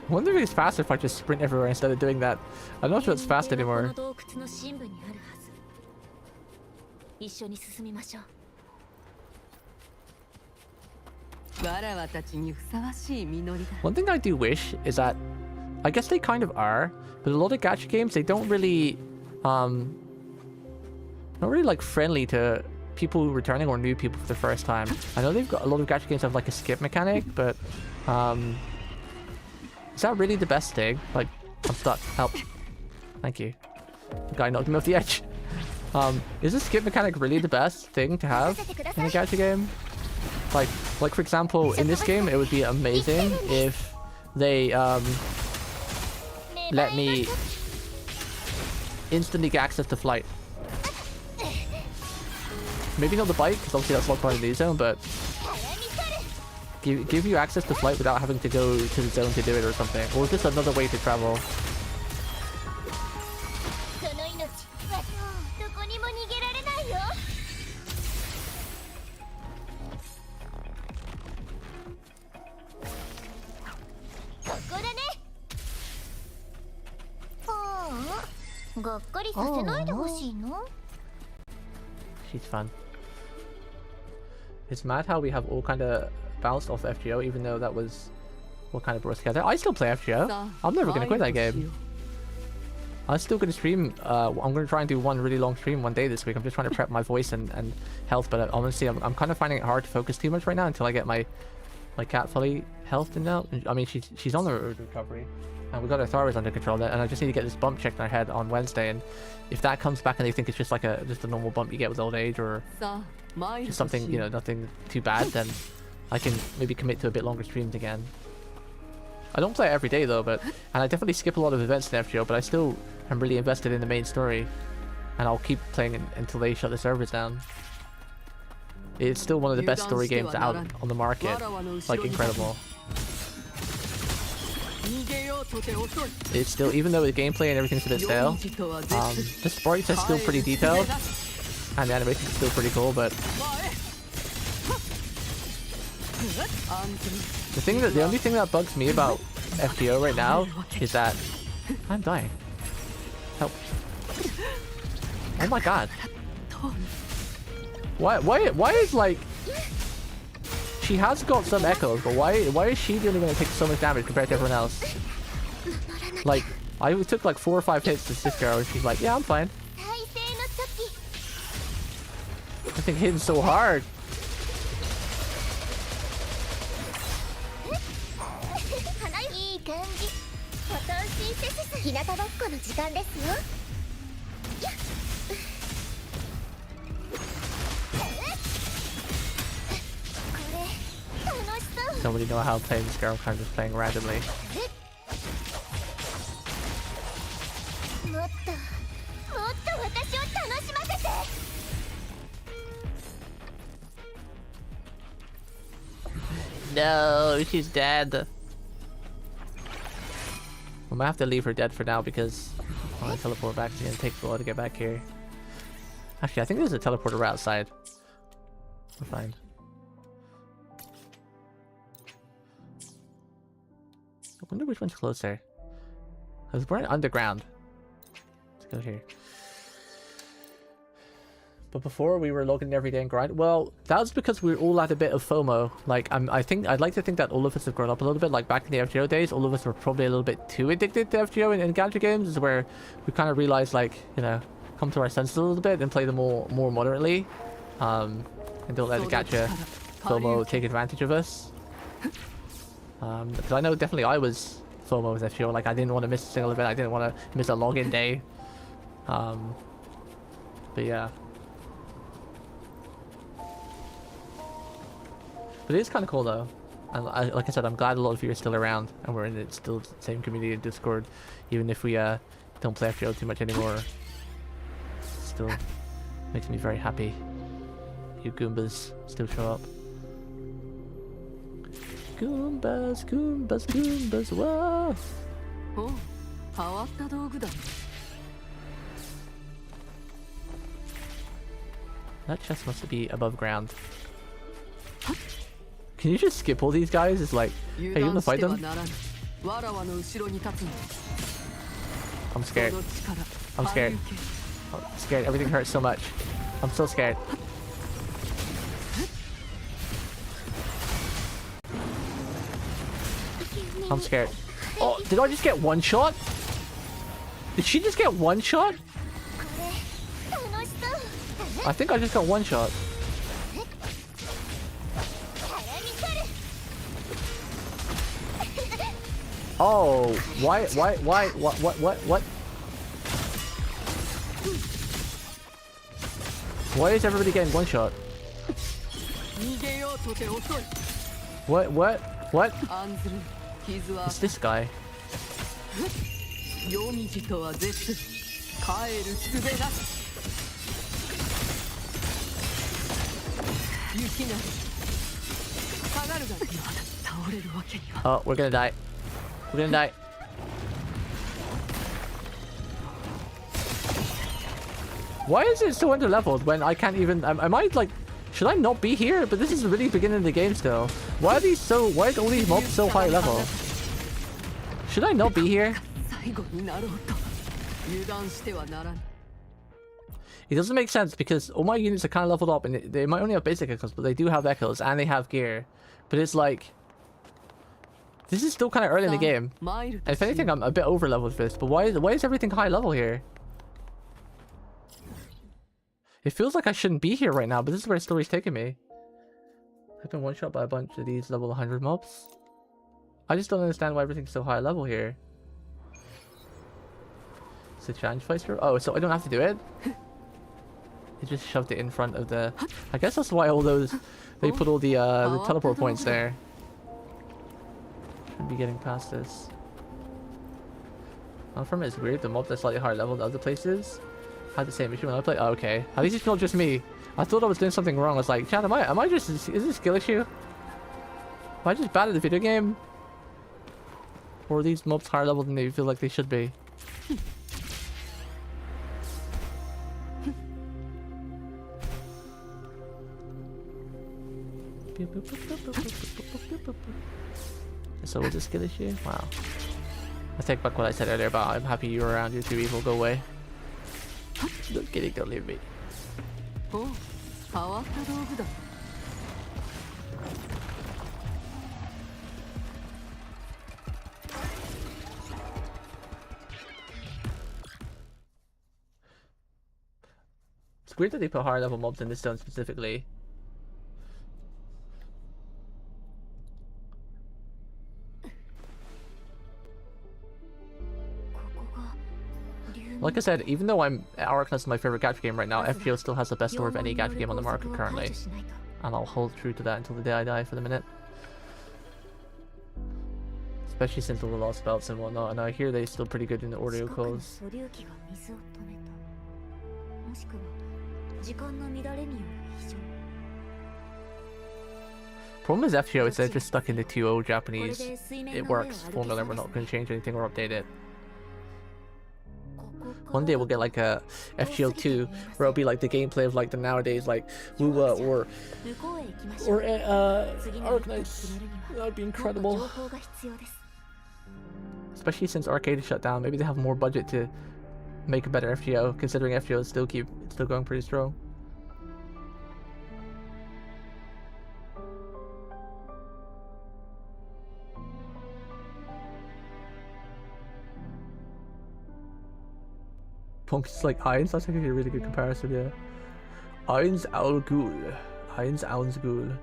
wonder if it's faster if I just sprint everywhere instead of doing that. I'm not sure it's fast anymore. One thing I do wish is that, I guess they kind of are, but a lot of gacha games, they don't really, not really like friendly to people returning or new people for the first time. I know they've got a lot of gacha games have like a skip mechanic, but is that really the best thing? Like, I'm stuck. Help. Thank you. The guy knocked me off the edge. Is the skip mechanic really the best thing to have in a gacha game? Like for example, in this game, it would be amazing if they let me instantly get access to flight. Maybe not the bike, because obviously that's locked by the zone, but give you access to flight without having to go to the zone to do it or something, or just another way to travel. She's fun. It's mad how we have all kind of bounced off FGO, even though that was what kind of brought us together. I still play FGO. I'm never going to quit that game. I'm still going to stream. I'm going to try and do one really long stream one day this week. I'm just trying to prep my voice and health, but honestly, I'm kind of finding it hard to focus too much right now until I get my cat fully healthed and now. I mean, she's on the road to recovery. And we got our thyroid under control, and I just need to get this bump checked in our head on Wednesday, and if that comes back and they think it's just like just a normal bump you get with old age, or just something, you know, nothing too bad, then I can maybe commit to a bit longer streams again. I don't play it every day though, and I definitely skip a lot of events in FGO, but I still am really invested in the main story, and I'll keep playing it until they shut the servers down. It's still one of the best story games out on the market, like incredible. It's still, even though the gameplay and everything's a bit stale, the sprites are still pretty detailed, and the animation's still pretty cool, but the only thing that bugs me about FGO right now is that I'm dying. Help. Oh my god. Why is like, she has got some echoes, but why is she the only one that takes so much damage compared to everyone else? Like, I took like 4 or 5 hits to this girl and she's like, yeah, I'm fine. I think hitting so hard. Don't really know how to play this girl, I'm kind of just playing randomly. No, she's dead. I might have to leave her dead for now because I want to teleport back to you and take a while to get back here. Actually, I think there's a teleporter right outside. We're fine. I wonder which one's closer. Because we're underground. Let's go here. But before we were logging every day and grind. Well, that was because we all had a bit of FOMO. Like, I'd like to think that all of us have grown up a little bit. Like back in the FGO days, all of us were probably a little bit too addicted to FGO and gacha games. Is where we kind of realized, like, you know, come to our senses a little bit and play them more moderately. And don't let the gacha FOMO take advantage of us. Because I know definitely I was FOMO with FGO. Like, I didn't want to miss a single event. I didn't want to miss a login day. But yeah. But it is kind of cool though, and like I said, I'm glad a lot of you are still around, and we're in the still the same community in Discord, even if we don't play FGO too much anymore. Still makes me very happy. You Goombas still show up. Goombas, Goombas, Goombas, whoa! That chest must be above ground. Can you just skip all these guys? It's like, hey, you wanna fight them? I'm scared. I'm scared. I'm scared. Everything hurts so much. I'm so scared. I'm scared. Oh, did I just get one shot? Did she just get one shot? I think I just got one shot. Oh, why, what? Why is everybody getting one shot? What? It's this guy. Oh, we're gonna die. We're gonna die. Why is it so under-leveled when I can't even... Am I like... Should I not be here? But this is the really beginning of the game still. Why are these so... Why are all these mobs so high level? Should I not be here? It doesn't make sense because all my units are kind of leveled up and they might only have basic echoes, but they do have echoes and they have gear. But it's like... This is still kind of early in the game. And if anything, I'm a bit over-leveled for this. But why is everything high level here? It feels like I shouldn't be here right now, but this is where the story's taking me. I've been one-shot by a bunch of these level 100 mobs. I just don't understand why everything's so high level here. the challenge placer. Oh, so I don't have to do it? They just shoved it in front of the... I guess that's why all those... They put all the teleport points there. Should be getting past this. From it's weird. The mob that's slightly higher level than other places had the same issue when I played. Oh, okay. At least it's not just me. I thought I was doing something wrong. I was like, Chad, am I just... Is this a skill issue? Am I just bad at the video game? Or are these mobs higher level than they feel like they should be? So was this skill issue? Wow. I take back what I said earlier about I'm happy you're around, you're too evil, go away. No kidding, don't leave me. It's weird that they put higher level mobs in this zone specifically. Like I said, even though Arcanus is my favorite gacha game right now, FGO still has the best lore of any gacha game on the market currently. And I'll hold true to that until the day I die for the minute. Especially since all the lost belts and whatnot, and I hear they're still pretty good in the audio calls. Problem is FGO is they're just stuck in the 2.0 Japanese. It works formula, we're not going to change anything or update it. One day we'll get like a FGO 2 where it'll be like the gameplay of like the nowadays like Wuwa or Arcanus. That would be incredible. Especially since Arcade is shut down, maybe they have more budget to make a better FGO, considering FGO is still going pretty strong. Punk's like Eins, that's actually a really good comparison, yeah. Eins al Ghul. Eins Aun's Ghul.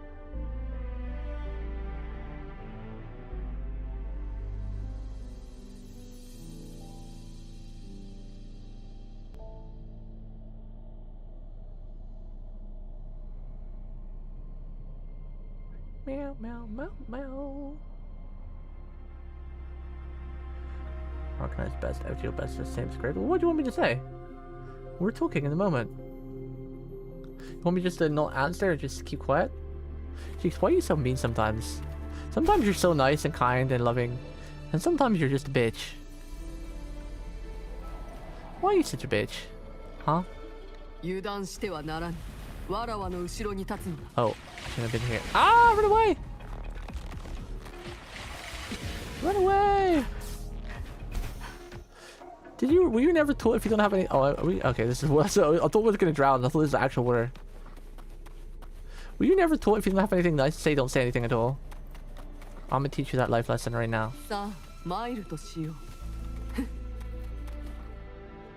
Meow, meow, meow, meow. Arcanized best, FGO best, the same script. Well, what do you want me to say? We're talking in the moment. You want me just to not answer or just keep quiet? Jeez, why are you so mean sometimes? Sometimes you're so nice and kind and loving, and sometimes you're just a bitch. Why are you such a bitch? Huh? Oh, shouldn't have been here. Ah, run away! Run away! Were you never told if you don't have any? Oh, okay. This is what. So I thought we were gonna drown. I thought this was actual water. Were you never told if you don't have anything nice to say, don't say anything at all? I'm gonna teach you that life lesson right now. Mr.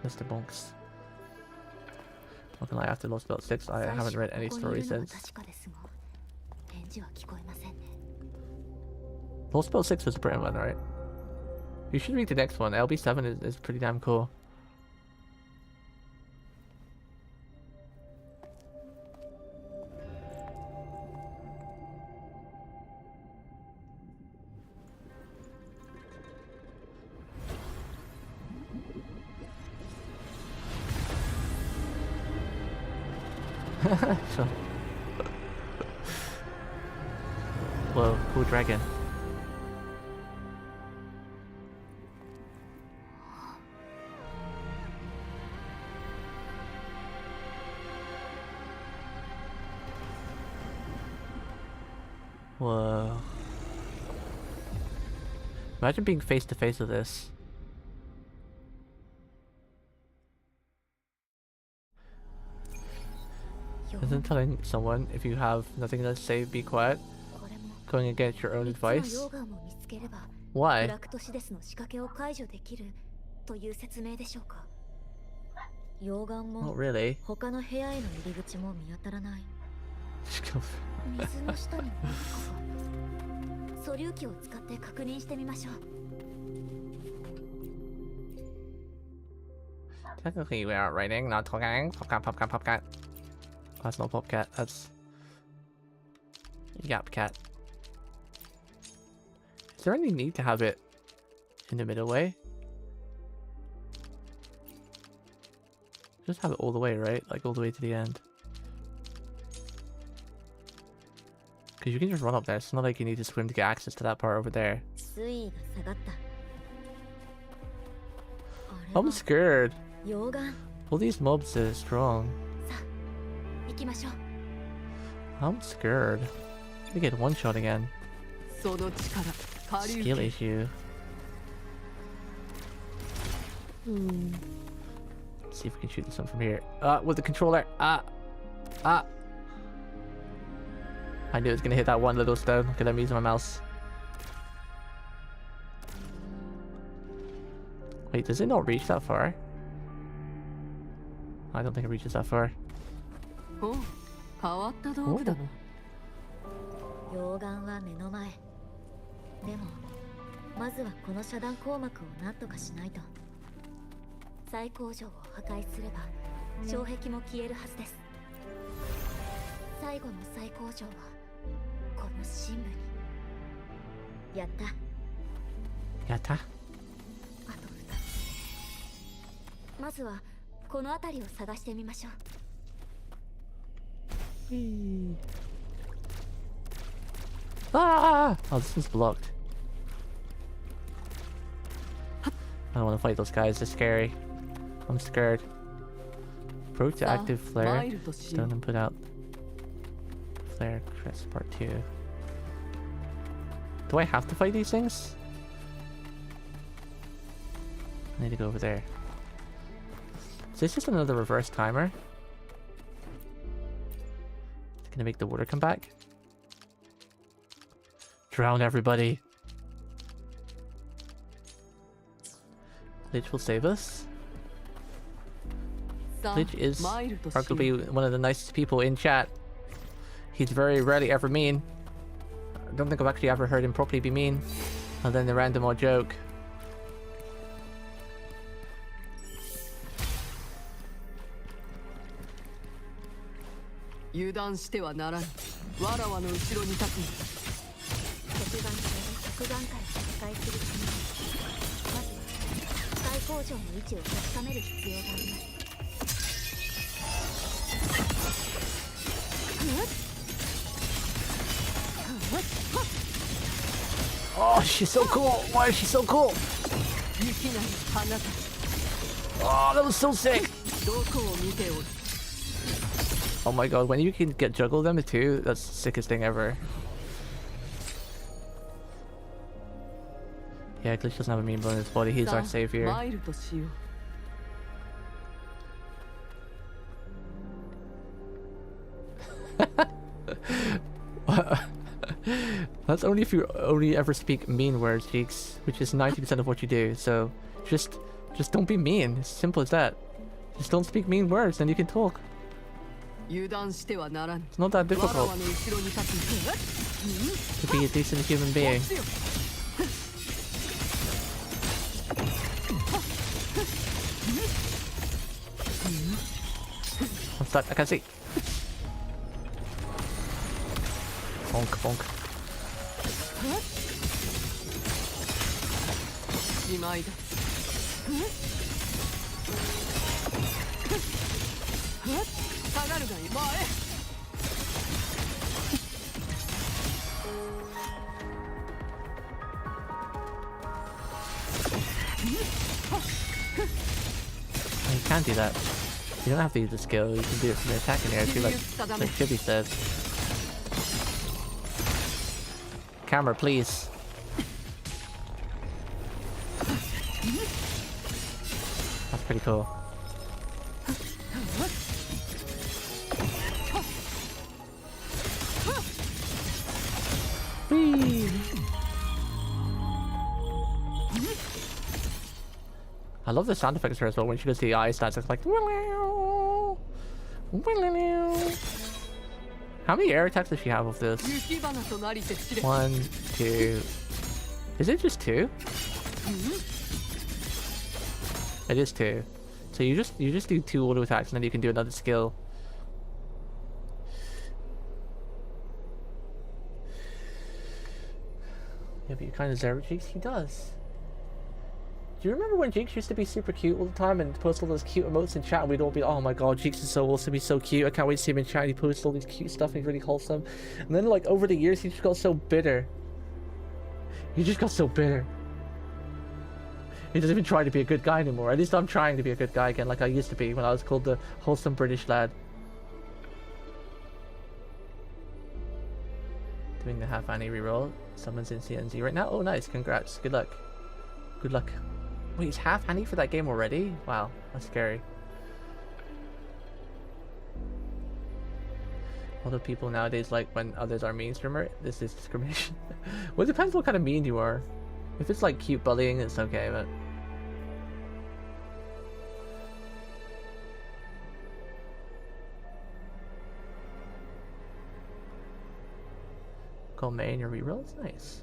Bonks. Not gonna lie, after Lost Belt 6, I haven't read any story since. Lost Belt 6 was a pretty one, right? You should read the next one. LB7 is pretty damn cool. Sure. Whoa, cool dragon. Whoa. Imagine being face to face with this. Isn't telling someone if you have nothing to say, be quiet, going against your own advice? Why? Not really. Technically, we are writing, not talking. Popcat, popcat, popcat. That's not popcat. That's yap cat. Is there any need to have it in the middle way? Just have it all the way, right? Like all the way to the end. Because you can just run up there. It's not like you need to swim to get access to that part over there. I'm scared. All these mobs are strong. I'm scared. We get one shot again. Skill issue. Let's see if we can shoot this one from here. With the controller. I knew it was gonna hit that one little stone because I'm using my mouse. Wait, does it not reach that far? I don't think it reaches that far. Oh. 溶岩は目の前。でも、まずはこの遮断光膜を何とかしないと。最高城を破壊すれば、障壁も消えるはずです。最後の最高城はこの深部に。やった。やった。あと2つ。まずはこの辺りを探してみましょう。Ah! Oh, this is blocked. I don't want to fight those guys. They're scary. I'm scared. Approach to active flare. Stone and put out flare. Crest part 2. Do I have to fight these things? I need to go over there. Is this just another reverse timer? It's gonna make the water come back? Drown everybody. Lich will save us. Lich is arguably one of the nicest people in chat. He's very rarely ever mean. I don't think I've actually ever heard him properly be mean. Other than the random odd joke. Oh, she's so cool! Why is she so cool? Oh, that was so sick! Oh my god, when you can get juggle them too, that's the sickest thing ever. Yeah, Glitch doesn't have a mean bone in his body, he's our savior. That's only if you only ever speak mean words, Cheeks, which is 90% of what you do, so just don't be mean, it's simple as that. Just don't speak mean words, then you can talk. It's not that difficult to be a decent human being. I'm stuck, I can't see. Bonk, bonk. You can't do that. You don't have to use the skill, you can do it from the attacking area too, like Chibi said. Camera, please. That's pretty cool. Whee! I love the sound effects here as well when she goes to the eye stats. It's like how many air attacks does she have of this? 1, 2. Is it just 2? It is 2. So you just do 2 auto attacks and then you can do another skill. Yeah, but you kind of zero Jinx. He does. Do you remember when Jinx used to be super cute all the time and post all those cute emotes in chat and we'd all be like, oh my god, Jinx is so awesome, he's so cute, I can't wait to see him in chat, he posts all these cute stuff, he's really wholesome. And then like over the years he just got so bitter. He just got so bitter. He doesn't even try to be a good guy anymore. At least I'm trying to be a good guy again like I used to be when I was called the wholesome British lad. Doing the half Annie reroll. Someone's in CNZ right now. Oh nice, congrats, good luck. Good luck. Wait, he's half Annie for that game already? Wow, that's scary. Although people nowadays like when others are mean streamer, this is discrimination. Well, it depends what kind of mean you are. If it's like cute bullying, it's okay, but... Call May in your rerolls? Nice.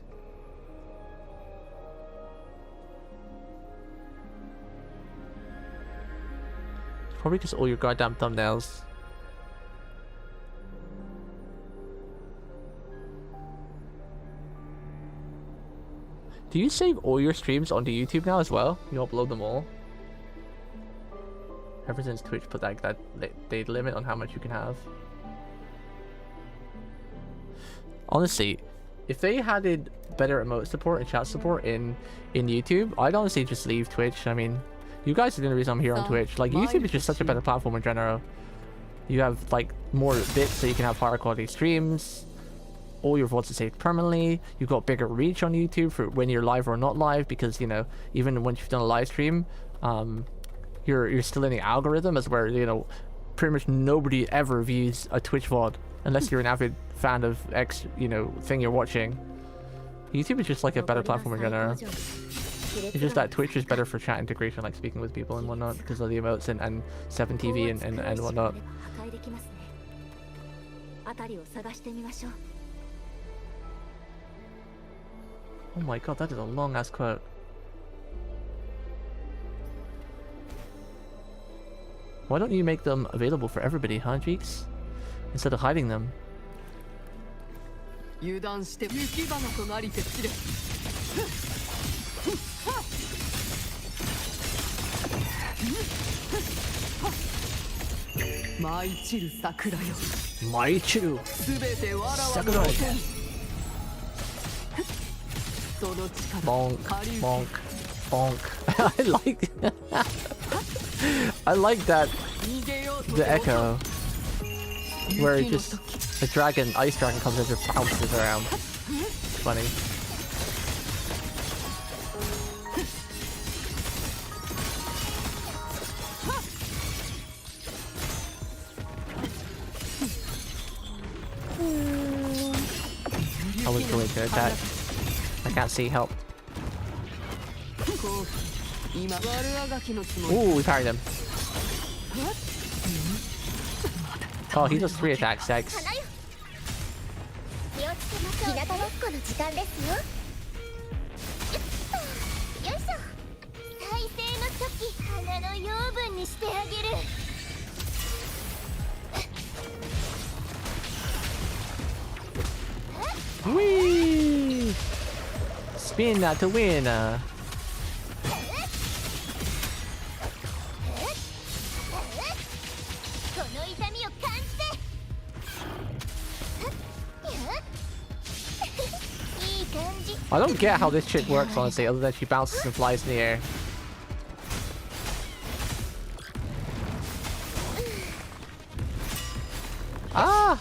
Probably just all your goddamn thumbnails. Do you save all your streams onto YouTube now as well? You upload them all? Ever since Twitch put that date limit on how much you can have. Honestly, if they added better emote support and chat support in YouTube, I'd honestly just leave Twitch. I mean, you guys are the only reason I'm here on Twitch. Like, YouTube is just such a better platform in general. You have, like, more bits so you can have higher quality streams. All your VODs are saved permanently. You've got bigger reach on YouTube for when you're live or not live, because, you know, even once you've done a live stream, you're still in the algorithm, as where, you know, pretty much nobody ever views a Twitch VOD unless you're an avid fan of X, you know, thing you're watching. YouTube is just like a better platform in general. It's just that Twitch is better for chat integration, like speaking with people and whatnot, because of the emotes and 7TV and whatnot. Oh my god, that is a long ass quote. Why don't you make them available for everybody, huh, Jeeks? Instead of hiding them. Maichiru Sakura yo. Maichiru Sakura. Bonk, bonk, bonk. I like that. The echo, where it just the dragon, ice dragon, comes in and just bounces around. It's funny. I was going to attack. I can't see, help. Ooh, we parried him. Oh, he does 3 attacks, yikes. Whee! Spin to win. I don't get how this shit works, honestly, other than she bounces and flies in the air. Ah!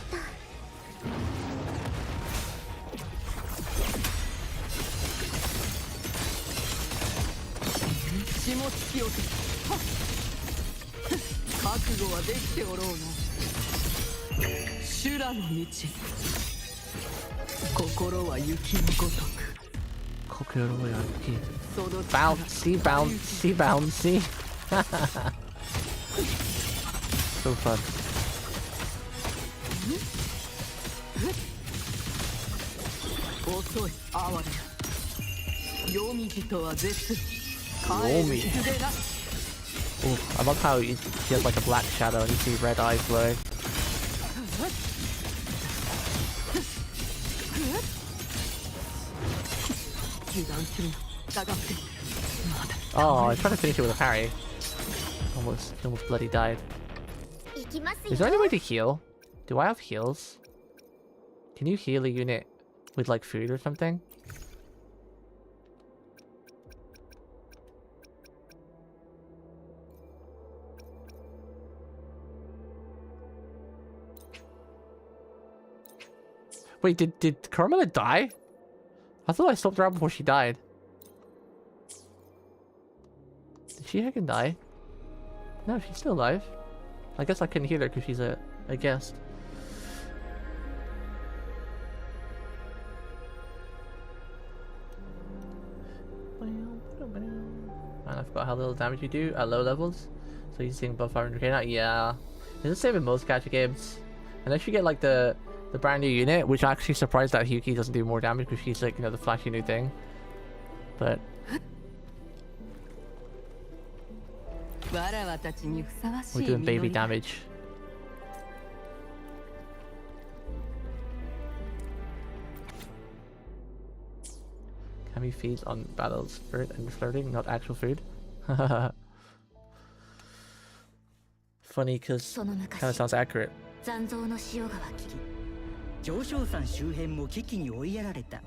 Bouncy, bouncy, bouncy. So fun. Ooh, I love how he has like a black shadow and you see red eyes glowing. Oh, I tried to finish it with a parry. Almost bloody died. Is there any way to heal? Do I have heals? Can you heal a unit with like food or something? Wait, did Carmela die? I thought I stopped her out before she died. Did she heckin' die? No, she's still alive. I guess I couldn't heal her because she's a guest. And I forgot how little damage you do at low levels. So you're seeing above 500k now? Yeah. It's the same in most gacha games. Unless you get like the brand new unit, which I'm actually surprised that Hyuki doesn't do more damage because she's like, you know, the flashy new thing. But we're doing baby damage. Kami feeds on battle spirit and flirting, not actual food. Funny because kind of sounds accurate. 上昇山周辺も危機に追いやられた。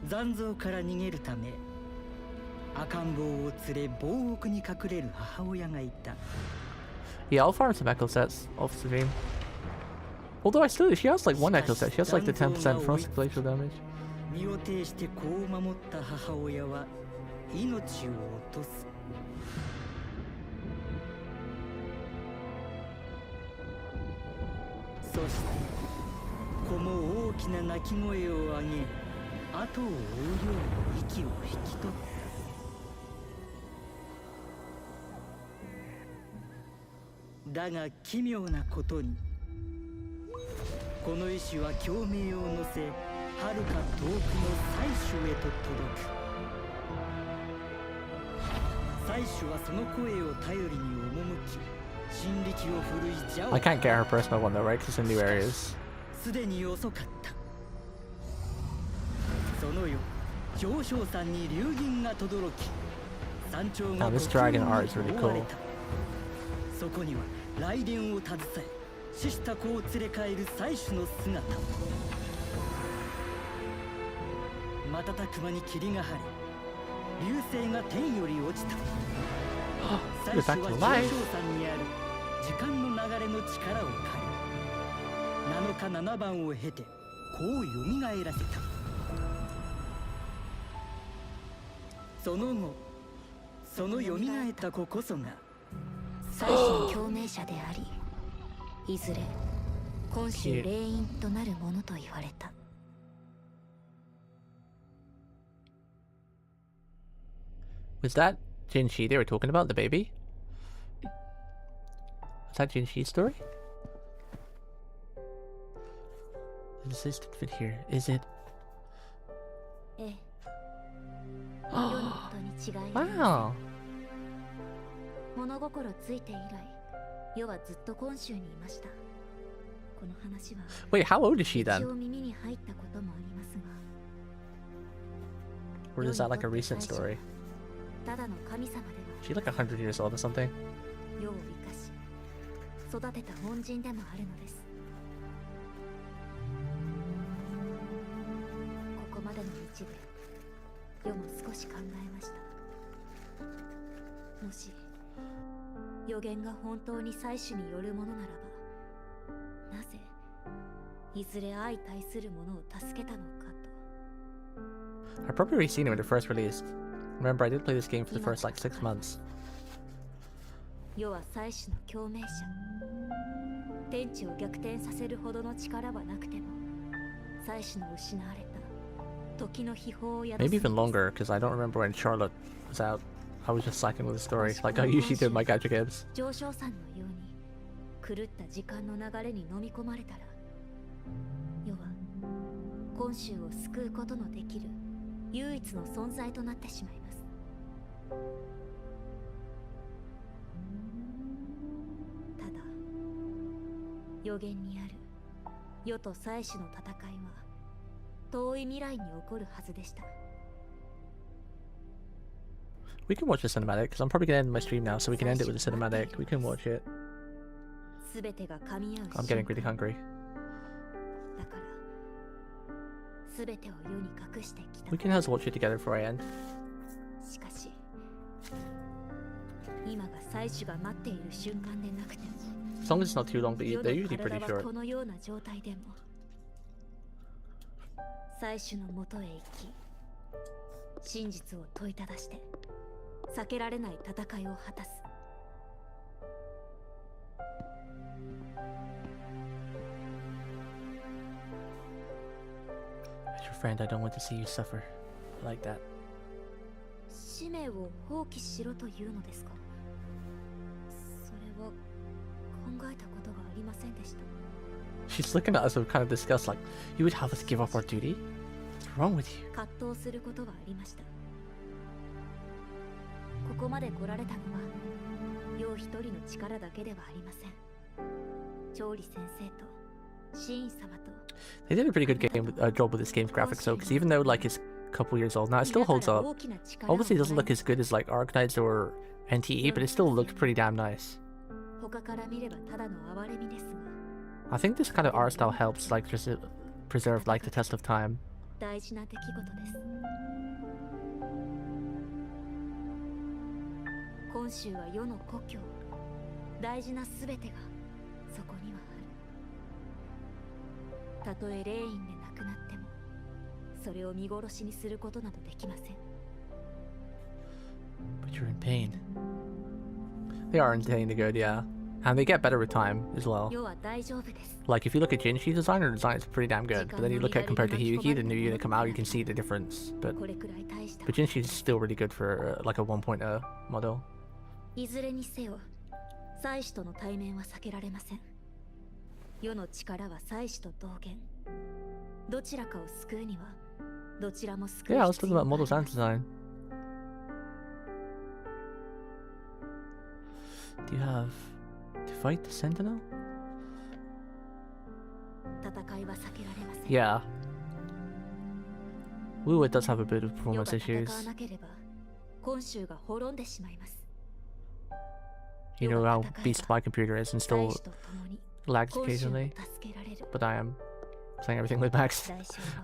残像から逃げるため、赤ん坊を連れ防奥に隠れる母親がいた。Yeah, I'll farm some echo sets off stream. Although she has like one echo set. She has like the 10% frost glacial damage. 身を挺して子を守った母親は命を落とす。そして子も大きな鳴き声を上げ、後を追うように息を引き取った。だが奇妙なことに、この意志は共鳴を乗せ、はるか遠くの祭主へと届く。祭主はその声を頼りに赴き、 I can't get her personal one though, right? Because it's in new areas. Now this dragon art is really cool. そこには雷電を携え、死した子を連れ帰る祭主の姿。瞬く間に霧が晴れ、流星が天より落ちた。祭主は上昇山にある 時間の流れの力を借り、7日7番を経て、子を蘇らせた。その後、その蘇った子こそが最初の共鳴者であり、いずれ今週霊因となるものと言われた。Was that Jinshi they were talking about, the baby? Is that Jinshi's story? Does this fit here? Is it? Wow. 物心ついて以来、世はずっと今週にいました。この話は Wait, how old is she then? 耳に入ったこともありますが、 Or is that like a recent story? ただの神様では She like 100 years old or something? 世を生かし、育てた恩人でもあるのです。ここまでの道で世も少し考えました。もし予言が本当に祭司によるものならば、なぜいずれ相対するものを助けたのかと。 I've probably seen it when it first released. Remember, I did play this game for the first like 6 months. 世は祭司の共鳴者。天地を逆転させるほどの力はなくても、祭司の失われた時の秘宝を宿す。 Maybe even longer, because I don't remember when Charlotte was out. I was just slacking with the story, like I usually do in my gacha games. 上昇山のように狂った時間の流れに飲み込まれたら、世は今週を救うことのできる唯一の存在となってしまいます。ただ予言にある世と祭司の戦いは遠い未来に起こるはずでした。 We can watch the cinematic, because I'm probably going to end my stream now, so we can end it with the cinematic. We can watch it. I'm getting really hungry. We can just watch it together before I end. As long as it's not too long, but they're usually pretty short. 避けられない戦いを果たす。 As your friend, I don't want to see you suffer like that. 使命を放棄しろというのですか。それは考えたことがありませんでした。 She's looking at us with kind of disgust, like, you would have us give up our duty? What's wrong with you? 葛藤することはありました。 ここまで来られたのは陽一人の力だけではありません。調理先生とシーン様と They did a pretty good job with this game's graphics though, because even though like it's a couple years old now, it still holds up. Obviously it doesn't look as good as like Arknights or NTE, but it still looks pretty damn nice. 他から見ればただの哀れみですが I think this kind of art style helps like just preserve like the test of time. 大事な出来事です。 今週は世の故郷、大事なすべてがそこにはある。たとえ霊院で亡くなっても、それを見殺しにすることなどできません。 But you're in pain. They are in pain, they're good, yeah. And they get better with time as well. 世は大丈夫です。 Like if you look at Jinshi's design, her design is pretty damn good. But then you look at compared to Hiyuki, the new unit come out, you can see the difference. But Jinshi's still really good for like a 1.0 model. いずれにせよ、祭司との対面は避けられません。世の力は祭司と同源。どちらかを救うには、どちらも救う。 Yeah, let's talk about models and design. Do you have to fight the Sentinel? 戦いは避けられません。 Yeah. Wu does have a bit of performance issues. 戦わなければ、今週が滅んでしまいます。 You know how beast my computer is and still lags occasionally, but I am playing everything with max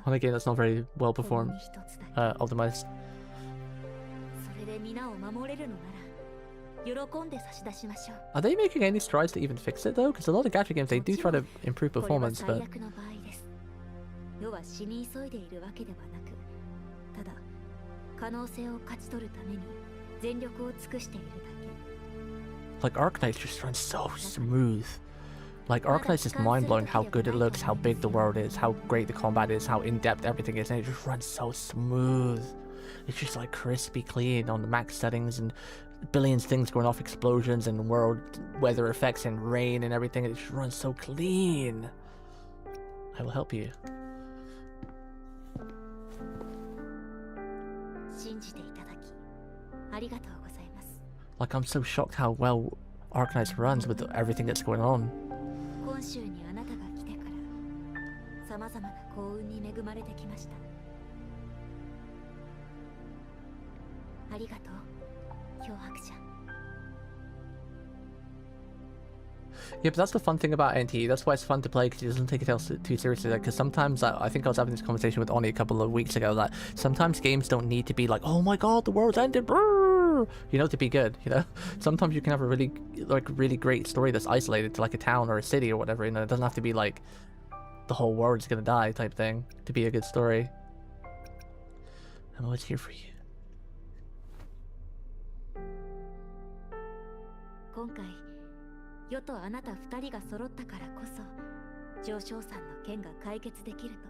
on a game that's not very well performed, optimized. Are they making any strides to even fix it though? Because a lot of gacha games they do try to improve performance, but like Arknights just runs so smooth. Like Arknights is mind-blowing how good it looks, how big the world is, how great the combat is, how in-depth everything is, and it just runs so smooth. It's just like crispy clean on the max settings and billions of things going off, explosions and world weather effects and rain and everything. It just runs so clean. I will help you. Like, I'm so shocked how well Arknights runs with everything that's going on. Yeah, but that's the fun thing about NTE. That's why it's fun to play, because it doesn't take itself too seriously. Because sometimes, I think I was having this conversation with Oni a couple of weeks ago, that sometimes games don't need to be like, oh my god, the world's ended, brrr, you know, to be good, you know? Sometimes you can have a really great story that's isolated to like a town or a city or whatever, you know? It doesn't have to be like the whole world's gonna die type thing to be a good story. I'm always here for you. 世とあなた二人が揃ったからこそ上昇さんの件が解決できると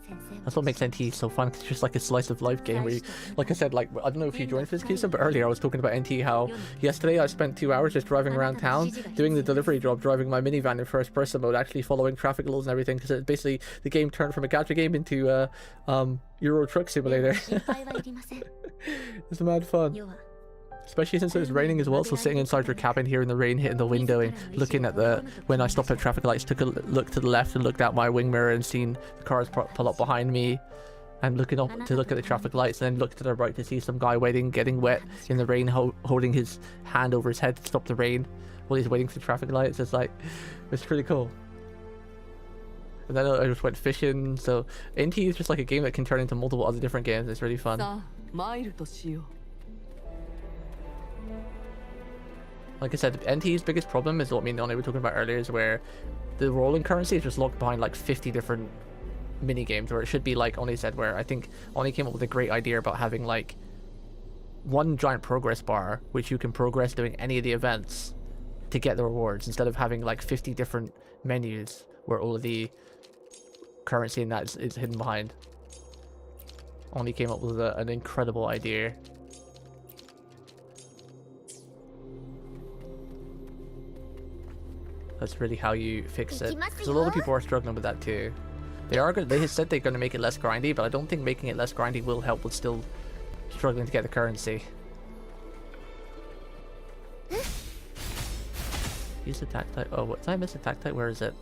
先生は That's what makes NT so fun, 'cause it's just like a slice of life game where you, like I said, like, I don't know if you joined for this case, but earlier I was talking about NT, how yesterday I spent 2 hours just driving around town, doing the delivery job, driving my minivan in first person mode, actually following traffic laws and everything, because it basically, the game turned from a gacha game into a Euro truck simulator. It's mad fun. Especially since it was raining as well, so sitting inside your cabin here in the rain, hitting the window and looking at the... When I stopped at traffic lights, took a look to the left and looked out my wing mirror and seen the cars pull up behind me. And looking up to look at the traffic lights, and then look to the right to see some guy waiting, getting wet in the rain, holding his hand over his head to stop the rain while he's waiting for the traffic lights. It's like, it's pretty cool. And then I just went fishing, so NT is just like a game that can turn into multiple other different games. It's really fun. Like I said, NT's biggest problem is what me and Donnie were talking about earlier, is where the rolling currency is just locked behind like 50 different mini games, where it should be like Oni said, where I think Oni came up with a great idea about having like one giant progress bar which you can progress doing any of the events to get the rewards, instead of having like 50 different menus where all of the currency in that is hidden behind. Oni came up with an incredible idea. That's really how you fix it, because a lot of people are struggling with that too. They said they're going to make it less grindy, but I don't think making it less grindy will help with still struggling to get the currency. Use attack type. Oh, what did I miss? Attack type? Where is it?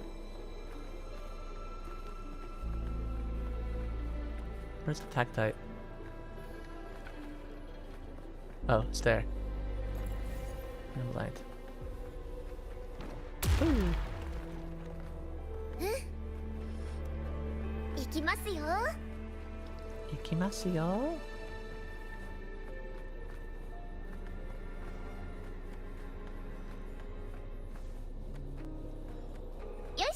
Where's attack type? Oh, it's there. I'm blind. Ooh. 行きますよ。行きますよ。よいしょ。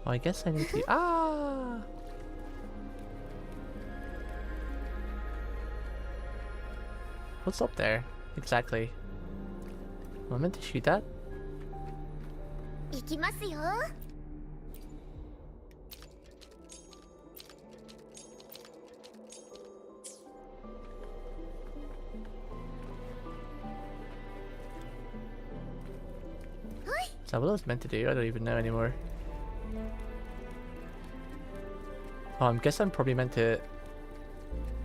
Oh, I guess I need to. Ah! What's up there? Exactly. Am I meant to shoot that? 行きますよ。Is that what I was meant to do? I don't even know anymore. Oh, I guess I'm probably meant to...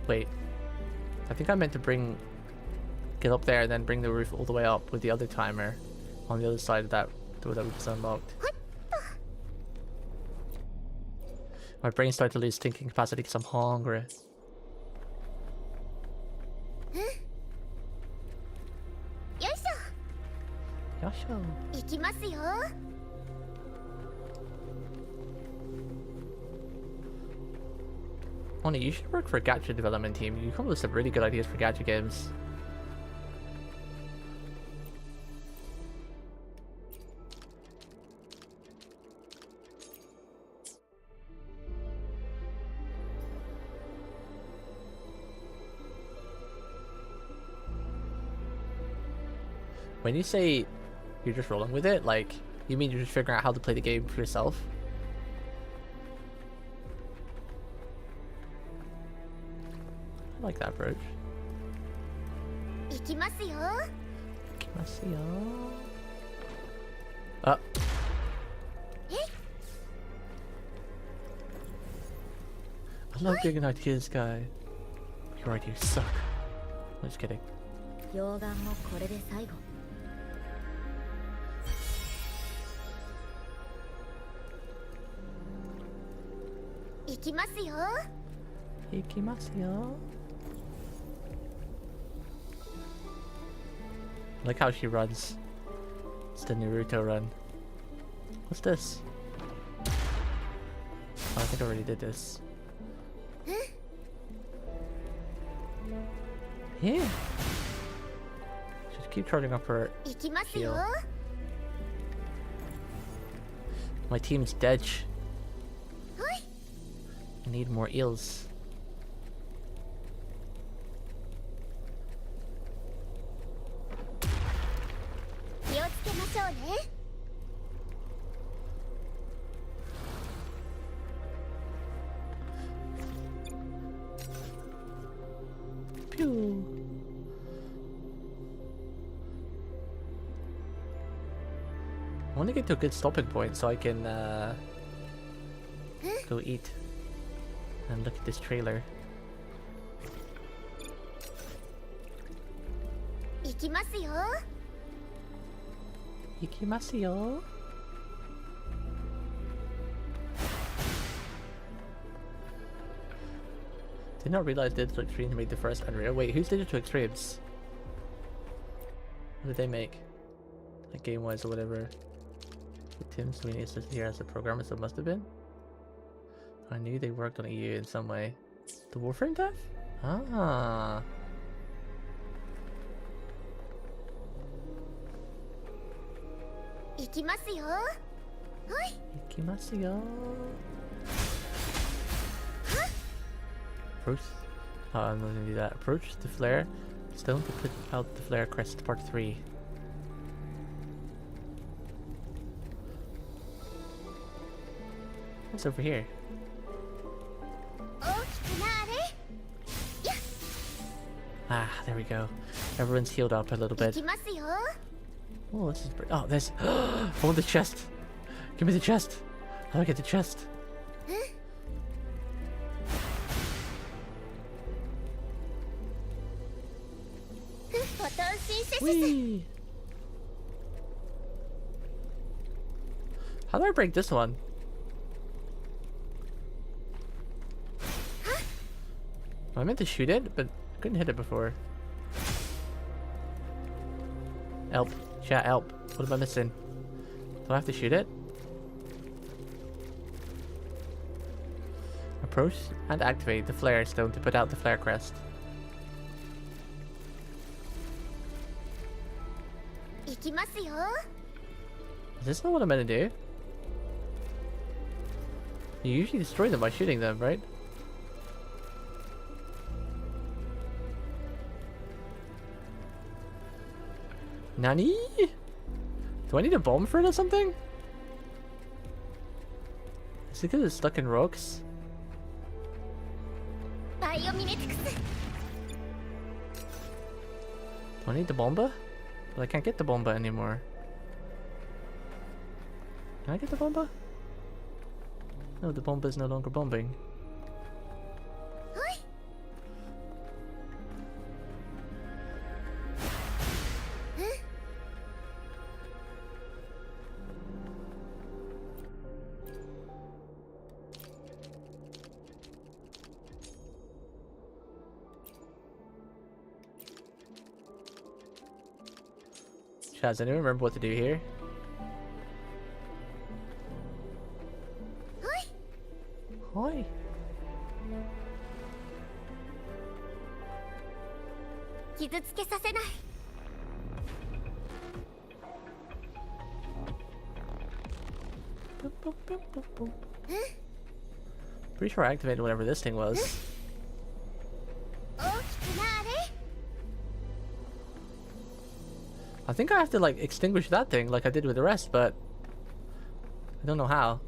Wait. I think I meant to get up there and then bring the roof all the way up with the other timer on the other side of that door that we just unlocked. My brain started to lose thinking capacity because I'm hungry. Yosho. 行きますよ。 Oni, you should work for a gacha development team. You come up with some really good ideas for gacha games. When you say you're just rolling with it, like, you mean you're just figuring out how to play the game for yourself? I like that approach. 行きますよ。 Ah. I love getting ideas, guy. Your ideas suck. I'm just kidding. 溶岩もこれで最後。 行きますよ。 Ikimasu. I like how she runs. It's the Naruto run. What's this? Oh, I think I already did this. Yeah. Just keep charging up her heal. My team's dead. I need more eels. Pew. I want to get to a good stopping point so I can go eat and look at this trailer. 行きますよ。行きますよ。Did not realize Digital Extremes made the first Unreal. Wait, who's Digital Extremes? What did they make? Like game-wise or whatever. Tim Sweeney is listed here as a programmer, so it must have been. I knew they worked on EU in some way. The Wuthering dev? Ah. 行きますよ。はい。行きますよ。Approach. I'm not gonna do that. Approach the flare. Stone to put out the flare crest, part 3. What's over here? Ah, there we go. Everyone's healed up a little bit. Oh, this is pretty. Oh, this. I want the chest. Give me the chest. How do I get the chest? Whee! How do I break this one? I meant to shoot it, but I couldn't hit it before. Help. Chat, help. What am I missing? Do I have to shoot it? Approach and activate the flare stone to put out the flare crest. Is this not what I'm meant to do? You usually destroy them by shooting them, right? Nani? Do I need a bomb for it or something? Is it because it's stuck in rocks? Do I need the bomba? But I can't get the bomba anymore. Can I get the bomba? No, the bomba is no longer bombing. Does anyone remember what to do here? Hi. Pretty sure I activated whatever this thing was. I think I have to like extinguish that thing like I did with the rest, but I don't know how.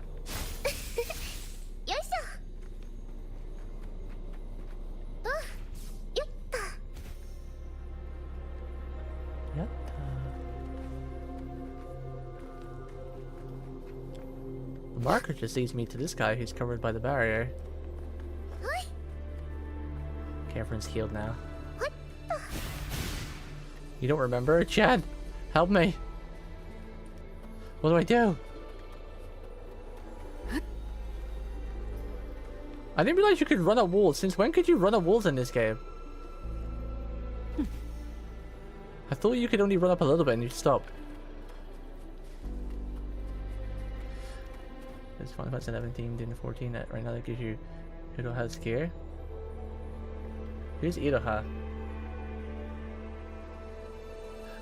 The marker just leads me to this guy who's covered by the barrier. Okay, everyone's healed now. You don't remember? Chad, help me. What do I do? I didn't realize you could run up walls. Since when could you run up walls in this game? I thought you could only run up a little bit and you'd stop. It's Final Fantasy 17, didn't 14. Right now that gives you Iroha's gear. Who's Iroha?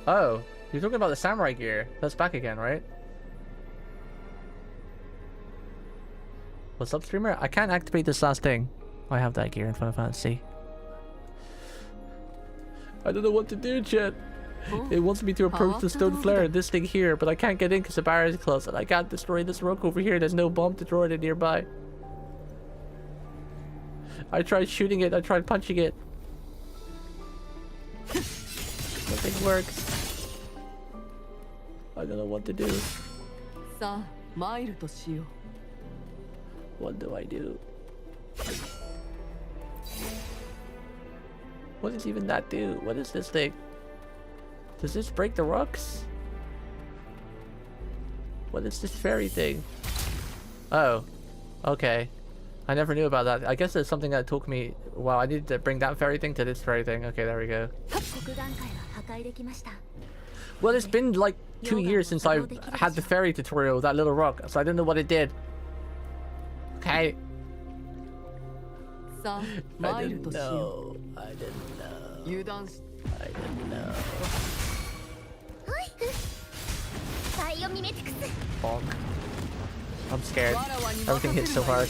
Oh, you're talking about the samurai gear. That's back again, right? What's up, streamer? I can't activate this last thing. I have that gear in Final Fantasy. I don't know what to do, chat. It wants me to approach the stone flare, this thing here, but I can't get in because the barrier is closed, and I can't destroy this rock over here. There's no bomb to throw it in nearby. I tried shooting it. I tried punching it. Nothing works. I don't know what to do. What do I do? What does even that do? What is this thing? Does this break the rocks? What is this fairy thing? Oh, okay. I never knew about that. I guess it's something that took me. Wow, I needed to bring that fairy thing to this fairy thing. Okay, there we go. Well, it's been like 2 years since I had the fairy tutorial, that little rock, so I didn't know what it did. Okay. I didn't know. I didn't know. I didn't know. Bonk. I'm scared. Everything hits so hard.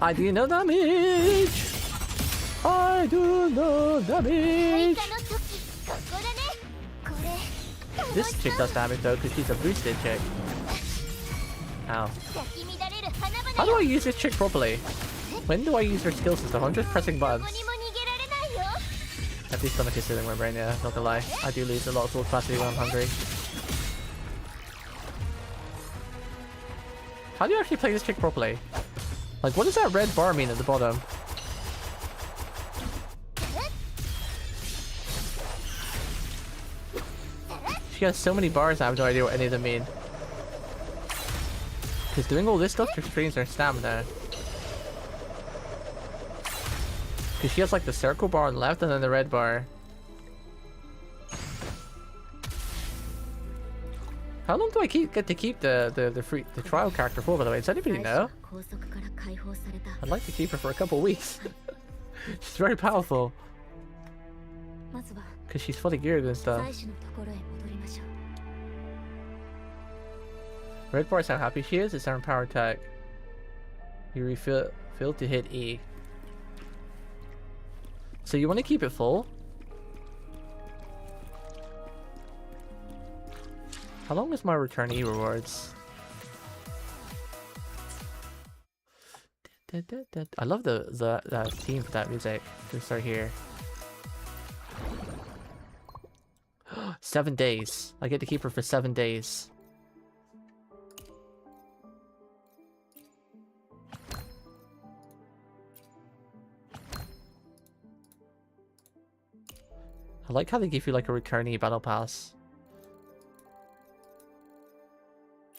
I do no damage. I do no damage. This chick does damage though, because she's a boosted chick. Ow. How do I use this chick properly? When do I use her skill system? I'm just pressing buttons. At least stomach is sitting in my brain, yeah, not gonna lie. I do lose a lot of full capacity when I'm hungry. How do you actually play this chick properly? Like, what does that red bar mean at the bottom? She has so many bars, I have no idea what any of them mean. Because doing all this stuff just drains her stamina. Because she has like the circle bar on the left and then the red bar. How long do I get to keep the trial character for, by the way? Does anybody know? I'd like to keep her for a couple weeks. She's very powerful. Because she's fully geared and stuff. Red bar is how happy she is. It's her power attack. You refill to hit E. So you want to keep it full? How long is my return E rewards? I love the theme for that music. Let's start here. 7 days. I get to keep her for 7 days. I like how they give you like a returnee battle pass.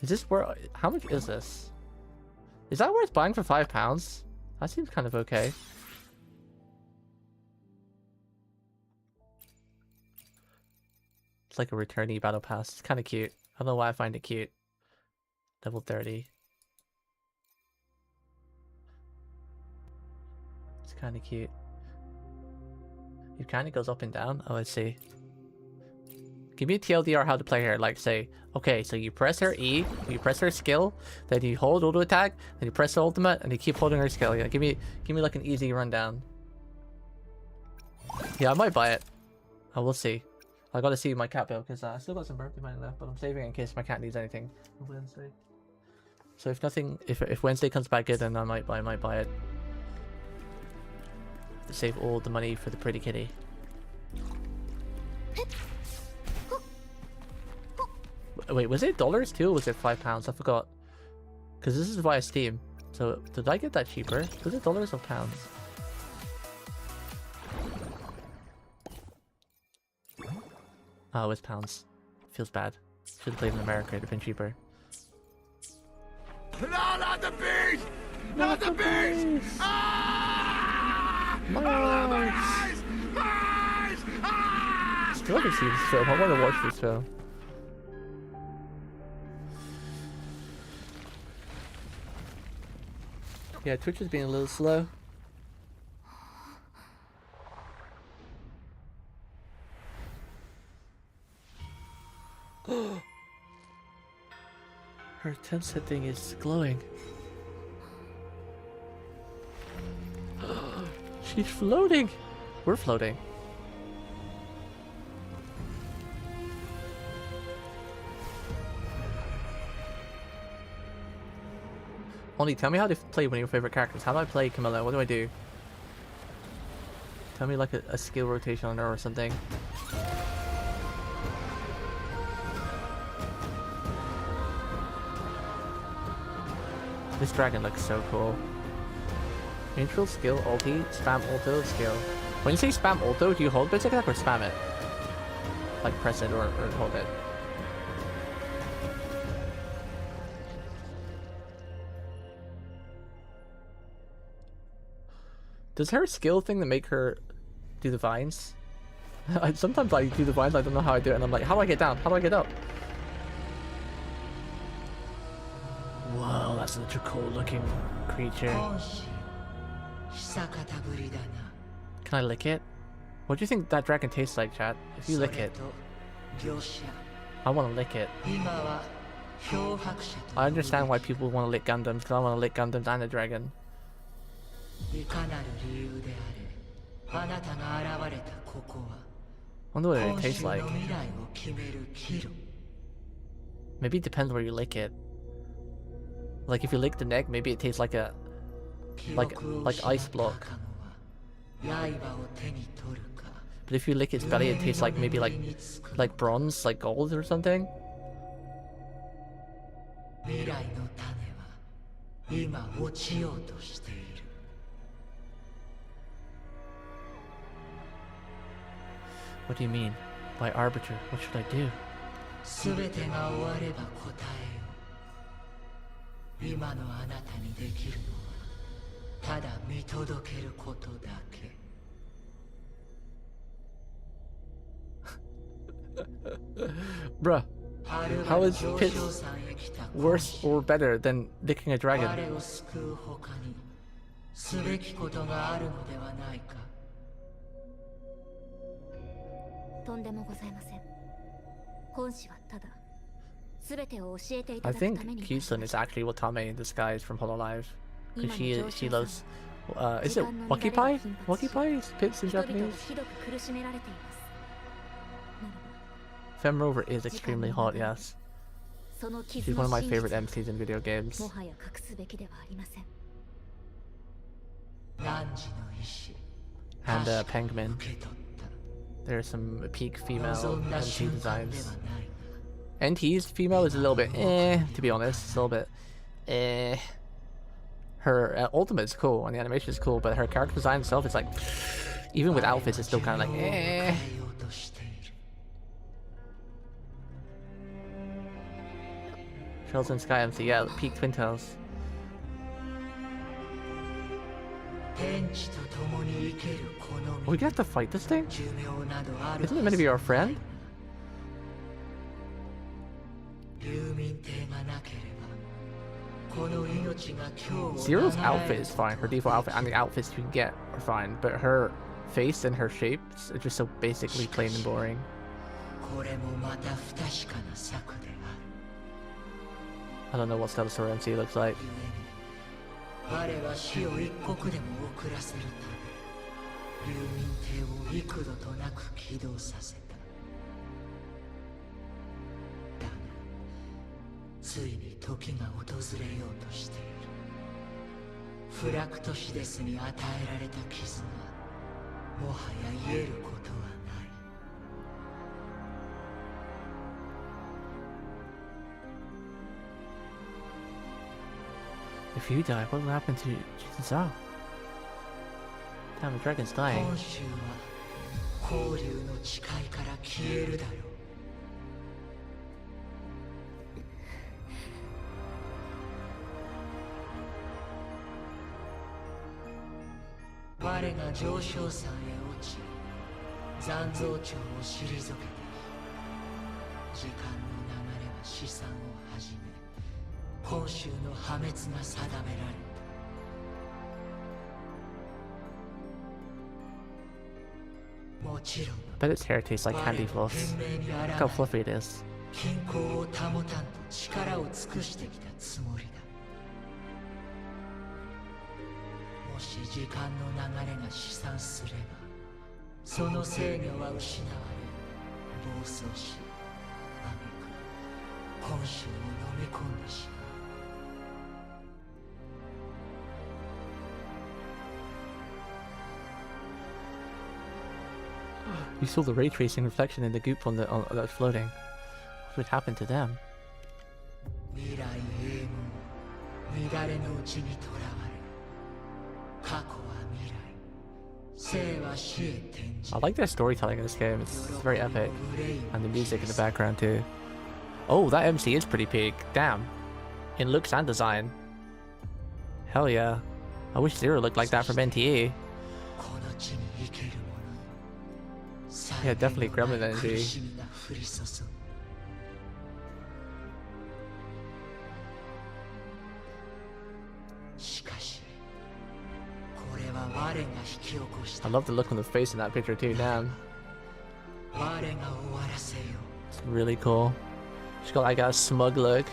Is this worth? How much is this? Is that worth buying for £5? That seems kind of okay. It's like a returnee battle pass. It's kind of cute. I don't know why I find it cute. Level 30. It's kind of cute. It kind of goes up and down. Oh, let's see. Give me a TLDR how to play her. Like, say, okay, so you press her E, you press her skill, then you hold auto attack, then you press the ultimate, and you keep holding her skill. Yeah, give me like an easy rundown. Yeah, I might buy it. I will see. I gotta see my cat bill because I still got some birthday money left, but I'm saving in case my cat needs anything on Wednesday. So if Wednesday comes back good, then I might buy it. Save all the money for the pretty kitty. Wait, was it dollars too, or was it £5? I forgot. Because this is via Steam. So did I get that cheaper? Was it dollars or pounds? Oh, it was pounds. Feels bad. Should have played in America. It'd have been cheaper. No, not the beast! Not the beast! Ah! My eyes! Eyes! Ah! Still haven't seen this film. I want to watch this film. Yeah, Twitch is being a little slow. Her tent setting is glowing. She's floating. We're floating. Only tell me how to play one of your favorite characters. How do I play Camilla? What do I do? Tell me like a skill rotation on her or something. This dragon looks so cool. Neutral skill ulti, spam ulti skill. When you say spam ulti, do you hold basic attack or spam it? Like press it or hold it? Does her skill thing that make her do the vines? Sometimes I do the vines, I don't know how I do it, and I'm like, how do I get down? How do I get up? Whoa, that's such a cool looking creature. Can I lick it? What do you think that dragon tastes like, chat? If you lick it. I want to lick it. I understand why people want to lick Gundams, because I want to lick Gundams and a dragon. Wonder what it tastes like. Maybe it depends where you lick it. Like if you lick the neck, maybe it tastes like a like ice block. But if you lick its belly, it tastes like maybe like bronze, like gold or something. What do you mean? By arbiter, what should I do? Bruh, how is Pit worse or better than licking a dragon? I think Kyusun is actually Watame in disguise from Hololive. Because she loves... is it Wakipai? Wakipai is Pits in Japanese? Fem Rover is extremely hot, yes. She's one of my favorite MCs in video games. And Penguin. There are some peak female MC designs. NT's female is a little bit to be honest. It's a little bit Her ultimate is cool and the animation is cool, but her character design itself is like, even with outfits, it's still kind of like Trails in Sky MC, yeah, peak Twin Tails. Are we gonna have to fight this thing? Isn't it meant to be our friend? Zero's outfit is fine, her default outfit and the outfits you can get are fine, but her face and her shapes are just so basically plain and boring. I don't know what Stellasaur MC looks like. If you die, what will happen to Zhao? Damn, the dragon's dying. I bet its hair tastes like candy floss. Look how fluffy it is. You saw the ray tracing reflection in the goop on that was floating. What would happen to them? I like their storytelling in this game. It's very epic, and the music in the background too. Oh, that MC is pretty big. Damn, in looks and design. Hell yeah. I wish Zero looked like that from NTA. Yeah, definitely Gremlin energy. I love the look on the face in that picture too, damn. It's really cool. She's got like a smug look.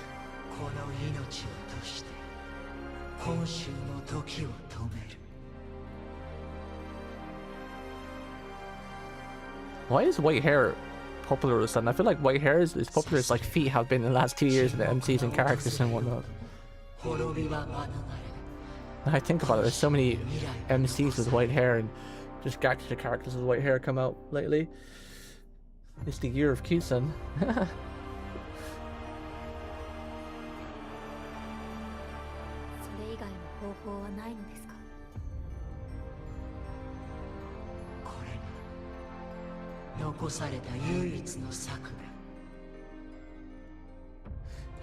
Why is white hair popular all of a sudden? I feel like white hair is popular as like feet have been in the last 2 years with the MCs and characters and whatnot. I think about it, there's so many MCs with white hair and just gangster characters with white hair come out lately. It's the year of Kusan.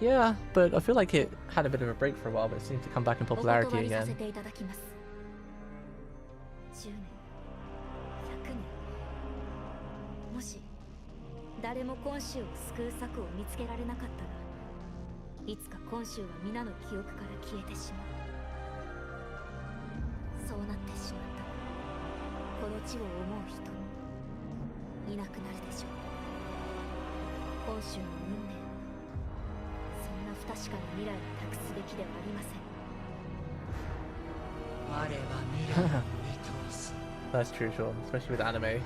Yeah, but I feel like it had a bit of a break for a while, but it seems to come back in popularity again. That's true, Sean, especially with anime.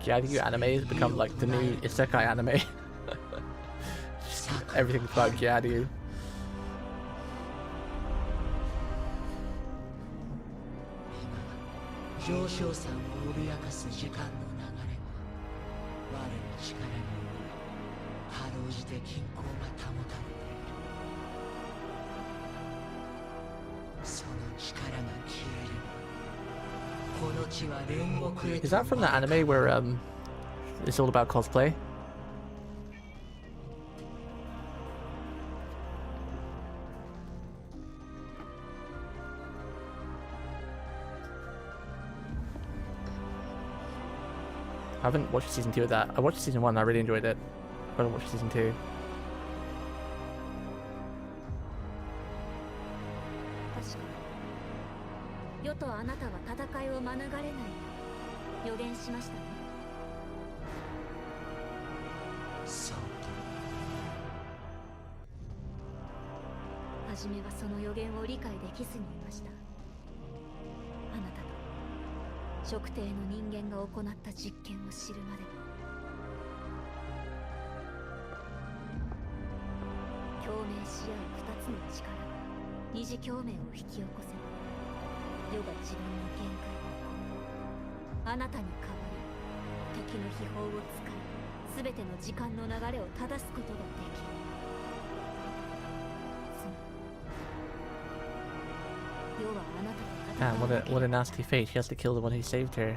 Gyadyu anime has become like the new isekai anime. Everything's about Gyadyu. Is that from the anime where it's all about cosplay? I haven't watched season 2 of that. I watched season 1, I really enjoyed it. I gotta watch season 2. Damn, what a nasty fate. She has to kill the one who saved her.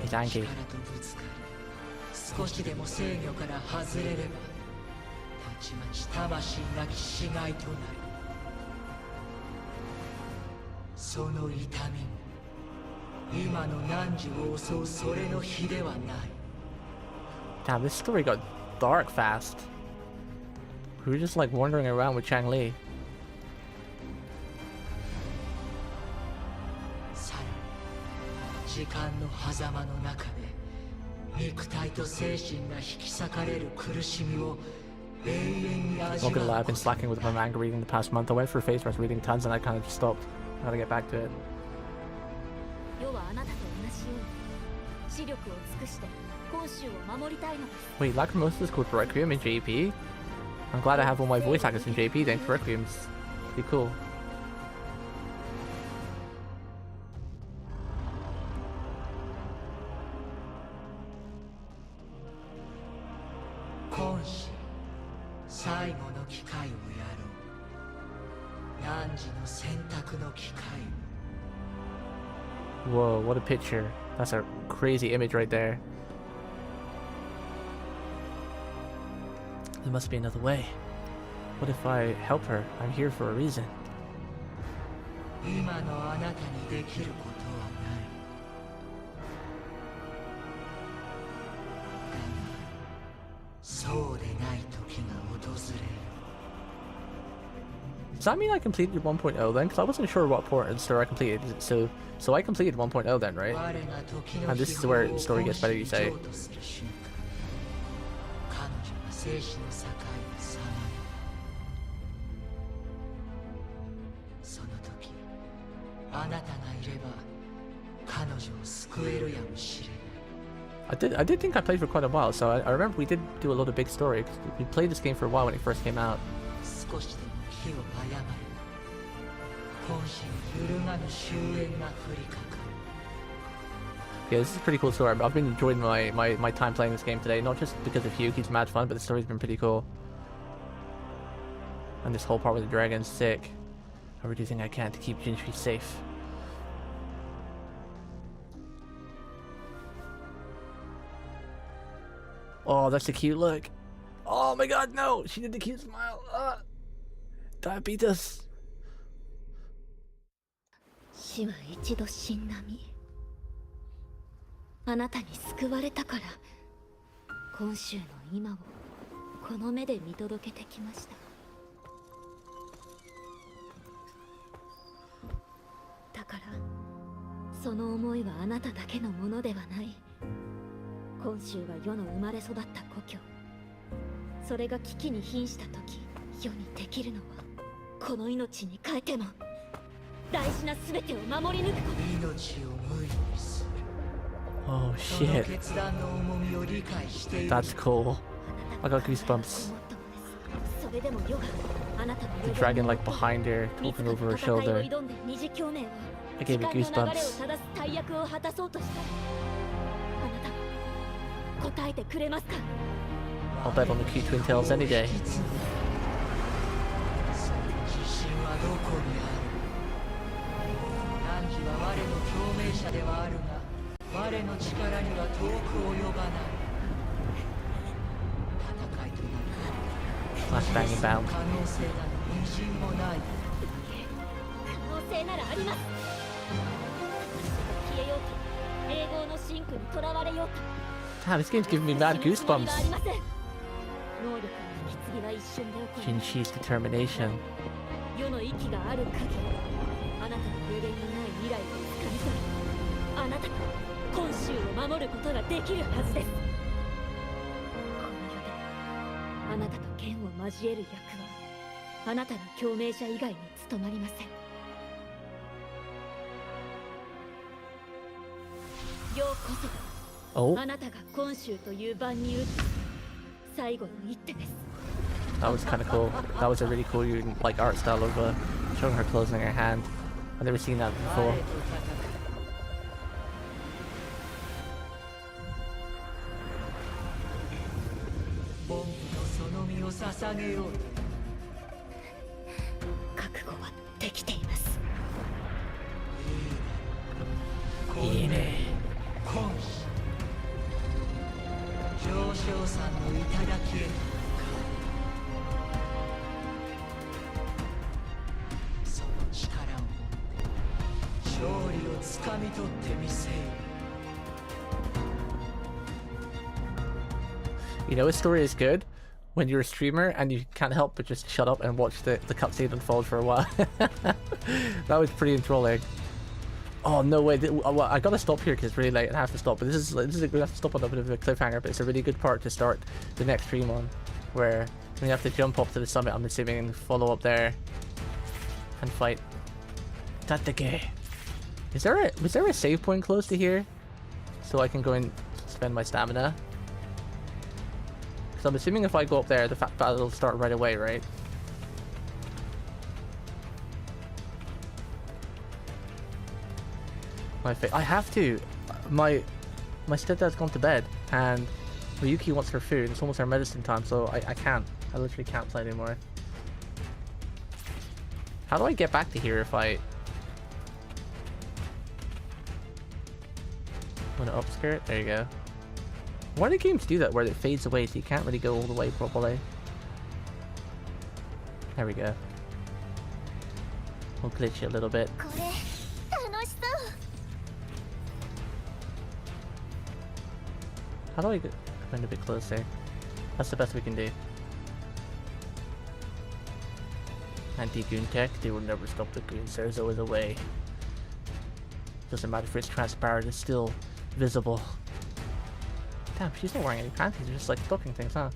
He's angry. Damn, this story got dark fast. We were just like wandering around with Chang Li. Not gonna lie, I've been slacking with my manga reading the past month. I went for a phase where I was reading tons and I kind of just stopped. I gotta get back to it. Wait, Lacrimosa is called Requiem in JP? I'm glad I have all my voice actors in JP then for Requiem's. Pretty cool. 最後の機会をやろう。汝の選択の機会を。 Whoa, what a picture. That's a crazy image right there. There must be another way. What if I help her? I'm here for a reason. 今のあなたにできることはない。だが、そうでない時が訪れる。 Does that mean I completed 1.0 then? Because I wasn't sure what port and story I completed. So I completed 1.0 then, right? And this is where the story gets better, you say. その時、あなたがいれば彼女を救えるやもしれない。 I did think I played for quite a while, so I remember we did do a lot of big story. We played this game for a while when it first came out. 少しでも気を誤れば、今週揺るがぬ終焉が降りかかる。 Yeah, this is a pretty cool story. I've been enjoying my time playing this game today, not just because of Yuki's mad fun, but the story's been pretty cool. And this whole part with the dragon's sick. I really do think I can to keep Jinshi safe. Oh, that's a cute look. Oh my god, no! She did the cute smile. Diabetes. 死は一度死んだ身。あなたに救われたから、今週の今をこの目で見届けてきました。だから、その思いはあなただけのものではない。今週は世の生まれ育った故郷。それが危機に瀕した時、世にできるのはこの命に変えても大事な全てを守り抜くこと。命を無意にする。 Oh shit. That's cool. I got goosebumps. The dragon like behind her, looking over her shoulder. I gave it goosebumps. I'll bet on the cute twin tails any day. 我の力には遠く及ばない。戦いとなる。 Flashbang inbound. 可能性など微塵もない。可能性ならあります。消えようと、永劫の真空にとらわれようと。 Damn, this game's giving me mad goosebumps. 能力の引き継ぎは一瞬で起こる。 Jinshi's determination. 世の息がある限り、あなたの予言にない未来を掴み取り、あなたと今週を守ることができるはずです。この世であなたと剣を交える役はあなたの共鳴者以外に務まりません。ようこそ、 Oh, あなたが今週という番に打つ最後の一手です。 that was kind of cool. That was a really cool like art style of showing her closing her hand. I've never seen that before. 捧げよう。覚悟はできています。いいね。今週上昇さんの頂へと向かう。その力を勝利をつかみ取ってみせよ。 You know, a story is good when you're a streamer and you can't help but just shut up and watch the cutscene unfold for a while. That was pretty enthralling. Oh no way! Well, I gotta stop here because it's really late and I have to stop. But this is we have to stop on a bit of a cliffhanger. But it's a really good part to start the next stream on, where we have to jump up to the summit. I'm assuming and follow up there and fight Tatake. Was there a save point close to here, so I can go and spend my stamina? So I'm assuming if I go up there, the battle will start right away, right? I have to. My stepdad's gone to bed, and Ryuki wants her food. It's almost her medicine time, so I can't. I literally can't play anymore. How do I get back to here if I... Want to upskirt? There you go. Why do games do that where it fades away so you can't really go all the way properly? There we go. We'll glitch it a little bit. How do I get a bit closer? That's the best we can do. Anti-goon tech, they will never stop the goons. There's always a way. Doesn't matter if it's transparent, it's still visible. Damn, she's not wearing any panties, they're just like stocking things, huh?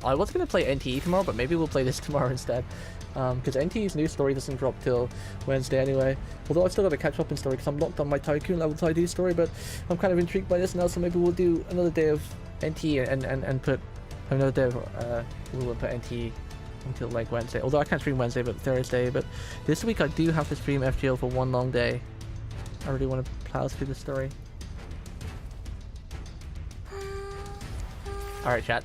I was gonna play NTE tomorrow, but maybe we'll play this tomorrow instead. Because NTE's new story doesn't drop till Wednesday anyway. Although I've still got to catch up in story because I'm locked on my Tycoon level ID story, but I'm kind of intrigued by this now, so maybe we'll do another day of NTE and put another day of we'll put NTE until like Wednesday. Although I can't stream Wednesday, but Thursday. But this week I do have to stream FGO for one long day. I really want to plow through the story. Alright, chat.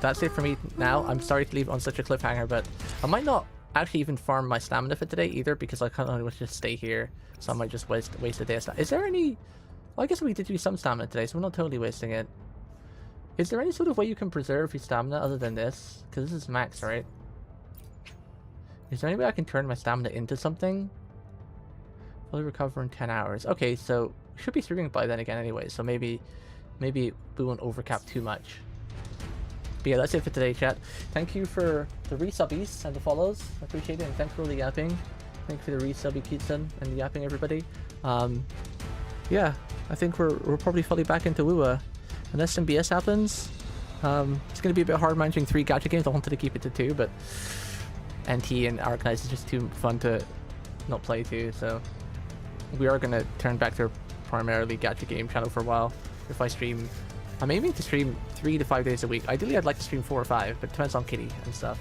That's it for me now. I'm sorry to leave it on such a cliffhanger, but I might not actually even farm my stamina for today either, because I kind of want to just stay here, so I might just waste a day of stamina. Is there any... Well, I guess we did do some stamina today, so we're not totally wasting it. Is there any sort of way you can preserve your stamina other than this? Because this is max, right? Is there any way I can turn my stamina into something? Fully recover in 10 hours. Okay, so we should be streaming by then again anyway, so maybe we won't overcap too much. But yeah, that's it for today, chat. Thank you for the resubbies and the follows. I appreciate it, and thanks for all the yapping. Thank you for the resubby, Keatson, and the yapping, everybody. Yeah, I think we're probably fully back into WUA. Unless some BS happens. It's going to be a bit hard managing 3 gacha games. I wanted to keep it to 2, but NT and Arknights is just too fun to not play to, so we are going to turn back to a primarily gacha game channel for a while. If I stream... I'm aiming to stream 3 to 5 days a week. Ideally, I'd like to stream 4 or 5, but it depends on Kitty and stuff.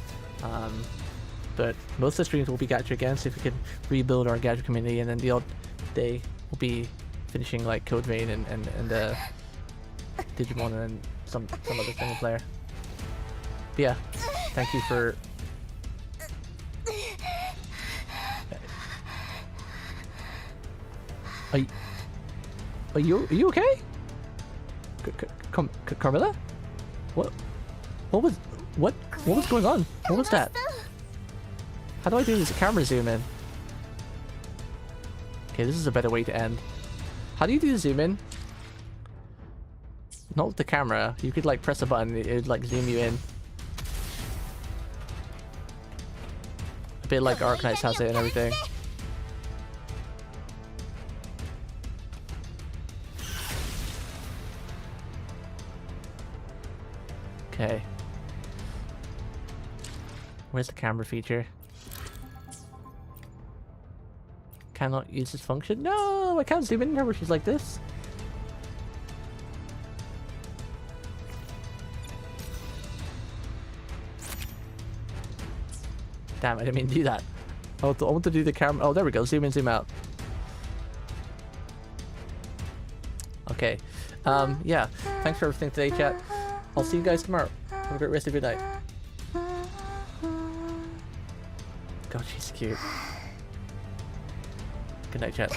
But most of the streams will be gacha again, so if we can rebuild our gacha community, and then the odd day will be finishing like Code Vein and Digimon and some other single player. But yeah, thank you for... Are you okay? Carmilla? What was going on? What was that? How do I do this camera zoom in? Okay, this is a better way to end. How do you do the zoom in? Not with the camera. You could like press a button, it would like zoom you in. A bit like Arknights has it and everything. Okay. Where's the camera feature? Cannot use this function? No, I can't zoom in her where she's like this. Damn, I didn't mean to do that. I want to do the camera. Oh, there we go. Zoom in, zoom out. Okay. Yeah. Thanks for everything today, chat. I'll see you guys tomorrow. Have a great rest of your night. God, she's cute. Good night, chat.